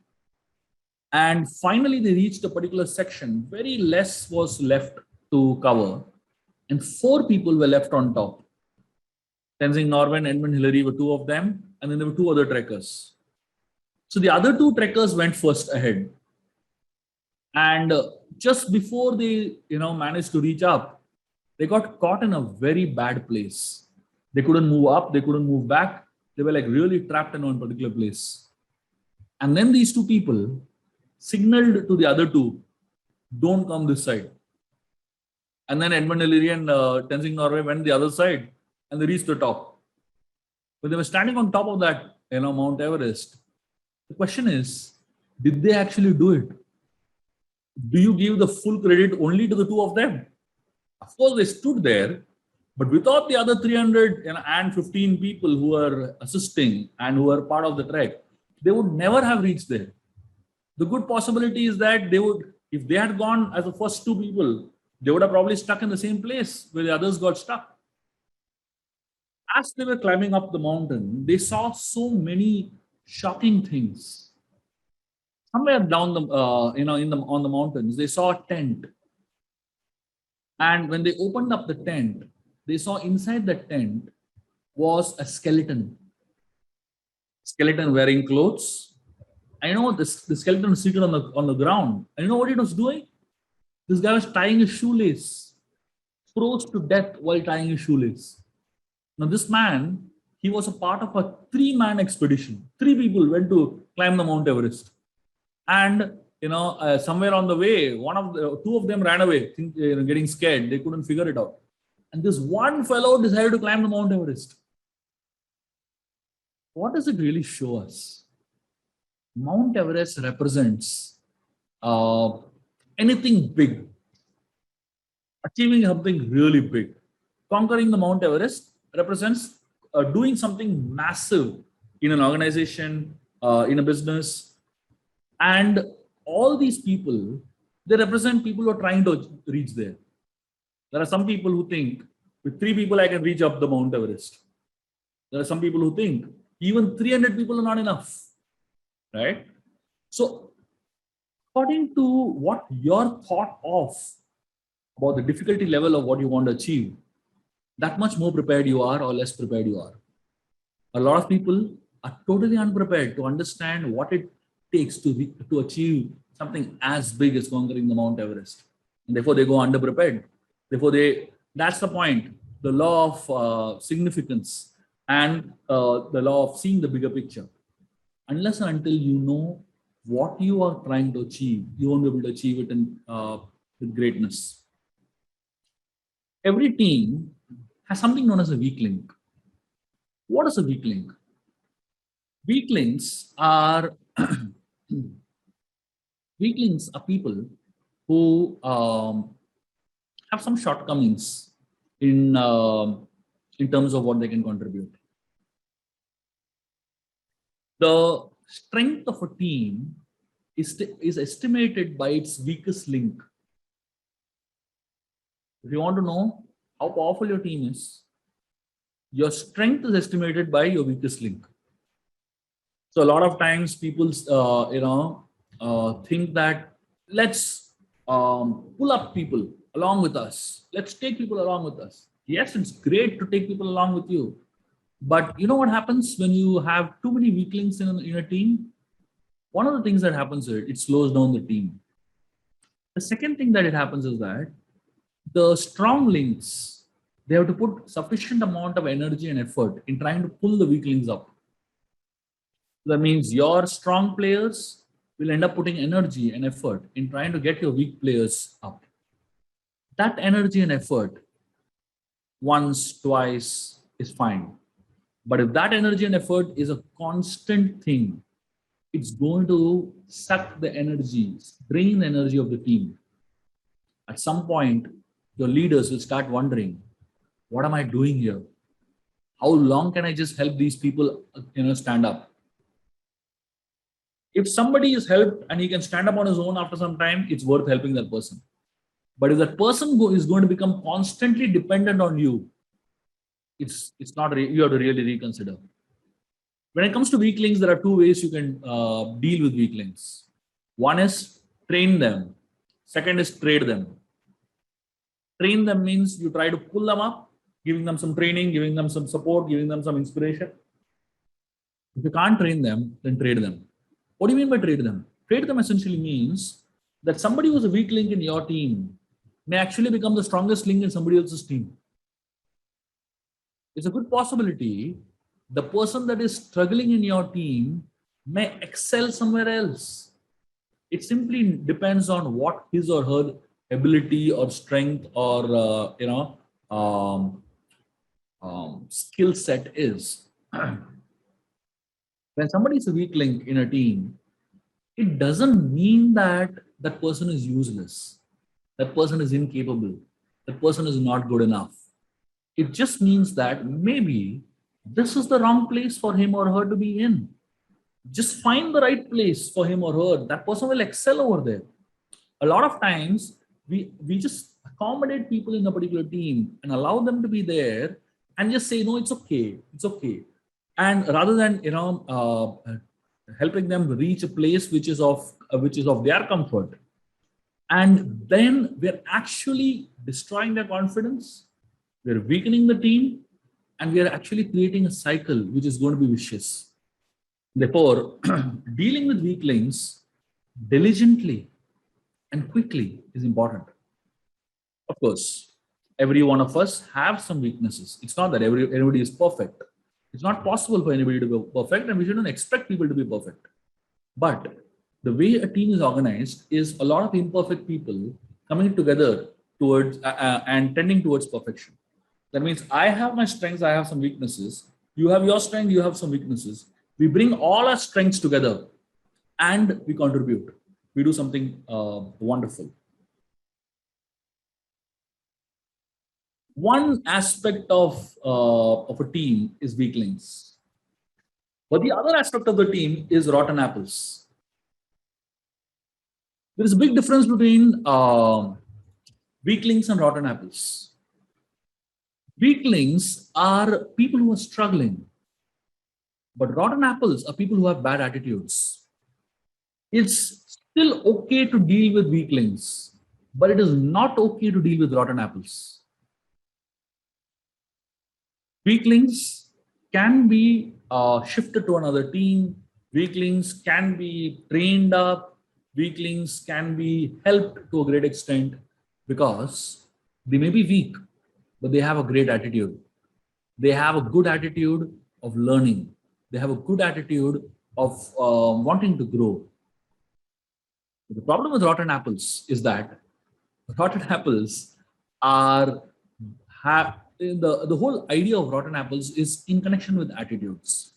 And finally, they reached a particular section. Very less was left to cover. And 4 people were left on top. Tenzing Norway, Edmund Hillary were 2 of them. And then there were 2 other trekkers. So the other 2 trekkers went first ahead. And just before they managed to reach up, they got caught in a very bad place. They couldn't move up. They couldn't move back. They were like really trapped in one particular place. And then these 2 people signaled to the other 2, don't come this side. And then Edmund Hillary and Tenzing Norway went the other side and they reached the top. But they were standing on top of that, Mount Everest. The question is, did they actually do it? Do you give the full credit only to the 2 of them? Of course, they stood there, but without the other 315 people who were assisting and who were part of the trek, they would never have reached there. The good possibility is that they would, if they had gone as the first 2 people, they would have probably stuck in the same place where the others got stuck. As they were climbing up the mountain, they saw so many shocking things. Somewhere down the, on the mountains, they saw a tent. And when they opened up the tent, they saw inside the tent was a skeleton. Skeleton wearing clothes. I know the skeleton was seated on the ground. And you know what he was doing? This guy was tying a shoelace. Froze to death while tying a shoelace. Now this man, he was a part of a 3-man expedition. 3 people went to climb the Mount Everest. And somewhere on the way, 2 of them ran away, getting scared. They couldn't figure it out. And this one fellow decided to climb the Mount Everest. What does it really show us? Mount Everest represents anything big, achieving something really big. Conquering the Mount Everest represents doing something massive in an organization, in a business. And all these people, they represent people who are trying to reach there. There are some people who think with 3 people I can reach up the Mount Everest. There are some people who think even 300 people are not enough, right? So according to what your thought of about the difficulty level of what you want to achieve, that much more prepared you are or less prepared you are. A lot of people are totally unprepared to understand what it takes to achieve something as big as conquering the Mount Everest. And therefore they go underprepared. Therefore that's the point. The law of significance and the law of seeing the bigger picture. Unless and until you know what you are trying to achieve, you won't be able to achieve it with greatness. Every team has something known as a weak link. What is a weak link? Weak links are people who have some shortcomings in terms of what they can contribute. The strength of a team is estimated by its weakest link. If you want to know how powerful your team is, your strength is estimated by your weakest link. So a lot of times people, think that let's pull up people along with us. Let's take people along with us. Yes, it's great to take people along with you. But you know what happens when you have too many weaklings in a team? One of the things that happens is it slows down the team. The second thing that it happens is that the strong links, they have to put sufficient amount of energy and effort in trying to pull the weaklings up. That means your strong players will end up putting energy and effort in trying to get your weak players up. That energy and effort, once, twice, is fine. But if that energy and effort is a constant thing, it's going to suck the energy, drain the energy of the team. At some point, your leaders will start wondering, what am I doing here? How long can I just help these people, stand up? If somebody is helped and he can stand up on his own after some time, it's worth helping that person. But if that person is going to become constantly dependent on you, it's not, you have to really reconsider. When it comes to weaklings, there are two ways you can deal with weaklings. One is train them. Second is trade them. Train them means you try to pull them up, giving them some training, giving them some support, giving them some inspiration. If you can't train them, then trade them. What do you mean by trade them? Trade them essentially means that somebody who's a weak link in your team may actually become the strongest link in somebody else's team. It's a good possibility the person that is struggling in your team may excel somewhere else. It simply depends on what his or her ability or strength or skill set is. When somebody is a weak link in a team, it doesn't mean that that person is useless, that person is incapable, that person is not good enough. It just means that maybe this is the wrong place for him or her to be in. Just find the right place for him or her. That person will excel over there. A lot of times, we just accommodate people in a particular team and allow them to be there and just say, no, it's okay, it's okay. And rather than helping them reach a place which is of their comfort, and then we're actually destroying their confidence, we're weakening the team, and we are actually creating a cycle which is going to be vicious. Therefore, dealing with weaklings diligently and quickly is important. Of course, every one of us have some weaknesses. It's not that everybody is perfect. It's not possible for anybody to be perfect, and we shouldn't expect people to be perfect. But the way a team is organized is a lot of imperfect people coming together towards and tending towards perfection. That means I have my strengths, I have some weaknesses. You have your strength, you have some weaknesses. We bring all our strengths together and we contribute. We do something wonderful. One aspect of a team is weaklings, but the other aspect of the team is rotten apples. There is a big difference between weaklings and rotten apples. Weaklings are people who are struggling, but rotten apples are people who have bad attitudes. It's still okay to deal with weaklings, but it is not okay to deal with rotten apples. Weaklings can be shifted to another team. Weaklings can be trained up. Weaklings can be helped to a great extent because they may be weak, but they have a great attitude. They have a good attitude of learning. They have a good attitude of wanting to grow. The problem with rotten apples is that rotten apples the whole idea of rotten apples is in connection with attitudes.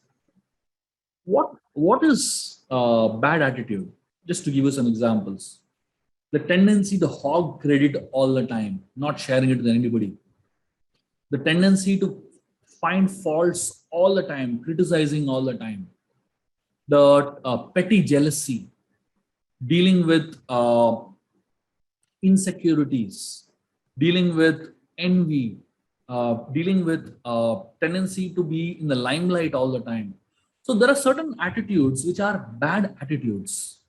What is bad attitude? Just to give you some examples. The tendency to hog credit all the time, not sharing it with anybody. The tendency to find faults all the time, criticizing all the time. The petty jealousy, dealing with insecurities, dealing with envy, dealing with tendency to be in the limelight all the time. So there are certain attitudes which are bad attitudes.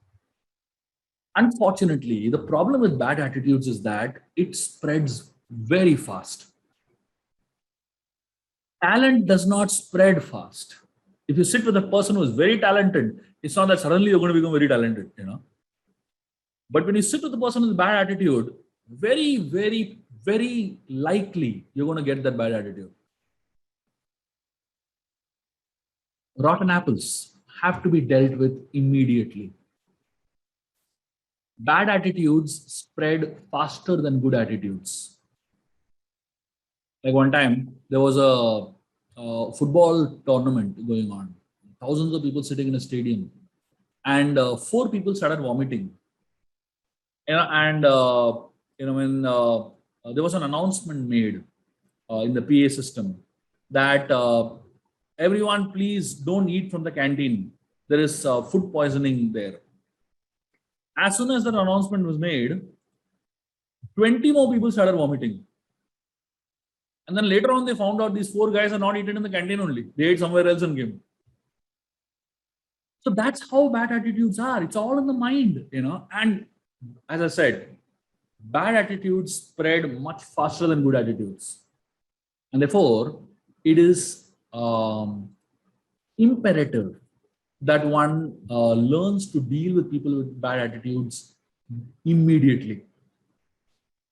Unfortunately, the problem with bad attitudes is that it spreads very fast. Talent does not spread fast. If you sit with a person who is very talented, it's not that suddenly you're going to become very talented, you know. But when you sit with a person with bad attitude, very, very, very likely you're going to get that bad attitude. Rotten apples have to be dealt with immediately. Bad attitudes spread faster than good attitudes. Like one time, there was a football tournament going on. Thousands of people sitting in a stadium. And 4 people started vomiting. When there was an announcement made in the PA system that everyone please don't eat from the canteen. There is food poisoning there. As soon as that announcement was made, 20 more people started vomiting. And then later on, they found out these 4 guys are not eaten in the canteen only. They ate somewhere else and came. So that's how bad attitudes are. It's all in the mind, you know. And as I said, bad attitudes spread much faster than good attitudes. And therefore, it is imperative that one learns to deal with people with bad attitudes immediately.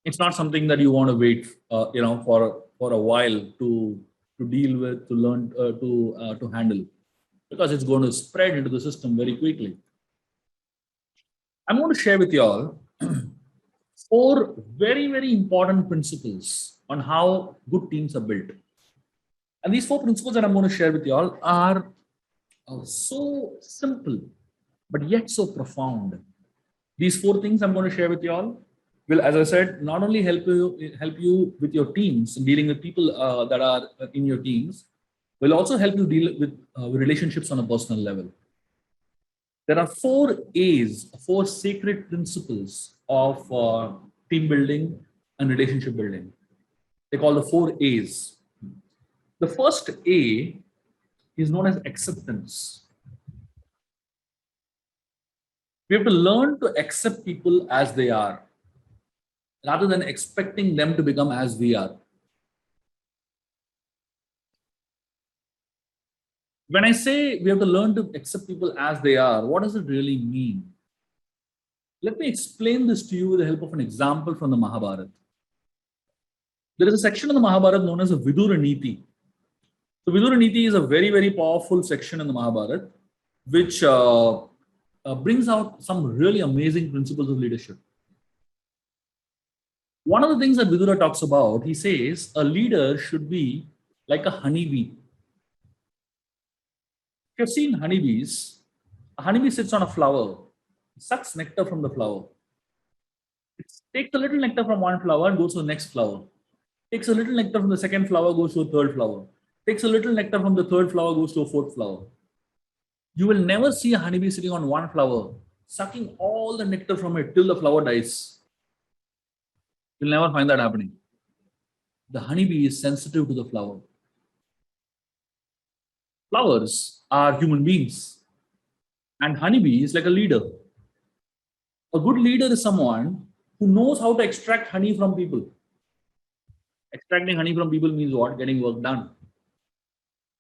It's not something that you want to wait, for a while to deal with, to learn, to handle, because it's going to spread into the system very quickly. I'm going to share with you all 4 very, very important principles on how good teams are built. And these 4 principles that I'm going to share with you all are so simple, but yet so profound. These 4 things I'm going to share with you all will, as I said, not only help you with your teams, dealing with people that are in your teams, will also help you deal with relationships on a personal level. There are 4 A's, 4 sacred principles of team building and relationship building. They call the 4 A's. The first A is known as acceptance. We have to learn to accept people as they are, rather than expecting them to become as we are. When I say we have to learn to accept people as they are, what does it really mean? Let me explain this to you with the help of an example from the Mahabharata. There is a section of the Mahabharata known as the Vidura Niti. The Vidura Niti is a very, very powerful section in the Mahabharata, which brings out some really amazing principles of leadership. One of the things that Vidura talks about, he says, a leader should be like a honeybee. If you've seen honeybees, a honeybee sits on a flower, sucks nectar from the flower. It takes a little nectar from one flower and goes to the next flower. Takes a little nectar from the second flower, goes to a third flower. Takes a little nectar from the third flower, goes to a fourth flower. You will never see a honeybee sitting on one flower, sucking all the nectar from it till the flower dies. You'll never find that happening. The honeybee is sensitive to the flower. Flowers are human beings, and honeybee is like a leader. A good leader is someone who knows how to extract honey from people. Extracting honey from people means what? Getting work done.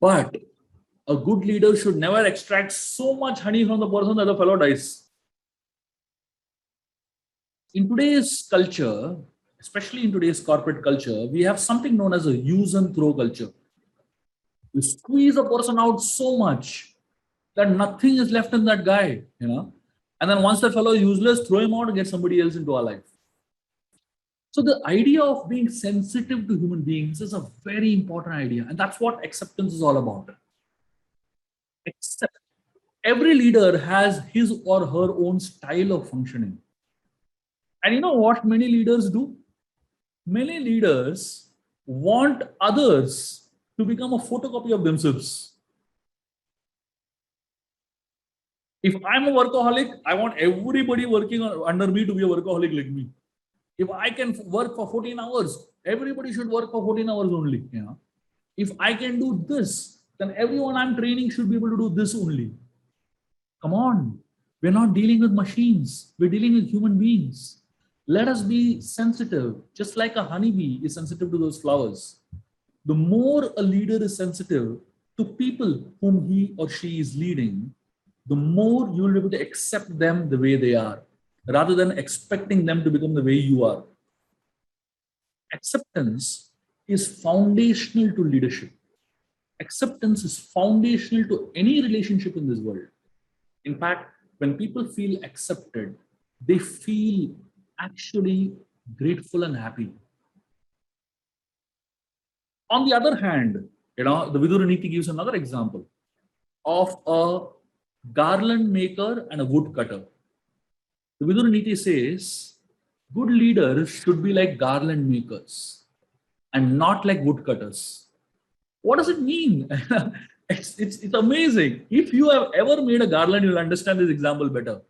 But a good leader should never extract so much honey from the person that the fellow dies. In today's culture, especially in today's corporate culture, we have something known as a use and throw culture. We squeeze a person out so much that nothing is left in that guy, you know. And then once the fellow is useless, throw him out and get somebody else into our life. So the idea of being sensitive to human beings is a very important idea. And that's what acceptance is all about. Except every leader has his or her own style of functioning. And you know what many leaders do? Many leaders want others to become a photocopy of themselves. If I'm a workaholic, I want everybody working under me to be a workaholic like me. If I can work for 14 hours, everybody should work for 14 hours only. You know, if I can do this, then everyone I'm training should be able to do this only. Come on. We're not dealing with machines. We're dealing with human beings. Let us be sensitive, just like a honeybee is sensitive to those flowers. The more a leader is sensitive to people whom he or she is leading, the more you'll be able to accept them the way they are, rather than expecting them to become the way you are. Acceptance is foundational to leadership. Acceptance is foundational to any relationship in this world. In fact, when people feel accepted, they feel actually grateful and happy. On the other hand, the Vidura Niti gives another example of a garland maker and a woodcutter. The Vidura Niti says, good leaders should be like garland makers and not like woodcutters. What does it mean? It's amazing. If you have ever made a garland, you'll understand this example better.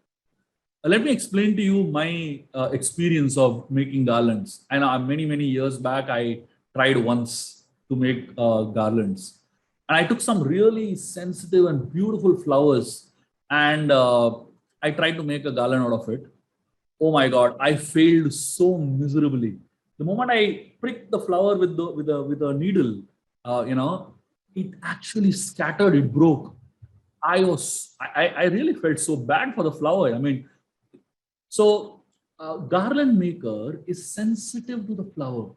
Let me explain to you my experience of making garlands. And many years back, I tried once to make garlands. And I took some really sensitive and beautiful flowers and I tried to make a garland out of it. Oh my God, I failed so miserably. The moment I pricked the flower with a needle, it actually scattered, it broke. I really felt so bad for the flower. So garland maker is sensitive to the flower.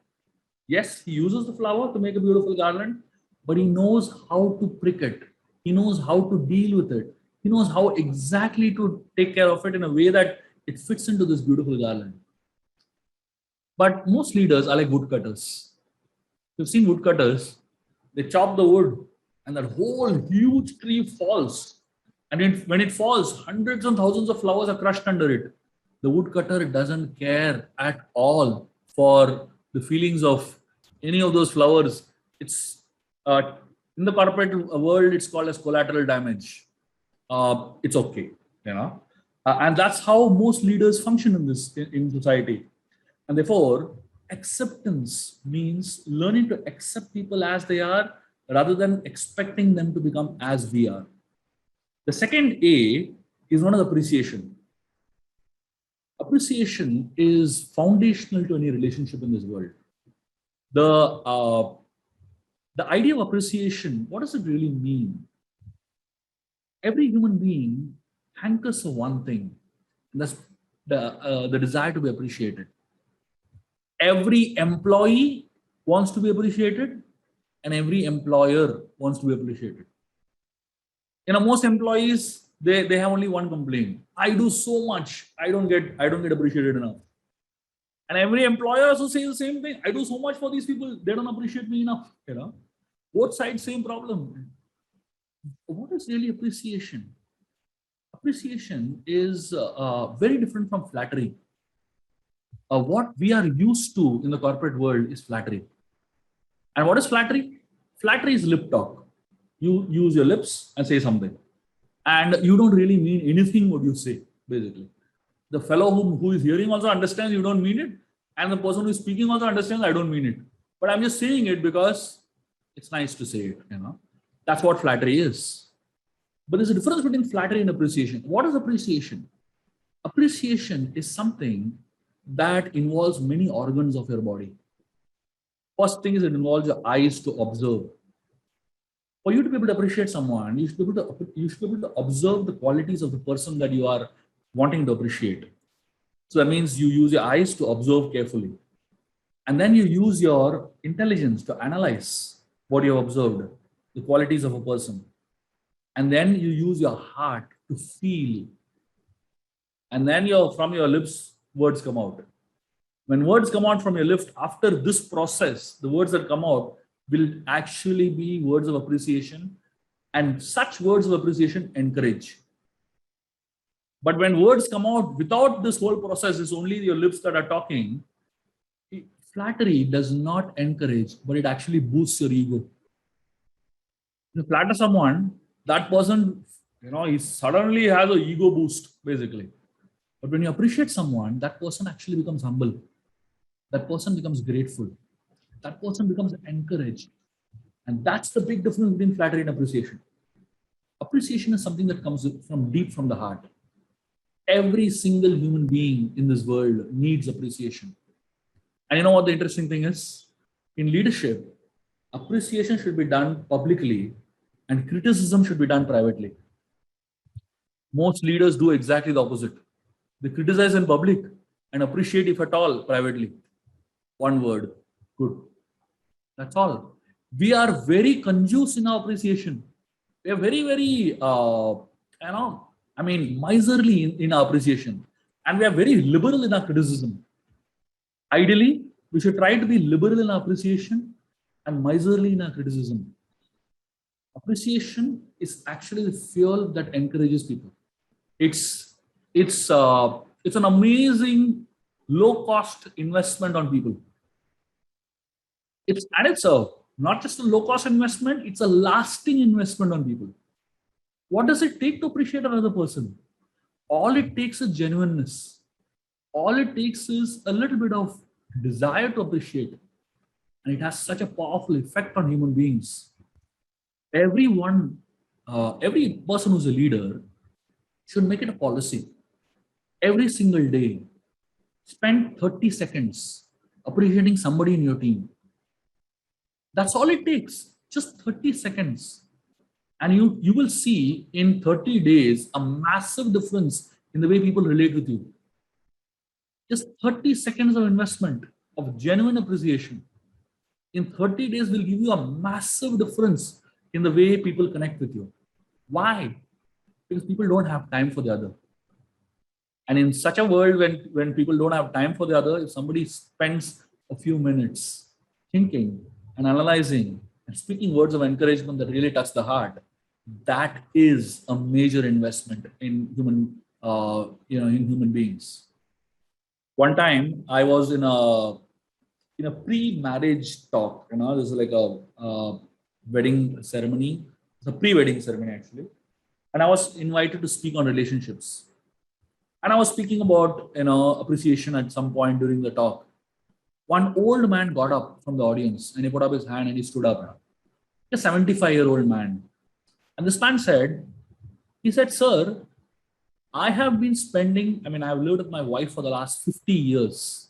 Yes, he uses the flower to make a beautiful garland, but he knows how to prick it. He knows how to deal with it. He knows how exactly to take care of it in a way that it fits into this beautiful garland. But most leaders are like woodcutters. You've seen woodcutters, they chop the wood and that whole huge tree falls. And when it falls, hundreds and thousands of flowers are crushed under it. The woodcutter doesn't care at all for the feelings of any of those flowers. It's in the corporate world, it's called as collateral damage. It's okay, and that's how most leaders function in society. And therefore, acceptance means learning to accept people as they are rather than expecting them to become as we are. The second A is one of appreciation. Appreciation is foundational to any relationship in this world. The idea of appreciation, what does it really mean? Every human being hankers for one thing, and that's the desire to be appreciated. Every employee wants to be appreciated, and every employer wants to be appreciated. Most employees, they have only one complaint. I do so much, I don't get appreciated enough. And every employer also says the same thing. I do so much for these people, they don't appreciate me enough. Both sides, same problem. What is really appreciation? Appreciation is very different from flattery. What we are used to in the corporate world is flattery. And what is flattery? Flattery is lip talk. You use your lips and say something. And you don't really mean anything what you say, basically. The fellow who is hearing also understands you don't mean it. And the person who is speaking also understands I don't mean it. But I'm just saying it because it's nice to say it, That's what flattery is. But there's a difference between flattery and appreciation. What is appreciation? Appreciation is something that involves many organs of your body. First thing is it involves your eyes to observe. For you to be able to appreciate someone, you should be able to observe the qualities of the person that you are wanting to appreciate. So that means you use your eyes to observe carefully. And then you use your intelligence to analyze what you have observed, the qualities of a person. And then you use your heart to feel. And then from your lips, words come out. When words come out from your lips, after this process, the words that come out will actually be words of appreciation. And such words of appreciation encourage. But when words come out without this whole process, it's only your lips that are talking. Flattery does not encourage, but it actually boosts your ego. You flatter someone, that person, he suddenly has an ego boost, basically. But when you appreciate someone, that person actually becomes humble. That person becomes grateful. That person becomes encouraged. And that's the big difference between flattery and appreciation. Appreciation is something that comes from deep from the heart. Every single human being in this world needs appreciation. And you know what the interesting thing is? In leadership, appreciation should be done publicly and criticism should be done privately. Most leaders do exactly the opposite. They criticize in public and appreciate, if at all, privately. One word, good. That's all. We are very conjuice in our appreciation. We are very, very, miserly in our appreciation. And we are very liberal in our criticism. Ideally, we should try to be liberal in our appreciation and miserly in our criticism. Appreciation is actually the fuel that encourages people. It's an amazing low-cost investment on people. It's not just a low-cost investment, it's a lasting investment on people. What does it take to appreciate another person? All it takes is genuineness. All it takes is a little bit of desire to appreciate. And it has such a powerful effect on human beings. Every person who's a leader should make it a policy. Every single day, spend 30 seconds appreciating somebody in your team. That's all it takes, just 30 seconds. And you will see in 30 days a massive difference in the way people relate with you. Just 30 seconds of investment of genuine appreciation in 30 days will give you a massive difference in the way people connect with you. Why? Because people don't have time for the other. And in such a world when people don't have time for the other, if somebody spends a few minutes thinking and analyzing and speaking words of encouragement that really touch the heart, that is a major investment in human beings. One time I was in a pre-marriage talk. This is like a wedding ceremony. It's a pre-wedding ceremony actually. And I was invited to speak on relationships. And I was speaking about appreciation at some point during the talk. One old man got up from the audience and he put up his hand and he stood up. A 75-year-old man. And this man said, "Sir, I have been I've lived with my wife for the last 50 years.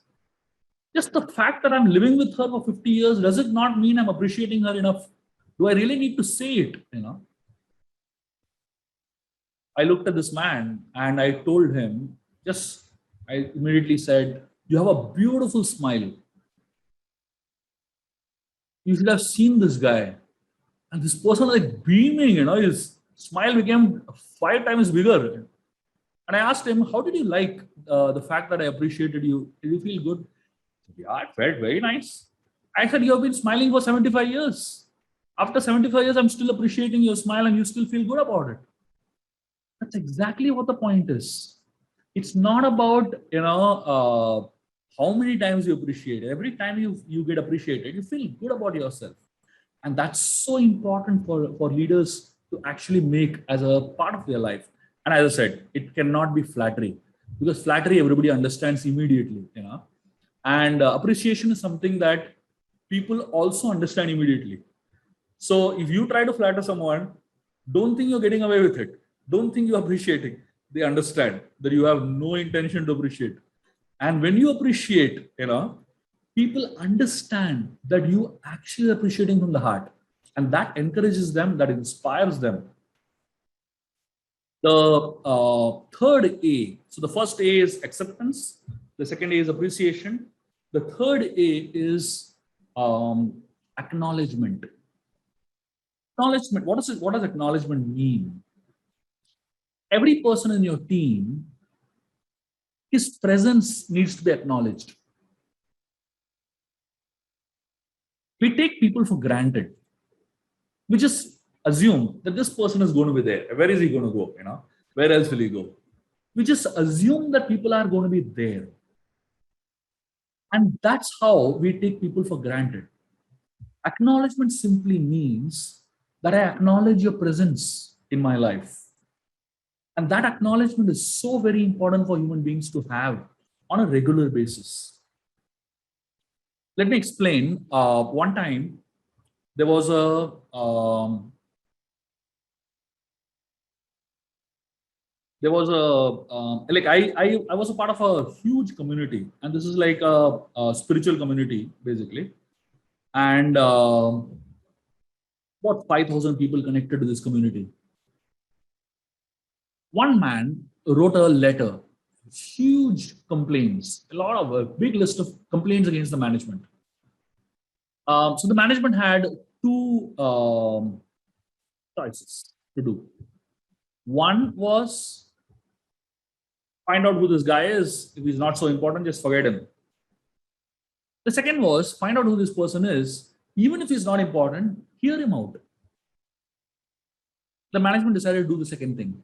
Just the fact that I'm living with her for 50 years, does it not mean I'm appreciating her enough? Do I really need to say it, I looked at this man and I told him, I immediately said, "You have a beautiful smile. You should have seen this guy." And this person was like beaming, his smile became 5 times bigger. And I asked him, "How did you like the fact that I appreciated you? Did you feel good?" He said, "Yeah, it felt very nice." I said, "You have been smiling for 75 years. After 75 years, I'm still appreciating your smile and you still feel good about it." That's exactly what the point is. It's not about, how many times you appreciate. Every time you get appreciated, you feel good about yourself. And that's so important for leaders to actually make as a part of their life. And as I said, it cannot be flattery, because flattery everybody understands immediately, and appreciation is something that people also understand immediately. So if you try to flatter someone, don't think you're getting away with it. Don't think you're appreciating. They understand that you have no intention to appreciate. And when you appreciate, people understand that you actually are appreciating from the heart. And that encourages them, that inspires them. The third A, so the first A is acceptance. The second A is appreciation. The third A is acknowledgement. Acknowledgement, what does acknowledgement mean? Every person in your team, his presence needs to be acknowledged. We take people for granted. We just assume that this person is going to be there. Where is he going to go? Where else will he go? We just assume that people are going to be there. And that's how we take people for granted. Acknowledgement simply means that I acknowledge your presence in my life. And that acknowledgement is so very important for human beings to have on a regular basis. Let me explain. One time, there was a like I was a part of a huge community, and this is like a spiritual community basically, and about 5,000 people connected to this community. One man wrote a letter, huge complaints, a big list of complaints against the management. So the management had two choices to do. One was find out who this guy is. If he's not so important, just forget him. The second was find out who this person is. Even if he's not important, hear him out. The management decided to do the second thing.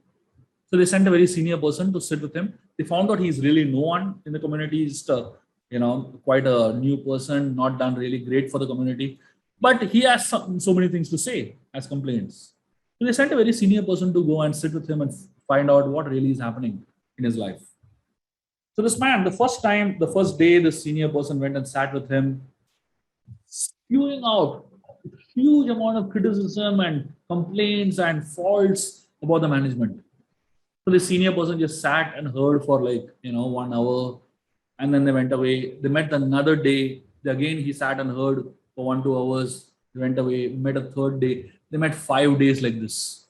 So they sent a very senior person to sit with him. They found out he's really no one in the community. He's quite a new person, not done really great for the community. But he has so many things to say as complaints. So they sent a very senior person to go and sit with him and find out what really is happening in his life. So this man, the first day, the senior person went and sat with him, spewing out a huge amount of criticism and complaints and faults about the management. So the senior person just sat and heard for 1 hour, and then they went away. They met another day. Again, he sat and heard for 1-2 hours. They went away, met a third day. They met 5 days like this.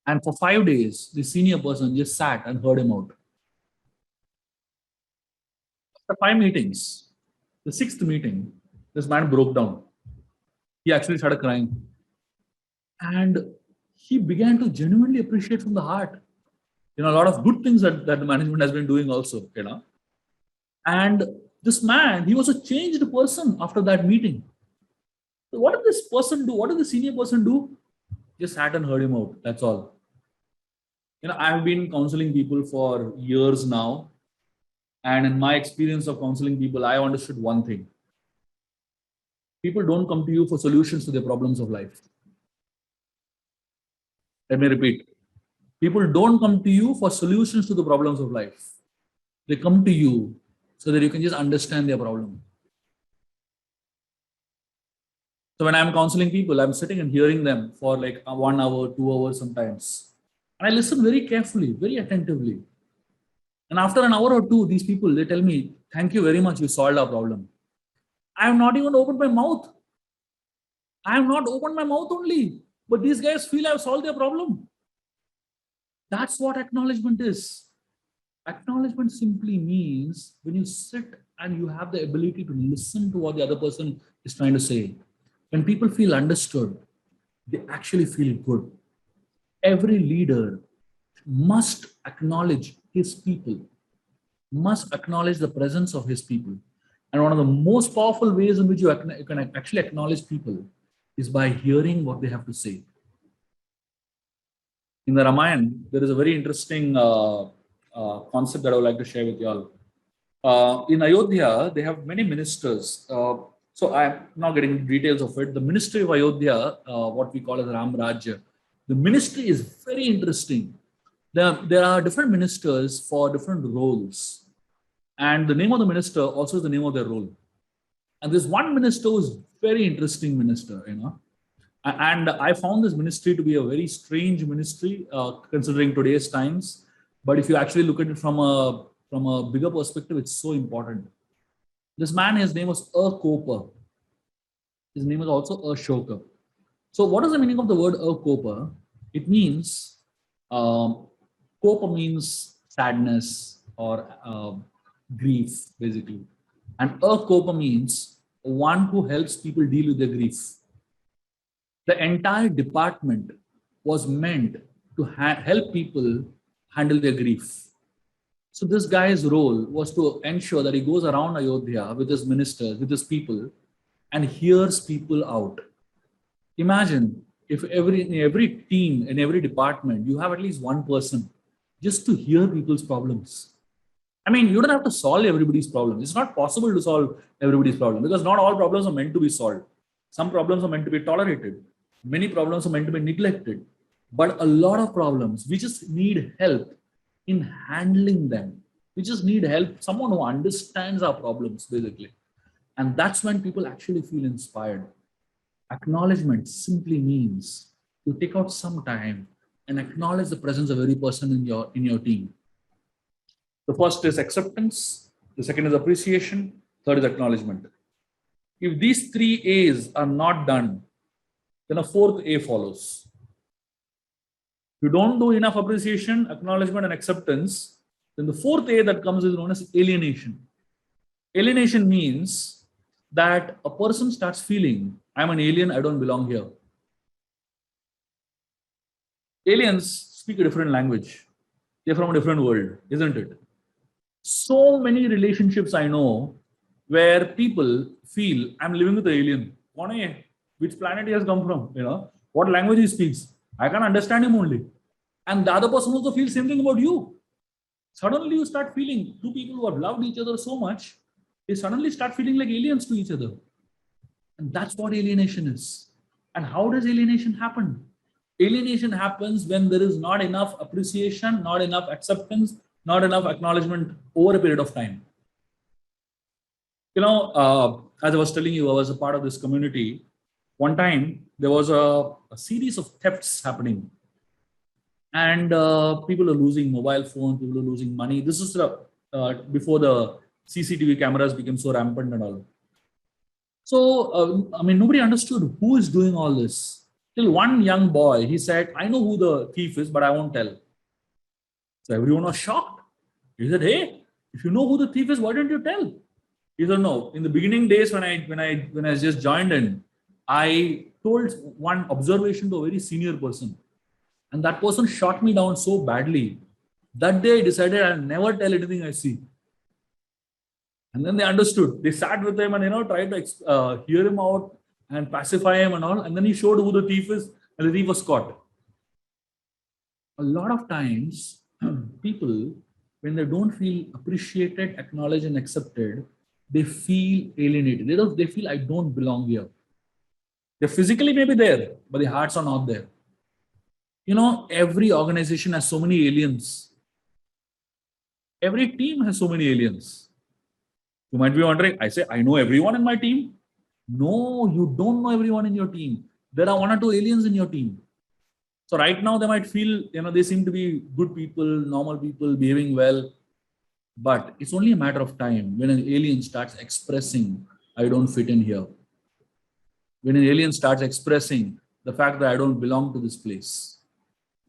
And for 5 days, the senior person just sat and heard him out. After 5 meetings, the 6th meeting, this man broke down. He actually started crying. And he began to genuinely appreciate from the heart, a lot of good things that the management has been doing also, And this man, he was a changed person after that meeting. So what did this person do? What did the senior person do? Just sat and heard him out. That's all. I've been counseling people for years now. And in my experience of counseling people, I understood one thing. People don't come to you for solutions to their problems of life. Let me repeat. People don't come to you for solutions to the problems of life. They come to you so that you can just understand their problem. So when I'm counseling people, I'm sitting and hearing them for 1 hour, 2 hours sometimes. And I listen very carefully, very attentively. And after an hour or two, these people, they tell me, thank you very much, you solved our problem. I have not even opened my mouth. I have not opened my mouth only. But these guys feel I've solved their problem. That's what acknowledgement is. Acknowledgement simply means when you sit and you have the ability to listen to what the other person is trying to say. When people feel understood, they actually feel good. Every leader must acknowledge his people, must acknowledge the presence of his people. And one of the most powerful ways in which you can actually acknowledge people is by hearing what they have to say. In the Ramayana, there is a very interesting concept that I would like to share with you all. In Ayodhya, they have many ministers. So I'm not getting into details of it. The ministry of Ayodhya, what we call as Ram Rajya, the ministry is very interesting. There are different ministers for different roles. And the name of the minister also is the name of their role. And there's one minister who's very interesting minister, And I found this ministry to be a very strange ministry, considering today's times. But if you actually look at it from a bigger perspective, it's so important. This man, his name was Akopa. His name is also Ashoka. So what is the meaning of the word Akopa? It means, Kopa means sadness or grief, basically. And Akopa means one who helps people deal with their grief. The entire department was meant to help people handle their grief. So this guy's role was to ensure that he goes around Ayodhya with his ministers, with his people, and hears people out. Imagine if in every team, in every department, you have at least one person just to hear people's problems. I mean, you don't have to solve everybody's problem. It's not possible to solve everybody's problem because not all problems are meant to be solved. Some problems are meant to be tolerated. Many problems are meant to be neglected. But a lot of problems, we just need help in handling them. We just need help, someone who understands our problems, basically. And that's when people actually feel inspired. Acknowledgement simply means you take out some time and acknowledge the presence of every person in your team. The first is acceptance, the second is appreciation, third is acknowledgement. If these 3 A's are not done, then a 4th A follows. If you don't do enough appreciation, acknowledgement, and acceptance, then the 4th A that comes is known as alienation. Alienation means that a person starts feeling, I'm an alien, I don't belong here. Aliens speak a different language. They're from a different world, isn't it? So many relationships I know where people feel, I'm living with an alien. Which planet he has come from? What language he speaks? I can understand him only. And the other person also feels same thing about you. Suddenly you start feeling, 2 people who have loved each other so much, they suddenly start feeling like aliens to each other. And that's what alienation is. And how does alienation happen? Alienation happens when there is not enough appreciation, not enough acceptance, not enough acknowledgement over a period of time. As I was telling you, I was a part of this community. One time, there was a series of thefts happening. And people are losing mobile phones, people are losing money. This is before the CCTV cameras became so rampant and all. So, nobody understood who is doing all this. Till one young boy, he said, I know who the thief is, but I won't tell. So everyone was shocked. He said, hey, if you know who the thief is, why don't you tell? He said, no. In the beginning days when I just joined in, I told one observation to a very senior person. And that person shot me down so badly. That day I decided I'll never tell anything I see. And then they understood. They sat with him and tried to hear him out and pacify him and all. And then he showed who the thief is, and the thief was caught. A lot of times, people, when they don't feel appreciated, acknowledged, and accepted, they feel alienated. They feel I don't belong here. They physically may be there, but the hearts are not there. Every organization has so many aliens. Every team has so many aliens. You might be wondering, I say, I know everyone in my team. No, you don't know everyone in your team. There are 1 or 2 aliens in your team. So right now they might feel, they seem to be good people, normal people, behaving well. But it's only a matter of time when an alien starts expressing, I don't fit in here. When an alien starts expressing the fact that I don't belong to this place.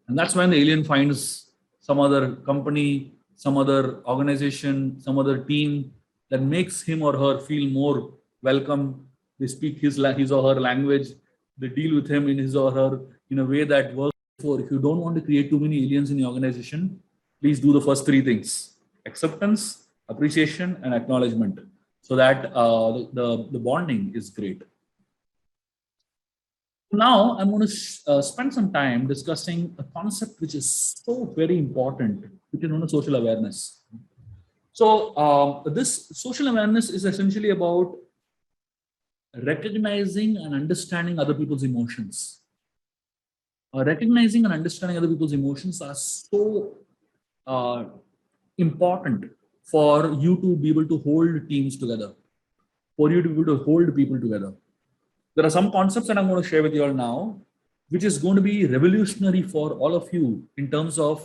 And that's when the alien finds some other company, some other organization, some other team that makes him or her feel more welcome. They speak his or her language. They deal with him in his or her in a way that works. For if you don't want to create too many aliens in your organization, please do the first 3 things: acceptance, appreciation, and acknowledgement, so that the bonding is great. Now I'm going to spend some time discussing a concept which is so very important, which is known as social awareness. So this social awareness is essentially about recognizing and understanding other people's emotions. Recognizing and understanding other people's emotions are so important for you to be able to hold teams together, for you to be able to hold people together. There are some concepts that I'm going to share with you all now, which is going to be revolutionary for all of you in terms of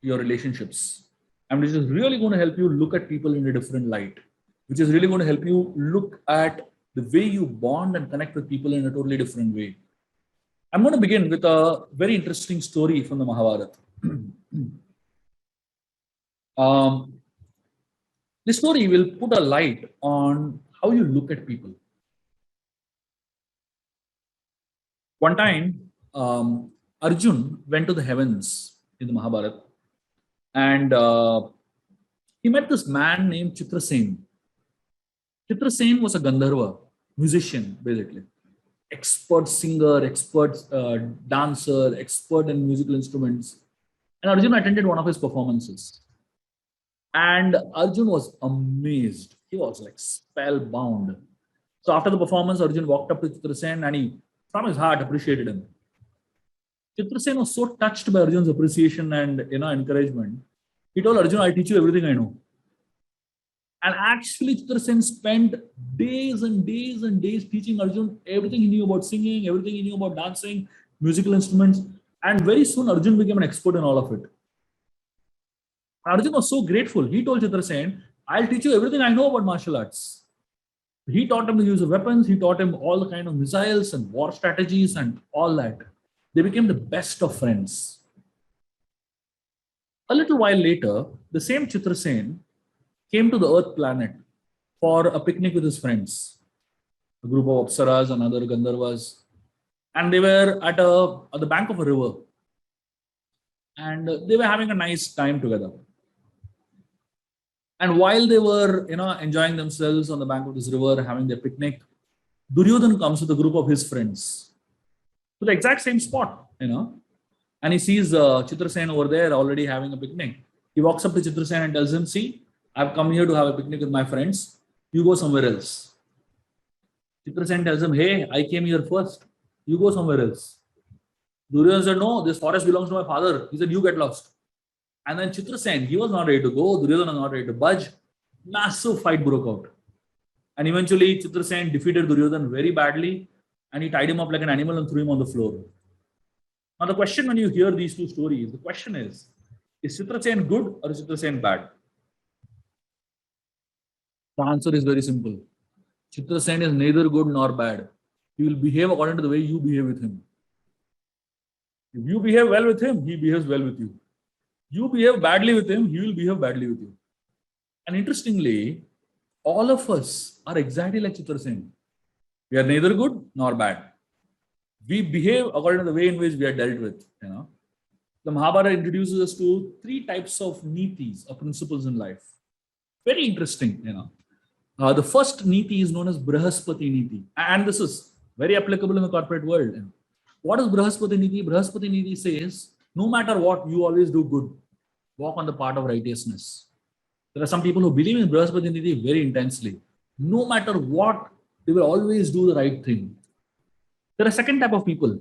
your relationships. And which is really going to help you look at people in a different light, which is really going to help you look at the way you bond and connect with people in a totally different way. I'm going to begin with a very interesting story from the Mahabharata. This story will put a light on how you look at people. One time, Arjun went to the heavens in the Mahabharata, and he met this man named Chitrasen. Chitrasen was a Gandharva, musician, basically. Expert singer, expert dancer, expert in musical instruments. And Arjun attended one of his performances. And Arjun was amazed. He was like spellbound. So after the performance, Arjun walked up to Chitrasen and he, from his heart, appreciated him. Chitrasen was so touched by Arjun's appreciation and encouragement. He told Arjun, I teach you everything I know. And actually, Chitra Sen spent days and days and days teaching Arjun everything he knew about singing, everything he knew about dancing, musical instruments. And very soon, Arjun became an expert in all of it. Arjun was so grateful. He told Chitra Sen, I'll teach you everything I know about martial arts. He taught him the use of weapons. He taught him all the kind of missiles and war strategies and all that. They became the best of friends. A little while later, the same Chitra Sen came to the Earth planet for a picnic with his friends, a group of Apsaras and other Gandharvas. And they were at the bank of a river. And they were having a nice time together. And while they were, enjoying themselves on the bank of this river, having their picnic, Duryodhan comes with a group of his friends to the exact same spot, and he sees Chitra Sen over there already having a picnic. He walks up to Chitra Sen and tells him, see, I've come here to have a picnic with my friends. You go somewhere else. Chitra Sen tells him, hey, I came here first. You go somewhere else. Duryodhan said, no, this forest belongs to my father. He said, you get lost. And then Chitra Sen, he was not ready to go. Duryodhan was not ready to budge. Massive fight broke out. And eventually, Chitra Sen defeated Duryodhan very badly. And he tied him up like an animal and threw him on the floor. Now, the question when you hear these two stories, the question is Chitra Sen good or is Chitra Sen bad? The answer is very simple. Chitra Sen is neither good nor bad. He will behave according to the way you behave with him. If you behave well with him, he behaves well with you. You behave badly with him, he will behave badly with you. And interestingly, all of us are exactly like Chitra Sen. We are neither good nor bad. We behave according to the way in which we are dealt with. The Mahabharata introduces us to 3 types of nitis, or principles in life. Very interesting. The first niti is known as Brahaspati Niti. And this is very applicable in the corporate world. What is Brahaspati Niti? Brahaspati Niti says, no matter what, you always do good. Walk on the path of righteousness. There are some people who believe in Brahaspati Niti very intensely. No matter what, they will always do the right thing. There are a second type of people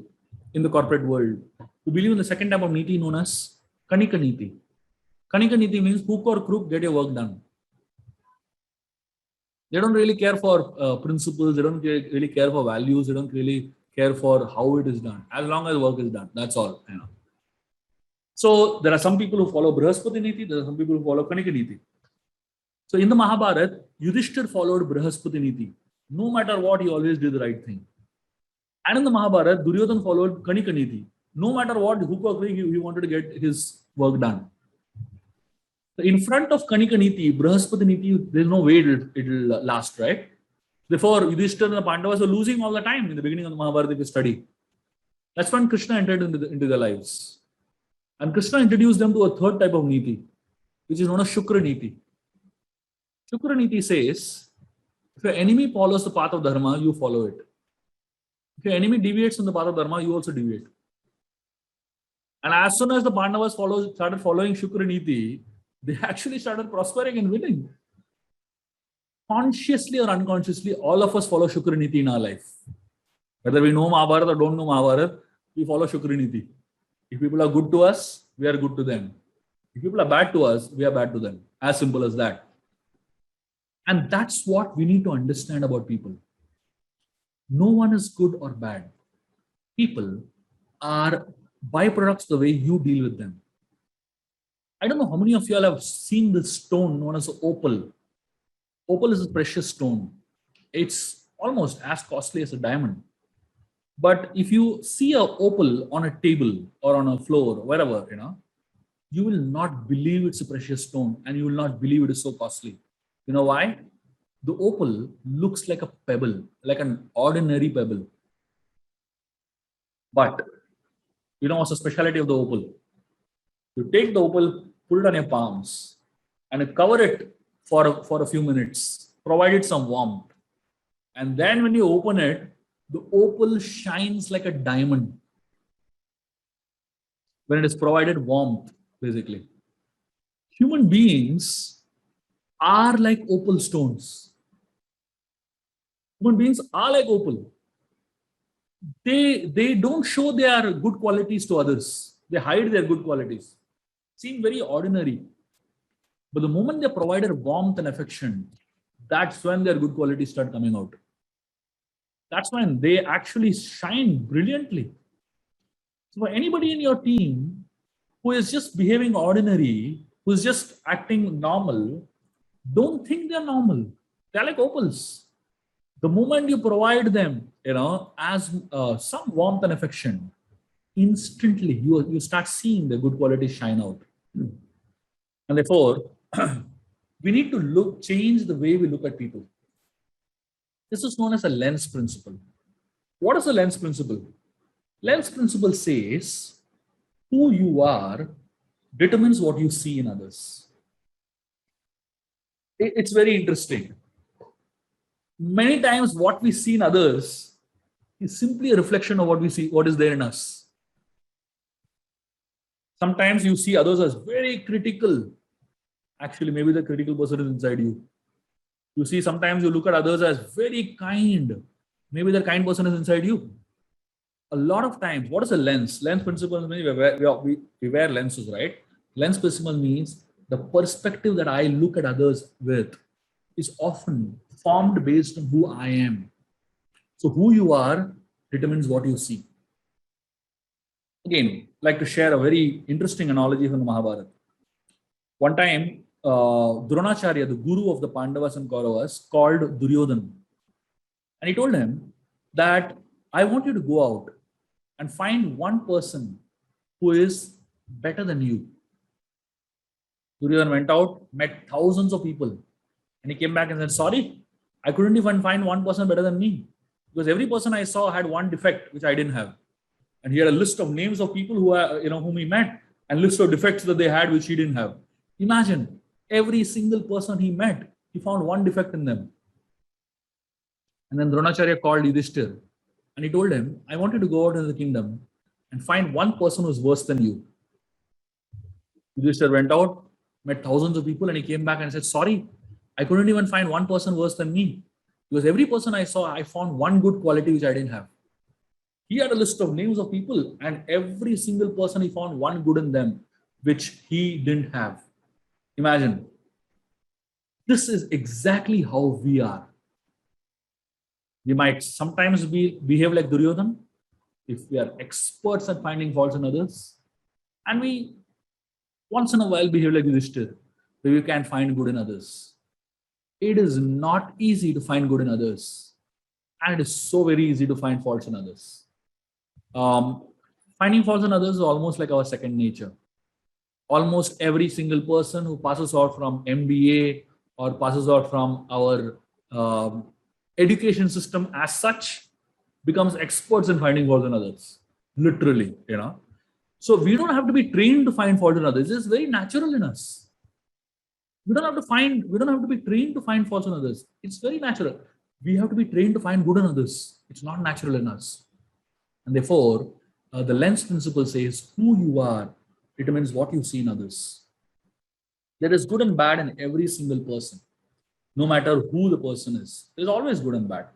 in the corporate world who believe in the second type of Niti known as Kanika Niti. Kanika Niti means hook or crook, get your work done. They don't really care for principles. They don't really care for values. They don't really care for how it is done. As long as work is done, that's all. So there are some people who follow Brahaspati Niti. There are some people who follow Kanika Niti. So in the Mahabharata, Yudhishthir followed Brahaspati Niti. No matter what, he always did the right thing. And in the Mahabharata, Duryodhan followed Kanika Niti. No matter what, hook or crook, he wanted to get his work done. So in front of Kanika Niti, Brahaspati Niti, there's no way it'll last, right? Therefore, Yudhishthir and the Pandavas were losing all the time in the beginning of the Mahabharata if you study. That's when Krishna entered into their lives. And Krishna introduced them to a third type of Niti, which is known as Shukra Niti. Shukra Niti says, if your enemy follows the path of Dharma, you follow it. If your enemy deviates from the path of Dharma, you also deviate. And as soon as the Pandavas started following Shukra Niti, they actually started prospering and winning. Consciously or unconsciously, all of us follow Shukra Niti in our life. Whether we know Mahabharata or don't know Mahabharata, we follow Shukra Niti. If people are good to us, we are good to them. If people are bad to us, we are bad to them. As simple as that. And that's what we need to understand about people. No one is good or bad. People are byproducts the way you deal with them. I don't know how many of you all have seen this stone known as opal. Opal is a precious stone. It's almost as costly as a diamond. But if you see an opal on a table or on a floor, wherever, you will not believe it's a precious stone and you will not believe it is so costly. You know why? The opal looks like a pebble, like an ordinary pebble. But you know what's the specialty of the opal? You take the opal, put it on your palms, and you cover it for a few minutes, provide it some warmth. And then when you open it, the opal shines like a diamond when it is provided warmth, basically. Human beings are like opal stones. Human beings are like opal. They don't show their good qualities to others. They hide their good qualities. Seem very ordinary. But the moment they provided warmth and affection, that's when their good qualities start coming out. That's when they actually shine brilliantly. So for anybody in your team who is just behaving ordinary, who is just acting normal, don't think they're normal. They're like opals. The moment you provide them, as some warmth and affection, instantly you start seeing the good qualities shine out. And therefore, we need to change the way we look at people. This is known as a lens principle. What is the lens principle? Lens principle says who you are determines what you see in others. It's very interesting. Many times what we see in others is simply a reflection of what we see, what is there in us. Sometimes you see others as very critical. Actually, maybe the critical person is inside you. You see, sometimes you look at others as very kind. Maybe the kind person is inside you. A lot of times, what is a lens? Lens principle means we wear lenses, right? Lens principle means the perspective that I look at others with is often formed based on who I am. So who you are determines what you see. Again, I'd like to share a very interesting analogy from the Mahabharata. One time, Dronacharya, the guru of the Pandavas and Kauravas, called Duryodhana. And he told him that I want you to go out and find one person who is better than you. Duryodhana went out, met thousands of people, and he came back and said, sorry, I couldn't even find one person better than me, because every person I saw had one defect which I didn't have. And he had a list of names of people who are, whom he met, and list of defects that they had which he didn't have. Imagine, every single person he met, he found one defect in them. And then Dronacharya called Yudhishthira, and he told him, I want you to go out into the kingdom and find one person who's worse than you. Yudhishthira went out, met thousands of people, and he came back and said, sorry, I couldn't even find one person worse than me, because every person I saw, I found one good quality which I didn't have. He had a list of names of people, and every single person he found one good in them which he didn't have. Imagine. This is exactly how we are. We might sometimes behave like Duryodhana if we are experts at finding faults in others, and we once in a while behave like Yudhishthira, where we can find good in others. It is not easy to find good in others, and it is so very easy to find faults in others. Finding faults in others is almost like our second nature. Almost every single person who passes out from MBA or passes out from our education system as such becomes experts in finding faults in others. Literally, So we don't have to be trained to find fault in others. It's very natural in us. We don't have to be trained to find faults in others. It's very natural. We have to be trained to find good in others. It's not natural in us. And therefore, the lens principle says who you are determines what you see in others. There is good and bad in every single person, no matter who the person is. There's always good and bad.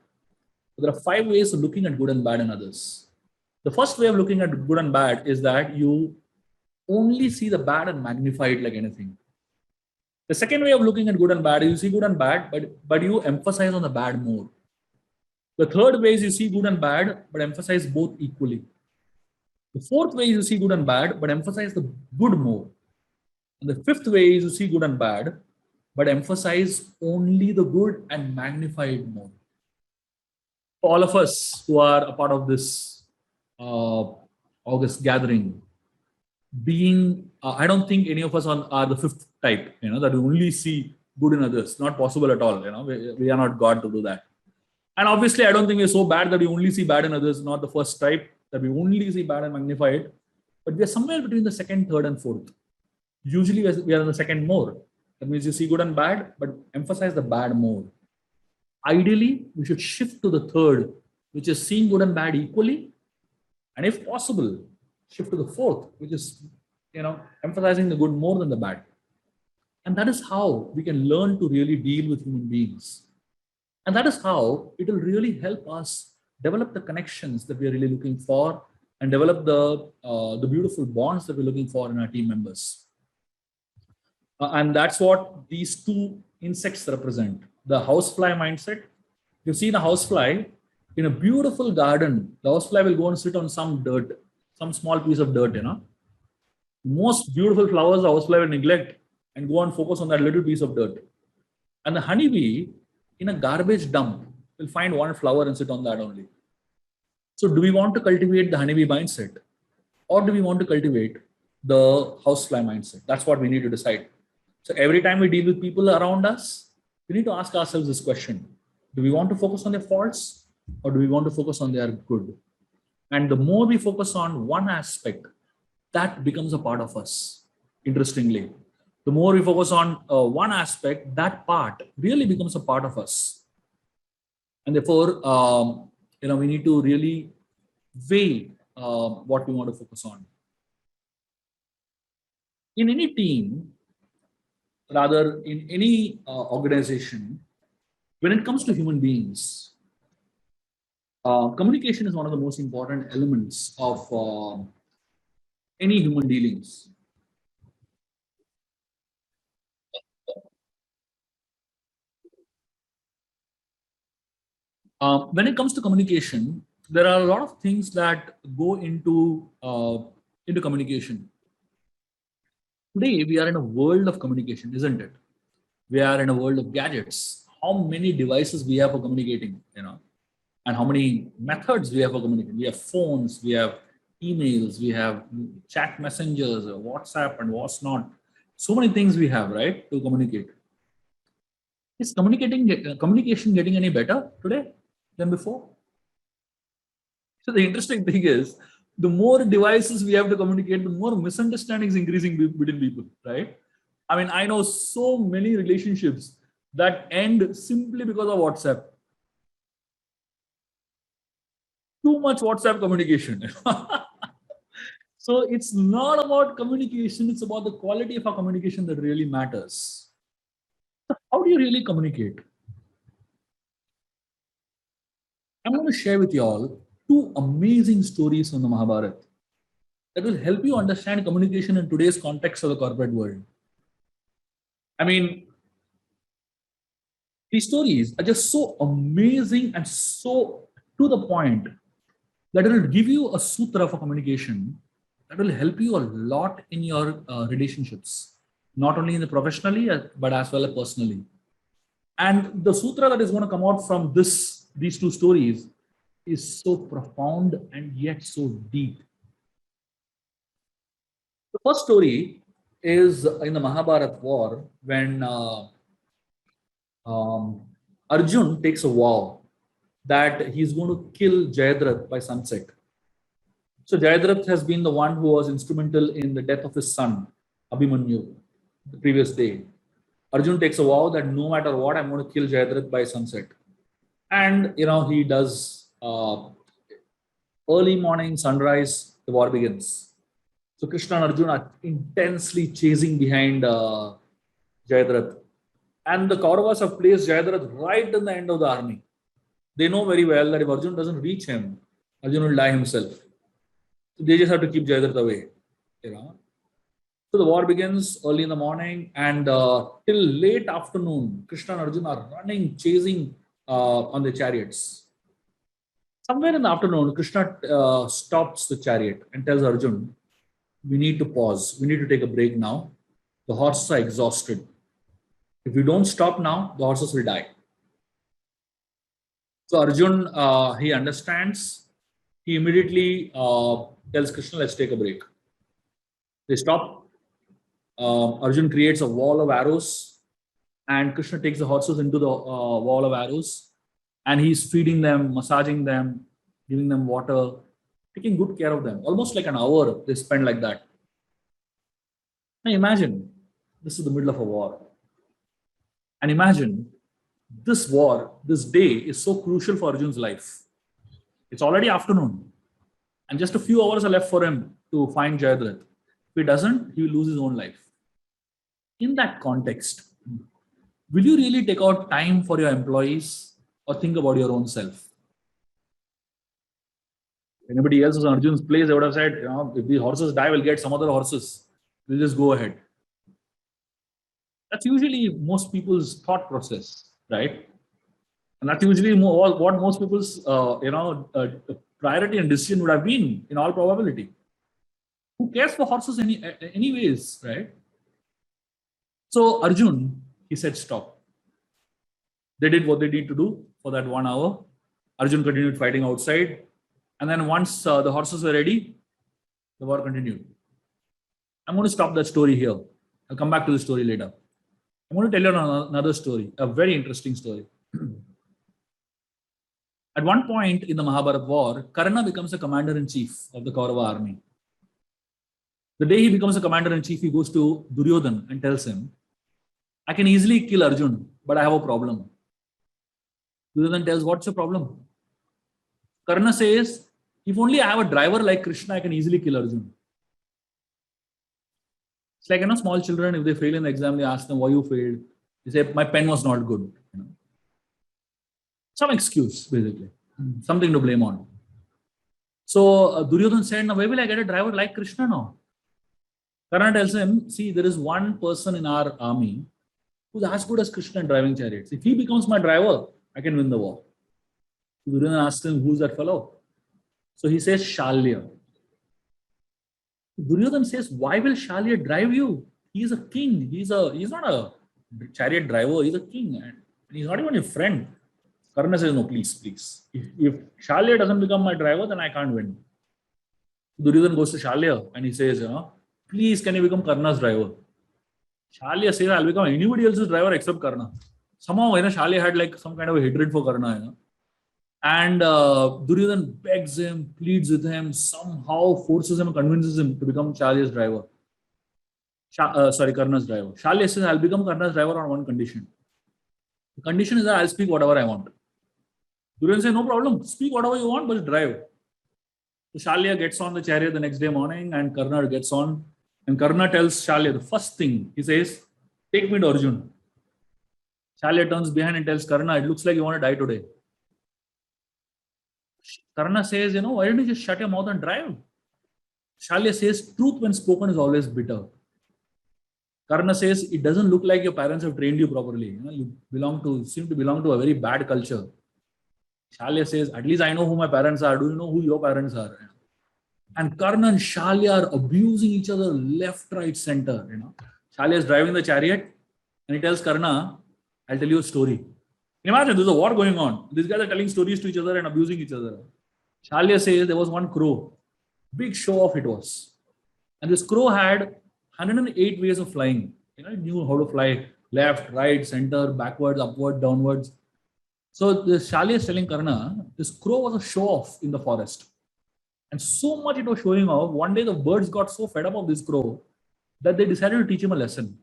But there are 5 ways of looking at good and bad in others. The first way of looking at good and bad is that you only see the bad and magnify it like anything. The second way of looking at good and bad is you see good and bad, but you emphasize on the bad more. The third way is you see good and bad, but emphasize both equally. The fourth way is you see good and bad, but emphasize the good more. And the fifth way is you see good and bad, but emphasize only the good and magnify it more. For all of us who are a part of this August gathering, I don't think any of us are the fifth type, that we only see good in others. Not possible at all. We are not God to do that. And obviously, I don't think we're so bad that we only see bad in others, not the first type, that we only see bad and magnify it. But we're somewhere between the second, third, and fourth. Usually, we are in the second more. That means you see good and bad, but emphasize the bad more. Ideally, we should shift to the third, which is seeing good and bad equally. And if possible, shift to the fourth, which is, emphasizing the good more than the bad. And that is how we can learn to really deal with human beings. And that is how it will really help us develop the connections that we are really looking for and develop the beautiful bonds that we're looking for in our team members. And that's what these two insects represent. The housefly mindset. You've seen a housefly in a beautiful garden. The housefly will go and sit on some dirt, some small piece of dirt, Most beautiful flowers, the housefly will neglect and go and focus on that little piece of dirt. And the honeybee in a garbage dump will find one flower and sit on that only. So do we want to cultivate the honeybee mindset, or do we want to cultivate the housefly mindset? That's what we need to decide. So every time we deal with people around us, we need to ask ourselves this question. Do we want to focus on their faults, or do we want to focus on their good? And the more we focus on one aspect, that becomes a part of us, interestingly. The more we focus on one aspect, that part really becomes a part of us. And therefore, we need to really weigh what we want to focus on. In any team, rather in any organization, when it comes to human beings, communication is one of the most important elements of any human dealings. When it comes to communication, there are a lot of things that go into communication. Today, we are in a world of communication, isn't it? We are in a world of gadgets. How many devices we have for communicating, and how many methods we have for communicating. We have phones, we have emails, we have chat messengers, WhatsApp and what's not. So many things we have, right, to communicate. Is communication getting any better today than before? So the interesting thing is, the more devices we have to communicate, the more misunderstandings increasing between people, right? I mean, I know so many relationships that end simply because of WhatsApp. Too much WhatsApp communication. So it's not about communication, it's about the quality of our communication that really matters. So how do you really communicate? I'm going to share with you all two amazing stories from the Mahabharata that will help you understand communication in today's context of the corporate world. I mean, these stories are just so amazing and so to the point that it will give you a sutra for communication that will help you a lot in your relationships, not only in the professionally, but as well as personally. And the sutra that is going to come out from these two stories is so profound and yet so deep. The first story is in the Mahabharata war when Arjun takes a vow that he's going to kill Jayadratha by sunset. So Jayadratha has been the one who was instrumental in the death of his son, Abhimanyu, the previous day. Arjun takes a vow that no matter what, I'm going to kill Jayadratha by sunset. And, he does early morning, sunrise, the war begins. So Krishna and Arjuna are intensely chasing behind Jayadratha. And the Kauravas have placed Jayadratha right in the end of the army. They know very well that if Arjun doesn't reach him, Arjun will die himself. So they just have to keep Jayadratha away. So the war begins early in the morning, and till late afternoon, Krishna and Arjuna are running, chasing on the chariots. Somewhere in the afternoon, Krishna stops the chariot and tells Arjun, we need to pause. We need to take a break now. The horses are exhausted. If we don't stop now, the horses will die. So Arjun, he understands. He immediately tells Krishna, let's take a break. They stop. Arjun creates a wall of arrows, and Krishna takes the horses into the wall of arrows, and he's feeding them, massaging them, giving them water, taking good care of them. Almost like an hour they spend like that. Now imagine, this is the middle of a war. And imagine, this war, this day is so crucial for Arjun's life. It's already afternoon, and just a few hours are left for him to find Jayadratha. If he doesn't, he will lose his own life. In that context, will you really take out time for your employees or think about your own self? Anybody else was in Arjun's place, they would have said, if the horses die, we'll get some other horses. We'll just go ahead. That's usually most people's thought process, right? And that's usually more, what most people's priority and decision would have been in all probability. Who cares for horses anyways, right? So Arjun, he said stop. They did what they need to do for that 1 hour. Arjun continued fighting outside. And then once the horses were ready, the war continued. I'm going to stop that story here. I'll come back to the story later. I'm going to tell you another story, a very interesting story. At one point in the Mahabharata war, Karna becomes a commander-in-chief of the Kaurava army. The day he becomes a commander-in-chief, he goes to Duryodhan and tells him, I can easily kill Arjun, but I have a problem. Duryodhan tells, what's your problem? Karna says, if only I have a driver like Krishna, I can easily kill Arjun. It's like, small children, if they fail in the exam, they ask them why you failed. They say, my pen was not good. Some excuse, basically. Something to blame on. So Duryodhan said, now where will I get a driver like Krishna now? Karna tells him, see, there is one person in our army who's as good as Krishna in driving chariots. If he becomes my driver, I can win the war. Duryodhan asked him, who's that fellow? So he says, Shalya. Duryodhan says, why will Shalya drive you? He's a king. He's not a chariot driver. He's a king. And he's not even your friend. Karna says, no, please, please. If Shalya doesn't become my driver, then I can't win. Duryodhan goes to Shalya and he says, please, can you become Karna's driver? Shalya says, I'll become anybody else's driver except Karna. Somehow, Shalya had like some kind of a hatred for Karna. And Duryodhan begs him, pleads with him, somehow forces him, convinces him to become Shalya's driver. Karna's driver. Shalya says, I'll become Karna's driver on one condition. The condition is that I'll speak whatever I want. Duryodhan says, no problem, speak whatever you want, but drive. So Shalya gets on the chariot the next day morning and Karna gets on. And Karna tells Shalya the first thing, he says, take me to Arjun. Shalya turns behind and tells Karna, it looks like you want to die today. Karna says, why don't you just shut your mouth and drive? Shalya says, truth when spoken is always bitter. Karna says, it doesn't look like your parents have trained you properly. You seem to belong to a very bad culture. Shalya says, at least I know who my parents are. Do you know who your parents are? And Karna and Shalya are abusing each other left, right, center. Shalya is driving the chariot and he tells Karna, I'll tell you a story. Imagine there's a war going on. These guys are telling stories to each other and abusing each other. Shalya says there was one crow. Big show off it was. And this crow had 108 ways of flying. It knew how to fly left, right, center, backwards, upward, downwards. So the Shalya is telling Karna, this crow was a show off in the forest. And so much it was showing off, one day the birds got so fed up of this crow that they decided to teach him a lesson.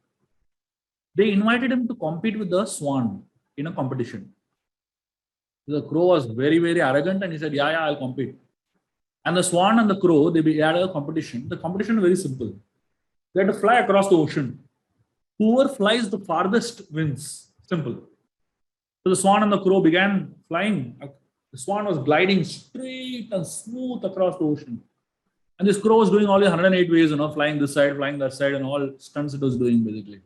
They invited him to compete with the swan in a competition. The crow was very, very arrogant and he said, yeah, I'll compete. And the swan and the crow, they had a competition. The competition is very simple. They had to fly across the ocean. Whoever flies the farthest wins. Simple. So the swan and the crow began flying. The swan was gliding straight and smooth across the ocean. And this crow was doing all the 108 ways, flying this side, flying that side, and all stunts it was doing basically.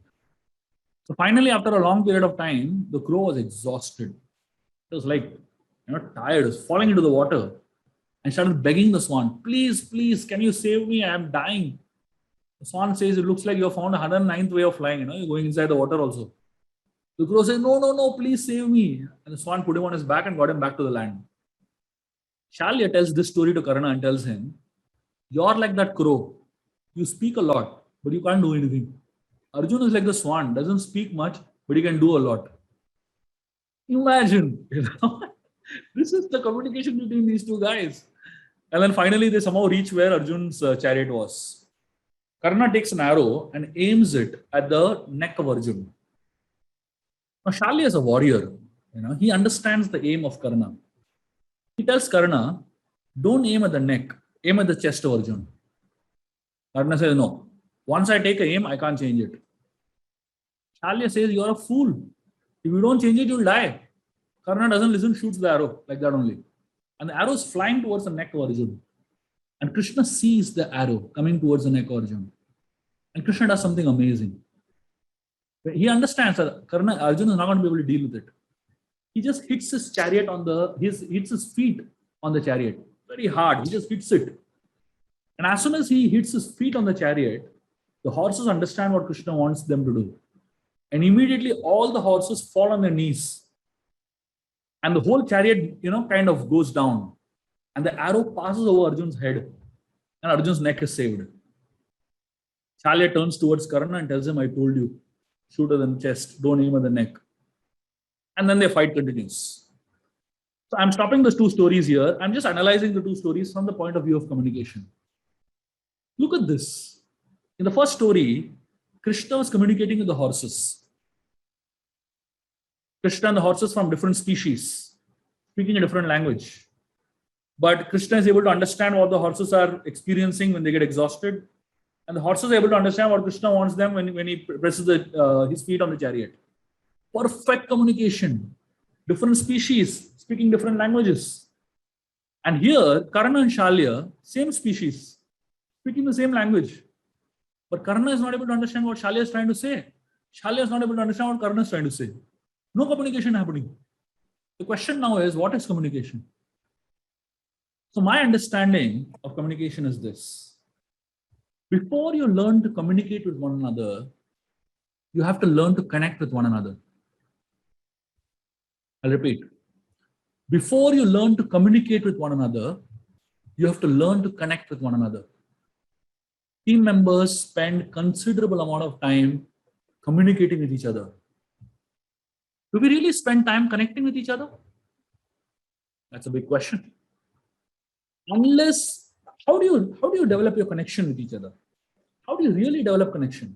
So finally, after a long period of time, the crow was exhausted. It was like, tired, it was falling into the water and started begging the swan, please, please, can you save me? I am dying. The swan says, it looks like you have found a 109th way of flying, you're going inside the water also. The crow says, no, please save me. And the swan put him on his back and got him back to the land. Shalya tells this story to Karna and tells him, you're like that crow. You speak a lot, but you can't do anything. Arjun is like the swan, doesn't speak much, but he can do a lot. Imagine, this is the communication between these two guys. And then finally, they somehow reach where Arjun's chariot was. Karna takes an arrow and aims it at the neck of Arjun. Now, Shalya is a warrior. He understands the aim of Karna. He tells Karna, don't aim at the neck, aim at the chest of Arjun. Karna says, no. Once I take aim, I can't change it. Shalya says, you're a fool. If you don't change it, you'll die. Karna doesn't listen, shoots the arrow like that only. And the arrow is flying towards the neck of Arjun. And Krishna sees the arrow coming towards the neck of Arjun. And Krishna does something amazing. He understands that Arjuna is not going to be able to deal with it. He just hits his chariot hits his feet on the chariot very hard. He just hits it. And as soon as he hits his feet on the chariot, the horses understand what Krishna wants them to do. And immediately all the horses fall on their knees. And the whole chariot, kind of goes down. And the arrow passes over Arjun's head. And Arjun's neck is saved. Shalya turns towards Karna and tells him, I told you, shoot at the chest, don't aim at the neck. And then their fight continues. So I'm stopping those two stories here. I'm just analyzing the two stories from the point of view of communication. Look at this. In the first story, Krishna was communicating with the horses. Krishna and the horses from different species, speaking a different language. But Krishna is able to understand what the horses are experiencing when they get exhausted. And the horses are able to understand what Krishna wants them when he presses his feet on the chariot. Perfect communication. Different species, speaking different languages. And here, Karna and Shalya, same species, speaking the same language. But Karna is not able to understand what Shalya is trying to say. Shalya is not able to understand what Karna is trying to say. No communication happening. The question now is, what is communication? So my understanding of communication is this. Before you learn to communicate with one another, you have to learn to connect with one another. I'll repeat. Before you learn to communicate with one another, you have to learn to connect with one another. Team members spend considerable amount of time communicating with each other. Do we really spend time connecting with each other? That's a big question. Unless, how do you develop your connection with each other? How do you really develop connection?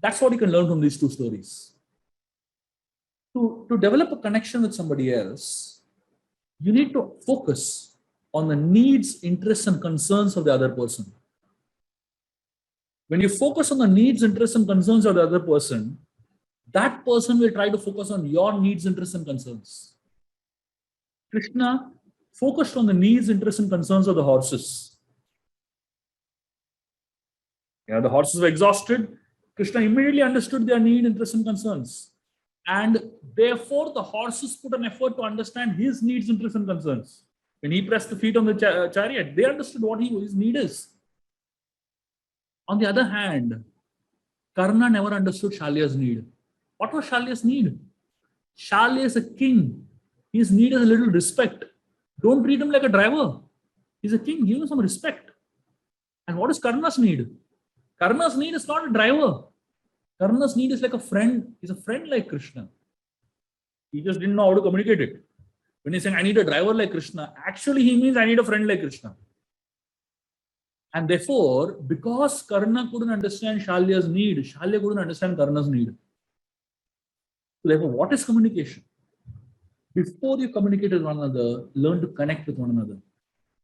That's what you can learn from these two stories. To develop a connection with somebody else, you need to focus on the needs, interests, and concerns of the other person. When you focus on the needs, interests, and concerns of the other person, that person will try to focus on your needs, interests, and concerns. Krishna focused on the needs, interests, and concerns of the horses. The horses were exhausted. Krishna immediately understood their need, interests, and concerns. And therefore, the horses put an effort to understand his needs, interests, and concerns. When he pressed the feet on the chariot, they understood what his need is. On the other hand, Karna never understood Shalya's need. What was Shalya's need? Shalya is a king. His need is a little respect. Don't treat him like a driver. He's a king. Give him some respect. And what is Karna's need? Karna's need is not a driver. Karna's need is like a friend. He's a friend like Krishna. He just didn't know how to communicate it. When he's saying, I need a driver like Krishna, actually he means I need a friend like Krishna. And therefore, because Karna couldn't understand Shalya's need, Shalya couldn't understand Karna's need. So therefore, what is communication? Before you communicate with one another, learn to connect with one another.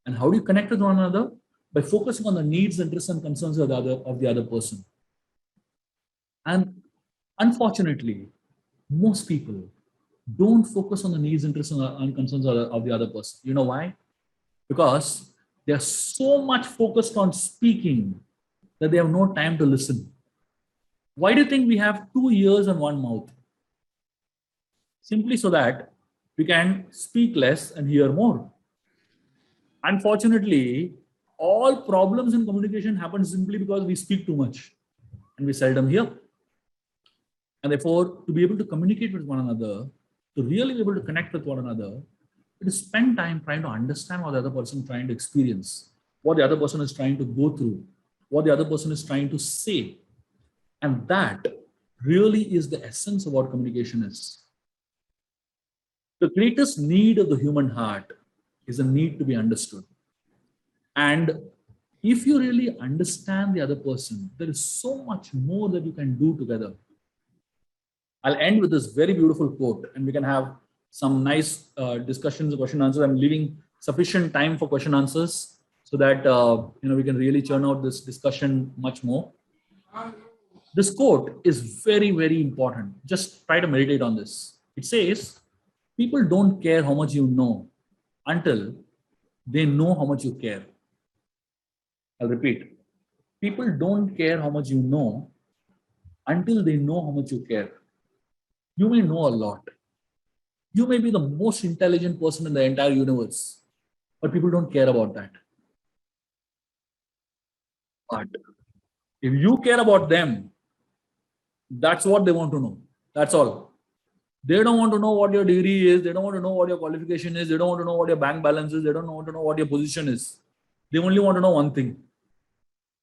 And how do you connect with one another? By focusing on the needs, interests, and concerns of the other person. And unfortunately, most people don't focus on the needs, interests, and concerns of the other person. You know why? Because they are so much focused on speaking that they have no time to listen. Why do you think we have 2 ears and 1 mouth? Simply so that we can speak less and hear more. Unfortunately, all problems in communication happen simply because we speak too much and we seldom hear. And therefore, to be able to communicate with one another, to really be able to connect with one another, to spend time trying to understand what the other person is trying to experience, what the other person is trying to go through, what the other person is trying to say. And that really is the essence of what communication is. The greatest need of the human heart is a need to be understood. And if you really understand the other person, there is so much more that you can do together. I'll end with this very beautiful quote, and we can have some nice discussions, question answers. I'm leaving sufficient time for question answers so that we can really churn out this discussion much more. This quote is very, very important. Just try to meditate on this. It says, people don't care how much you know until they know how much you care. I'll repeat. People don't care how much you know until they know how much you care. You may know a lot. You may be the most intelligent person in the entire universe, but people don't care about that. But if you care about them, that's what they want to know. That's all. They don't want to know what your degree is. They don't want to know what your qualification is. They don't want to know what your bank balance is. They don't want to know what your position is. They only want to know one thing.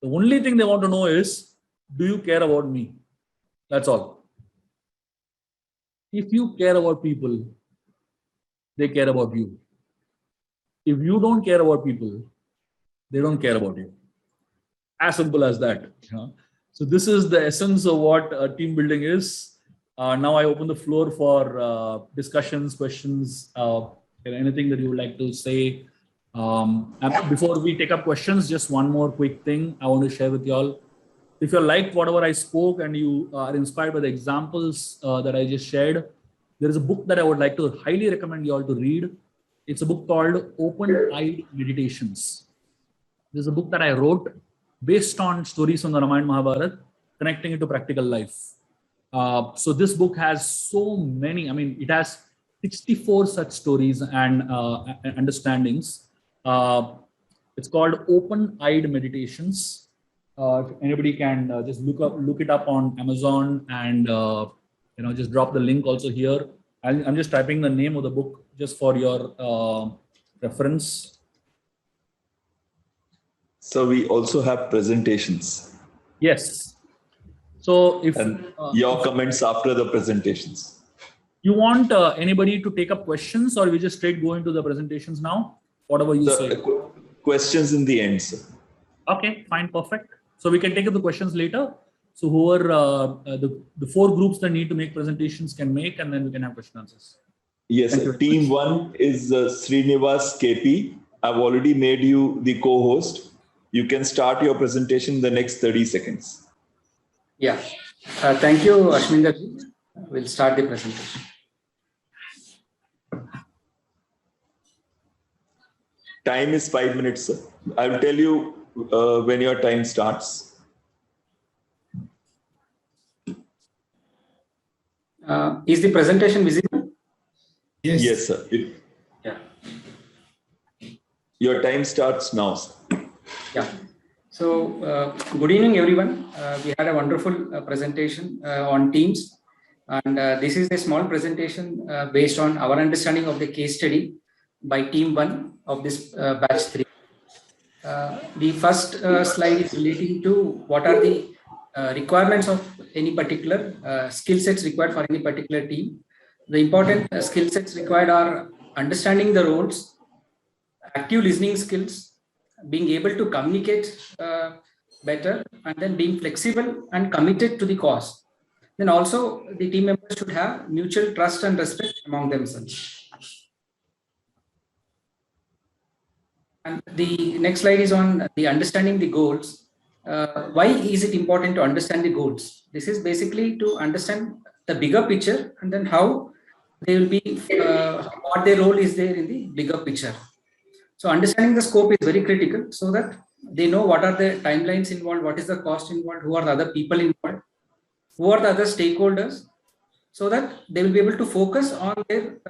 The only thing they want to know is, do you care about me? That's all. If you care about people, they care about you. If you don't care about people, they don't care about you. As simple as that. So this is the essence of what team building is. Now I open the floor for discussions, questions, anything that you would like to say. And before we take up questions, just one more quick thing I want to share with you all. If you liked whatever I spoke and you are inspired by the examples that I just shared, there is a book that I would like to highly recommend you all to read. It's a book called Open-Eyed Meditations. This is a book that I wrote based on stories from the Ramayana Mahabharata, connecting it to practical life. So this book has so many, it has 64 such stories and understandings. It's called Open-Eyed Meditations. If anybody can just look it up on Amazon and just drop the link also here. I'm just typing the name of the book just for your reference. So we also have presentations. Yes. So if your comments after the presentations. You want anybody to take up questions, or we just straight go into the presentations now? Whatever you say. Questions in the end, sir. Okay, fine, perfect. So we can take up the questions later. So whoever the 4 groups that need to make presentations can make, and then we can have question answers. Yes, sir. Team 1 is Srinivas KP. I've already made you the co-host. You can start your presentation in the next 30 seconds. Yeah. Thank you, Ashminder ji. We'll start the presentation. Time is 5 minutes, sir. I will tell you when your time starts. Is the presentation visible? Yes. Yes, sir. Yeah. Your time starts now, sir. Yeah. So, good evening, everyone. We had a wonderful presentation on Teams. And this is a small presentation based on our understanding of the case study by Team 1 of this batch 3. The first slide is relating to what are the requirements of any particular skill sets required for any particular team. The important skill sets required are understanding the roles, active listening skills, being able to communicate better, and then being flexible and committed to the cause. Then also the team members should have mutual trust and respect among themselves. And the next slide is on the understanding the goals. Why is it important to understand the goals? This is basically to understand the bigger picture and then how they will be, what their role is there in the bigger picture. So understanding the scope is very critical so that they know what are the timelines involved, what is the cost involved, who are the other people involved, who are the other stakeholders, so that they will be able to focus on their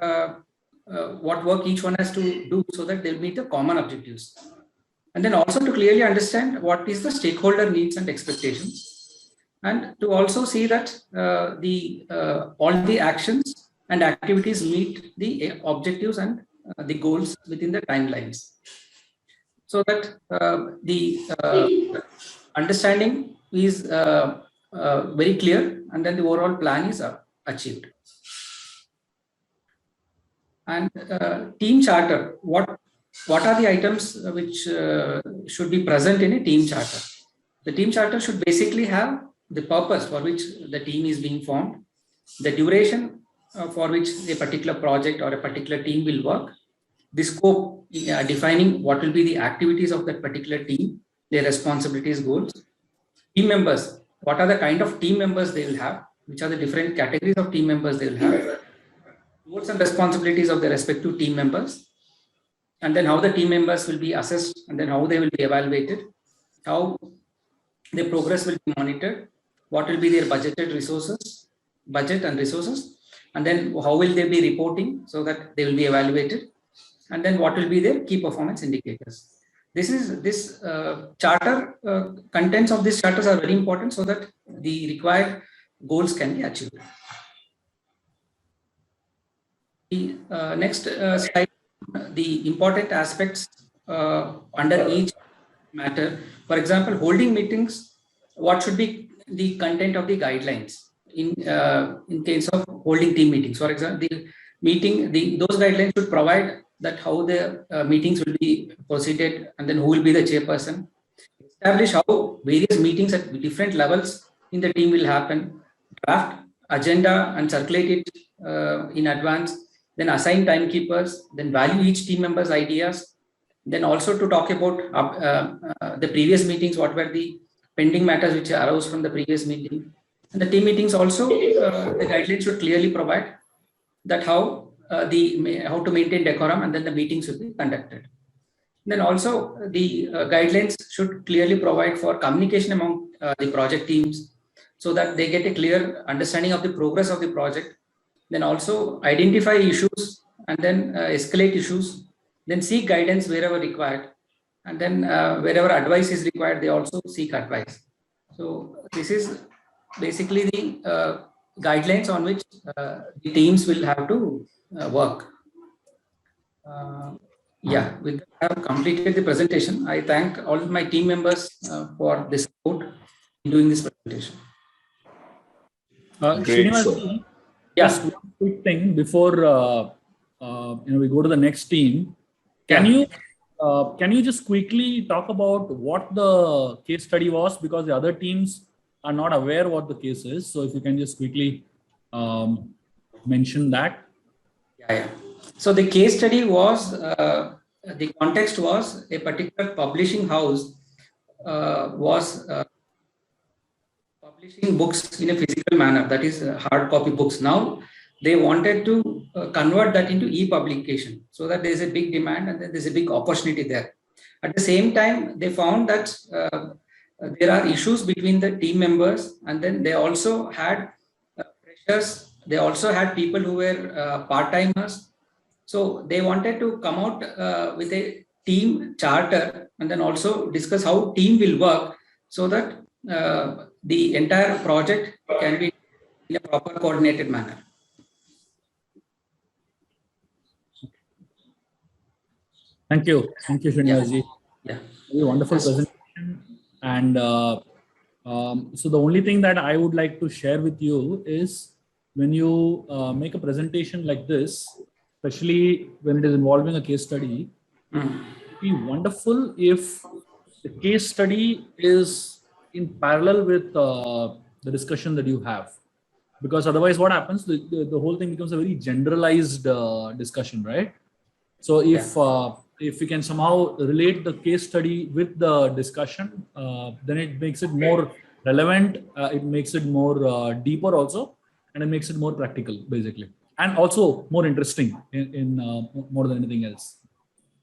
what work each one has to do so that they'll meet the common objectives. And then also to clearly understand what is the stakeholder needs and expectations, and to also see that all the actions and activities meet the objectives and the goals within the timelines, so that the understanding is very clear, and then the overall plan is achieved. And team charter, what are the items which should be present in a team charter? The team charter should basically have the purpose for which the team is being formed, the duration for which a particular project or a particular team will work, the scope, defining what will be the activities of that particular team, their responsibilities, goals, team members, what are the kind of team members they will have, which are the different categories of team members they will have, roles and responsibilities of the respective team members, and then how the team members will be assessed, and then how they will be evaluated, how their progress will be monitored, what will be their budget and resources, and then how will they be reporting so that they will be evaluated, and then what will be their key performance indicators. This charter, contents of these charters are very important so that the required goals can be achieved. The next slide, the important aspects under each matter. For example, holding meetings, what should be the content of the guidelines in case of holding team meetings? For example, those guidelines should provide that how the meetings will be proceeded, and then who will be the chairperson. Establish how various meetings at different levels in the team will happen. Draft agenda and circulate it in advance. Then assign timekeepers. Then value each team member's ideas. Then also to talk about the previous meetings, what were the pending matters which arose from the previous meeting. And the team meetings also, the guidelines should clearly provide that how to maintain decorum, and then the meetings should be conducted. Then also the guidelines should clearly provide for communication among the project teams so that they get a clear understanding of the progress of the project. Then also identify issues and then escalate issues, then seek guidance wherever required, and then wherever advice is required, they also seek advice. So this is basically the guidelines on which the teams will have to work. Yeah, we have completed the presentation. I thank all my team members for this support in doing this presentation. Srinivas, just one quick thing before we go to the next team. Can you just quickly talk about what the case study was, because the other teams are not aware what the case is. So if you can just quickly mention that. Yeah. So the case study was, the context was a particular publishing house was publishing books in a physical manner, that is hard copy books. Now they wanted to convert that into e-publication, so that there's a big demand and then there's a big opportunity there. At the same time, they found that there are issues between the team members, and then they also had pressures. They also had people who were part-timers. So they wanted to come out with a team charter and then also discuss how team will work so that the entire project can be in a proper coordinated manner. Thank you, Srinivas. Yeah. Very wonderful presentation. And so the only thing that I would like to share with you is, when you make a presentation like this, especially when it is involving a case study, it would be wonderful if the case study is in parallel with the discussion that you have. Because otherwise what happens, the whole thing becomes a very generalized discussion, right? So if we can somehow relate the case study with the discussion, then it makes it more relevant, it makes it more deeper also, and it makes it more practical, basically. And also more interesting in more than anything else.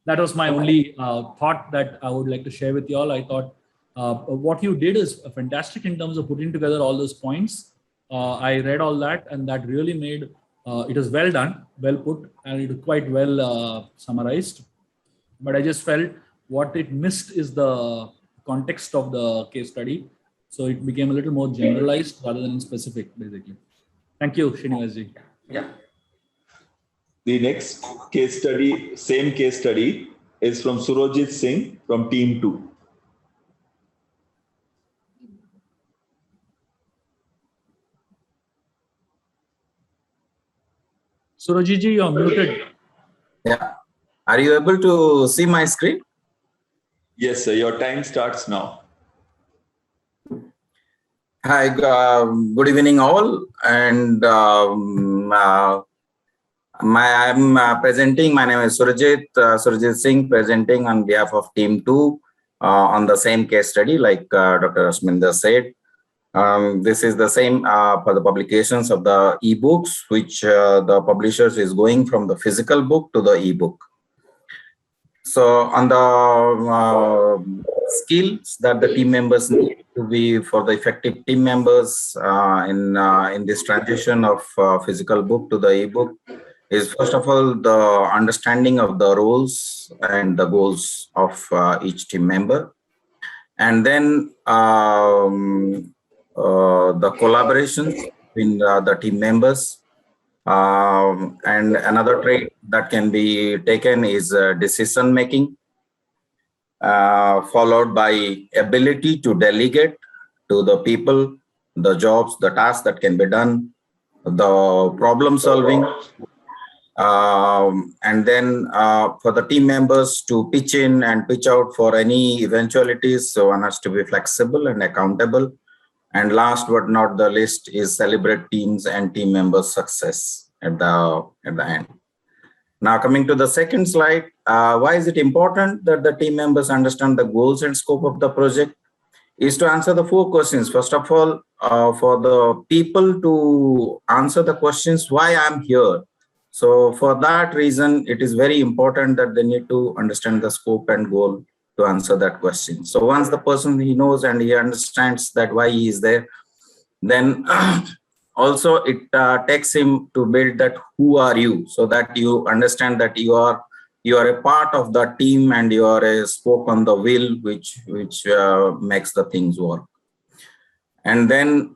That was my only thought that I would like to share with you all. I thought what you did is fantastic in terms of putting together all those points. I read all that, and that really made it was well done, well put, and it was quite well summarized. But I just felt what it missed is the context of the case study. So it became a little more generalized rather than specific, basically. Thank you, Srinivas. Yeah. The next case study, same case study, is from Surojit Singh from Team 2. Surojit ji, you're muted. Yeah. Are you able to see my screen? Yes, sir. Your time starts now. Hi, good evening all. And I'm presenting, my name is Surojit Singh, presenting on behalf of Team 2 on the same case study, like Dr. Asminder said. This is the same for the publications of the ebooks, which the publishers is going from the physical book to the ebook. So on the skills that the team members need, to be for the effective team members in this transition of physical book to the ebook is first of all the understanding of the roles and the goals of each team member, and then the collaboration between the team members. And another trait that can be taken is decision making, followed by ability to delegate to the people, the jobs, the tasks that can be done, the problem solving, and then for the team members to pitch in and pitch out for any eventualities. So one has to be flexible and accountable. And last but not the least is celebrate teams and team members' success at the end. Now coming to the second slide, why is it important that the team members understand the goals and scope of the project? Is to answer the 4 questions. First of all, for the people to answer the questions, why I'm here. So for that reason, it is very important that they need to understand the scope and goal to answer that question. So once the person he knows and he understands that why he is there, then also it takes him to build that who are you, so that you understand that you are a part of the team and you are a spoke on the wheel which makes the things work. And then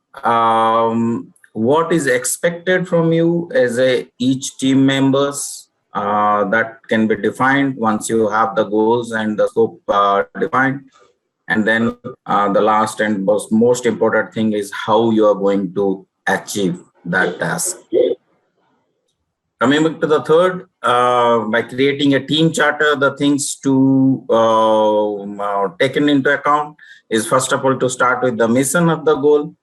what is expected from you as each team members, that can be defined once you have the goals and the scope defined. And then the last and most important thing is how you are going to achieve that task. Coming back to the third, by creating a team charter, the things to taken into account is first of all to start with the mission of the goal.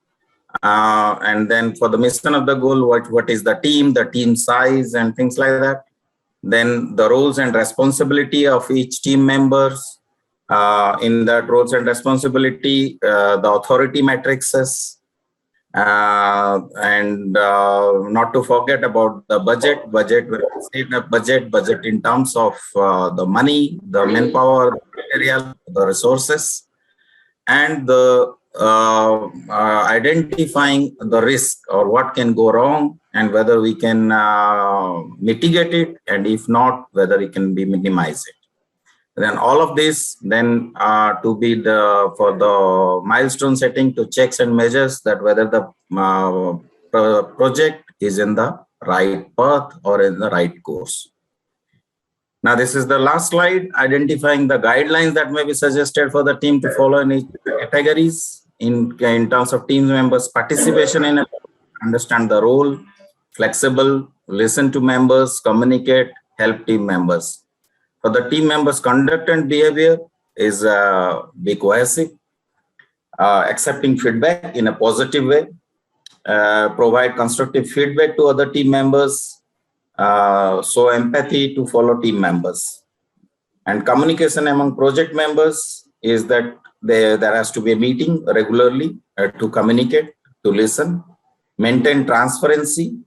And then for the mission of the goal, what is the team size and things like that. Then the roles and responsibility of each team members. In that roles and responsibility, the authority matrices, and not to forget about the budget. When we say the budget in terms of the money, the manpower, the material, the resources, and the identifying the risk or what can go wrong and whether we can mitigate it, and if not, whether it can be minimized. Then all of this then to be for the milestone setting to checks and measures that whether the project is in the right path or in the right course. Now this is the last slide, identifying the guidelines that may be suggested for the team to follow in each categories in terms of team members participation in it, understand the role, flexible, listen to members, communicate, help team members. For the team members' conduct and behavior is be cohesive, accepting feedback in a positive way, provide constructive feedback to other team members, show empathy to fellow team members. And communication among project members is that there has to be a meeting regularly to communicate, to listen, maintain transparency,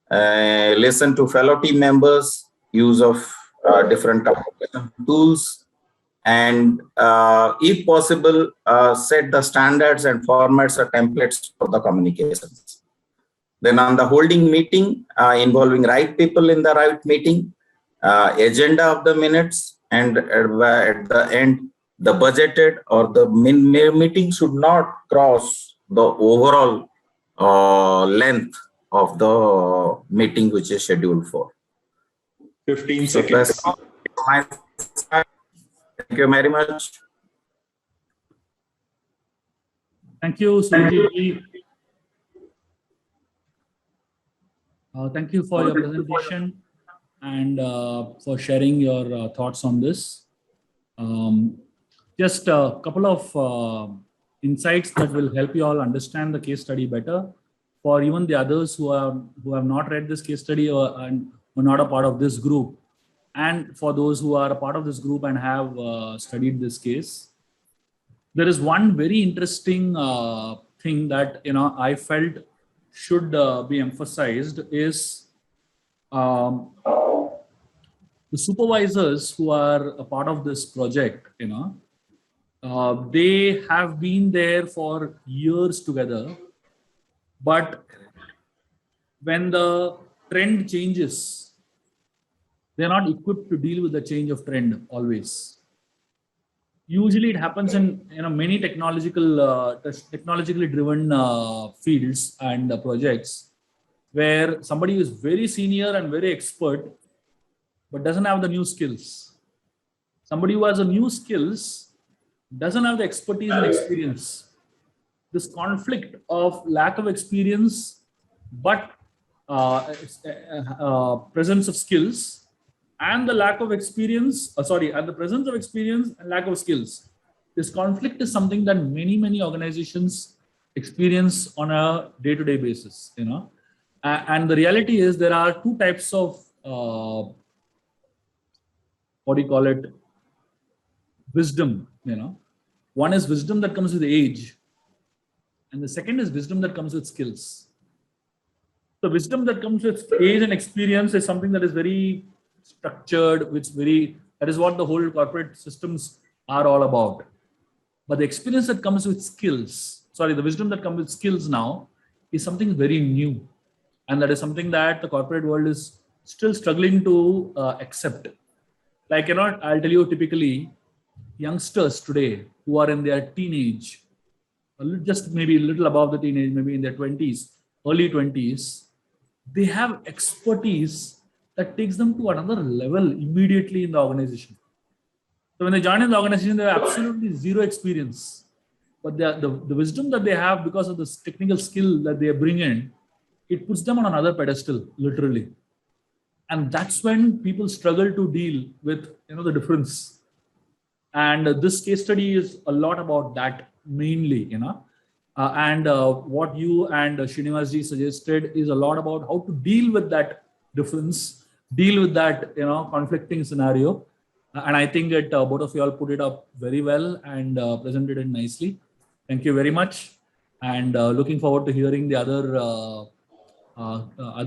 listen to fellow team members, use of different communication tools, and if possible, set the standards and formats or templates for the communications. Then on the holding meeting, involving right people in the right meeting, agenda of the minutes, and at the end, the budgeted or the meeting should not cross the overall length of the meeting which is scheduled for. 15 seconds. Thank you very much. Thank you, Surjit. Thank you for your presentation and for sharing your thoughts on this. Just a couple of insights that will help you all understand the case study better. For even the others who have not read this case study and who are not a part of this group, and for those who are a part of this group and have studied this case, there is one very interesting thing that I felt should be emphasized is the supervisors who are a part of this project. They have been there for years together, but when the trend changes, they're not equipped to deal with the change of trend always. Usually it happens in many technologically driven fields and projects where somebody is very senior and very expert but doesn't have the new skills. Somebody who has the new skills doesn't have the expertise and experience. This conflict of lack of experience but presence of skills, and the lack of experience, and the presence of experience and lack of skills. This conflict is something that many organizations experience on a day-to-day basis, and the reality is there are two types of, wisdom, One is wisdom that comes with age, and the second is wisdom that comes with skills. The wisdom that comes with age and experience is something that is very structured, that is what the whole corporate systems are all about. But the experience that comes with skills, the wisdom that comes with skills now is something very new. And that is something that the corporate world is still struggling to accept. I'll tell you, typically, youngsters today who are in their teenage, just maybe a little above the teenage, maybe in their 20s, early 20s, they have expertise that takes them to another level immediately in the organization. So when they join in the organization, they have absolutely zero experience. But the wisdom that they have because of this technical skill that they bring in, it puts them on another pedestal, literally. And that's when people struggle to deal with the difference. And this case study is a lot about that mainly, and what you and Srinivasji suggested is a lot about how to deal with that difference, deal with that conflicting scenario. And I think that both of you all put it up very well and presented it nicely. Thank you very much. And looking forward to hearing the other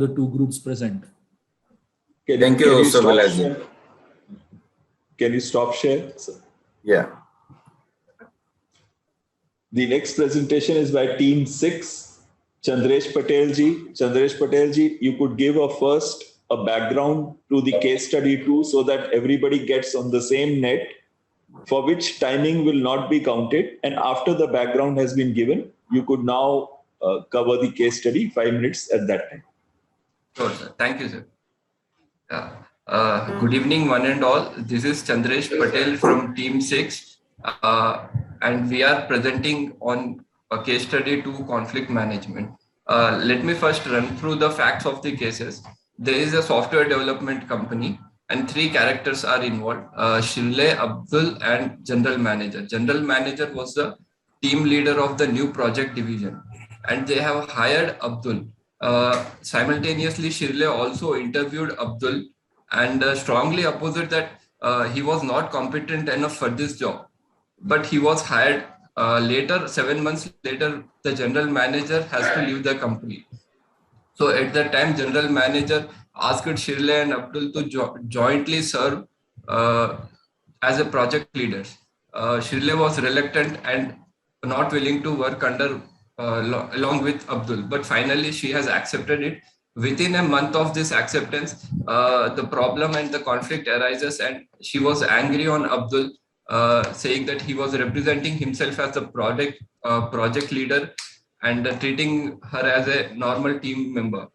two groups present. Thank you, Sir Vilaji. Can you stop share? Yeah. The next presentation is by Team 6, Chandresh Patel ji. Chandresh Patel ji, you could give a background to the case study too, so that everybody gets on the same net, for which timing will not be counted. And after the background has been given, you could now cover the case study 5 minutes at that time. Sure, sir. Thank you, sir. Good evening, one and all. This is Chandresh Patel from Team 6. And we are presenting on a case study to conflict management. Let me first run through the facts of the cases. There is a software development company and 3 characters are involved, Shirley, Abdul and General Manager. General Manager was the team leader of the new project division and they have hired Abdul. Simultaneously, Shirley also interviewed Abdul and strongly opposed that he was not competent enough for this job. But he was hired later, 7 months later, the general manager has to leave the company. So at that time, general manager asked Shirley and Abdul to jointly serve as a project leaders. Shirley was reluctant and not willing to work along with Abdul, but finally she has accepted it. Within a month of this acceptance, the problem and the conflict arises and she was angry on Abdul, saying that he was representing himself as a project leader and treating her as a normal team member.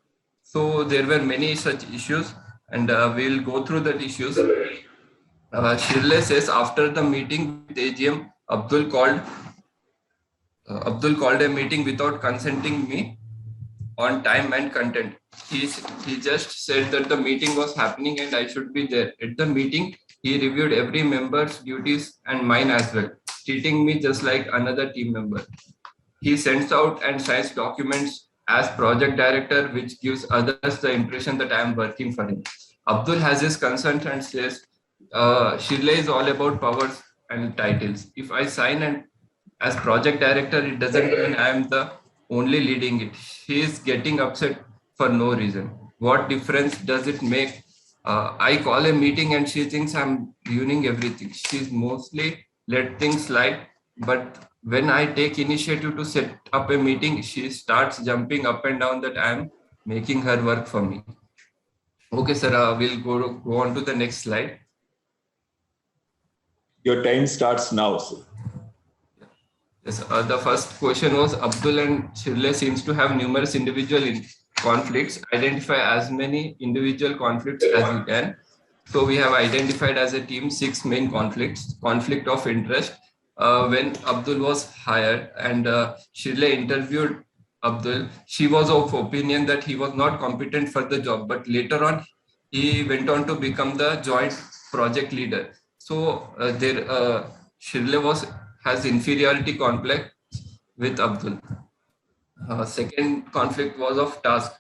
So there were many such issues and we'll go through the issues. Shirley says after the meeting with AGM, Abdul called a meeting without consenting me on time and content. He just said that the meeting was happening and I should be there. At the meeting, he reviewed every member's duties and mine as well, treating me just like another team member. He sends out and signs documents as project director, which gives others the impression that I am working for him. Abdul has his consent and says, Shirley is all about powers and titles. If I sign as project director, it doesn't mean I am the only leading it. She is getting upset for no reason. What difference does it make? I call a meeting and she thinks I'm ruining everything. She's mostly let things slide. But when I take initiative to set up a meeting, she starts jumping up and down that I am making her work for me. Okay, sir, we'll go on to the next slide. Your time starts now, sir. Yes, the first question was Abdul and Shirley seems to have numerous individual conflicts. Identify as many individual conflicts as you can. So we have identified as a team 6 main conflicts. Conflict of interest. When Abdul was hired and Shirley interviewed Abdul, she was of opinion that he was not competent for the job, but later on he went on to become the joint project leader. So Shirley has inferiority complex with Abdul. Second conflict was of task.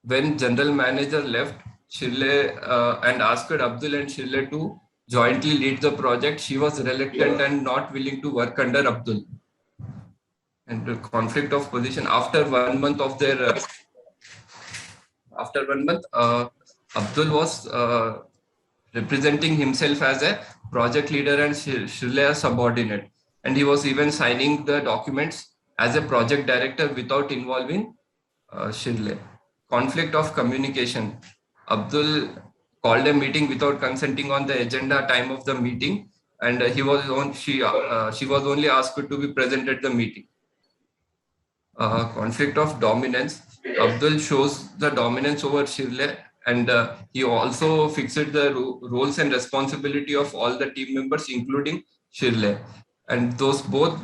When general manager left Shirley and asked Abdul and Shirley to jointly lead the project, she was reluctant and not willing to work under Abdul. And the conflict of position after 1 month of their Abdul was representing himself as a project leader and Shirley a subordinate, and he was even signing the documents as a project director without involving Shirley. Conflict of communication. Abdul called a meeting without consenting on the agenda time of the meeting, and she was only asked to be present at the meeting. Conflict of dominance. Abdul shows the dominance over Shirley, and he also fixed the roles and responsibility of all the team members, including Shirley. And those both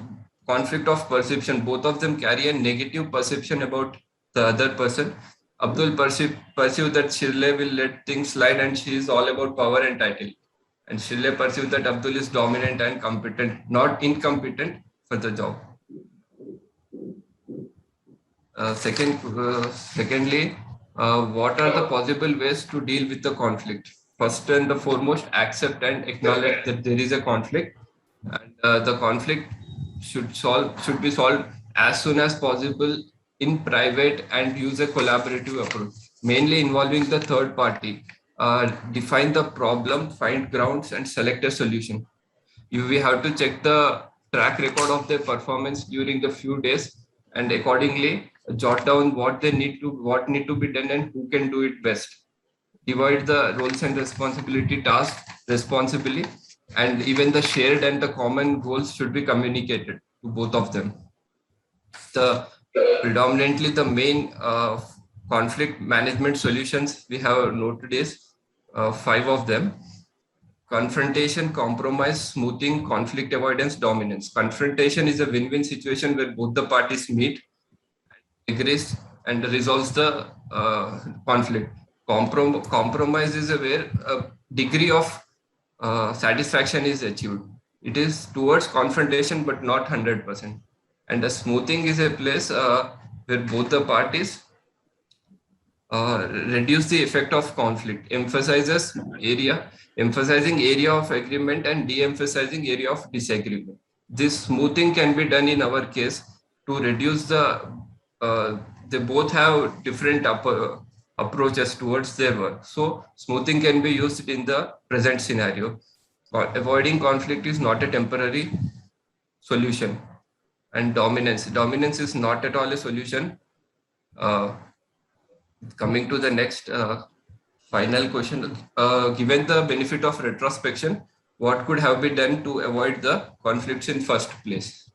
conflict of perception, both of them carry a negative perception about the other person. Abdul perceive that Shirley will let things slide and she is all about power and title. And Shirley perceive that Abdul is dominant and competent, not incompetent for the job. Secondly, what are the possible ways to deal with the conflict? First and the foremost, accept and acknowledge that there is a conflict, and the conflict should be solved as soon as possible in private and use a collaborative approach, mainly involving the third party. Define the problem, find grounds, and select a solution. We have to check the track record of their performance during the few days, and accordingly jot down what need to be done and who can do it best. Divide the roles and responsibility tasks responsibly, and even the shared and the common goals should be communicated to both of them. Predominantly the main conflict management solutions we have noted is 5 of them. Confrontation, compromise, smoothing, conflict avoidance, dominance. Confrontation is a win-win situation where both the parties meet, agrees, and resolves the conflict. Compromise is where a degree of satisfaction is achieved. It is towards confrontation, but not 100%. And the smoothing is a place where both the parties reduce the effect of conflict, emphasizing area of agreement and de-emphasizing area of disagreement. This smoothing can be done in our case to reduce they both have different approaches towards their work. So smoothing can be used in the present scenario. Avoiding conflict is not a temporary solution. And dominance is not at all a solution. Coming to the next final question, given the benefit of retrospection, what could have been done to avoid the conflicts in first place?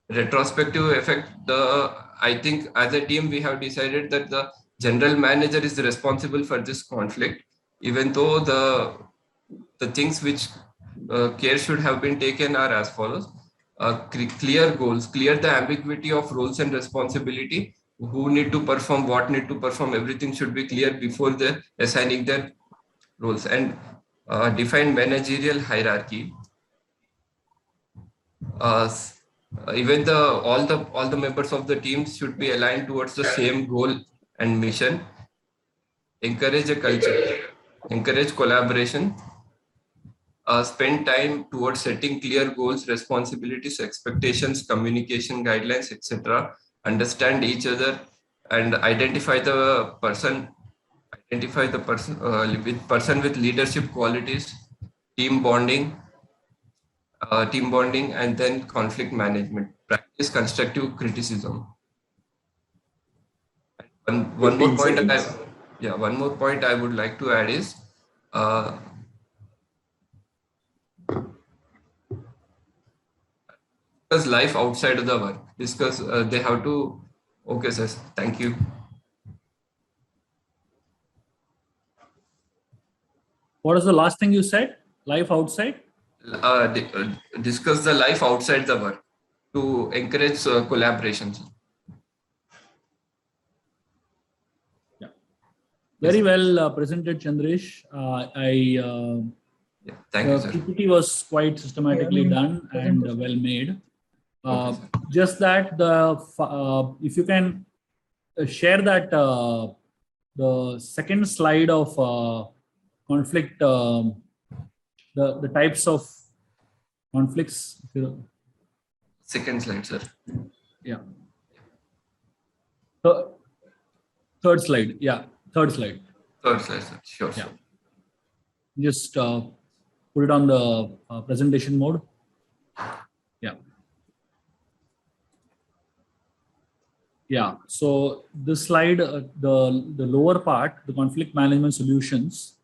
Retrospective effect, I think as a team we have decided that the general manager is responsible for this conflict, even though the things which care should have been taken are as follows. Clear goals, clear the ambiguity of roles and responsibility, who need to perform, what need to perform, everything should be clear before the assigning their roles, and define managerial hierarchy. Even all the members of the team should be aligned towards the same goal and mission. Encourage a culture, encourage collaboration. Spend time towards setting clear goals, responsibilities, expectations, communication guidelines, etc. Understand each other and identify the person with leadership qualities. team bonding, and then conflict management. Practice constructive criticism. One more point. One more point I would like to add is discuss life outside of the work. Discuss. They have to. Okay, sir. Thank you. What is the last thing you said? Life outside? Discuss the life outside the work to encourage collaborations. Yeah. Very well presented, Chandresh. Thank you, sir. PPT was quite systematically done and well made. Just that if you can share that the second slide of conflict, the types of conflicts. Second slide, sir. Yeah. Third slide. Yeah. Third slide. Third slide, sir. Sure. Yeah. Just put it on the presentation mode. Yeah. Yeah. So this slide, the lower part, the conflict management solutions,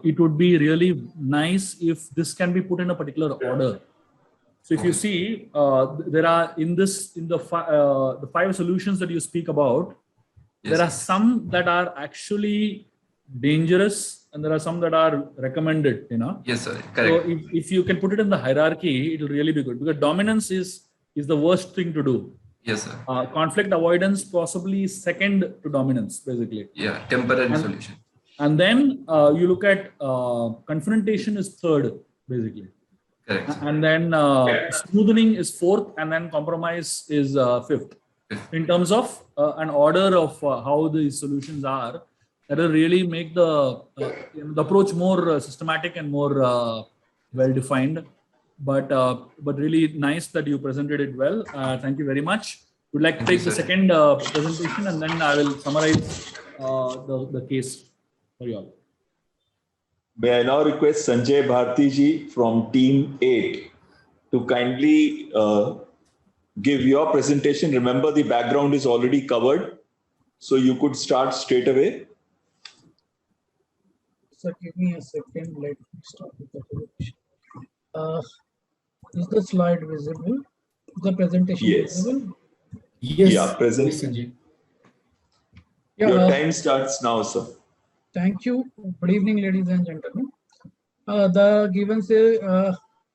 it would be really nice if this can be put in a particular order. So if you see, there are the 5 solutions that you speak about, there are some that are actually dangerous and there are some that are recommended, Yes, sir. Correct. So if you can put it in the hierarchy, it will really be good, because dominance is the worst thing to do. Yes, sir. Conflict avoidance possibly second to dominance, basically. Yeah, temporary solution. And then you look at confrontation is third, basically. Correct. And then smoothing is fourth, and then compromise is fifth. In terms of an order of how these solutions are, that will really make the approach more systematic and more well-defined. But really nice that you presented it well. Thank you very much. Would like to take the second presentation, and then I will summarize the case for you all. May I now request Sanjay Bharti ji from Team 8 to kindly give your presentation. Remember, the background is already covered, so you could start straight away. So give me a second. Let me start with the presentation. Is the slide visible? Is the presentation visible? Yes. Yeah, present. Sanjay. Yeah, your time starts now, sir. Thank you. Good evening, ladies and gentlemen.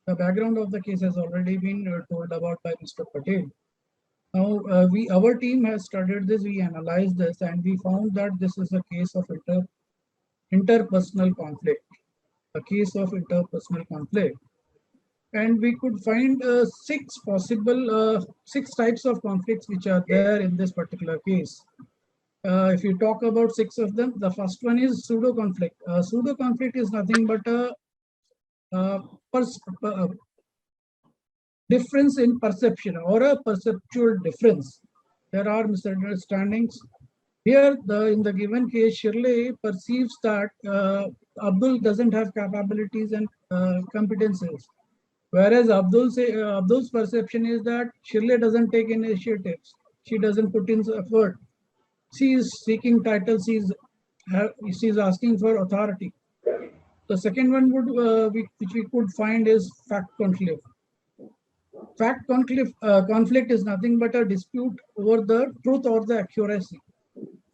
The background of the case has already been told about by Mr. Patel. Now, our team has studied this, we analyzed this, and we found that this is a case of interpersonal conflict, a case of interpersonal conflict. And we could find 6 types of conflicts which are there in this particular case. If you talk about 6 of them, the first one is pseudo conflict. Pseudo conflict is nothing but a difference in perception or a perceptual difference. There are misunderstandings. Here, in the given case, Shirley perceives that Abdul doesn't have capabilities and competences. Whereas Abdul's perception is that Shirley doesn't take initiatives. She doesn't put in effort. She is seeking titles. She's asking for authority. The second one which we could find is fact conflict. Fact conflict is nothing but a dispute over the truth or the accuracy.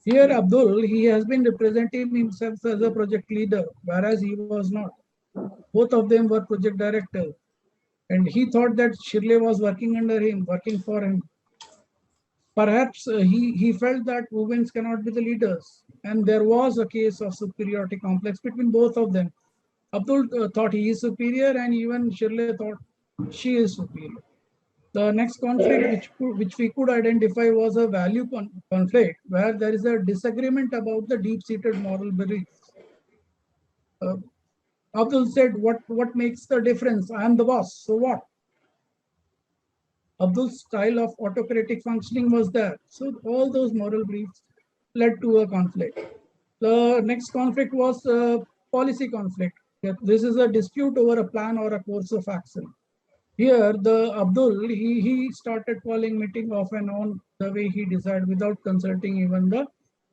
Here, Abdul, he has been representing himself as a project leader, whereas he was not. Both of them were project directors. And he thought that Shirley was working under him, working for him. Perhaps he felt that women cannot be the leaders. And there was a case of superiority complex between both of them. Abdul thought he is superior, and even Shirley thought she is superior. The next conflict which we could identify was a value conflict, where there is a disagreement about the deep-seated moral beliefs. Abdul said, what makes the difference? I am the boss, so what? Abdul's style of autocratic functioning was there. So all those moral beliefs led to a conflict. The next conflict was policy conflict. This is a dispute over a plan or a course of action. Here, the Abdul, he started calling meeting off and on the way he desired without consulting even the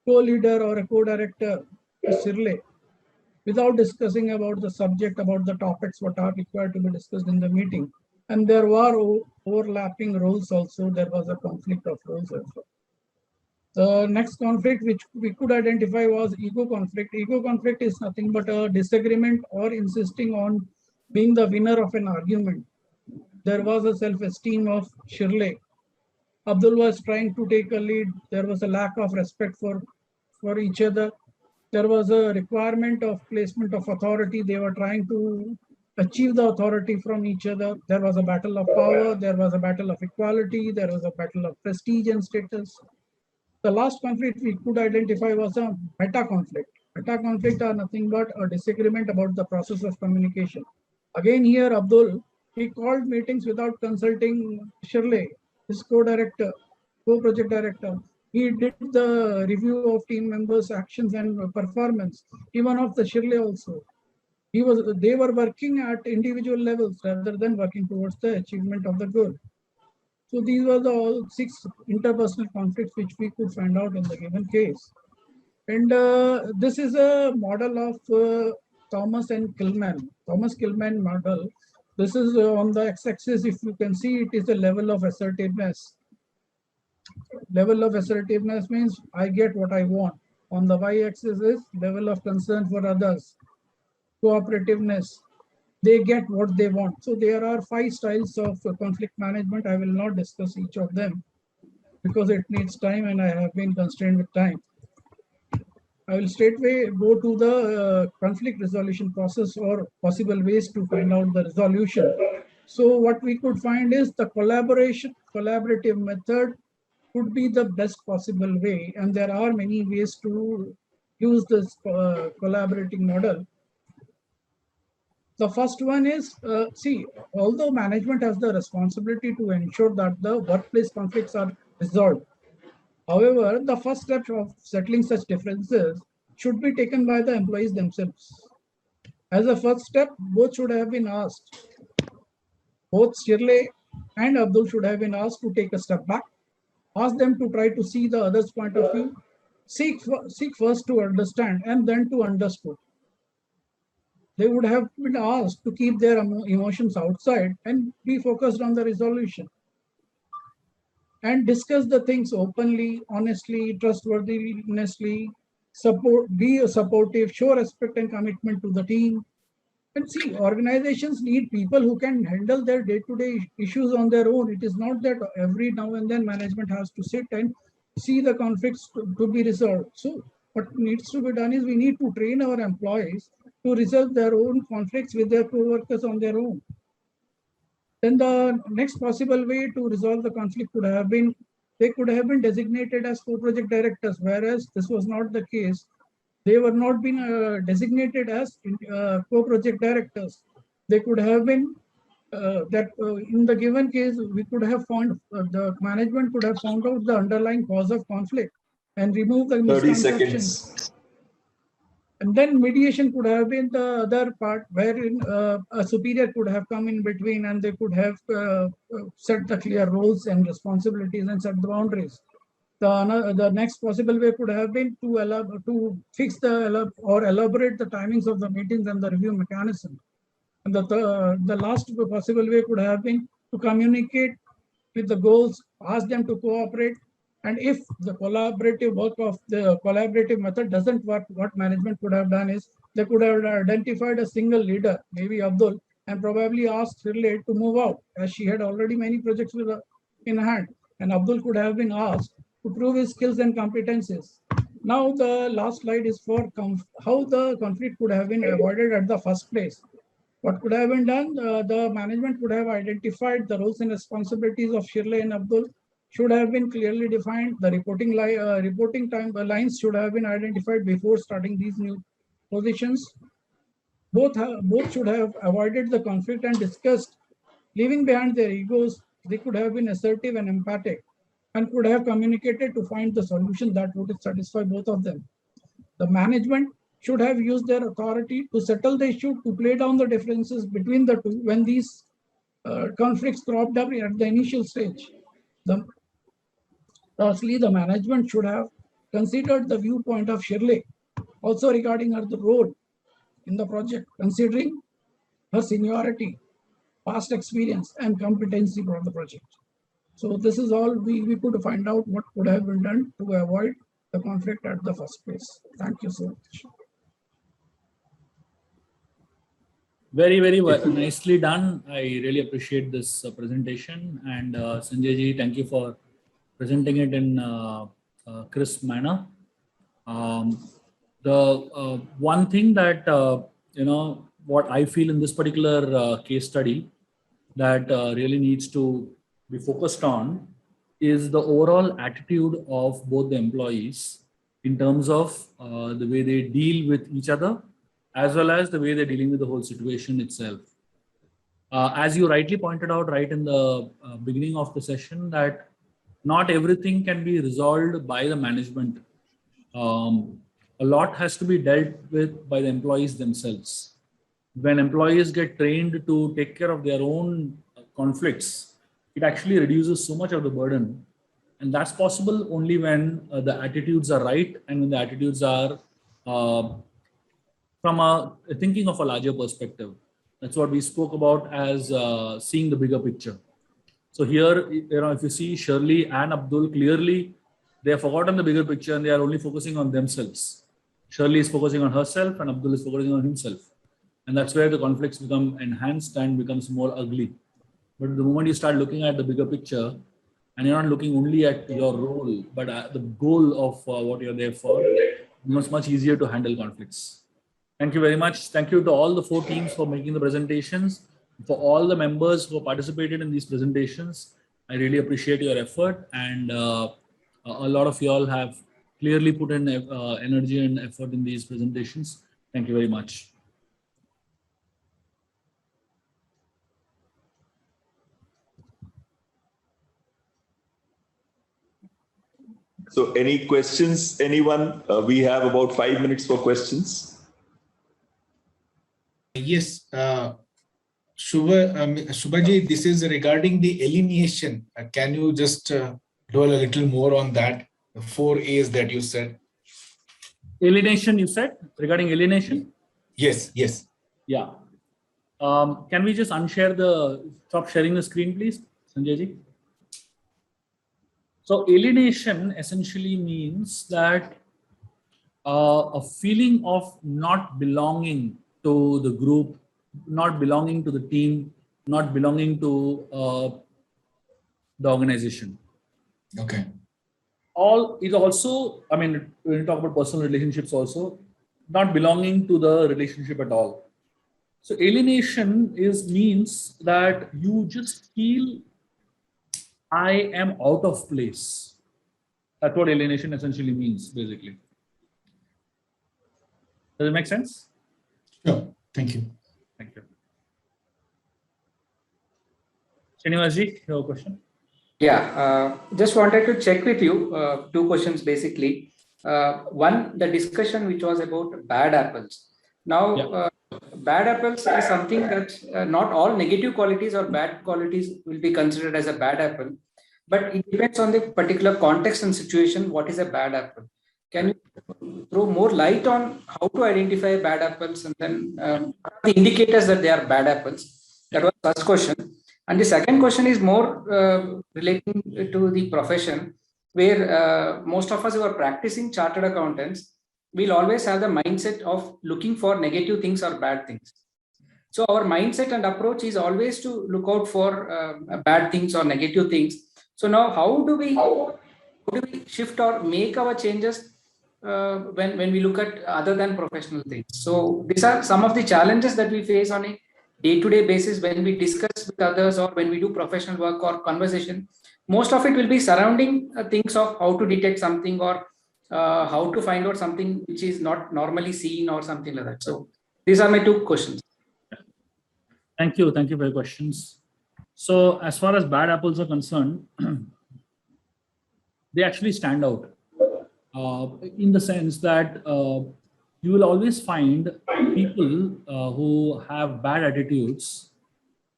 co-leader or a co-director, Shirley, without discussing about the subject, about the topics what are required to be discussed in the meeting. And there were overlapping roles also. There was a conflict of roles also. The next conflict which we could identify was ego conflict. Ego conflict is nothing but a disagreement or insisting on being the winner of an argument. There was a self-esteem of Shirley. Abdul was trying to take a lead. There was a lack of respect for each other. There was a requirement of placement of authority. They were trying to achieve the authority from each other. There was a battle of power. There was a battle of equality. There was a battle of prestige and status. The last conflict we could identify was a meta conflict. Meta conflict are nothing but a disagreement about the process of communication. Again here, Abdul, he called meetings without consulting Shirley, his co-director, co-project director. He did the review of team members' actions and performance, even of the Shirley also. They were working at individual levels rather than working towards the achievement of the goal. So these were the all 6 interpersonal conflicts which we could find out in the given case. And this is a model of Thomas and Kilman. Thomas Kilman model. This is on the x-axis, if you can see, it is the level of assertiveness. Level of assertiveness means I get what I want. On the y-axis is level of concern for others. Cooperativeness. They get what they want. So there are 5 styles of conflict management. I will not discuss each of them because it needs time and I have been constrained with time. I will straightway go to the conflict resolution process or possible ways to find out the resolution. So what we could find is the collaborative method could be the best possible way. And there are many ways to use this collaborating model. The first one is, although management has the responsibility to ensure that the workplace conflicts are resolved, however, the first step of settling such differences should be taken by the employees themselves. As a first step, both should have been asked. Both Shirley and Abdul should have been asked to take a step back, ask them to try to see the other's point of view, seek first to understand and then to understood. They would have been asked to keep their emotions outside and be focused on the resolution. And discuss the things openly, honestly, trustworthinessly, be supportive, show respect and commitment to the team. And see, organizations need people who can handle their day-to-day issues on their own. It is not that every now and then management has to sit and see the conflicts to be resolved. So what needs to be done is we need to train our employees to resolve their own conflicts with their co-workers on their own. Then the next possible way to resolve the conflict could have been, they could have been designated as co-project directors, whereas this was not the case. They were not being designated as co-project directors. They could have been in the given case, we could have found, the management could have found out the underlying cause of conflict and remove the 30 misconceptions. seconds. And then mediation could have been the other part wherein a superior could have come in between and they could have set the clear roles and responsibilities and set the boundaries. The next possible way could have been to fix or elaborate the timings of the meetings and the review mechanism. And the last possible way could have been to communicate with the goals, ask them to cooperate. And if the collaborative work of the collaborative method doesn't work, what management could have done is they could have identified a single leader, maybe Abdul, and probably asked Shirley to move out as she had already many projects in hand. And Abdul could have been asked to prove his skills and competencies. Now the last slide is for how the conflict could have been avoided at the first place. What could have been done? The management could have identified the roles and responsibilities of Shirley and Abdul should have been clearly defined. The reporting lines should have been identified before starting these new positions. Both should have avoided the conflict and discussed, leaving behind their egos. They could have been assertive and empathic and could have communicated to find the solution that would satisfy both of them. The management should have used their authority to settle the issue, to play down the differences between the two when these conflicts cropped up at the initial stage. Lastly, the management should have considered the viewpoint of Shirley also regarding her role in the project, considering her seniority, past experience, and competency for the project. So this is all we could find out what could have been done to avoid the conflict at the first place. Thank you so much. Very, very nicely done. I really appreciate this presentation. And Sanjay ji, thank you for presenting it in crisp manner. The one thing that, what I feel in this particular case study that really needs to be focused on is the overall attitude of both the employees in terms of the way they deal with each other, as well as the way they're dealing with the whole situation itself. As you rightly pointed out right in the beginning of the session, that not everything can be resolved by the management. A lot has to be dealt with by the employees themselves. When employees get trained to take care of their own conflicts, it actually reduces so much of the burden. And that's possible only when the attitudes are right and when the attitudes are from a thinking of a larger perspective. That's what we spoke about as seeing the bigger picture. So here, if you see Shirley and Abdul, clearly they have forgotten the bigger picture and they are only focusing on themselves. Shirley is focusing on herself and Abdul is focusing on himself. And that's where the conflicts become enhanced and becomes more ugly. But the moment you start looking at the bigger picture and you're not looking only at your role, but at the goal of what you're there for, it's much easier to handle conflicts. Thank you very much. Thank you to all the 4 teams for making the presentations. For all the members who participated in these presentations, I really appreciate your effort. And a lot of you all have clearly put in energy and effort in these presentations. Thank you very much. So any questions, anyone? We have about 5 minutes for questions. Yes, Shubhaji, this is regarding the alienation. Can you just do a little more on that? The 4 A's that you said. Alienation, you said? Regarding alienation? Yes, yes. Yeah. Can we just stop sharing the screen, please, Sanjay ji? So alienation essentially means that a feeling of not belonging to the group, not belonging to the team, not belonging to the organization. Okay. It also, when you talk about personal relationships also, not belonging to the relationship at all. So alienation means that you just feel I am out of place. That's what alienation essentially means, basically. Does it make sense? Sure. Thank you. Thank you. Srinivas ji, you have a question? Yeah, just wanted to check with you 2 questions basically. One, the discussion which was about bad apples. Now, bad apples is something that not all negative qualities or bad qualities will be considered as a bad apple, but it depends on the particular context and situation. What is a bad apple? Can you throw more light on how to identify bad apples and then the indicators that they are bad apples? That was the first question. And the second question is more relating to the profession, where most of us who are practicing chartered accountants will always have the mindset of looking for negative things or bad things. So our mindset and approach is always to look out for bad things or negative things. So now how do we shift or make our changes when we look at other than professional things? So these are some of the challenges that we face on a day-to-day basis when we discuss with others or when we do professional work or conversation. Most of it will be surrounding things of how to detect something or how to find out something which is not normally seen or something like that. So these are my 2 questions. Thank you. Thank you for your questions. So as far as bad apples are concerned, they actually stand out in the sense that you will always find people who have bad attitudes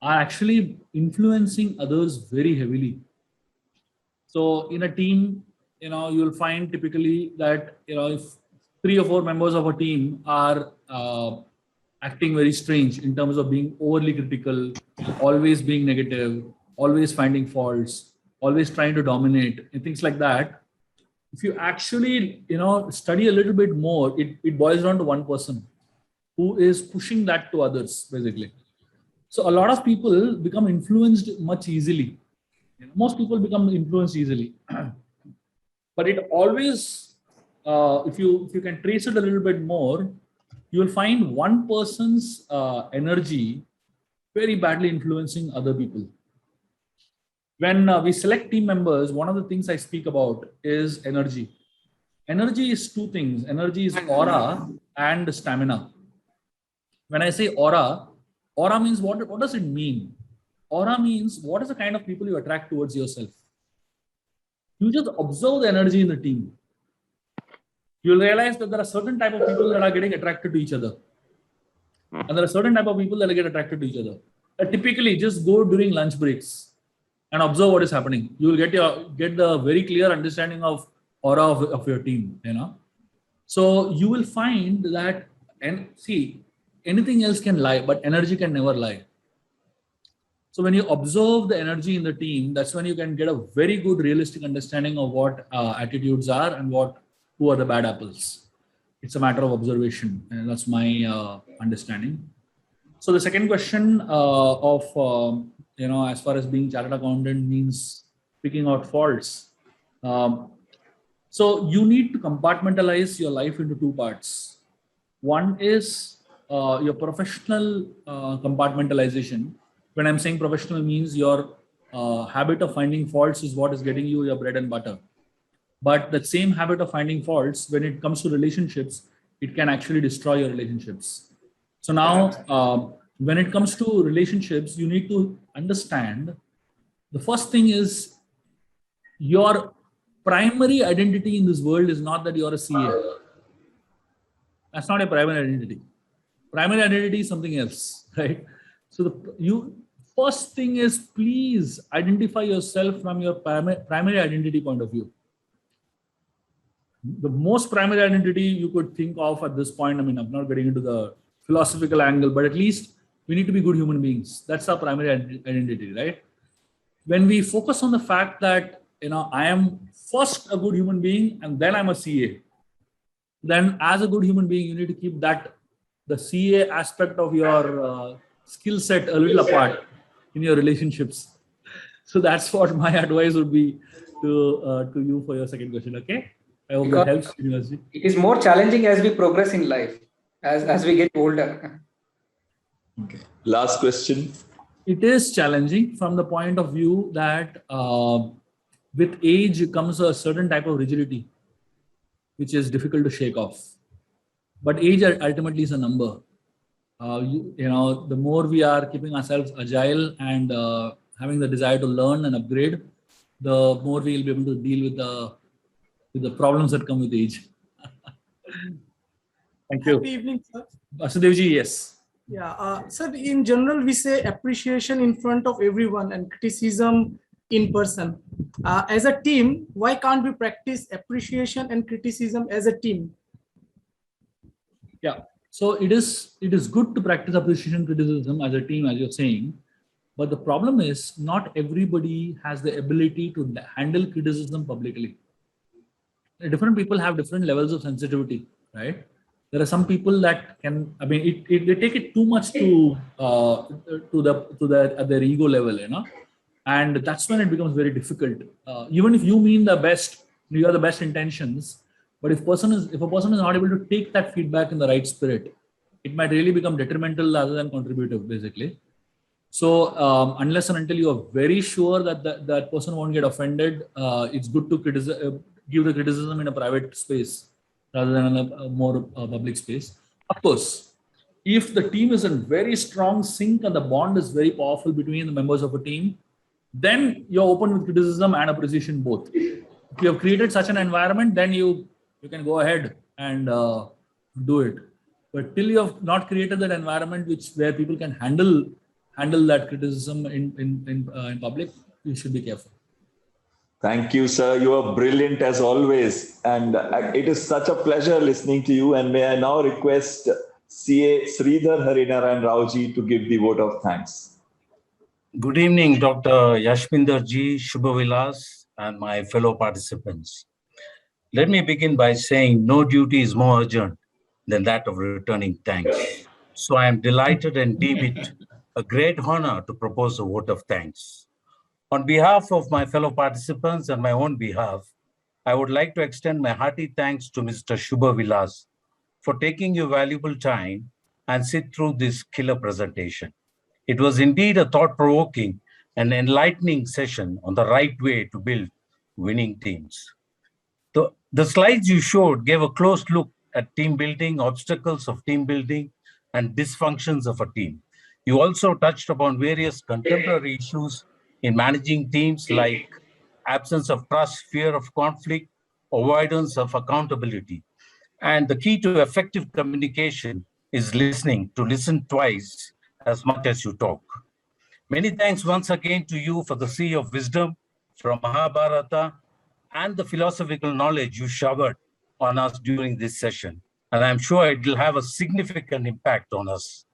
are actually influencing others very heavily. So in a team, you'll find typically that, if 3 or 4 members of a team are acting very strange in terms of being overly critical, always being negative, always finding faults, always trying to dominate, and things like that. If you actually, study a little bit more, it boils down to one person who is pushing that to others, basically. So a lot of people become influenced much easily. Most people become influenced easily. But it always, if you can trace it a little bit more, you will find one person's energy very badly influencing other people. When we select team members, one of the things I speak about is energy. Energy is 2 things. Energy is aura and stamina. When I say aura means what does it mean? Aura means what is the kind of people you attract towards yourself. You just observe the energy in the team. You'll realize that there are certain type of people that are getting attracted to each other. And there are certain type of people that get attracted to each other. Typically, just go during lunch breaks and observe what is happening. You will get the very clear understanding of aura of your team. So you will find that, and see, anything else can lie, but energy can never lie. So when you observe the energy in the team, that's when you can get a very good realistic understanding of what attitudes are and who are the bad apples. It's a matter of observation, and that's my understanding. So the second question of as far as being chartered accountant means picking out faults. So you need to compartmentalize your life into 2 parts. One is your professional compartmentalization. When I'm saying professional means your habit of finding faults is what is getting you your bread and butter. But that same habit of finding faults, when it comes to relationships, it can actually destroy your relationships. So now, when it comes to relationships, you need to understand the first thing is your primary identity in this world is not that you're a CA. That's not a primary identity. Primary identity is something else, right? So first thing is, please identify yourself from your primary identity point of view. The most primary identity you could think of at this point, I'm not getting into the philosophical angle, but at least we need to be good human beings. That's our primary identity, right? When we focus on the fact that, I am first a good human being and then I'm a CA, then as a good human being, you need to keep the CA aspect of your skill set a little apart in your relationships. So that's what my advice would be to you for your second question. Okay, I hope that helps. It is more challenging as we progress in life, as we get older. Okay. Last question. It is challenging from the point of view that with age comes a certain type of rigidity, which is difficult to shake off. But age ultimately is a number. The more we are keeping ourselves agile and having the desire to learn and upgrade, the more we will be able to deal with the problems that come with age. Thank you. Good evening, sir. Vasudevji, yes. Yeah, sir, in general, we say appreciation in front of everyone and criticism in person. As a team, why can't we practice appreciation and criticism as a team? Yeah, so it is good to practice appreciation and criticism as a team, as you're saying. But the problem is not everybody has the ability to handle criticism publicly. Different people have different levels of sensitivity, right? There are some people that can, they take it too much to their ego level, and that's when it becomes very difficult. Even if you mean the best, you have the best intentions, but if a person is not able to take that feedback in the right spirit, it might really become detrimental rather than contributive, basically. So unless and until you are very sure that that person won't get offended, it's good to give the criticism in a private space rather than in a more public space. Of course, if the team is in very strong sync and the bond is very powerful between the members of a team, then you're open with criticism and appreciation both. If you have created such an environment, then you can go ahead and do it. But till you have not created that environment where people can handle that criticism in public, you should be careful. Thank you, sir. You are brilliant as always. And it is such a pleasure listening to you. And may I now request CA Sridhar Harinarayan Raoji to give the vote of thanks. Good evening, Dr. Yashminder Ji, Shubha Vilas, and my fellow participants. Let me begin by saying no duty is more urgent than that of returning thanks. So I am delighted and deem it a great honor to propose a vote of thanks. On behalf of my fellow participants and my own behalf, I would like to extend my hearty thanks to Mr. Shubha Vilas for taking your valuable time and sit through this killer presentation. It was indeed a thought-provoking and enlightening session on the right way to build winning teams. The slides you showed gave a close look at team building, obstacles of team building, and dysfunctions of a team. You also touched upon various contemporary issues in managing teams like absence of trust, fear of conflict, avoidance of accountability. And the key to effective communication is listening, to listen twice as much as you talk. Many thanks once again to you for the sea of wisdom from Mahabharata and the philosophical knowledge you showered on us during this session. And I'm sure it will have a significant impact on us.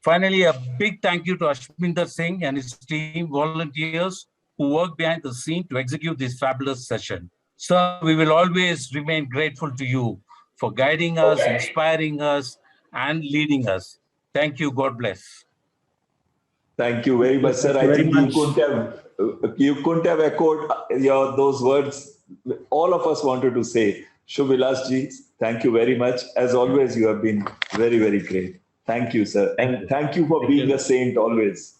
Finally, a big thank you to Ashminder Singh and his team volunteers who worked behind the scene to execute this fabulous session. Sir, we will always remain grateful to you for guiding us, inspiring us, and leading us. Thank you. God bless. Thank you very much, sir. I think you couldn't have echoed those words. All of us wanted to say. Shubha Vilas ji, thank you very much. As always, you have been very, very great. Thank you, sir. And thank you for being a saint always.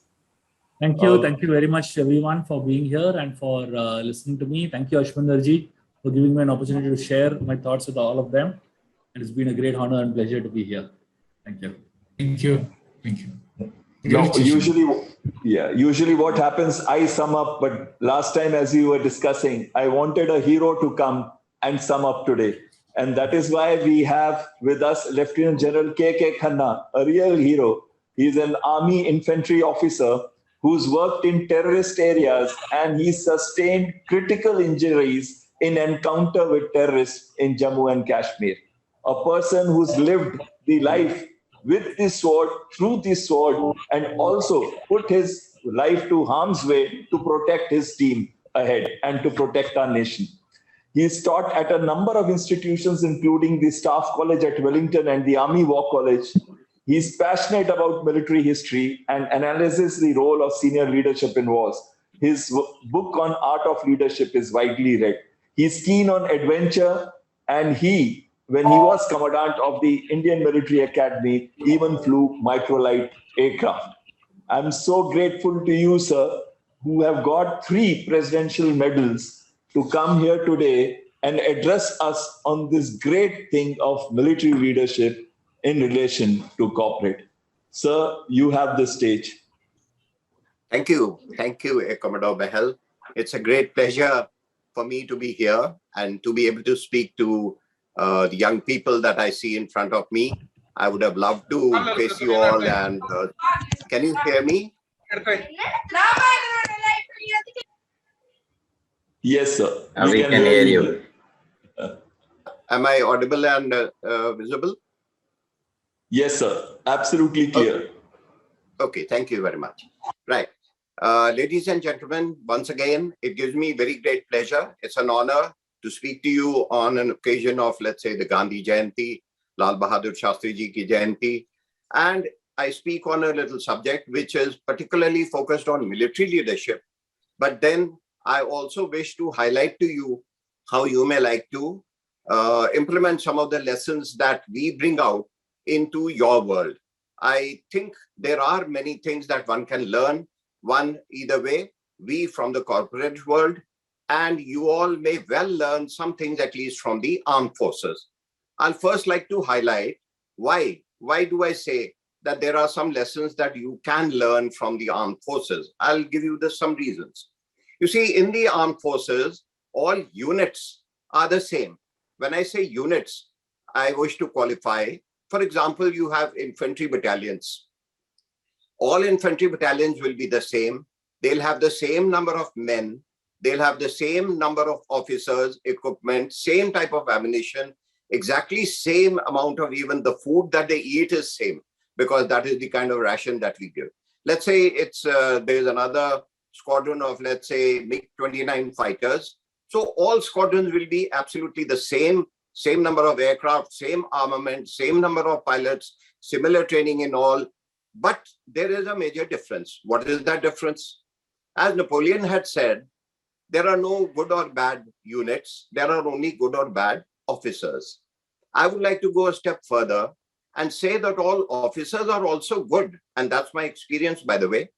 Thank you. Thank you very much, everyone, for being here and for listening to me. Thank you, Ashminder ji, for giving me an opportunity to share my thoughts with all of them. It's been a great honor and pleasure to be here. Thank you. Thank you. Thank you. No, usually what happens, I sum up, but last time as we were discussing, I wanted a hero to come and sum up today. And that is why we have with us Lieutenant General K.K. Khanna, a real hero. He's an army infantry officer who's worked in terrorist areas and he sustained critical injuries in encounter with terrorists in Jammu and Kashmir. A person who's lived the life with this sword, through this sword, and also put his life to harm's way to protect his team ahead and to protect our nation. He's taught at a number of institutions, including the Staff College at Wellington and the Army War College. He's passionate about military history and analyzes the role of senior leadership in wars. His book on art of leadership is widely read. He's keen on adventure, and when he was commandant of the Indian Military Academy, even flew microlight aircraft. I'm so grateful to you, sir, who have got 3 presidential medals to come here today and address us on this great thing of military leadership in relation to corporate. Sir, you have the stage. Thank you. Thank you, Commodore Behel. It's a great pleasure for me to be here and to be able to speak to the young people that I see in front of me. I would have loved to face you all. And can you hear me? Yes, sir. We can hear you. Am I audible and visible? Yes, sir. Absolutely clear. Okay, thank you very much. Right. Ladies and gentlemen, once again, it gives me very great pleasure. It's an honor to speak to you on an occasion of, let's say, the Gandhi Jayanti, Lal Bahadur Shastri Ji ki Jayanti. And I speak on a little subject which is particularly focused on military leadership. But then I also wish to highlight to you how you may like to implement some of the lessons that we bring out into your world. I think there are many things that one can learn. One, either way, we from the corporate world, and you all may well learn some things at least from the armed forces. I'll first like to highlight why. Why do I say that there are some lessons that you can learn from the armed forces? I'll give you some reasons. You see, in the armed forces, all units are the same. When I say units, I wish to qualify. For example, you have infantry battalions. All infantry battalions will be the same. They'll have the same number of men. They'll have the same number of officers, equipment, same type of ammunition, exactly same amount of even the food that they eat is same, because that is the kind of ration that we give. Let's say it's there's another squadron of, let's say, MiG-29 fighters. So all squadrons will be absolutely the same number of aircraft, same armament, same number of pilots, similar training in all. But there is a major difference. What is that difference? As Napoleon had said, there are no good or bad units. There are only good or bad officers. I would like to go a step further and say that all officers are also good. And that's my experience, by the way.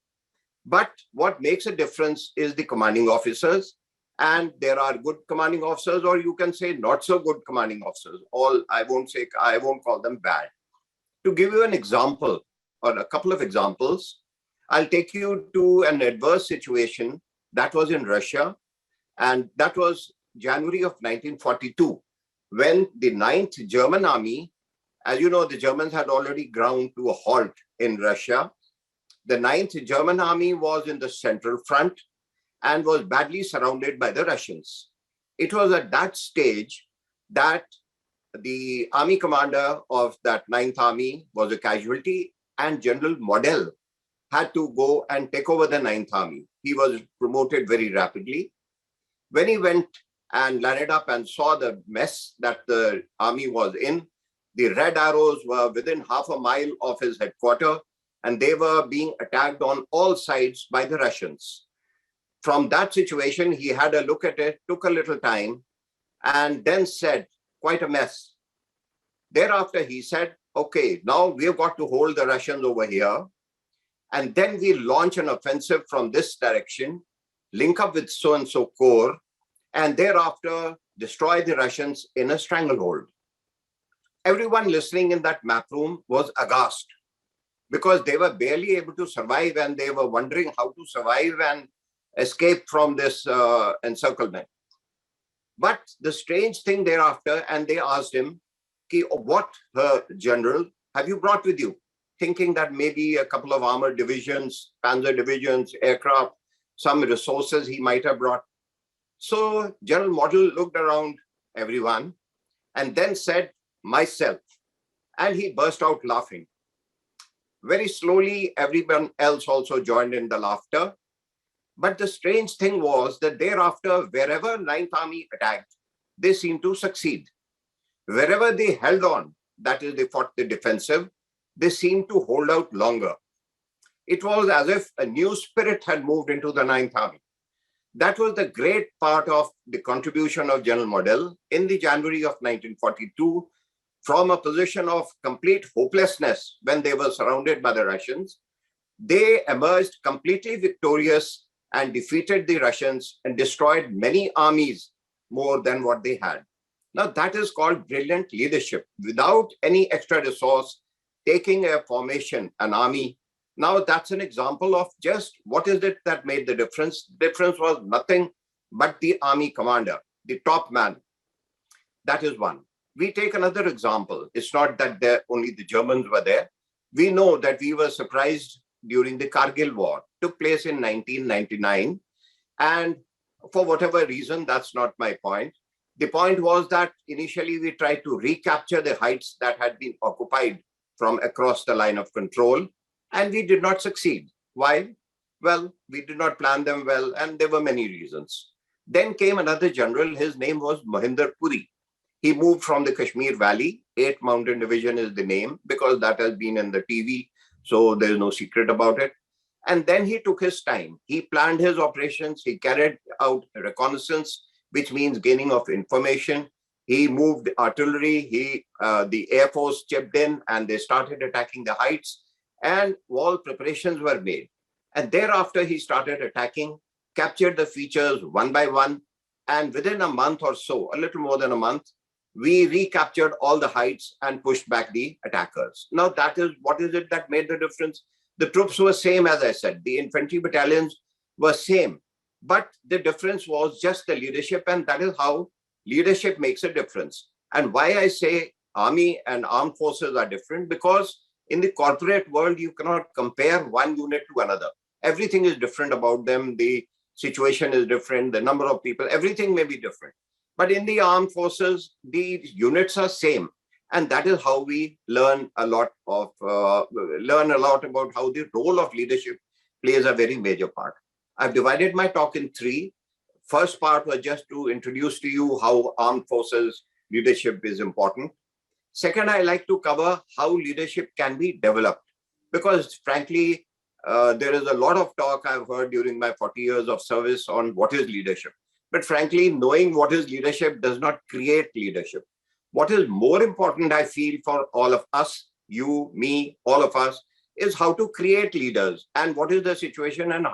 But what makes a difference is the commanding officers. And there are good commanding officers, or you can say not so good commanding officers. All, I won't call them bad. To give you an example, or a couple of examples, I'll take you to an adverse situation that was in Russia. And that was January of 1942, when the 9th German Army, as you know, the Germans had already ground to a halt in Russia. The 9th German Army was in the central front and was badly surrounded by the Russians. It was at that stage that the army commander of that 9th Army was a casualty, and General Model had to go and take over the 9th Army. He was promoted very rapidly. When he went and landed up and saw the mess that the army was in, the Red Arrows were within half a mile of his headquarters, and they were being attacked on all sides by the Russians. From that situation, he had a look at it, took a little time, and then said, quite a mess. Thereafter, he said, okay, now we've got to hold the Russians over here, and then we launch an offensive from this direction, link up with so-and-so corps, and thereafter destroy the Russians in a stranglehold. Everyone listening in that map room was aghast, because they were barely able to survive, and they were wondering how to survive and escape from this encirclement. But the strange thing thereafter, and they asked him, what, General, have you brought with you? Thinking that maybe a couple of armored divisions, panzer divisions, aircraft, some resources he might have brought. So General Model looked around everyone and then said, myself. And he burst out laughing. Very slowly, everyone else also joined in the laughter. But the strange thing was that thereafter, wherever 9th Army attacked, they seemed to succeed. Wherever they held on, that is, they fought the defensive, they seemed to hold out longer. It was as if a new spirit had moved into the 9th Army. That was the great part of the contribution of General Model in the January of 1942, from a position of complete hopelessness when they were surrounded by the Russians. They emerged completely victorious and defeated the Russians and destroyed many armies more than what they had. Now that is called brilliant leadership. Without any extra resource, taking a formation, an army. Now that's an example of just what is it that made the difference. The difference was nothing but the army commander, the top man. That is one. We take another example. It's not that only the Germans were there. We know that we were surprised during the Kargil War. Took place in 1999. And for whatever reason, that's not my point. The point was that initially we tried to recapture the heights that had been occupied from across the line of control, and we did not succeed. Why? Well, we did not plan them well, and there were many reasons. Then came another general. His name was Mohinder Puri. He moved from the Kashmir Valley. 8th Mountain Division is the name, because that has been in the TV, so there's no secret about it. And then he took his time. He planned his operations. He carried out reconnaissance, which means gaining of information. He moved artillery. The Air Force chipped in, and they started attacking the heights, and all preparations were made. And thereafter, he started attacking, captured the features one by one. And within a month or so, a little more than a month, we recaptured all the heights and pushed back the attackers. Now, that is what is it that made the difference? The troops were same, as I said. The infantry battalions were same. But the difference was just the leadership, and that is how leadership makes a difference. And why I say army and armed forces are different because in the corporate world, you cannot compare one unit to another. Everything is different about them. The situation is different. The number of people, everything may be different. But in the armed forces, the units are same. And that is how we learn a lot about how the role of leadership plays a very major part. I've divided my talk in three. First part was just to introduce to you how armed forces leadership is important. Second, I like to cover how leadership can be developed, because frankly, there is a lot of talk I've heard during my 40 years of service on what is leadership. But frankly, knowing what is leadership does not create leadership. What is more important, I feel, for all of us, you, me, all of us, is how to create leaders and what is the situation and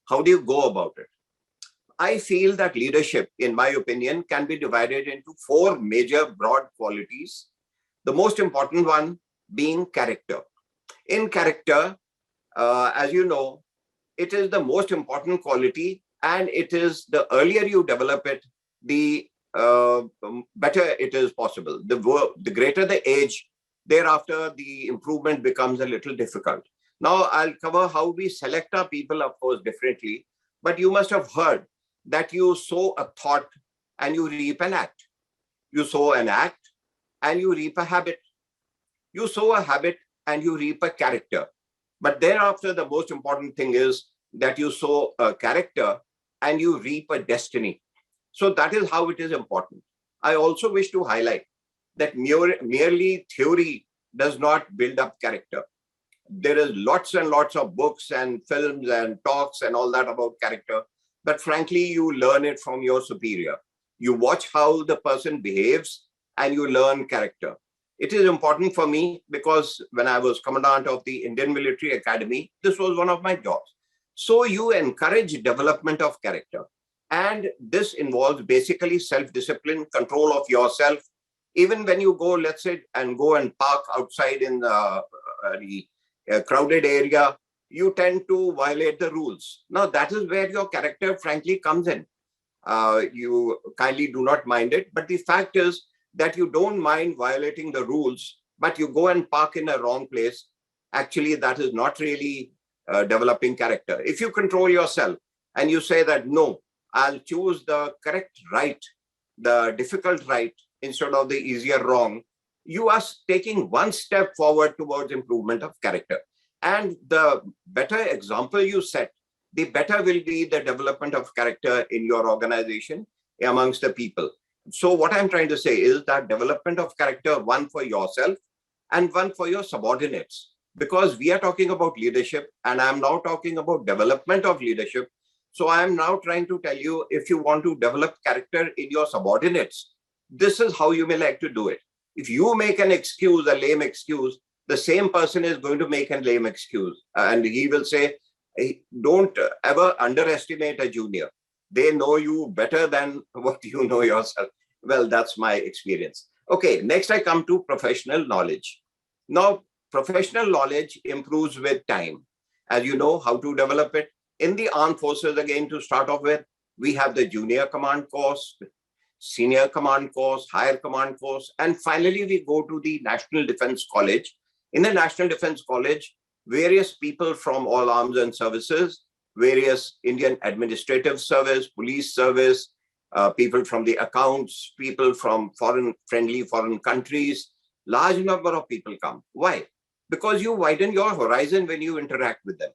how do you go about it. I feel that leadership, in my opinion, can be divided into four major broad qualities. The most important one being character. In character, as you know, it is the most important quality, and it is the earlier you develop it, the better it is possible. The greater the age, thereafter the improvement becomes a little difficult. Now I'll cover how we select our people, of course, differently, but you must have heard that you sow a thought and you reap an act. You sow an act and you reap a habit. You sow a habit and you reap a character. But thereafter, the most important thing is that you sow a character and you reap a destiny. So that is how it is important. I also wish to highlight that merely theory does not build up character. There is lots and lots of books and films and talks and all that about character. But frankly, you learn it from your superior. You watch how the person behaves and you learn character. It is important for me because when I was commandant of the Indian Military Academy, this was one of my jobs. So you encourage development of character. And this involves basically self-discipline, control of yourself. Even when you go, let's say, and go and park outside in the crowded area, you tend to violate the rules. Now, that is where your character, frankly, comes in. You kindly do not mind it. But the fact is that you don't mind violating the rules, but you go and park in a wrong place. Actually, that is not really developing character. If you control yourself and you say that, no, I'll choose the correct right, the difficult right, instead of the easier wrong, you are taking one step forward towards improvement of character. And the better example you set, the better will be the development of character in your organization amongst the people. So what I'm trying to say is that development of character, one for yourself and one for your subordinates, because we are talking about leadership and I'm now talking about development of leadership. So I am now trying to tell you, if you want to develop character in your subordinates, this is how you may like to do it. If you make an excuse, a lame excuse, the same person is going to make a lame excuse. And he will say, hey, don't ever underestimate a junior. They know you better than what you know yourself. Well, that's my experience. Okay, next I come to professional knowledge. Now, professional knowledge improves with time. As you know, how to develop it. In the armed forces, again, to start off with, we have the junior command course, senior command course, higher command course, and finally we go to the National Defense College. In the National Defense College, various people from all arms and services, various Indian administrative service, police service, people from the accounts, people from friendly foreign countries, large number of people come. Why? Because you widen your horizon when you interact with them.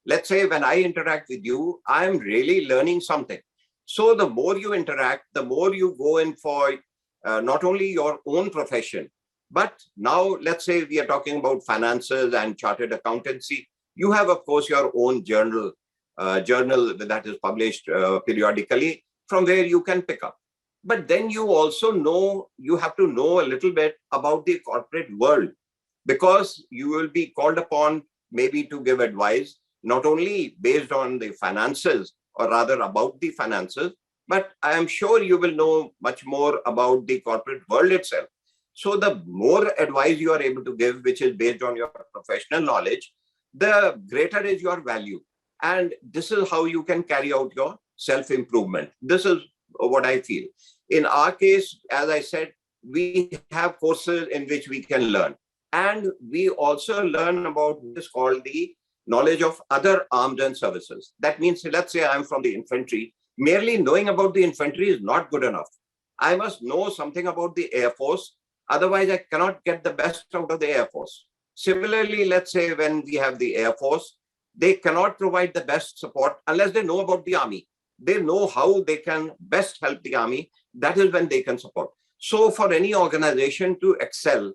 Let's say when I interact with you, I'm really learning something. So the more you interact, the more you go in for not only your own profession, but now let's say we are talking about finances and chartered accountancy. You have, of course, your own journal that is published periodically from where you can pick up. But then you also know, you have to know a little bit about the corporate world, because you will be called upon maybe to give advice, not only based on the finances, or rather about the finances, but I am sure you will know much more about the corporate world itself. So the more advice you are able to give, which is based on your professional knowledge, the greater is your value. And this is how you can carry out your self-improvement. This is what I feel. In our case, as I said, we have courses in which we can learn. And we also learn about what is called the knowledge of other arms and services. That means, let's say I'm from the infantry. Merely knowing about the infantry is not good enough. I must know something about the Air Force. Otherwise, I cannot get the best out of the Air Force. Similarly, let's say when we have the Air Force, they cannot provide the best support unless they know about the Army. They know how they can best help the Army. That is when they can support. So for any organization to excel,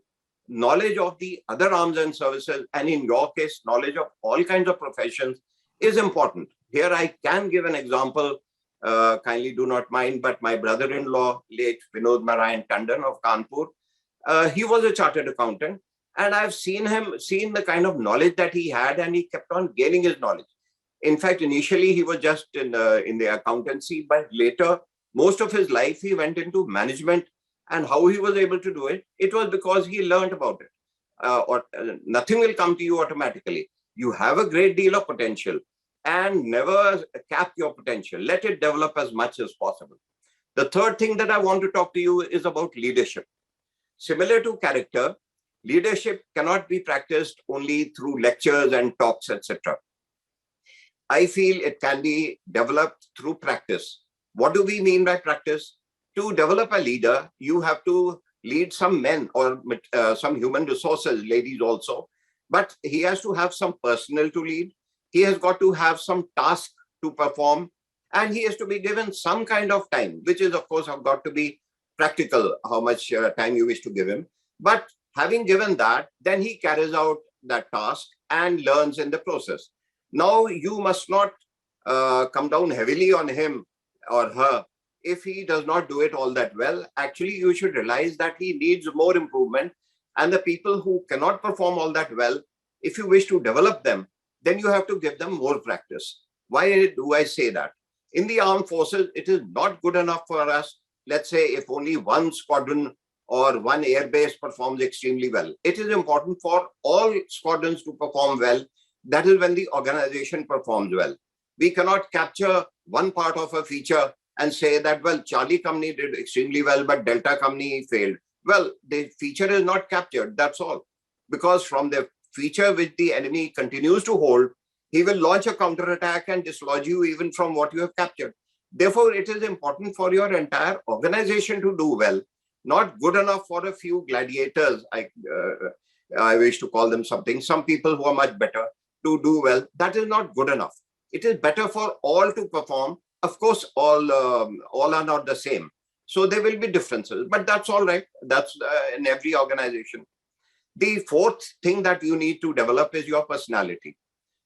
knowledge of the other arms and services, and in your case, knowledge of all kinds of professions is important. Here I can give an example, kindly do not mind, but my brother-in-law, late Vinod Narayan Tandon of Kanpur, he was a chartered accountant, and I've seen the kind of knowledge that he had, and he kept on gaining his knowledge. In fact, initially he was just in the accountancy, but later, most of his life, he went into management. And how he was able to do it, it was because he learned about it. Nothing will come to you automatically. You have a great deal of potential, and never cap your potential. Let it develop as much as possible. The third thing that I want to talk to you is about leadership. Similar to character, leadership cannot be practiced only through lectures and talks, etc. I feel it can be developed through practice. What do we mean by practice? To develop a leader, you have to lead some men or some human resources, ladies also, but he has to have some personnel to lead. He has got to have some task to perform, and he has to be given some kind of time, which is, of course, have got to be practical, how much time you wish to give him. But having given that, then he carries out that task and learns in the process. Now, you must not come down heavily on him or her if he does not do it all that well. Actually, you should realize that he needs more improvement. And the people who cannot perform all that well, if you wish to develop them, then you have to give them more practice. Why do I say that? In the armed forces, it is not good enough for us, let's say, if only one squadron or one airbase performs extremely well. It is important for all squadrons to perform well. That is when the organization performs well. We cannot capture one part of a feature and say that, well, Charlie company did extremely well, but Delta company failed. Well, the feature is not captured, that's all. Because from the feature which the enemy continues to hold, he will launch a counterattack and dislodge you even from what you have captured. Therefore, it is important for your entire organization to do well. Not good enough for a few gladiators, I wish to call them something, some people who are much better to do well. That is not good enough. It is better for all to perform. Of course, all are not the same. So there will be differences, but that's all right. That's in every organization. The fourth thing that you need to develop is your personality.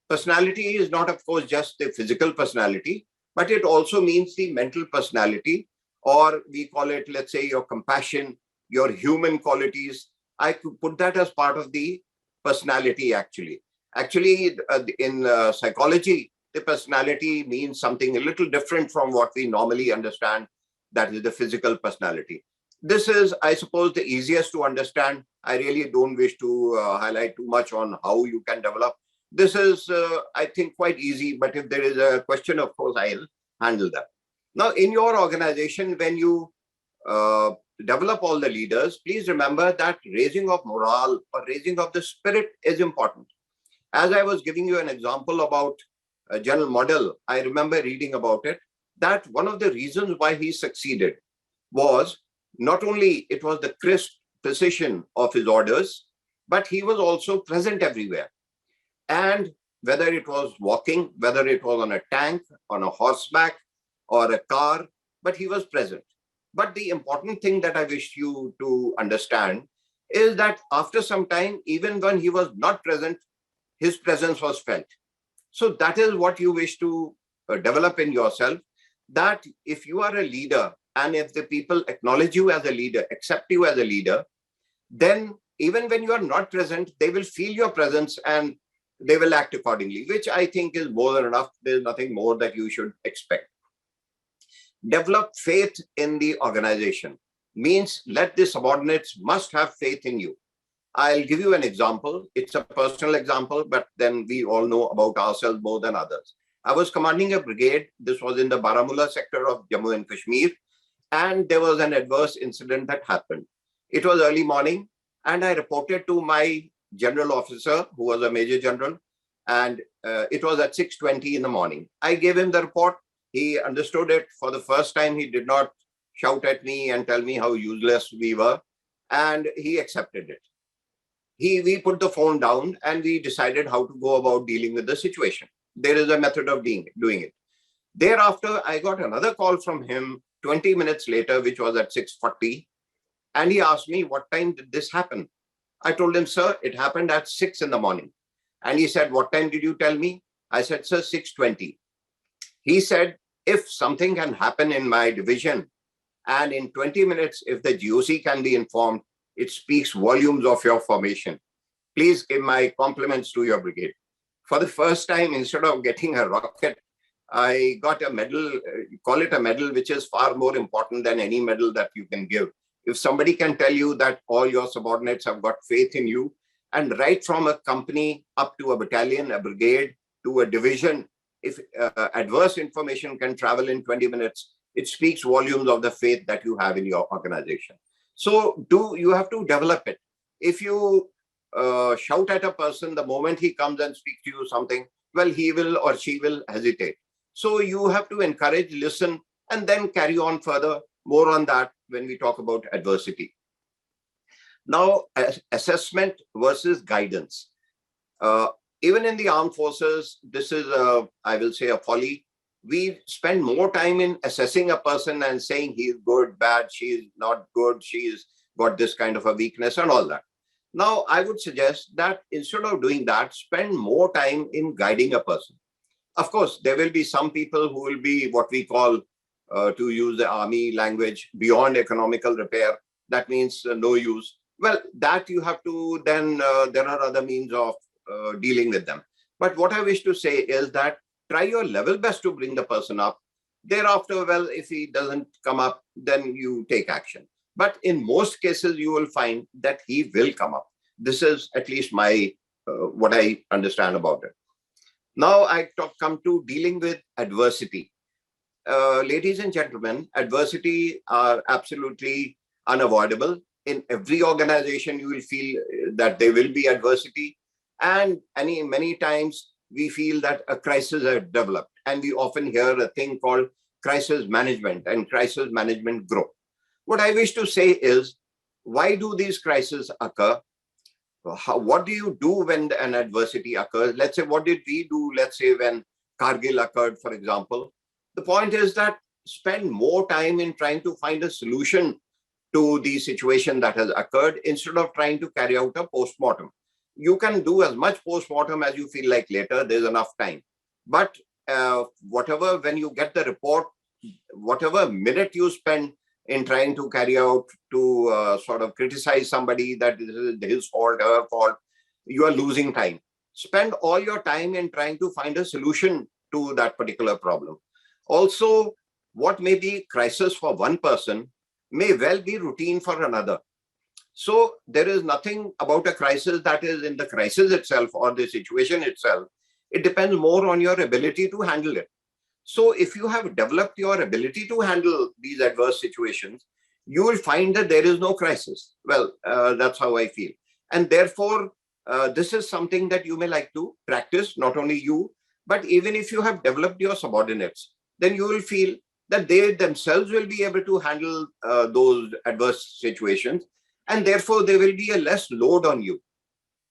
Personality is not, of course, just the physical personality, but it also means the mental personality, or we call it, let's say, your compassion, your human qualities. I could put that as part of the personality, actually. Actually, in psychology, the personality means something a little different from what we normally understand, that is the physical personality. This is, I suppose, the easiest to understand. I really don't wish to highlight too much on how you can develop. This is, I think, quite easy, but if there is a question, of course, I'll handle that. Now, in your organization, when you develop all the leaders, please remember that raising of morale or raising of the spirit is important. As I was giving you an example about General Model, I remember reading about it, that one of the reasons why he succeeded was not only it was the crisp precision of his orders, but he was also present everywhere. And whether it was walking, whether it was on a tank, on a horseback, or a car, but he was present. But the important thing that I wish you to understand is that after some time, even when he was not present, his presence was felt. So that is what you wish to develop in yourself, that if you are a leader and if the people acknowledge you as a leader, accept you as a leader, then even when you are not present, they will feel your presence and they will act accordingly, which I think is more than enough. There's nothing more that you should expect. Develop faith in the organization means let the subordinates must have faith in you. I'll give you an example. It's a personal example, but then we all know about ourselves more than others. I was commanding a brigade. This was in the Baramulla sector of Jammu and Kashmir. And there was an adverse incident that happened. It was early morning, and I reported to my general officer, who was a major general, and it was at 6:20 in the morning. I gave him the report. He understood it. For the first time, he did not shout at me and tell me how useless we were, and he accepted it. We put the phone down and we decided how to go about dealing with the situation. There is a method of doing it. Thereafter, I got another call from him 20 minutes later, which was at 6:40. And he asked me, what time did this happen? I told him, sir, it happened at 6 in the morning. And he said, what time did you tell me? I said, sir, 6:20. He said, if something can happen in my division, and in 20 minutes, if the GOC can be informed, it speaks volumes of your formation. Please give my compliments to your brigade. For the first time, instead of getting a rocket, I got a medal, call it a medal, which is far more important than any medal that you can give. If somebody can tell you that all your subordinates have got faith in you, and right from a company up to a battalion, a brigade, to a division, if adverse information can travel in 20 minutes, it speaks volumes of the faith that you have in your organization. So you have to develop it. If you shout at a person the moment he comes and speaks to you something, well, he will or she will hesitate. So you have to encourage, listen, and then carry on further. More on that when we talk about adversity. Now, assessment versus guidance. Even in the armed forces, this is, I will say, a folly. We spend more time in assessing a person and saying he is good, bad, she is not good, she's got this kind of a weakness and all that. Now, I would suggest that instead of doing that, spend more time in guiding a person. Of course, there will be some people who will be what we call, to use the army language, beyond economical repair. That means no use. Well, that you have to then, there are other means of dealing with them. But what I wish to say is that try your level best to bring the person up. Thereafter, well, if he doesn't come up, then you take action. But in most cases, you will find that he will come up. This is at least my what I understand about it. Now I come to dealing with adversity. Ladies and gentlemen, adversity are absolutely unavoidable. In every organization, you will feel that there will be adversity. And many times we feel that a crisis has developed. And we often hear a thing called crisis management and crisis management growth. What I wish to say is, why do these crises occur? What do you do when an adversity occurs? Let's say, what did we do, let's say, when Kargil occurred, for example? The point is that spend more time in trying to find a solution to the situation that has occurred instead of trying to carry out a post-mortem. You can do as much post-mortem as you feel like later, there's enough time. But when you get the report, whatever minute you spend in trying to carry out to sort of criticize somebody that this is his fault, her fault, you are losing time. Spend all your time in trying to find a solution to that particular problem. Also, what may be crisis for one person may well be routine for another. So there is nothing about a crisis that is in the crisis itself or the situation itself. It depends more on your ability to handle it. So if you have developed your ability to handle these adverse situations, you will find that there is no crisis. Well, that's how I feel. And therefore, this is something that you may like to practice, not only you, but even if you have developed your subordinates, then you will feel that they themselves will be able to handle those adverse situations. And therefore, there will be a less load on you.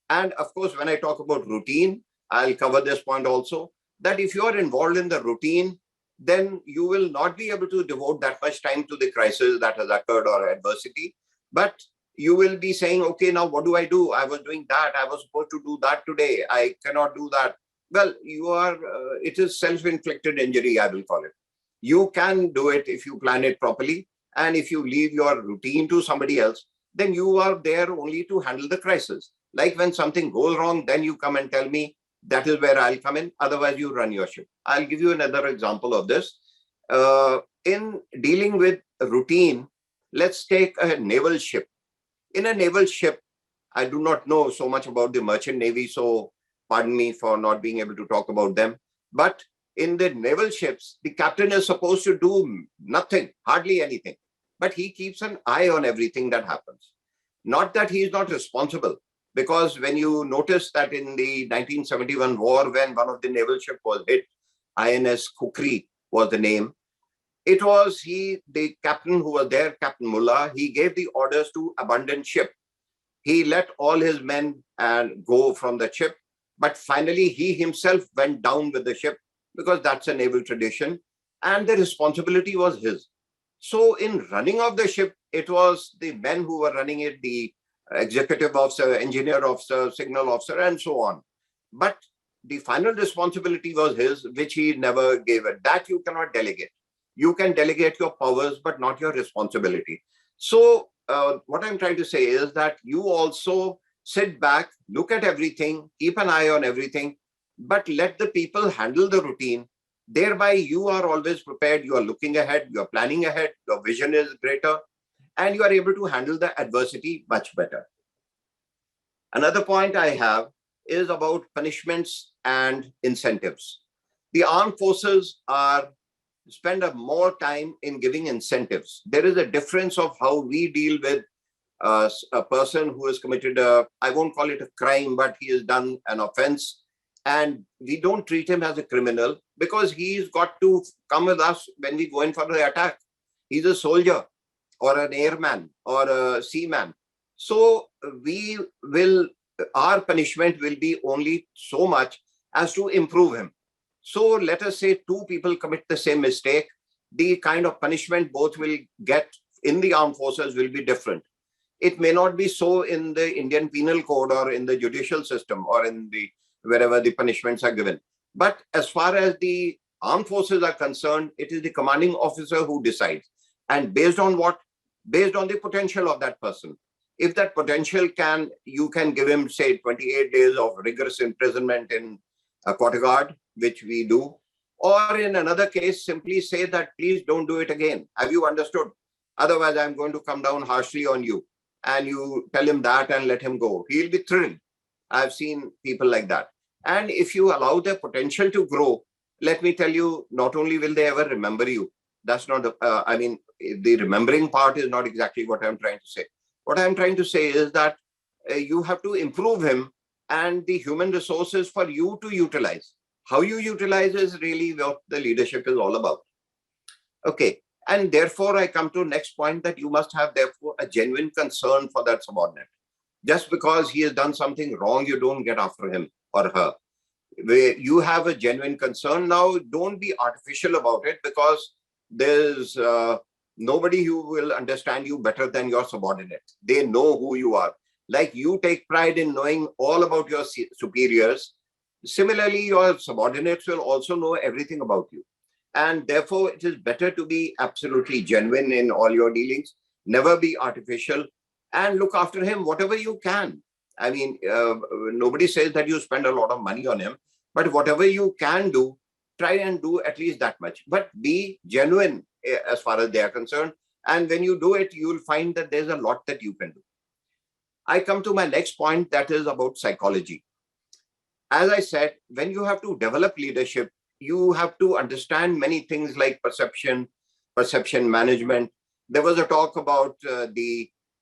And of course, when I talk about routine, I'll cover this point also, that if you are involved in the routine, then you will not be able to devote that much time to the crisis that has occurred or adversity. But you will be saying, okay, now what do? I was doing that. I was supposed to do that today. I cannot do that. Well, it is self-inflicted injury, I will call it. You can do it if you plan it properly. And if you leave your routine to somebody else, then you are there only to handle the crisis. Like when something goes wrong, then you come and tell me, that is where I'll come in. Otherwise, you run your ship. I'll give you another example of this. In dealing with routine, let's take a naval ship. In a naval ship, I do not know so much about the merchant navy, so pardon me for not being able to talk about them. But in the naval ships, the captain is supposed to do nothing, hardly anything. But he keeps an eye on everything that happens. Not that he is not responsible, because when you notice that in the 1971 war, when one of the naval ships was hit, INS Kukri was the name, it was the captain who was there, Captain Mullah, he gave the orders to abandon ship. He let all his men go from the ship, but finally he himself went down with the ship, because that's a naval tradition, and the responsibility was his. So in running of the ship, it was the men who were running it, the executive officer, engineer officer, signal officer, and so on. But the final responsibility was his, which he never gave it. That you cannot delegate. You can delegate your powers, but not your responsibility. So what I'm trying to say is that you also sit back, look at everything, keep an eye on everything, but let the people handle the routine. Thereby, you are always prepared. You are looking ahead. You are planning ahead. Your vision is greater, and you are able to handle the adversity much better. Another point I have is about punishments and incentives. The armed forces spend more time in giving incentives. There is a difference of how we deal with a person who has committed I won't call it a crime, but he has done an offense. And we don't treat him as a criminal, because he's got to come with us when we go in for the attack. He's a soldier or an airman or a seaman. So our punishment will be only so much as to improve him. So let us say two people commit the same mistake. The kind of punishment both will get in the armed forces will be different. It may not be so in the Indian Penal Code or in the judicial system or in the wherever the punishments are given. But as far as the armed forces are concerned, it is the commanding officer who decides. And based on what? Based on the potential of that person. If that potential you can give him, say, 28 days of rigorous imprisonment in a quarter guard, which we do. Or in another case, simply say that, please don't do it again. Have you understood? Otherwise, I'm going to come down harshly on you. And you tell him that and let him go. He'll be thrilled. I've seen people like that. And if you allow their potential to grow, let me tell you, not only will they ever remember you. That's not, the remembering part is not exactly what I'm trying to say. What I'm trying to say is that you have to improve him and the human resources for you to utilize. How you utilize is really what the leadership is all about. Okay. And therefore, I come to next point that you must have, therefore, a genuine concern for that subordinate. Just because he has done something wrong, you don't get after him or her. You have a genuine concern. Now, don't be artificial about it, because there's nobody who will understand you better than your subordinate. They know who you are. Like you take pride in knowing all about your superiors. Similarly, your subordinates will also know everything about you. And therefore, it is better to be absolutely genuine in all your dealings. Never be artificial, and look after him whatever you can. I mean, nobody says that you spend a lot of money on him, but whatever you can do, try and do at least that much. But be genuine as far as they are concerned. And when you do it, you will find that there's a lot that you can do. I come to my next point, that is about psychology. As I said, when you have to develop leadership, you have to understand many things like perception management. There was a talk about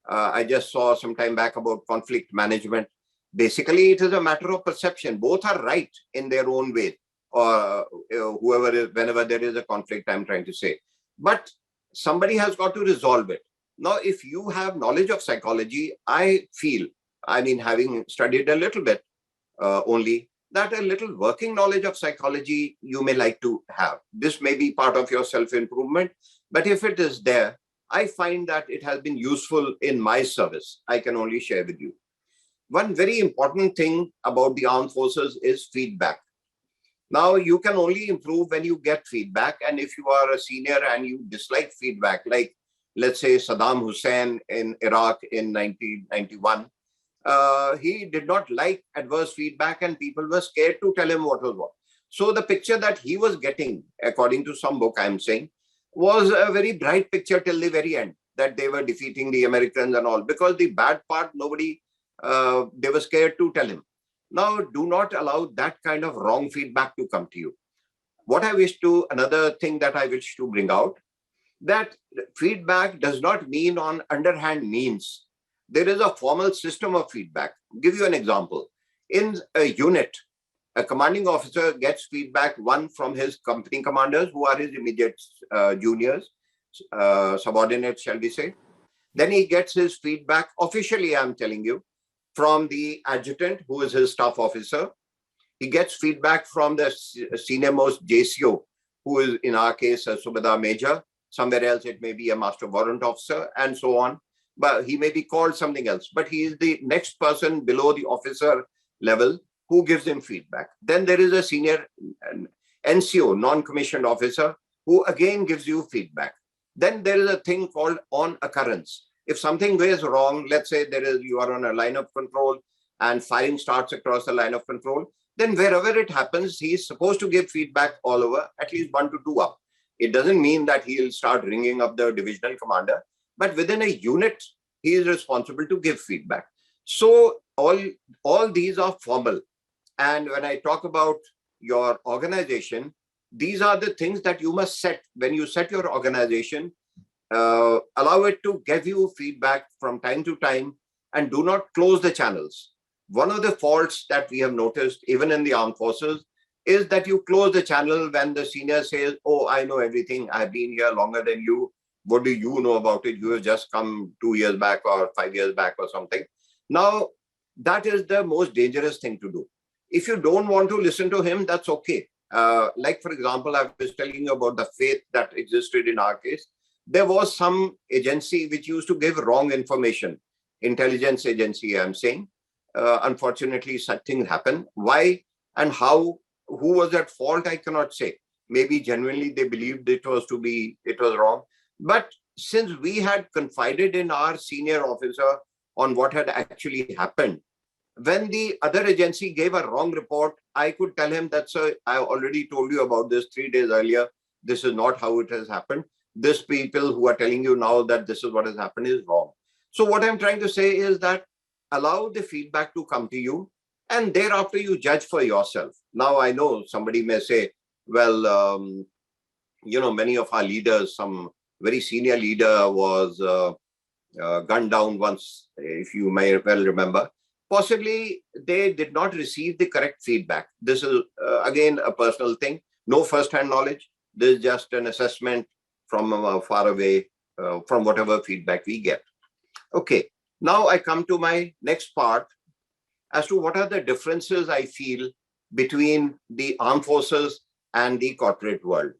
I just saw some time back about conflict management. Basically, it is a matter of perception. Both are right in their own way, or whenever there is a conflict, I'm trying to say. But somebody has got to resolve it. Now, if you have knowledge of psychology, I feel, having studied a little bit only, that a little working knowledge of psychology you may like to have. This may be part of your self-improvement, but if it is there, I find that it has been useful in my service. I can only share with you. One very important thing about the armed forces is feedback. Now, you can only improve when you get feedback. And if you are a senior and you dislike feedback, like let's say Saddam Hussein in Iraq in 1991, he did not like adverse feedback and people were scared to tell him what was what. So the picture that he was getting, according to some book I'm saying, was a very bright picture till the very end, that they were defeating the Americans and all, because the bad part, nobody, they were scared to tell him. Now, do not allow that kind of wrong feedback to come to you. Another thing that I wish to bring out, that feedback does not mean on underhand means. there is a formal system of feedback. I'll give you an example. In a unit, a commanding officer gets feedback, one from his company commanders, who are his immediate juniors, subordinates, shall we say. Then he gets his feedback, officially I'm telling you, from the adjutant, who is his staff officer. He gets feedback from the senior most JCO, who is in our case a Subedar Major. Somewhere else it may be a Master Warrant Officer, and so on. But he may be called something else. But he is the next person below the officer level who gives him feedback. Then there is a senior NCO, non-commissioned officer, who again gives you feedback. Then there is a thing called on occurrence. If something goes wrong, let's say you are on a line of control and firing starts across the line of control, then wherever it happens, he is supposed to give feedback all over, at least 1 to 2 up. It doesn't mean that he'll start ringing up the divisional commander, but within a unit, he is responsible to give feedback. So all these are formal. And when I talk about your organization, these are the things that you must set. When you set your organization, allow it to give you feedback from time to time, and do not close the channels. One of the faults that we have noticed, even in the armed forces, is that you close the channel when the senior says, oh, I know everything. I've been here longer than you. What do you know about it? You have just come 2 years back or 5 years back or something. Now, that is the most dangerous thing to do. If you don't want to listen to him, that's okay. Like, for example, I was telling you about the faith that existed in our case. There was some agency which used to give wrong information. Intelligence agency, I'm saying. Unfortunately, such things happen. Why and how, who was at fault, I cannot say. Maybe genuinely they believed it was wrong. But since we had confided in our senior officer on what had actually happened, when the other agency gave a wrong report, I could tell him that, sir, I already told you about this 3 days earlier. This is not how it has happened. These people who are telling you now that this is what has happened is wrong. So what I'm trying to say is that allow the feedback to come to you, and thereafter you judge for yourself. Now, I know somebody may say, well, many of our leaders, some very senior leader was gunned down once, if you may well remember. Possibly they did not receive the correct feedback. This is, again, a personal thing. No first-hand knowledge. This is just an assessment from far away, from whatever feedback we get. Okay, now I come to my next part as to what are the differences I feel between the armed forces and the corporate world.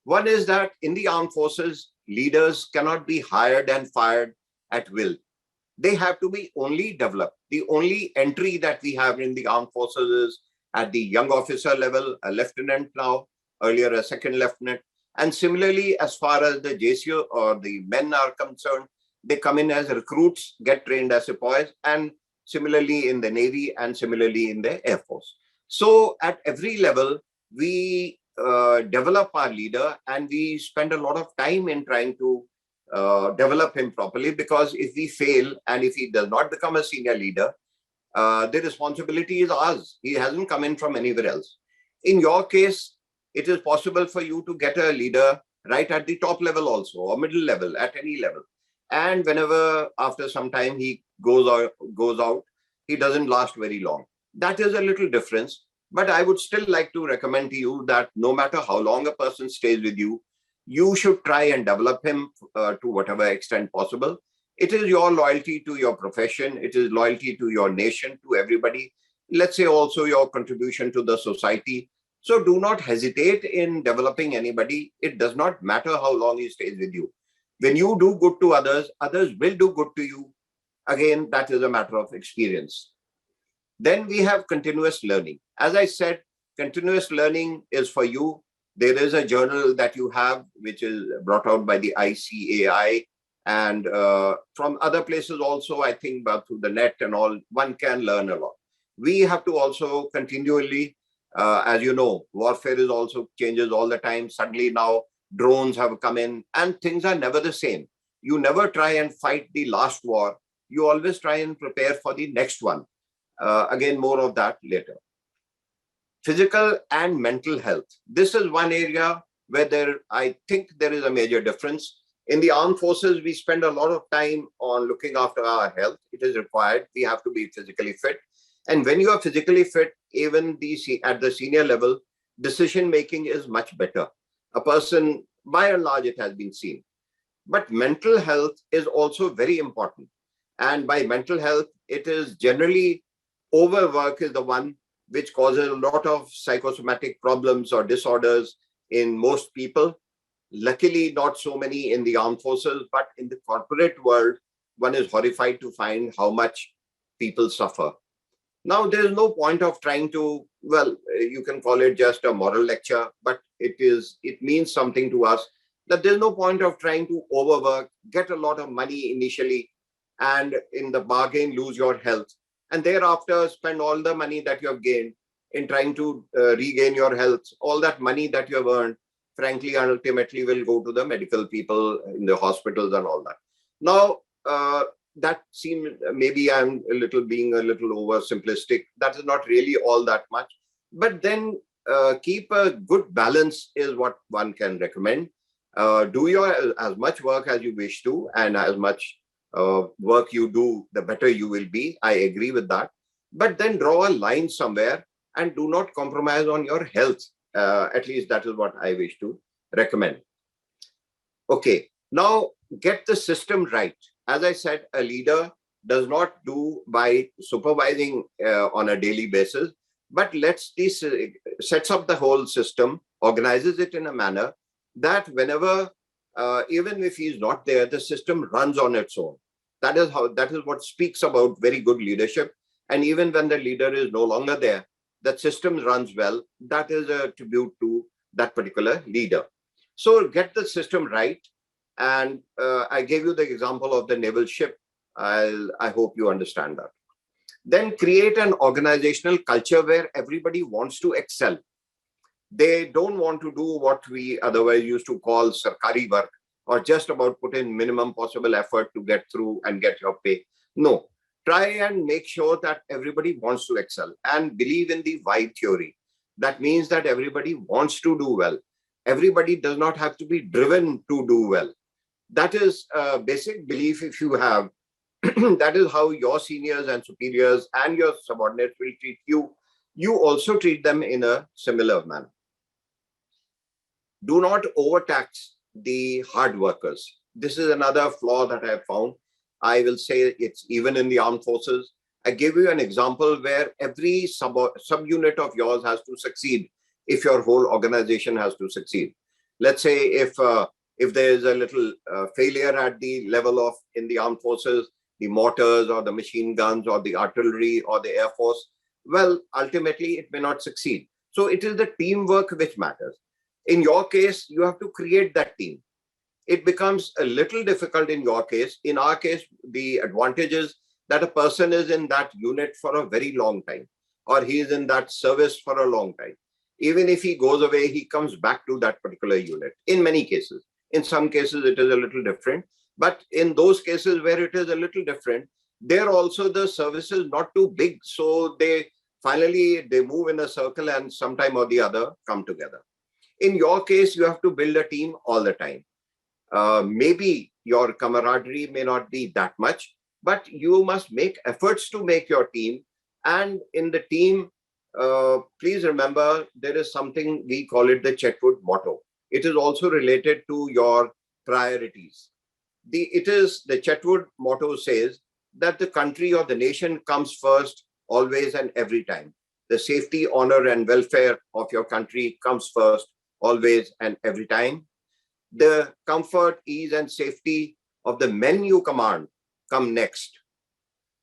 One is that in the armed forces, leaders cannot be hired and fired at will. They have to be only developed. The only entry that we have in the armed forces is at the young officer level, a lieutenant now, earlier a second lieutenant. And similarly, as far as the JCO or the men are concerned, they come in as recruits, get trained as sepoys, and similarly in the Navy and similarly in the Air Force. So at every level, we develop our leader, and we spend a lot of time in trying to develop him properly, because if we fail and if he does not become a senior leader, the responsibility is ours. He hasn't come in from anywhere else. In your case, it is possible for you to get a leader right at the top level also, or middle level, at any level. And whenever after some time he goes out, he doesn't last very long. That is a little difference. But I would still like to recommend to you that no matter how long a person stays with you, you should try and develop him to whatever extent possible. It is your loyalty to your profession. It is loyalty to your nation, to everybody. Let's say also your contribution to the society. So do not hesitate in developing anybody. It does not matter how long he stays with you. When you do good to others, others will do good to you. Again, that is a matter of experience. Then we have continuous learning. As I said, continuous learning is for you. There is a journal that you have, which is brought out by the ICAI, and from other places also, I think, but through the net and all, one can learn a lot. We have to also continually, as you know, warfare is also changes all the time. Suddenly now drones have come in, and things are never the same. You never try and fight the last war. You always try and prepare for the next one. Again, more of that later. Physical and mental health. This is one area where I think there is a major difference. In the armed forces, we spend a lot of time on looking after our health. It is required. We have to be physically fit. And when you are physically fit, even at the senior level, decision-making is much better. A person, by and large, it has been seen. But mental health is also very important. And by mental health, it is generally overwork is the one which causes a lot of psychosomatic problems or disorders in most people. Luckily, not so many in the armed forces, but in the corporate world, one is horrified to find how much people suffer. Now, there is no point of trying to, well, you can call it just a moral lecture, but it means something to us that there's no point of trying to overwork, get a lot of money initially, and in the bargain, lose your health. And thereafter, spend all the money that you have gained in trying to regain your health. All that money that you have earned, frankly, ultimately will go to the medical people in the hospitals and all that. Now, that seems, maybe I'm being a little over simplistic. That is not really all that much. But then keep a good balance is what one can recommend. Do as much work as you wish to, and as much work you do, the better you will be. I agree with that. But then draw a line somewhere and do not compromise on your health. At least that is what I wish to recommend. Okay, now get the system right. As I said, a leader does not do by supervising on a daily basis, but sets up the whole system, organizes it in a manner that whenever, even if he's not there, the system runs on its own. That is what speaks about very good leadership. And even when the leader is no longer there, that system runs well. That is a tribute to that particular leader. So get the system right. And I gave you the example of the naval ship. I hope you understand that. Then create an organizational culture where everybody wants to excel. They don't want to do what we otherwise used to call sarkari work, or just about put in minimum possible effort to get through and get your pay. No, try and make sure that everybody wants to excel and believe in the vibe theory. That means that everybody wants to do well. Everybody does not have to be driven to do well. That is a basic belief if you have. That is how your seniors and superiors and your subordinates will treat you. You also treat them in a similar manner. Do not overtax the hard workers. This is another flaw that I have found. I will say it's even in the armed forces. I give you an example where every subunit of yours has to succeed if your whole organization has to succeed. Let's say if there is a little failure at the level of in the armed forces, the mortars or the machine guns or the artillery or the air force, well, ultimately it may not succeed. So it is the teamwork which matters. In your case, you have to create that team. It becomes a little difficult in your case. In our case, the advantage is that a person is in that unit for a very long time, or he is in that service for a long time. Even if he goes away, he comes back to that particular unit in many cases. In some cases, it is a little different. But in those cases where it is a little different, there also the service is not too big. So they move in a circle and sometime or the other come together. In your case, you have to build a team all the time. Maybe your camaraderie may not be that much, but you must make efforts to make your team. And in the team, please remember, there is something, we call it the Chetwood motto. It is also related to your priorities. The Chetwood motto says that the country or the nation comes first, always and every time. The safety, honor, and welfare of your country comes first, always and every time. The comfort, ease, and safety of the men you command come next.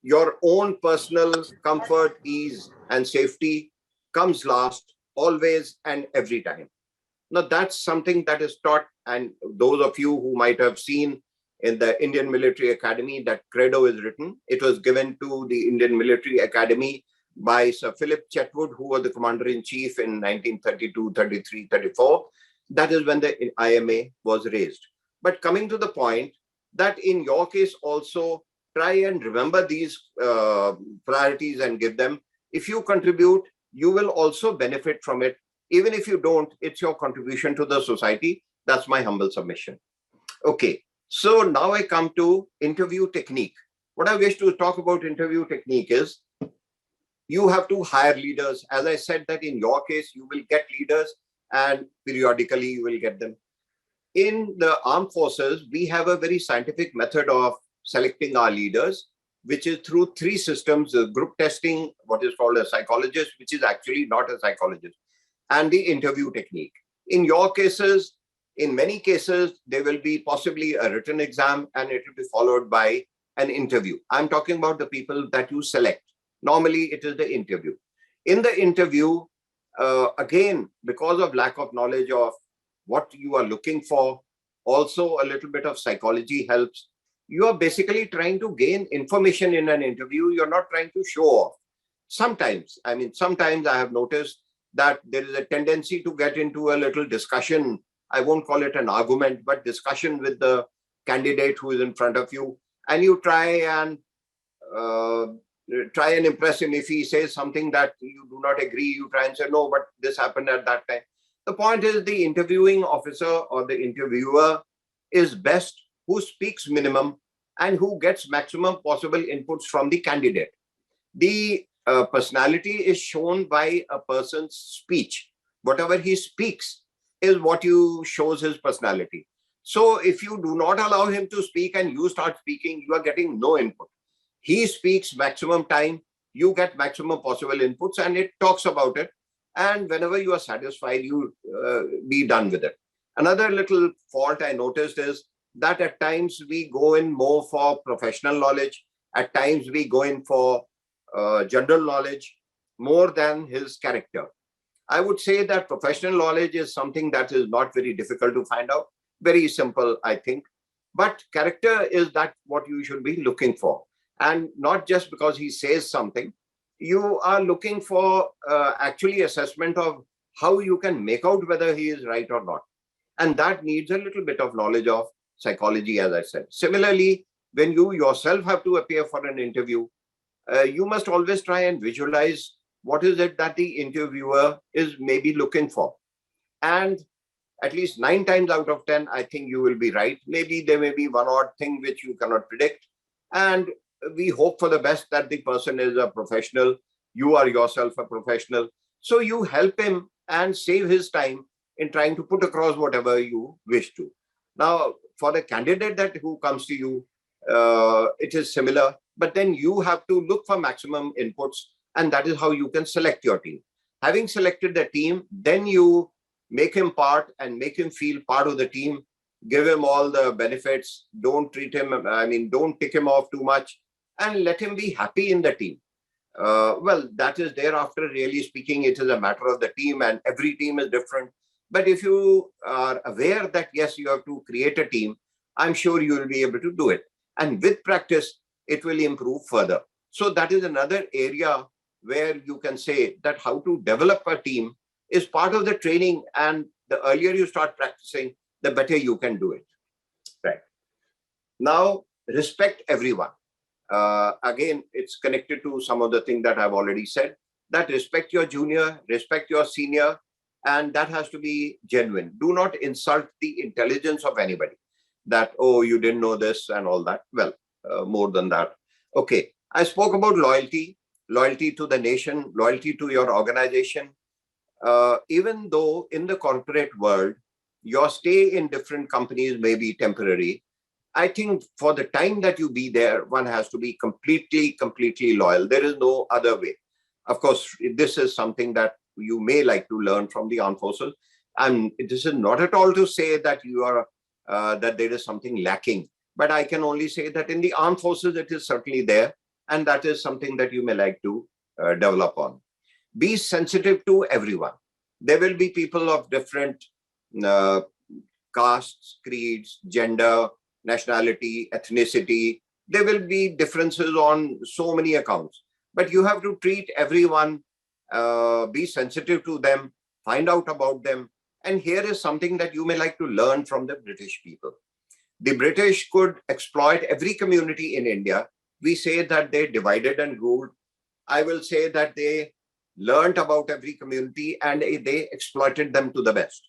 Your own personal comfort, ease, and safety comes last, always and every time. Now, that's something that is taught, and those of you who might have seen in the Indian Military Academy, that credo is written. It was given to the Indian Military Academy by Sir Philip Chetwood, who was the Commander-in-Chief in 1932, 33, 34. That is when the IMA was raised. But coming to the point that in your case also, try and remember these priorities and give them. If you contribute, you will also benefit from it. Even if you don't, it's your contribution to the society. That's my humble submission. Okay, So now I come to interview technique. What I wish to talk about interview technique is you have to hire leaders. As I said that in your case, you will get leaders and periodically you will get them. In the armed forces, we have a very scientific method of selecting our leaders, which is through 3 systems: group testing, what is called a psychologist, which is actually not a psychologist, and the interview technique. In your cases, in many cases, there will be possibly a written exam and it will be followed by an interview. I'm talking about the people that you select. Normally, it is the interview. In the interview, again, because of lack of knowledge of what you are looking for, also a little bit of psychology helps. You are basically trying to gain information in an interview. You're not trying to show off. Sometimes I have noticed that there is a tendency to get into a little discussion. I won't call it an argument, but discussion with the candidate who is in front of you. And you try and impress him. If he says something that you do not agree, you try and say, no, but this happened at that time. The point is the interviewing officer or the interviewer is best who speaks minimum and who gets maximum possible inputs from the candidate. The personality is shown by a person's speech. Whatever he speaks is what you shows his personality. So if you do not allow him to speak and you start speaking, you are getting no input. He speaks maximum time, you get maximum possible inputs, and it talks about it. And whenever you are satisfied, you be done with it. Another little fault I noticed is that at times we go in more for professional knowledge. At times we go in for general knowledge more than his character. I would say that professional knowledge is something that is not very difficult to find out. Very simple, I think. But character is that what you should be looking for. And not just because he says something. You are looking for actually assessment of how you can make out whether he is right or not. And that needs a little bit of knowledge of psychology, as I said. Similarly, when you yourself have to appear for an interview, you must always try and visualize what is it that the interviewer is maybe looking for. And at least 9 times out of 10, I think you will be right. Maybe there may be one odd thing which you cannot predict. And we hope for the best that the person is a professional. You are yourself a professional. So you help him and save his time in trying to put across whatever you wish to. Now, for the candidate who comes to you, it is similar, but then you have to look for maximum inputs, and that is how you can select your team. Having selected the team, then you make him part and make him feel part of the team, give him all the benefits, don't treat him, don't tick him off too much, and let him be happy in the team. Well, that is thereafter, really speaking, it is a matter of the team, and every team is different. But if you are aware that, yes, you have to create a team, I'm sure you will be able to do it. And with practice, it will improve further. So that is another area where you can say that how to develop a team is part of the training. And the earlier you start practicing, the better you can do it. Right. Now, respect everyone. Again, it's connected to some of the things that I've already said, that respect your junior, respect your senior, and that has to be genuine. Do not insult the intelligence of anybody that, oh, you didn't know this and all that. Well, more than that. Okay, I spoke about loyalty, loyalty to the nation, loyalty to your organization. Even though in the corporate world, your stay in different companies may be temporary, I think for the time that you be there, one has to be completely loyal. There is no other way. Of course, this is something that you may like to learn from the armed forces. And this is not at all to say that you are that there is something lacking. But I can only say that in the armed forces, it is certainly there. And that is something that you may like to develop on. Be sensitive to everyone. There will be people of different castes, creeds, gender, nationality, ethnicity. There will be differences on so many accounts. But you have to treat everyone, be sensitive to them, find out about them. And here is something that you may like to learn from the British people. The British could exploit every community in India. We say that they divided and ruled. I will say that they learned about every community and they exploited them to the best.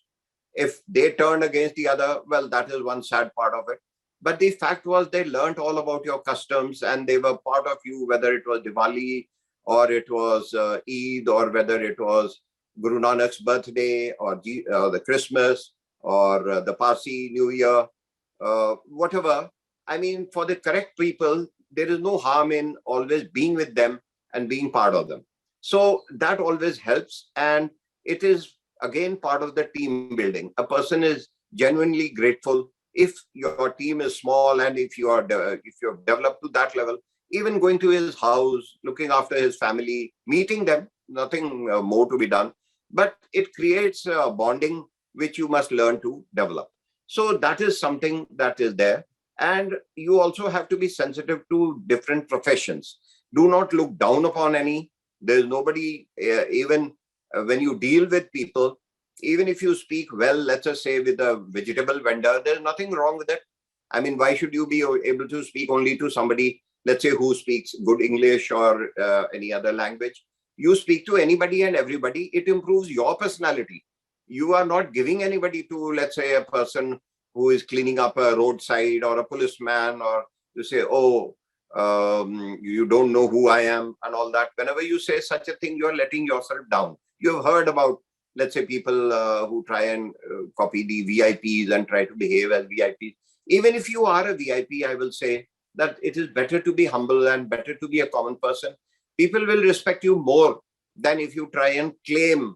If they turn against the other, well, that is one sad part of it. But the fact was they learned all about your customs and they were part of you, whether it was Diwali or it was Eid or whether it was Guru Nanak's birthday or the Christmas or the Parsi New Year, whatever. I mean, for the correct people, there is no harm in always being with them and being part of them. So that always helps. And it is, again, part of the team building. A person is genuinely grateful if your team is small and if you are if you have developed to that level. Even going to his house, looking after his family, meeting them, nothing more to be done. But it creates a bonding which you must learn to develop. So that is something that is there. And you also have to be sensitive to different professions. Do not look down upon any. There's nobody, even when you deal with people, even if you speak well, let's just say with a vegetable vendor, there's nothing wrong with it. I mean, why should you be able to speak only to somebody, let's say, who speaks good English or any other language? You speak to anybody and everybody. It improves your personality. You are not giving anybody to, let's say, a person who is cleaning up a roadside or a policeman, or you say, oh, you don't know who I am and all that. Whenever you say such a thing, you're letting yourself down. You've heard about, let's say, people who try and copy the VIPs and try to behave as VIPs. Even if you are a VIP, I will say that it is better to be humble and better to be a common person. People will respect you more than if you try and claim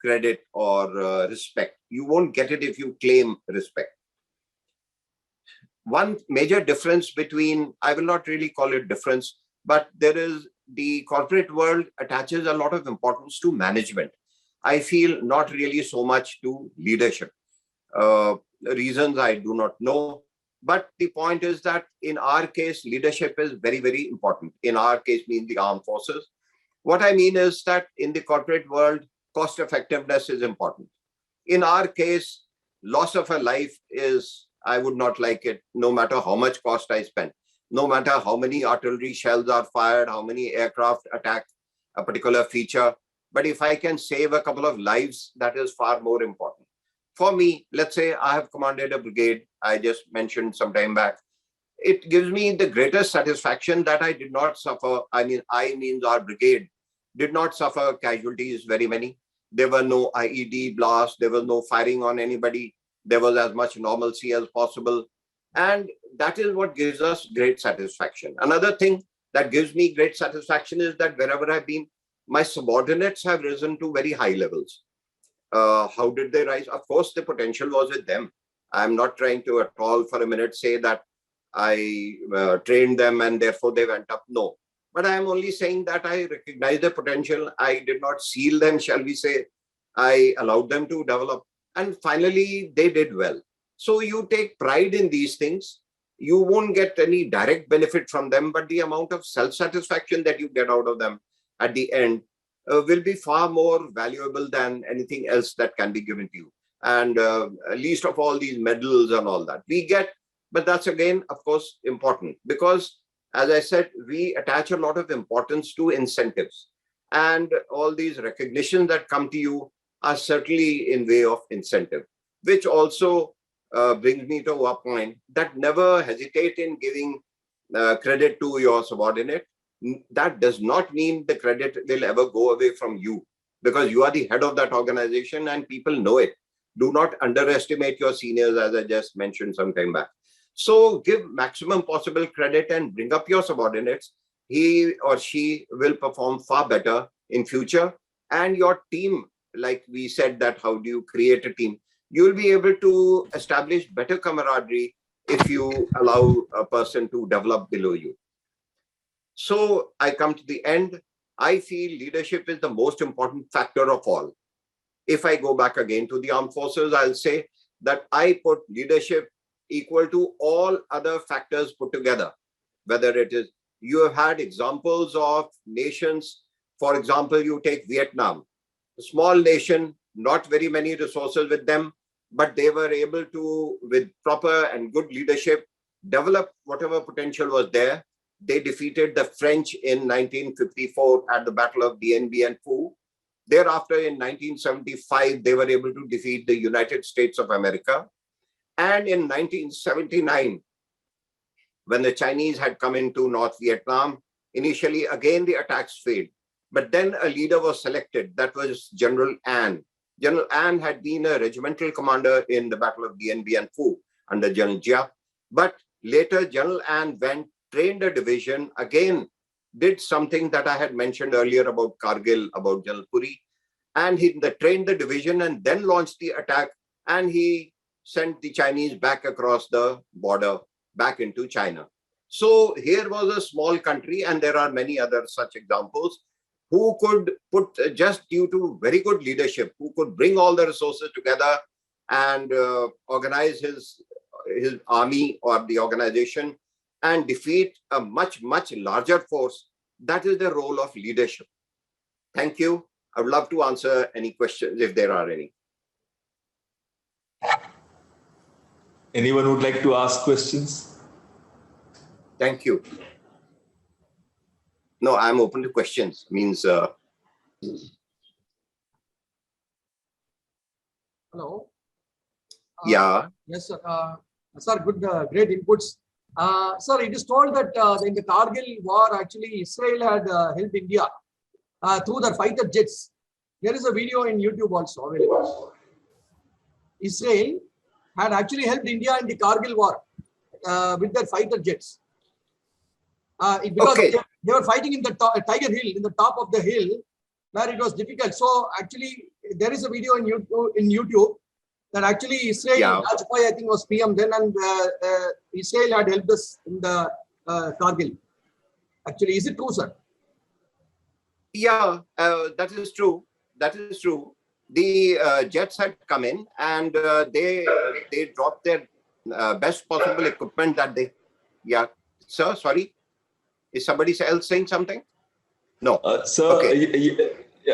credit or respect. You won't get it if you claim respect. One major difference between, I will not really call it difference, but there is the corporate world attaches a lot of importance to management. I feel not really so much to leadership. Reasons I do not know. But the point is that in our case, leadership is very, very important. In our case, means the armed forces. What I mean is that in the corporate world, cost effectiveness is important. In our case, loss of a life is, I would not like it, no matter how much cost I spend, no matter how many artillery shells are fired, how many aircraft attack a particular feature. But if I can save a couple of lives, that is far more important. For me, let's say I have commanded a brigade, I just mentioned some time back. It gives me the greatest satisfaction that I did not suffer. I means our brigade did not suffer casualties, very many. There were no IED blasts, there was no firing on anybody. There was as much normalcy as possible. And that is what gives us great satisfaction. Another thing that gives me great satisfaction is that wherever I've been, my subordinates have risen to very high levels. How did they rise? Of course, the potential was with them. I'm not trying to at all for a minute say that I trained them and therefore they went up. No. But I am only saying that I recognize the potential. I did not seal them, shall we say. I allowed them to develop. And finally, they did well. So you take pride in these things. You won't get any direct benefit from them, but the amount of self-satisfaction that you get out of them at the end will be far more valuable than anything else that can be given to you. And least of all these medals and all that we get. But that's again, of course, important because, as I said, we attach a lot of importance to incentives. And all these recognitions that come to you are certainly in way of incentive, which also brings me to a point that never hesitate in giving credit to your subordinate. That does not mean the credit will ever go away from you because you are the head of that organization and people know it. Do not underestimate your seniors, as I just mentioned some time back. So give maximum possible credit and bring up your subordinates. He or she will perform far better in future. And your team, like we said, that how do you create a team? You will be able to establish better camaraderie if you allow a person to develop below you. So I come to the end. I feel leadership is the most important factor of all. If I go back again to the armed forces, I'll say that I put leadership equal to all other factors put together. Whether it is, you have had examples of nations, for example, you take Vietnam, a small nation, not very many resources with them, but they were able to, with proper and good leadership, develop whatever potential was there. They defeated the French in 1954 at the Battle of Dien Bien Phu. Thereafter, in 1975, they were able to defeat the United States of America. And in 1979, when the Chinese had come into North Vietnam. Initially, again, the attacks failed. But then a leader was selected. That was General An. General An had been a regimental commander in the Battle of Dien Bien Phu under General Jia. But later, General An went, trained a division, again, did something that I had mentioned earlier about Kargil, about Jalpuri. And he trained the division and then launched the attack. And he sent the Chinese back across the border, back into China. So here was a small country, and there are many other such examples, who could put, just due to very good leadership, who could bring all the resources together and organize his army or the organization and defeat a much, much larger force. That is the role of leadership. Thank you. I would love to answer any questions if there are any. Anyone would like to ask questions? Thank you. No, I'm open to questions. Means. Hello. Yeah. Yes, sir. Sir, good, great inputs. Sir, it is told that in the Kargil war, actually, Israel had helped India through their fighter jets. There is a video in YouTube also available. Israel had actually helped India in the Kargil war with their fighter jets. Because they were fighting in the Tiger Hill, in the top of the hill, where it was difficult. So actually, there is a video in YouTube that actually Israel, Rajpai, I think was PM then, and Israel had helped us in the Kargil. Actually, is it true, sir? Yeah, that is true. That is true. The jets had come in and they dropped their best possible equipment that they. Yeah, sir. Sorry, is somebody else saying something? No. Sir,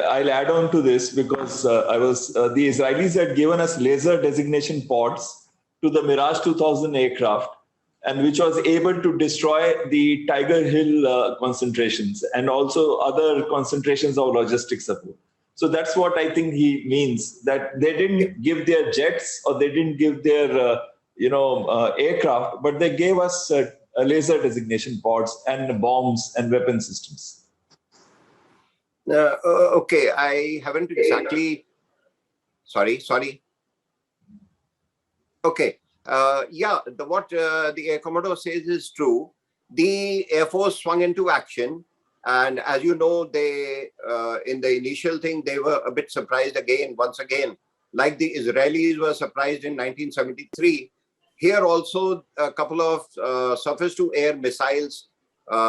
I'll add on to this because the Israelis had given us laser designation pods to the Mirage 2000 aircraft, and which was able to destroy the Tiger Hill concentrations and also other concentrations of logistics support. So that's what I think he means, that they didn't give their jets or they didn't give their aircraft, but they gave us laser designation pods and bombs and weapon systems. Okay, I haven't exactly. Sorry. Okay. Yeah, what the Air Commodore says is true. The Air Force swung into action. And as you know, they in the initial thing, they were a bit surprised once again, like the Israelis were surprised in 1973. Here also, a couple of surface-to-air missiles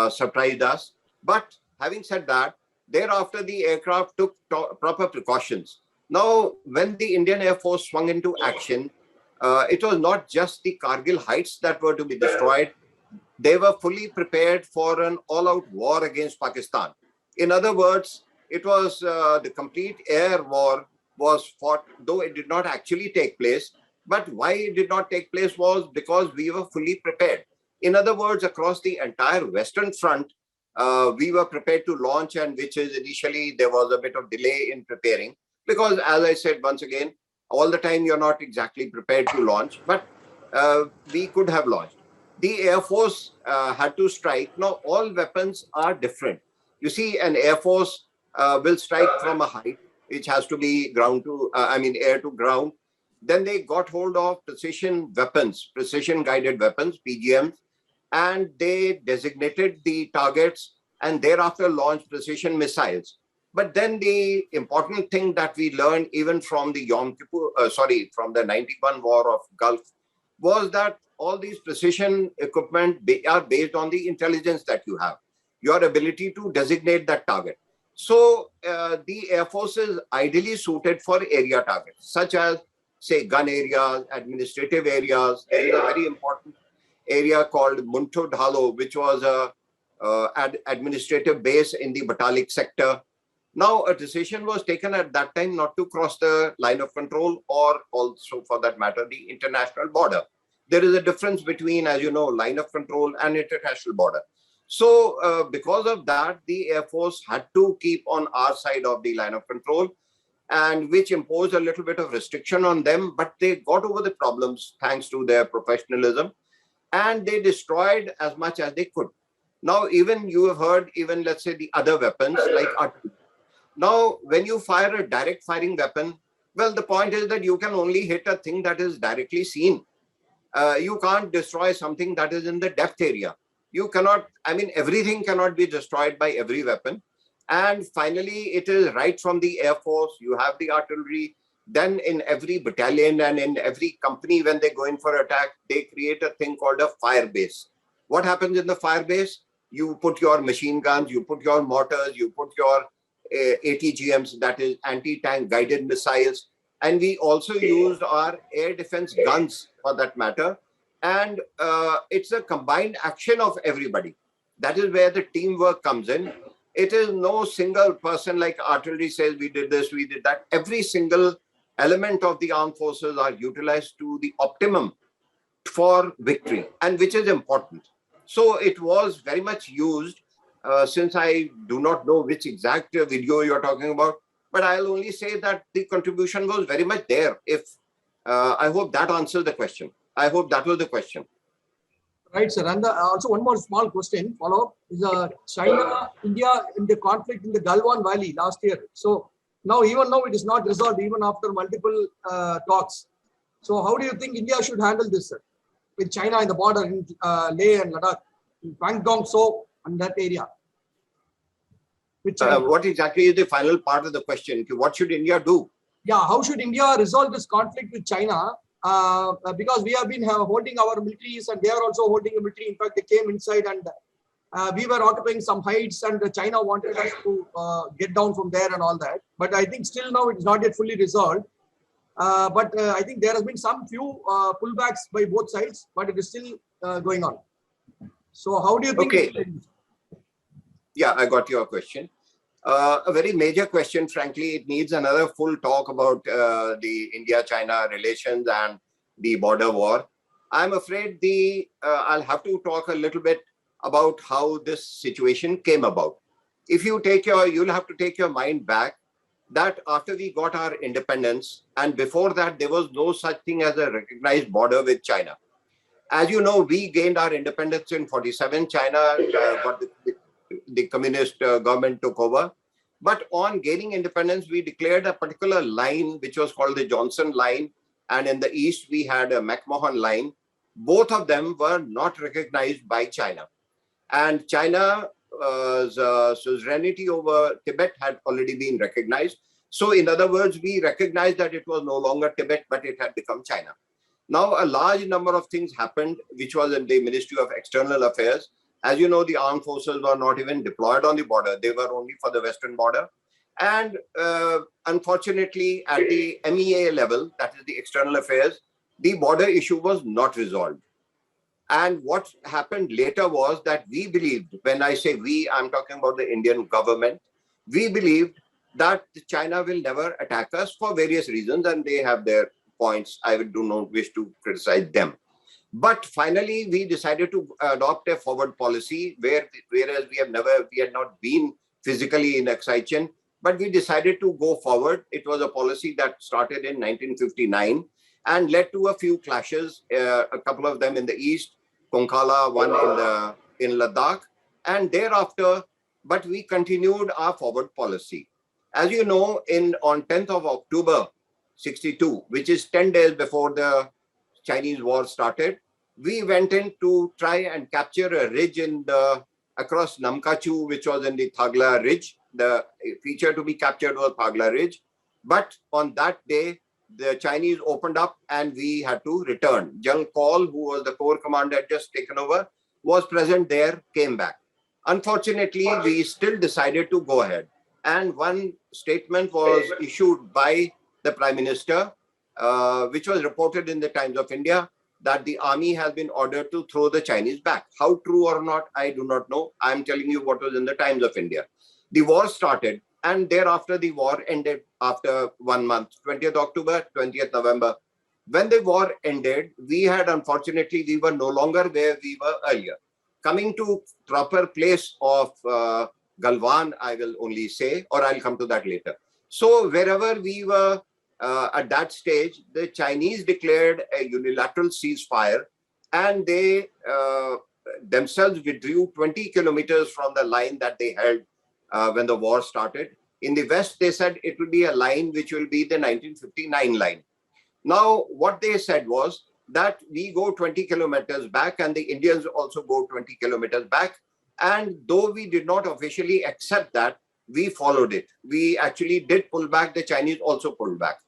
surprised us. But having said that, thereafter, the aircraft took proper precautions. Now, when the Indian Air Force swung into action, it was not just the Kargil heights that were to be destroyed. They were fully prepared for an all-out war against Pakistan. In other words, it was the complete air war was fought, though it did not actually take place. But why it did not take place was because we were fully prepared. In other words, across the entire Western Front, we were prepared to launch, and which is initially there was a bit of delay in preparing. Because as I said, once again, all the time you're not exactly prepared to launch, but we could have launched. The Air Force had to strike. Now, all weapons are different. You see, an Air Force will strike from a height, which has to be air to ground. Then they got hold of precision weapons, precision guided weapons, PGMs, and they designated the targets and thereafter launched precision missiles. But then the important thing that we learned even from the from the 91 war of Gulf was that all these precision equipment are based on the intelligence that you have, your ability to designate that target. So the Air Force is ideally suited for area targets, such as, say, gun areas, administrative areas. There is a very important area called Munto Dhalo, which was an administrative base in the Batalik sector. Now, a decision was taken at that time not to cross the line of control or also, for that matter, the international border. There is a difference between, as you know, line of control and international border. So because of that, the Air Force had to keep on our side of the line of control, and which imposed a little bit of restriction on them, but they got over the problems thanks to their professionalism. and they destroyed as much as they could. Now, even you have heard, even let's say the other weapons like artillery. Now, when you fire a direct firing weapon, well, the point is that you can only hit a thing that is directly seen. You can't destroy something that is in the depth area. You cannot, I mean, everything cannot be destroyed by every weapon. And finally, it is right from the Air Force, you have the artillery. Then in every battalion and in every company, when they go in for attack, they create a thing called a fire base. What happens in the fire base? You put your machine guns, you put your mortars, you put your ATGMs, that is anti-tank guided missiles. And we also used our air defense guns for that matter. And it's a combined action of everybody. That is where the teamwork comes in. It is no single person like artillery says, we did this, we did that. Every single element of the armed forces are utilized to the optimum for victory, and which is important. So it was very much used, since I do not know which exact video you're talking about, but I'll only say that the contribution was very much there. If I hope that answers the question. I hope that was the question. Right, sir. And also one more small question, follow-up, is China, India in the conflict in the Galwan Valley last year. So now, even now, it is not resolved even after multiple talks. So how do you think India should handle this, sir? With China in the border in Leh and Ladakh, in Pangong, so and that area. What exactly is the final part of the question? What should India do? Yeah, how should India resolve this conflict with China? Because we have been holding our militaries and they are also holding a military. In fact, they came inside and we were occupying some heights and China wanted us to get down from there and all that. But I think still now it is not yet fully resolved. But I think there has been some few pullbacks by both sides, but it is still going on. So how do you think? Okay. Yeah, I got your question. A very major question, frankly. It needs another full talk about the India-China relations and the border war. I'm afraid I'll have to talk a little bit about how this situation came about. If you you'll have to take your mind back that after we got our independence, and before that, there was no such thing as a recognized border with China. As you know, we gained our independence in 47. China got the communist government took over. But on gaining independence, we declared a particular line, which was called the Johnson Line. And in the east, we had a McMahon Line. Both of them were not recognized by China. And China's suzerainty over Tibet had already been recognized. So in other words, we recognized that it was no longer Tibet, but it had become China. Now, a large number of things happened, which was in the Ministry of External Affairs. As you know, the armed forces were not even deployed on the border. They were only for the western border. And unfortunately, at the MEA level, that is the external affairs, the border issue was not resolved. And what happened later was that we believed, when I say we, I'm talking about the Indian government, we believed that China will never attack us for various reasons, and they have their points. I do not wish to criticize them. But finally, we decided to adopt a forward policy whereas we had not been physically in excitation, but we decided to go forward. It was a policy that started in 1959 and led to a few clashes, a couple of them in the east, Konkala, one in Ladakh, and thereafter, but we continued our forward policy. As you know, on 10th of October, 62, which is 10 days before the Chinese war started, we went in to try and capture a ridge across Namkachu, which was in the Thagla Ridge. The feature to be captured was Thagla Ridge. But on that day, the Chinese opened up and we had to return. Jung Kaul, who was the corps commander, had just taken over, was present there, came back. Unfortunately, we still decided to go ahead. And one statement was issued by the Prime Minister, which was reported in the Times of India, that the army has been ordered to throw the Chinese back. How true or not, I do not know. I'm telling you what was in the Times of India. The war started, and thereafter the war ended after 1 month, 20th October, 20th November. When the war ended, we were no longer where we were earlier. Coming to proper place of Galwan, I will only say, or I'll come to that later. So wherever we were at that stage, the Chinese declared a unilateral ceasefire and they themselves withdrew 20 kilometers from the line that they held when the war started. In the West, they said it will be a line which will be the 1959 line. Now, what they said was that we go 20 kilometers back and the Indians also go 20 kilometers back. And though we did not officially accept that, we followed it. We actually did pull back. The Chinese also pulled back.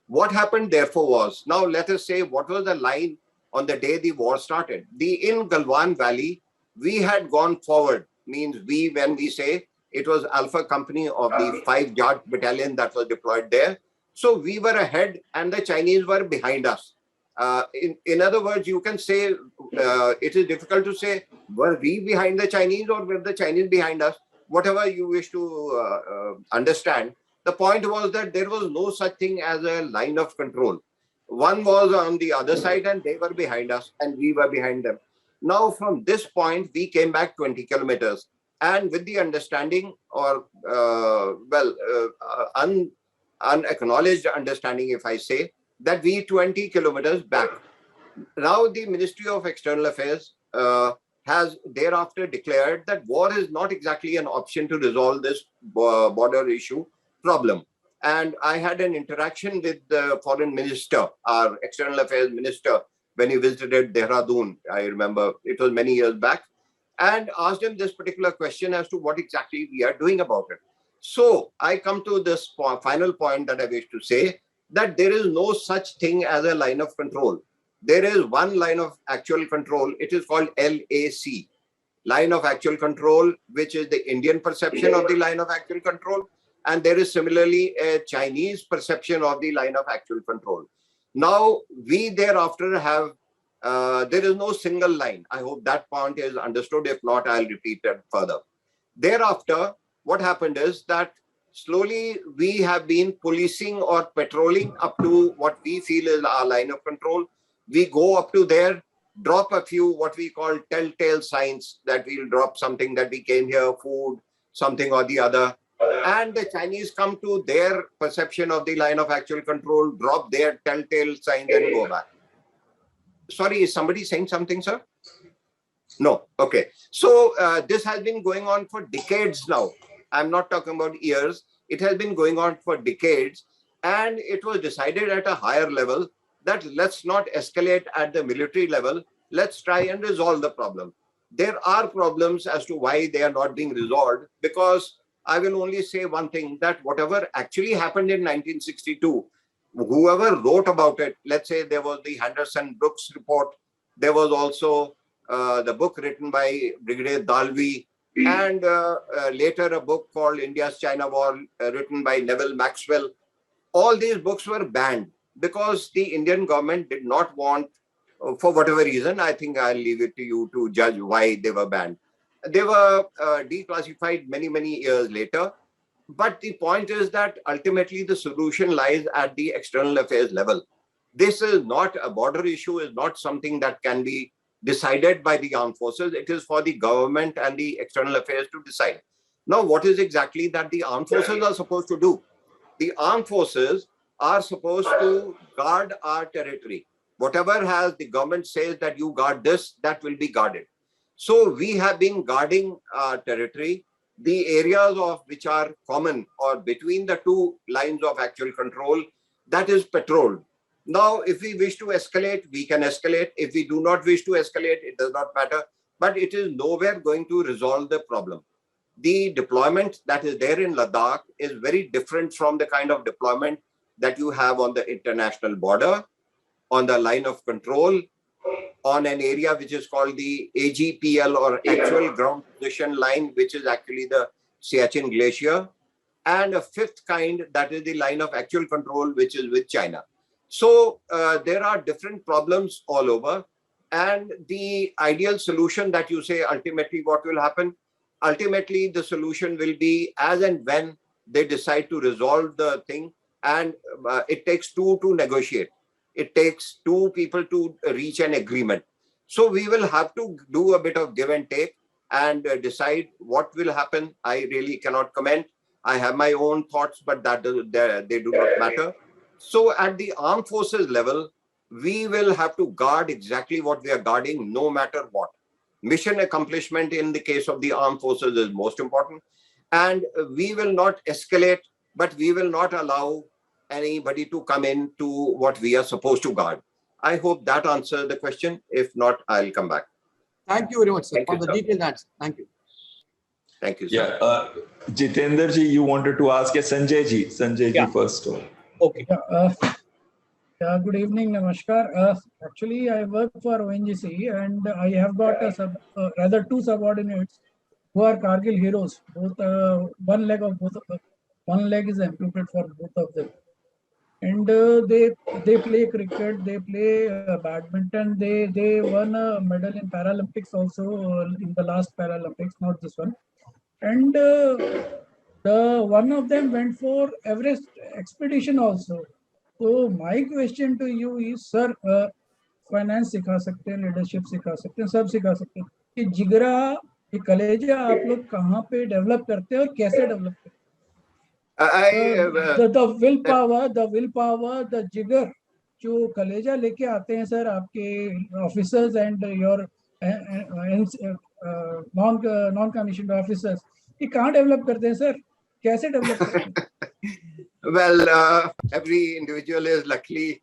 What happened therefore was, now let us say what was the line on the day the war started. In Galwan Valley, we had gone forward, means we, when we say it was Alpha Company of the 5 Yard Battalion that was deployed there. So we were ahead and the Chinese were behind us. In other words, you can say, it is difficult to say, were we behind the Chinese or were the Chinese behind us? Whatever you wish to understand. The point was that there was no such thing as a line of control. One was on the other side and they were behind us and we were behind them. Now, from this point, we came back 20 kilometers and with the understanding or, unacknowledged understanding, if I say, that we 20 kilometers back. Now, the Ministry of External Affairs has thereafter declared that war is not exactly an option to resolve this border issue problem. And I had an interaction with the foreign minister, our external affairs minister, when he visited Dehradun. I remember it was many years back, and asked him this particular question as to what exactly we are doing about it. So I come to this final point that I wish to say, that there is no such thing as a line of control. There is one line of actual control. It is called LAC, line of actual control, which is the Indian perception of the line of actual control. And there is similarly a Chinese perception of the line of actual control. Now, we thereafter have, there is no single line. I hope that point is understood. If not, I'll repeat it further. Thereafter, what happened is that slowly we have been policing or patrolling up to what we feel is our line of control. We go up to there, drop a few what we call telltale signs, that we'll drop something that we came here, food, something or the other. And the Chinese come to their perception of the line of actual control, drop their telltale signs and go back. Sorry, is somebody saying something, sir? No. Okay. So this has been going on for decades now. I'm not talking about years. It has been going on for decades. And it was decided at a higher level that let's not escalate at the military level. Let's try and resolve the problem. There are problems as to why they are not being resolved, because I will only say one thing, that whatever actually happened in 1962, whoever wrote about it, let's say there was the Henderson-Brooks report, there was also the book written by Brigadier Dalvi, and later a book called India's China War, written by Neville Maxwell. All these books were banned because the Indian government did not want, for whatever reason, I think I'll leave it to you to judge why they were banned. They were declassified many, many years later. But the point is that ultimately the solution lies at the external affairs level. This is not a border issue, is not something that can be decided by the armed forces. It is for the government and the external affairs to decide. Now, what is exactly that the armed forces are supposed to do? The armed forces are supposed to guard our territory. Whatever has the government says that you guard this, that will be guarded. So we have been guarding our territory, the areas of which are common or between the two lines of actual control, that is patrolled. Now, if we wish to escalate, we can escalate. If we do not wish to escalate, it does not matter. But it is nowhere going to resolve the problem. The deployment that is there in Ladakh is very different from the kind of deployment that you have on the international border, on the line of control, on an area which is called the AGPL, or actual ground position line, which is actually the Siachen Glacier, and a fifth kind, that is the line of actual control, which is with China. So there are different problems all over, and the ideal solution that you say, ultimately what will happen? Ultimately, the solution will be as and when they decide to resolve the thing, and it takes two to negotiate. It takes two people to reach an agreement. So we will have to do a bit of give and take and decide what will happen. I really cannot comment. I have my own thoughts, but that they do not matter. So at the armed forces level, we will have to guard exactly what we are guarding, no matter what. Mission accomplishment in the case of the armed forces is most important. And we will not escalate, but we will not allow anybody to come into what we are supposed to guard. I hope that answers the question. If not, I'll come back. Thank you very much, sir, Thank for you, the sir. detailed answer. Thank you. Thank you, sir. Yeah, Jitendra ji, you wanted to ask Sanjay ji. Sanjay ji first. Okay. Yeah, good evening, Namaskar. Actually, I work for ONGC and I have got rather two subordinates who are Kargil heroes. Both one leg is amputated for both of them, and they play cricket, they play badminton. They won a medal in Paralympics also in the last Paralympics, not this one. And the one of them went for Everest expedition also. So my question to you is, sir, finance सिखा सकते हैं, leadership सिखा सकते हैं, सब सिखा सकते हैं कि जिगरा, ये कलेजा आप लोग कहाँ पे डेवलप करते हैं और कैसे डेवलप करते हैं? the will power, the जिगर जो कलेजा लेके आते हैं सर आपके officers and your non commissioned officers, ये कहाँ डेवलप करते हैं सर, कैसे डेवलप करते हैं? Well, every individual is luckily,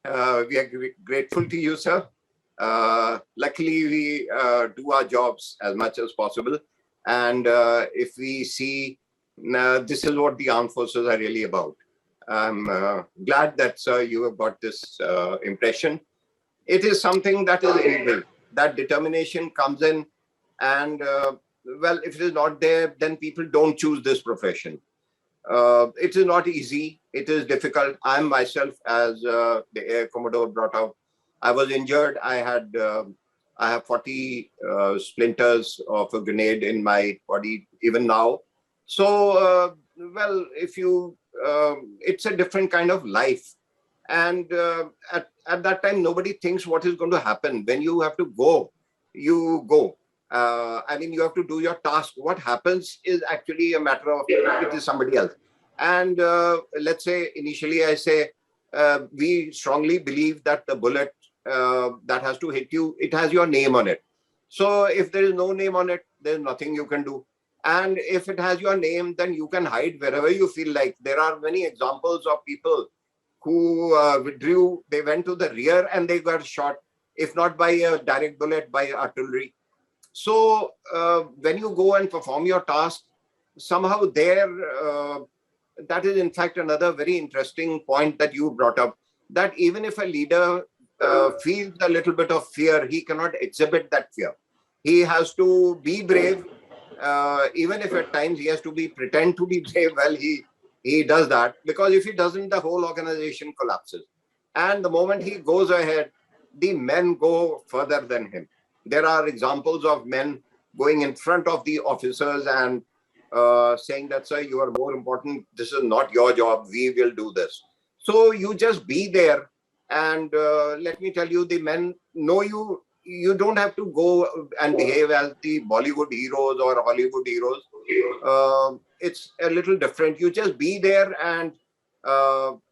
we are grateful to you, sir. Luckily, we do our jobs as much as possible. And if we see, this is what the armed forces are really about. I'm glad that, sir, you have got this impression. It is something that is inbuilt. That determination comes in. And, well, if it is not there, then people don't choose this profession. It is not easy. It is difficult. I myself, as the Air Commodore brought out, I was injured. I have 40 splinters of a grenade in my body even now. So, well, if you, it's a different kind of life. And at that time, nobody thinks what is going to happen. When you have to go, you go. I mean, you have to do your task. What happens is actually a matter of, it is somebody else. And let's say, initially I say, we strongly believe that the bullet that has to hit you, it has your name on it. So if there is no name on it, there's nothing you can do. And if it has your name, then you can hide wherever you feel like. There are many examples of people who withdrew, they went to the rear and they got shot, if not by a direct bullet, by artillery. So when you go and perform your task, somehow there, that is in fact another very interesting point that you brought up, that even if a leader feels a little bit of fear, he cannot exhibit that fear. He has to be brave, even if at times he has to pretend to be brave. Well, he does that, because if he doesn't, the whole organization collapses. And the moment he goes ahead, the men go further than him. There are examples of men going in front of the officers and saying that, sir, you are more important. This is not your job. We will do this. So you just be there. And let me tell you, the men know you. You don't have to go and behave as the Bollywood heroes or Hollywood heroes. It's a little different. You just be there and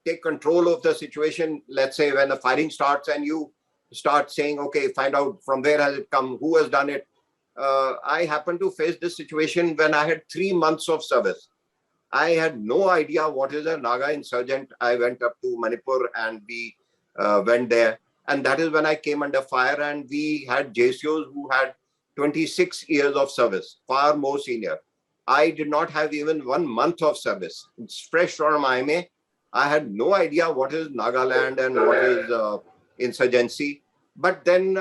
take control of the situation. Let's say when the firing starts and you start saying, okay, find out from where has it come, who has done it. I happened to face this situation when I had 3 months of service. I had no idea what is a Naga insurgent. I went up to Manipur and we went there. And that is when I came under fire, and we had JCOs who had 26 years of service, far more senior. I did not have even 1 month of service. It's fresh from IMA. I had no idea what is Nagaland and what is insurgency. But then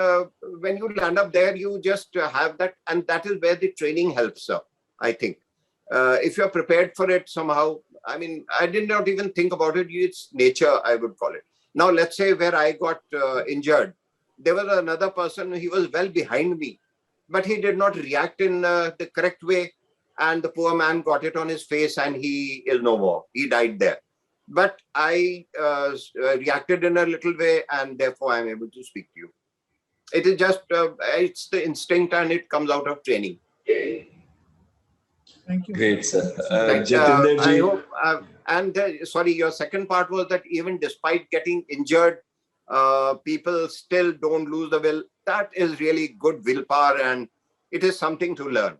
when you land up there, you just have that, and that is where the training helps, I think. If you're prepared for it somehow, I mean, I did not even think about it. It's nature, I would call it. Now, let's say where I got injured, there was another person, he was well behind me, but he did not react in the correct way. And the poor man got it on his face and he is no more. He died there. But I reacted in a little way, and therefore I'm able to speak to you. It is just, it's the instinct and it comes out of training. Thank you. Great, sir. I hope, and sorry, your second part was that even despite getting injured, people still don't lose the will. That is really good willpower, and it is something to learn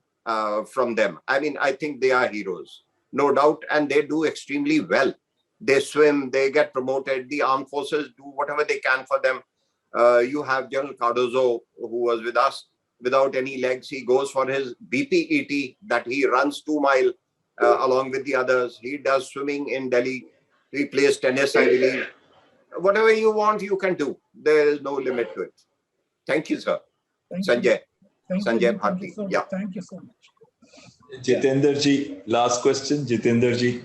from them. I mean, I think they are heroes, no doubt, and they do extremely well. They swim, they get promoted, the armed forces do whatever they can for them. You have General Cardozo, who was with us without any legs. He goes for his BPET, that he runs 2 miles along with the others. He does swimming in Delhi. He plays tennis, I believe. Whatever you want, you can do. There is no limit to it. Thank you, sir. Thank Sanjay. you. Sanjay Bharti. Yeah. Thank you so much. Jitender ji, last question, Jitender ji.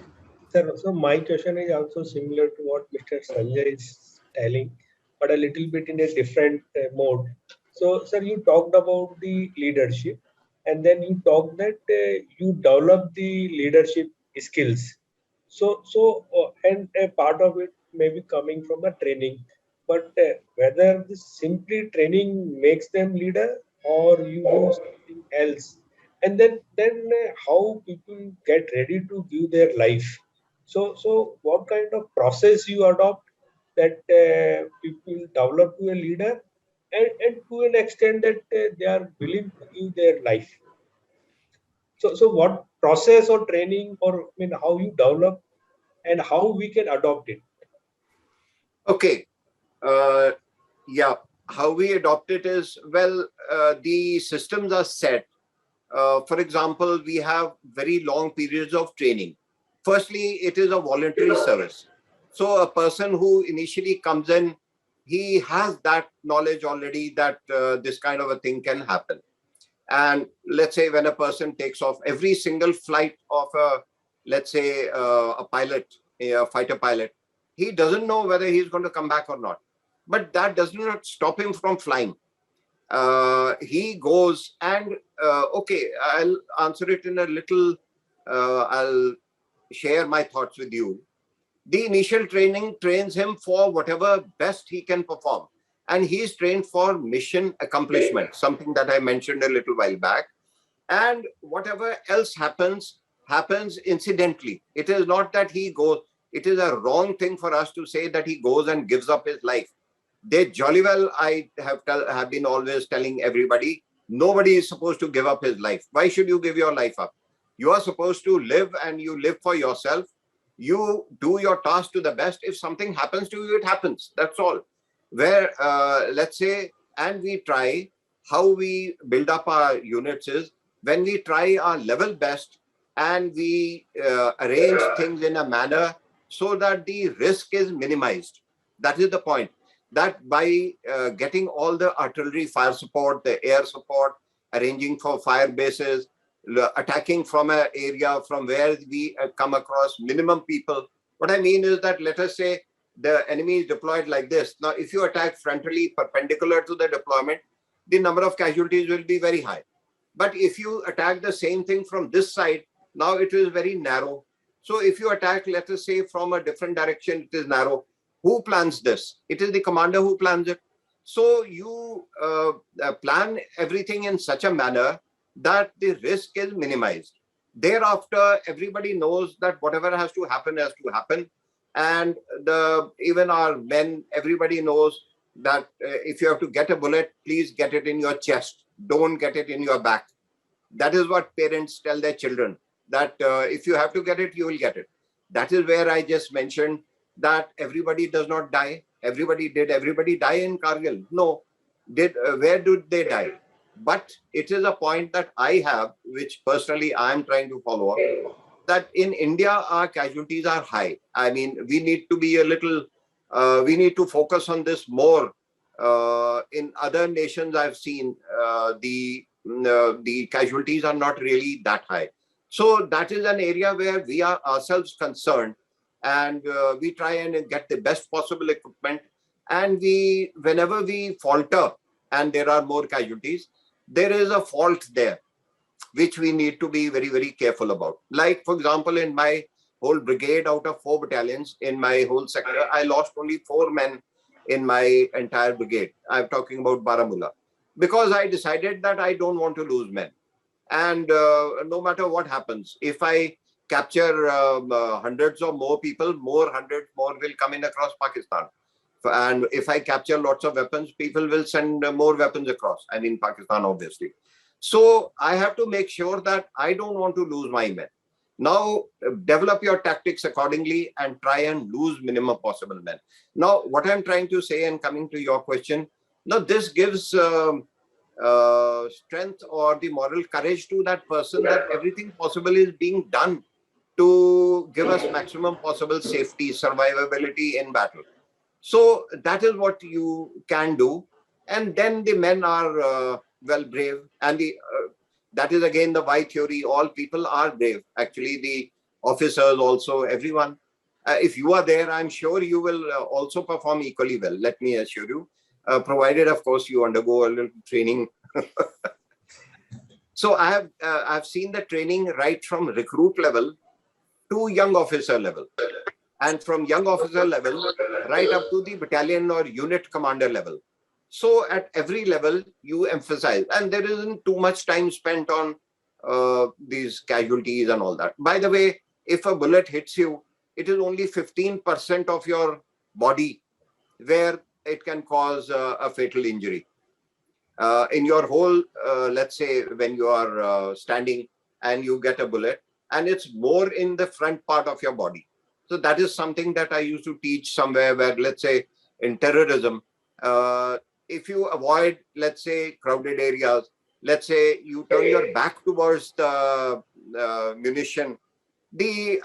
Sir, so my question is also similar to what Mr. Sanjay is telling, but a little bit in a different mode. So, sir, you talked about the leadership, and then you talked that you develop the leadership skills. And a part of it may be coming from the training, but whether this simply training makes them leader or you do something else, and then how people get ready to give their life. So what kind of process you adopt that people develop to a leader, and to an extent that they are willing to give their life. So what process or training, or I mean, how you develop and how we can adopt it? Okay. Yeah. How we adopt it is, well, the systems are set. For example, we have very long periods of training. Firstly, it is a voluntary service. So a person who initially comes in, he has that knowledge already that this kind of a thing can happen. And let's say when a person takes off, every single flight of let's say a pilot, a fighter pilot, he doesn't know whether he's going to come back or not. But that does not stop him from flying. He goes and, okay, I'll answer it in a little, I'll share my thoughts with you. The initial training trains him for whatever best he can perform. And he is trained for mission accomplishment, something that I mentioned a little while back. And whatever else happens incidentally. It is not that he goes, it is a wrong thing for us to say that he goes and gives up his life. They jolly well, I have been always telling everybody, nobody is supposed to give up his life. Why should you give your life up? You are supposed to live, and you live for yourself. You do your task to the best. If something happens to you, it happens. That's all. Where, let's say, and we try, how we build up our units is when we try our level best, and we arrange things in a manner so that the risk is minimized. That is the point. That by getting all the artillery fire support, the air support, arranging for fire bases, attacking from an area from where we come across minimum people. What I mean is that, let us say the enemy is deployed like this. Now, if you attack frontally perpendicular to the deployment, the number of casualties will be very high. But if you attack the same thing from this side, now it is very narrow. So if you attack, let us say, from a different direction, it is narrow. Who plans this? It is the commander who plans it. So you plan everything in such a manner that the risk is minimized. Thereafter, everybody knows that whatever has to happen. And even our men, everybody knows that if you have to get a bullet, please get it in your chest. Don't get it in your back. That is what parents tell their children, that if you have to get it, you will get it. That is where I just mentioned that everybody does not die. Everybody die in Kargil? No. Where did they die? But it is a point that I have, which personally I am trying to follow up, that in India, our casualties are high. I mean, we need to be a little, we need to focus on this more. In other nations, I've seen the casualties are not really that high. So that is an area where we are ourselves concerned, and we try and get the best possible equipment. And whenever we falter and there are more casualties, there is a fault there, which we need to be very, very careful about. Like, for example, in my whole brigade, out of 4 battalions in my whole sector, I lost only 4 men in my entire brigade. I'm talking about Baramulla, because I decided that I don't want to lose men. And no matter what happens, if I capture hundreds or more people, hundreds more will come in across Pakistan. And if I capture lots of weapons, people will send more weapons across, and in Pakistan, obviously. So I have to make sure that I don't want to lose my men. Now, develop your tactics accordingly and try and lose minimum possible men. Now, what I'm trying to say, and coming to your question, now this gives strength or the moral courage to that person that everything possible is being done to give us maximum possible safety, survivability in battle. So that is what you can do. And then the men are well brave. And that is again the why theory. All people are brave. Actually, the officers also, everyone. If you are there, I'm sure you will also perform equally well. Let me assure you. Provided, of course, you undergo a little training. So I've seen the training right from recruit level to young officer level, and from young officer level right up to the battalion or unit commander level. So at every level you emphasize, and there isn't too much time spent on these casualties and all that. By the way, if a bullet hits you, it is only 15% of your body where it can cause a fatal injury. In your whole, let's say, when you are standing and you get a bullet, and it's more in the front part of your body. So that is something that I used to teach somewhere where, let's say, in terrorism, if you avoid, let's say, crowded areas, let's say you turn your back towards the munition, the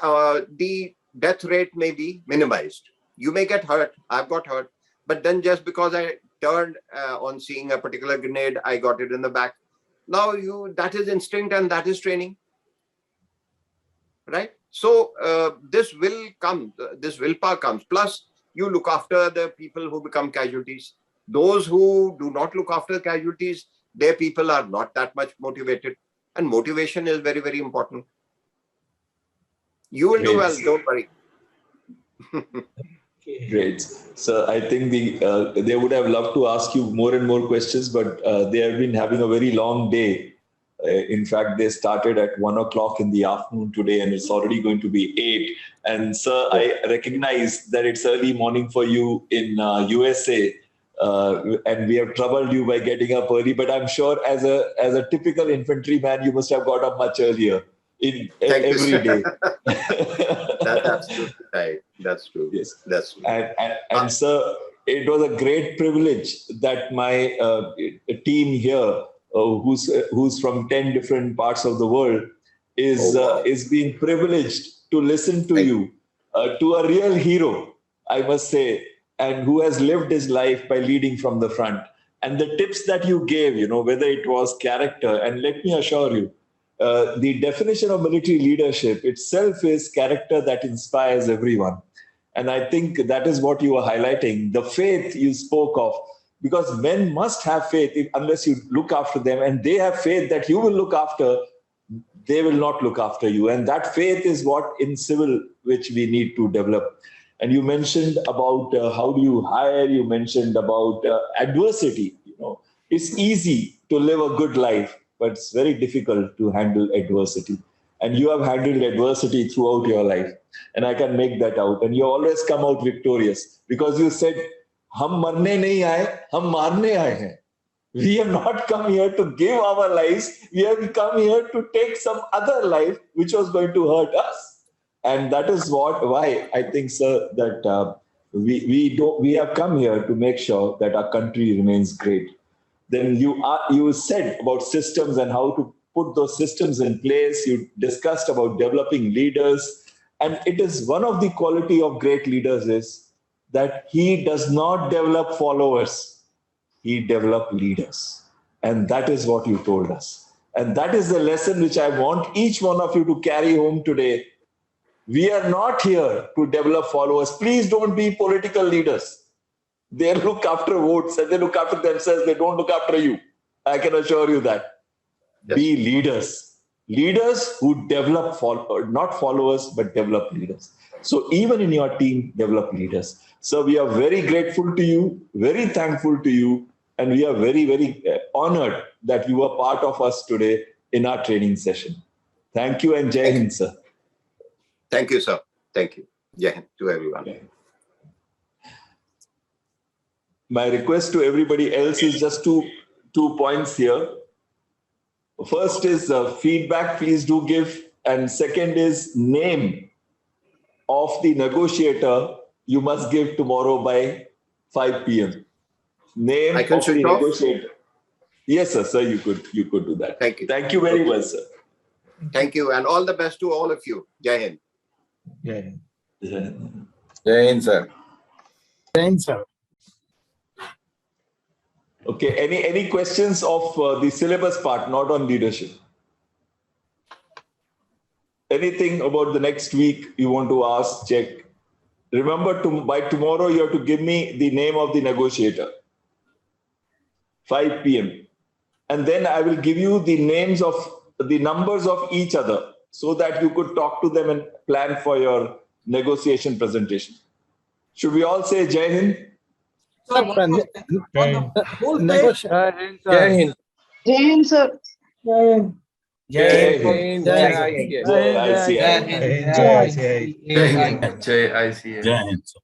death rate may be minimized. You may get hurt. I've got hurt. But then just because I turned on seeing a particular grenade, I got it in the back. Now that is instinct and that is training, right? So this will come, this willpower comes. Plus, you look after the people who become casualties. Those who do not look after casualties, their people are not that much motivated. And motivation is very, very important. You will do well, don't worry. Great. So I think they would have loved to ask you more and more questions, but they have been having a very long day. In fact, they started at 1 o'clock in the afternoon today, and it's already going to be 8. And sir, I recognize that it's early morning for you in USA, and we have troubled you by getting up early. But I'm sure as a typical infantryman, you must have got up much earlier every day. That's absolutely right. That's true. Yes, that's true. And sir, it was a great privilege that my team here, who's from 10 different parts of the world, is being privileged to listen to you, to a real hero, I must say, and who has lived his life by leading from the front. And the tips that you gave, whether it was character, and let me assure you, the definition of military leadership itself is character that inspires everyone. And I think that is what you were highlighting, the faith you spoke of, because men must have faith unless you look after them, and they have faith that you will look after, they will not look after you. And that faith is what in civil, which we need to develop. And you mentioned about how do you hire, you mentioned about adversity. It's easy to live a good life, but it's very difficult to handle adversity. And you have handled adversity throughout your life. And I can make that out. And you always come out victorious because you said, "Hum marne nahi aaye, hum marne aaye hain." We have not come here to give our lives. We have come here to take some other life which was going to hurt us. And that is why I think, sir, that we have come here to make sure that our country remains great. Then you said about systems and how to put those systems in place. You discussed about developing leaders. And it is one of the quality of great leaders is that he does not develop followers. He develops leaders. And that is what you told us. And that is the lesson which I want each one of you to carry home today. We are not here to develop followers. Please don't be political leaders. They look after votes and they look after themselves. They don't look after you. I can assure you that. Yes. Be leaders. Leaders who develop, not followers, but develop leaders. So even in your team, develop leaders. So we are very grateful to you, very thankful to you, and we are very, very honored that you are part of us today in our training session. Thank you and Jai Hind, sir. Thank you, sir. Thank you. Jai Hind to everyone. my request to everybody else is just two points here. First is feedback, please do give. And second is name of the negotiator you must give tomorrow by 5 p.m. Name I can of the switch off? negotiator. Yes, sir, you could do that. Thank you. Thank you very much, sir. Thank you, and all the best to all of you. Jai Hind. Jai Hind, sir. Jai Hind, sir. Okay, any questions of the syllabus part, not on leadership? Anything about the next week you want to ask, check? Remember, by tomorrow you have to give me the name of the negotiator. 5 p.m. And then I will give you the names of the numbers of each other so that you could talk to them and plan for your negotiation presentation. Should we all say Jai Hind? Sir, Jai Hind. Jai Hind, sir. Jai Hind. Jai ICA. Jai Hind. Jai ICA. Jai Hind, sir.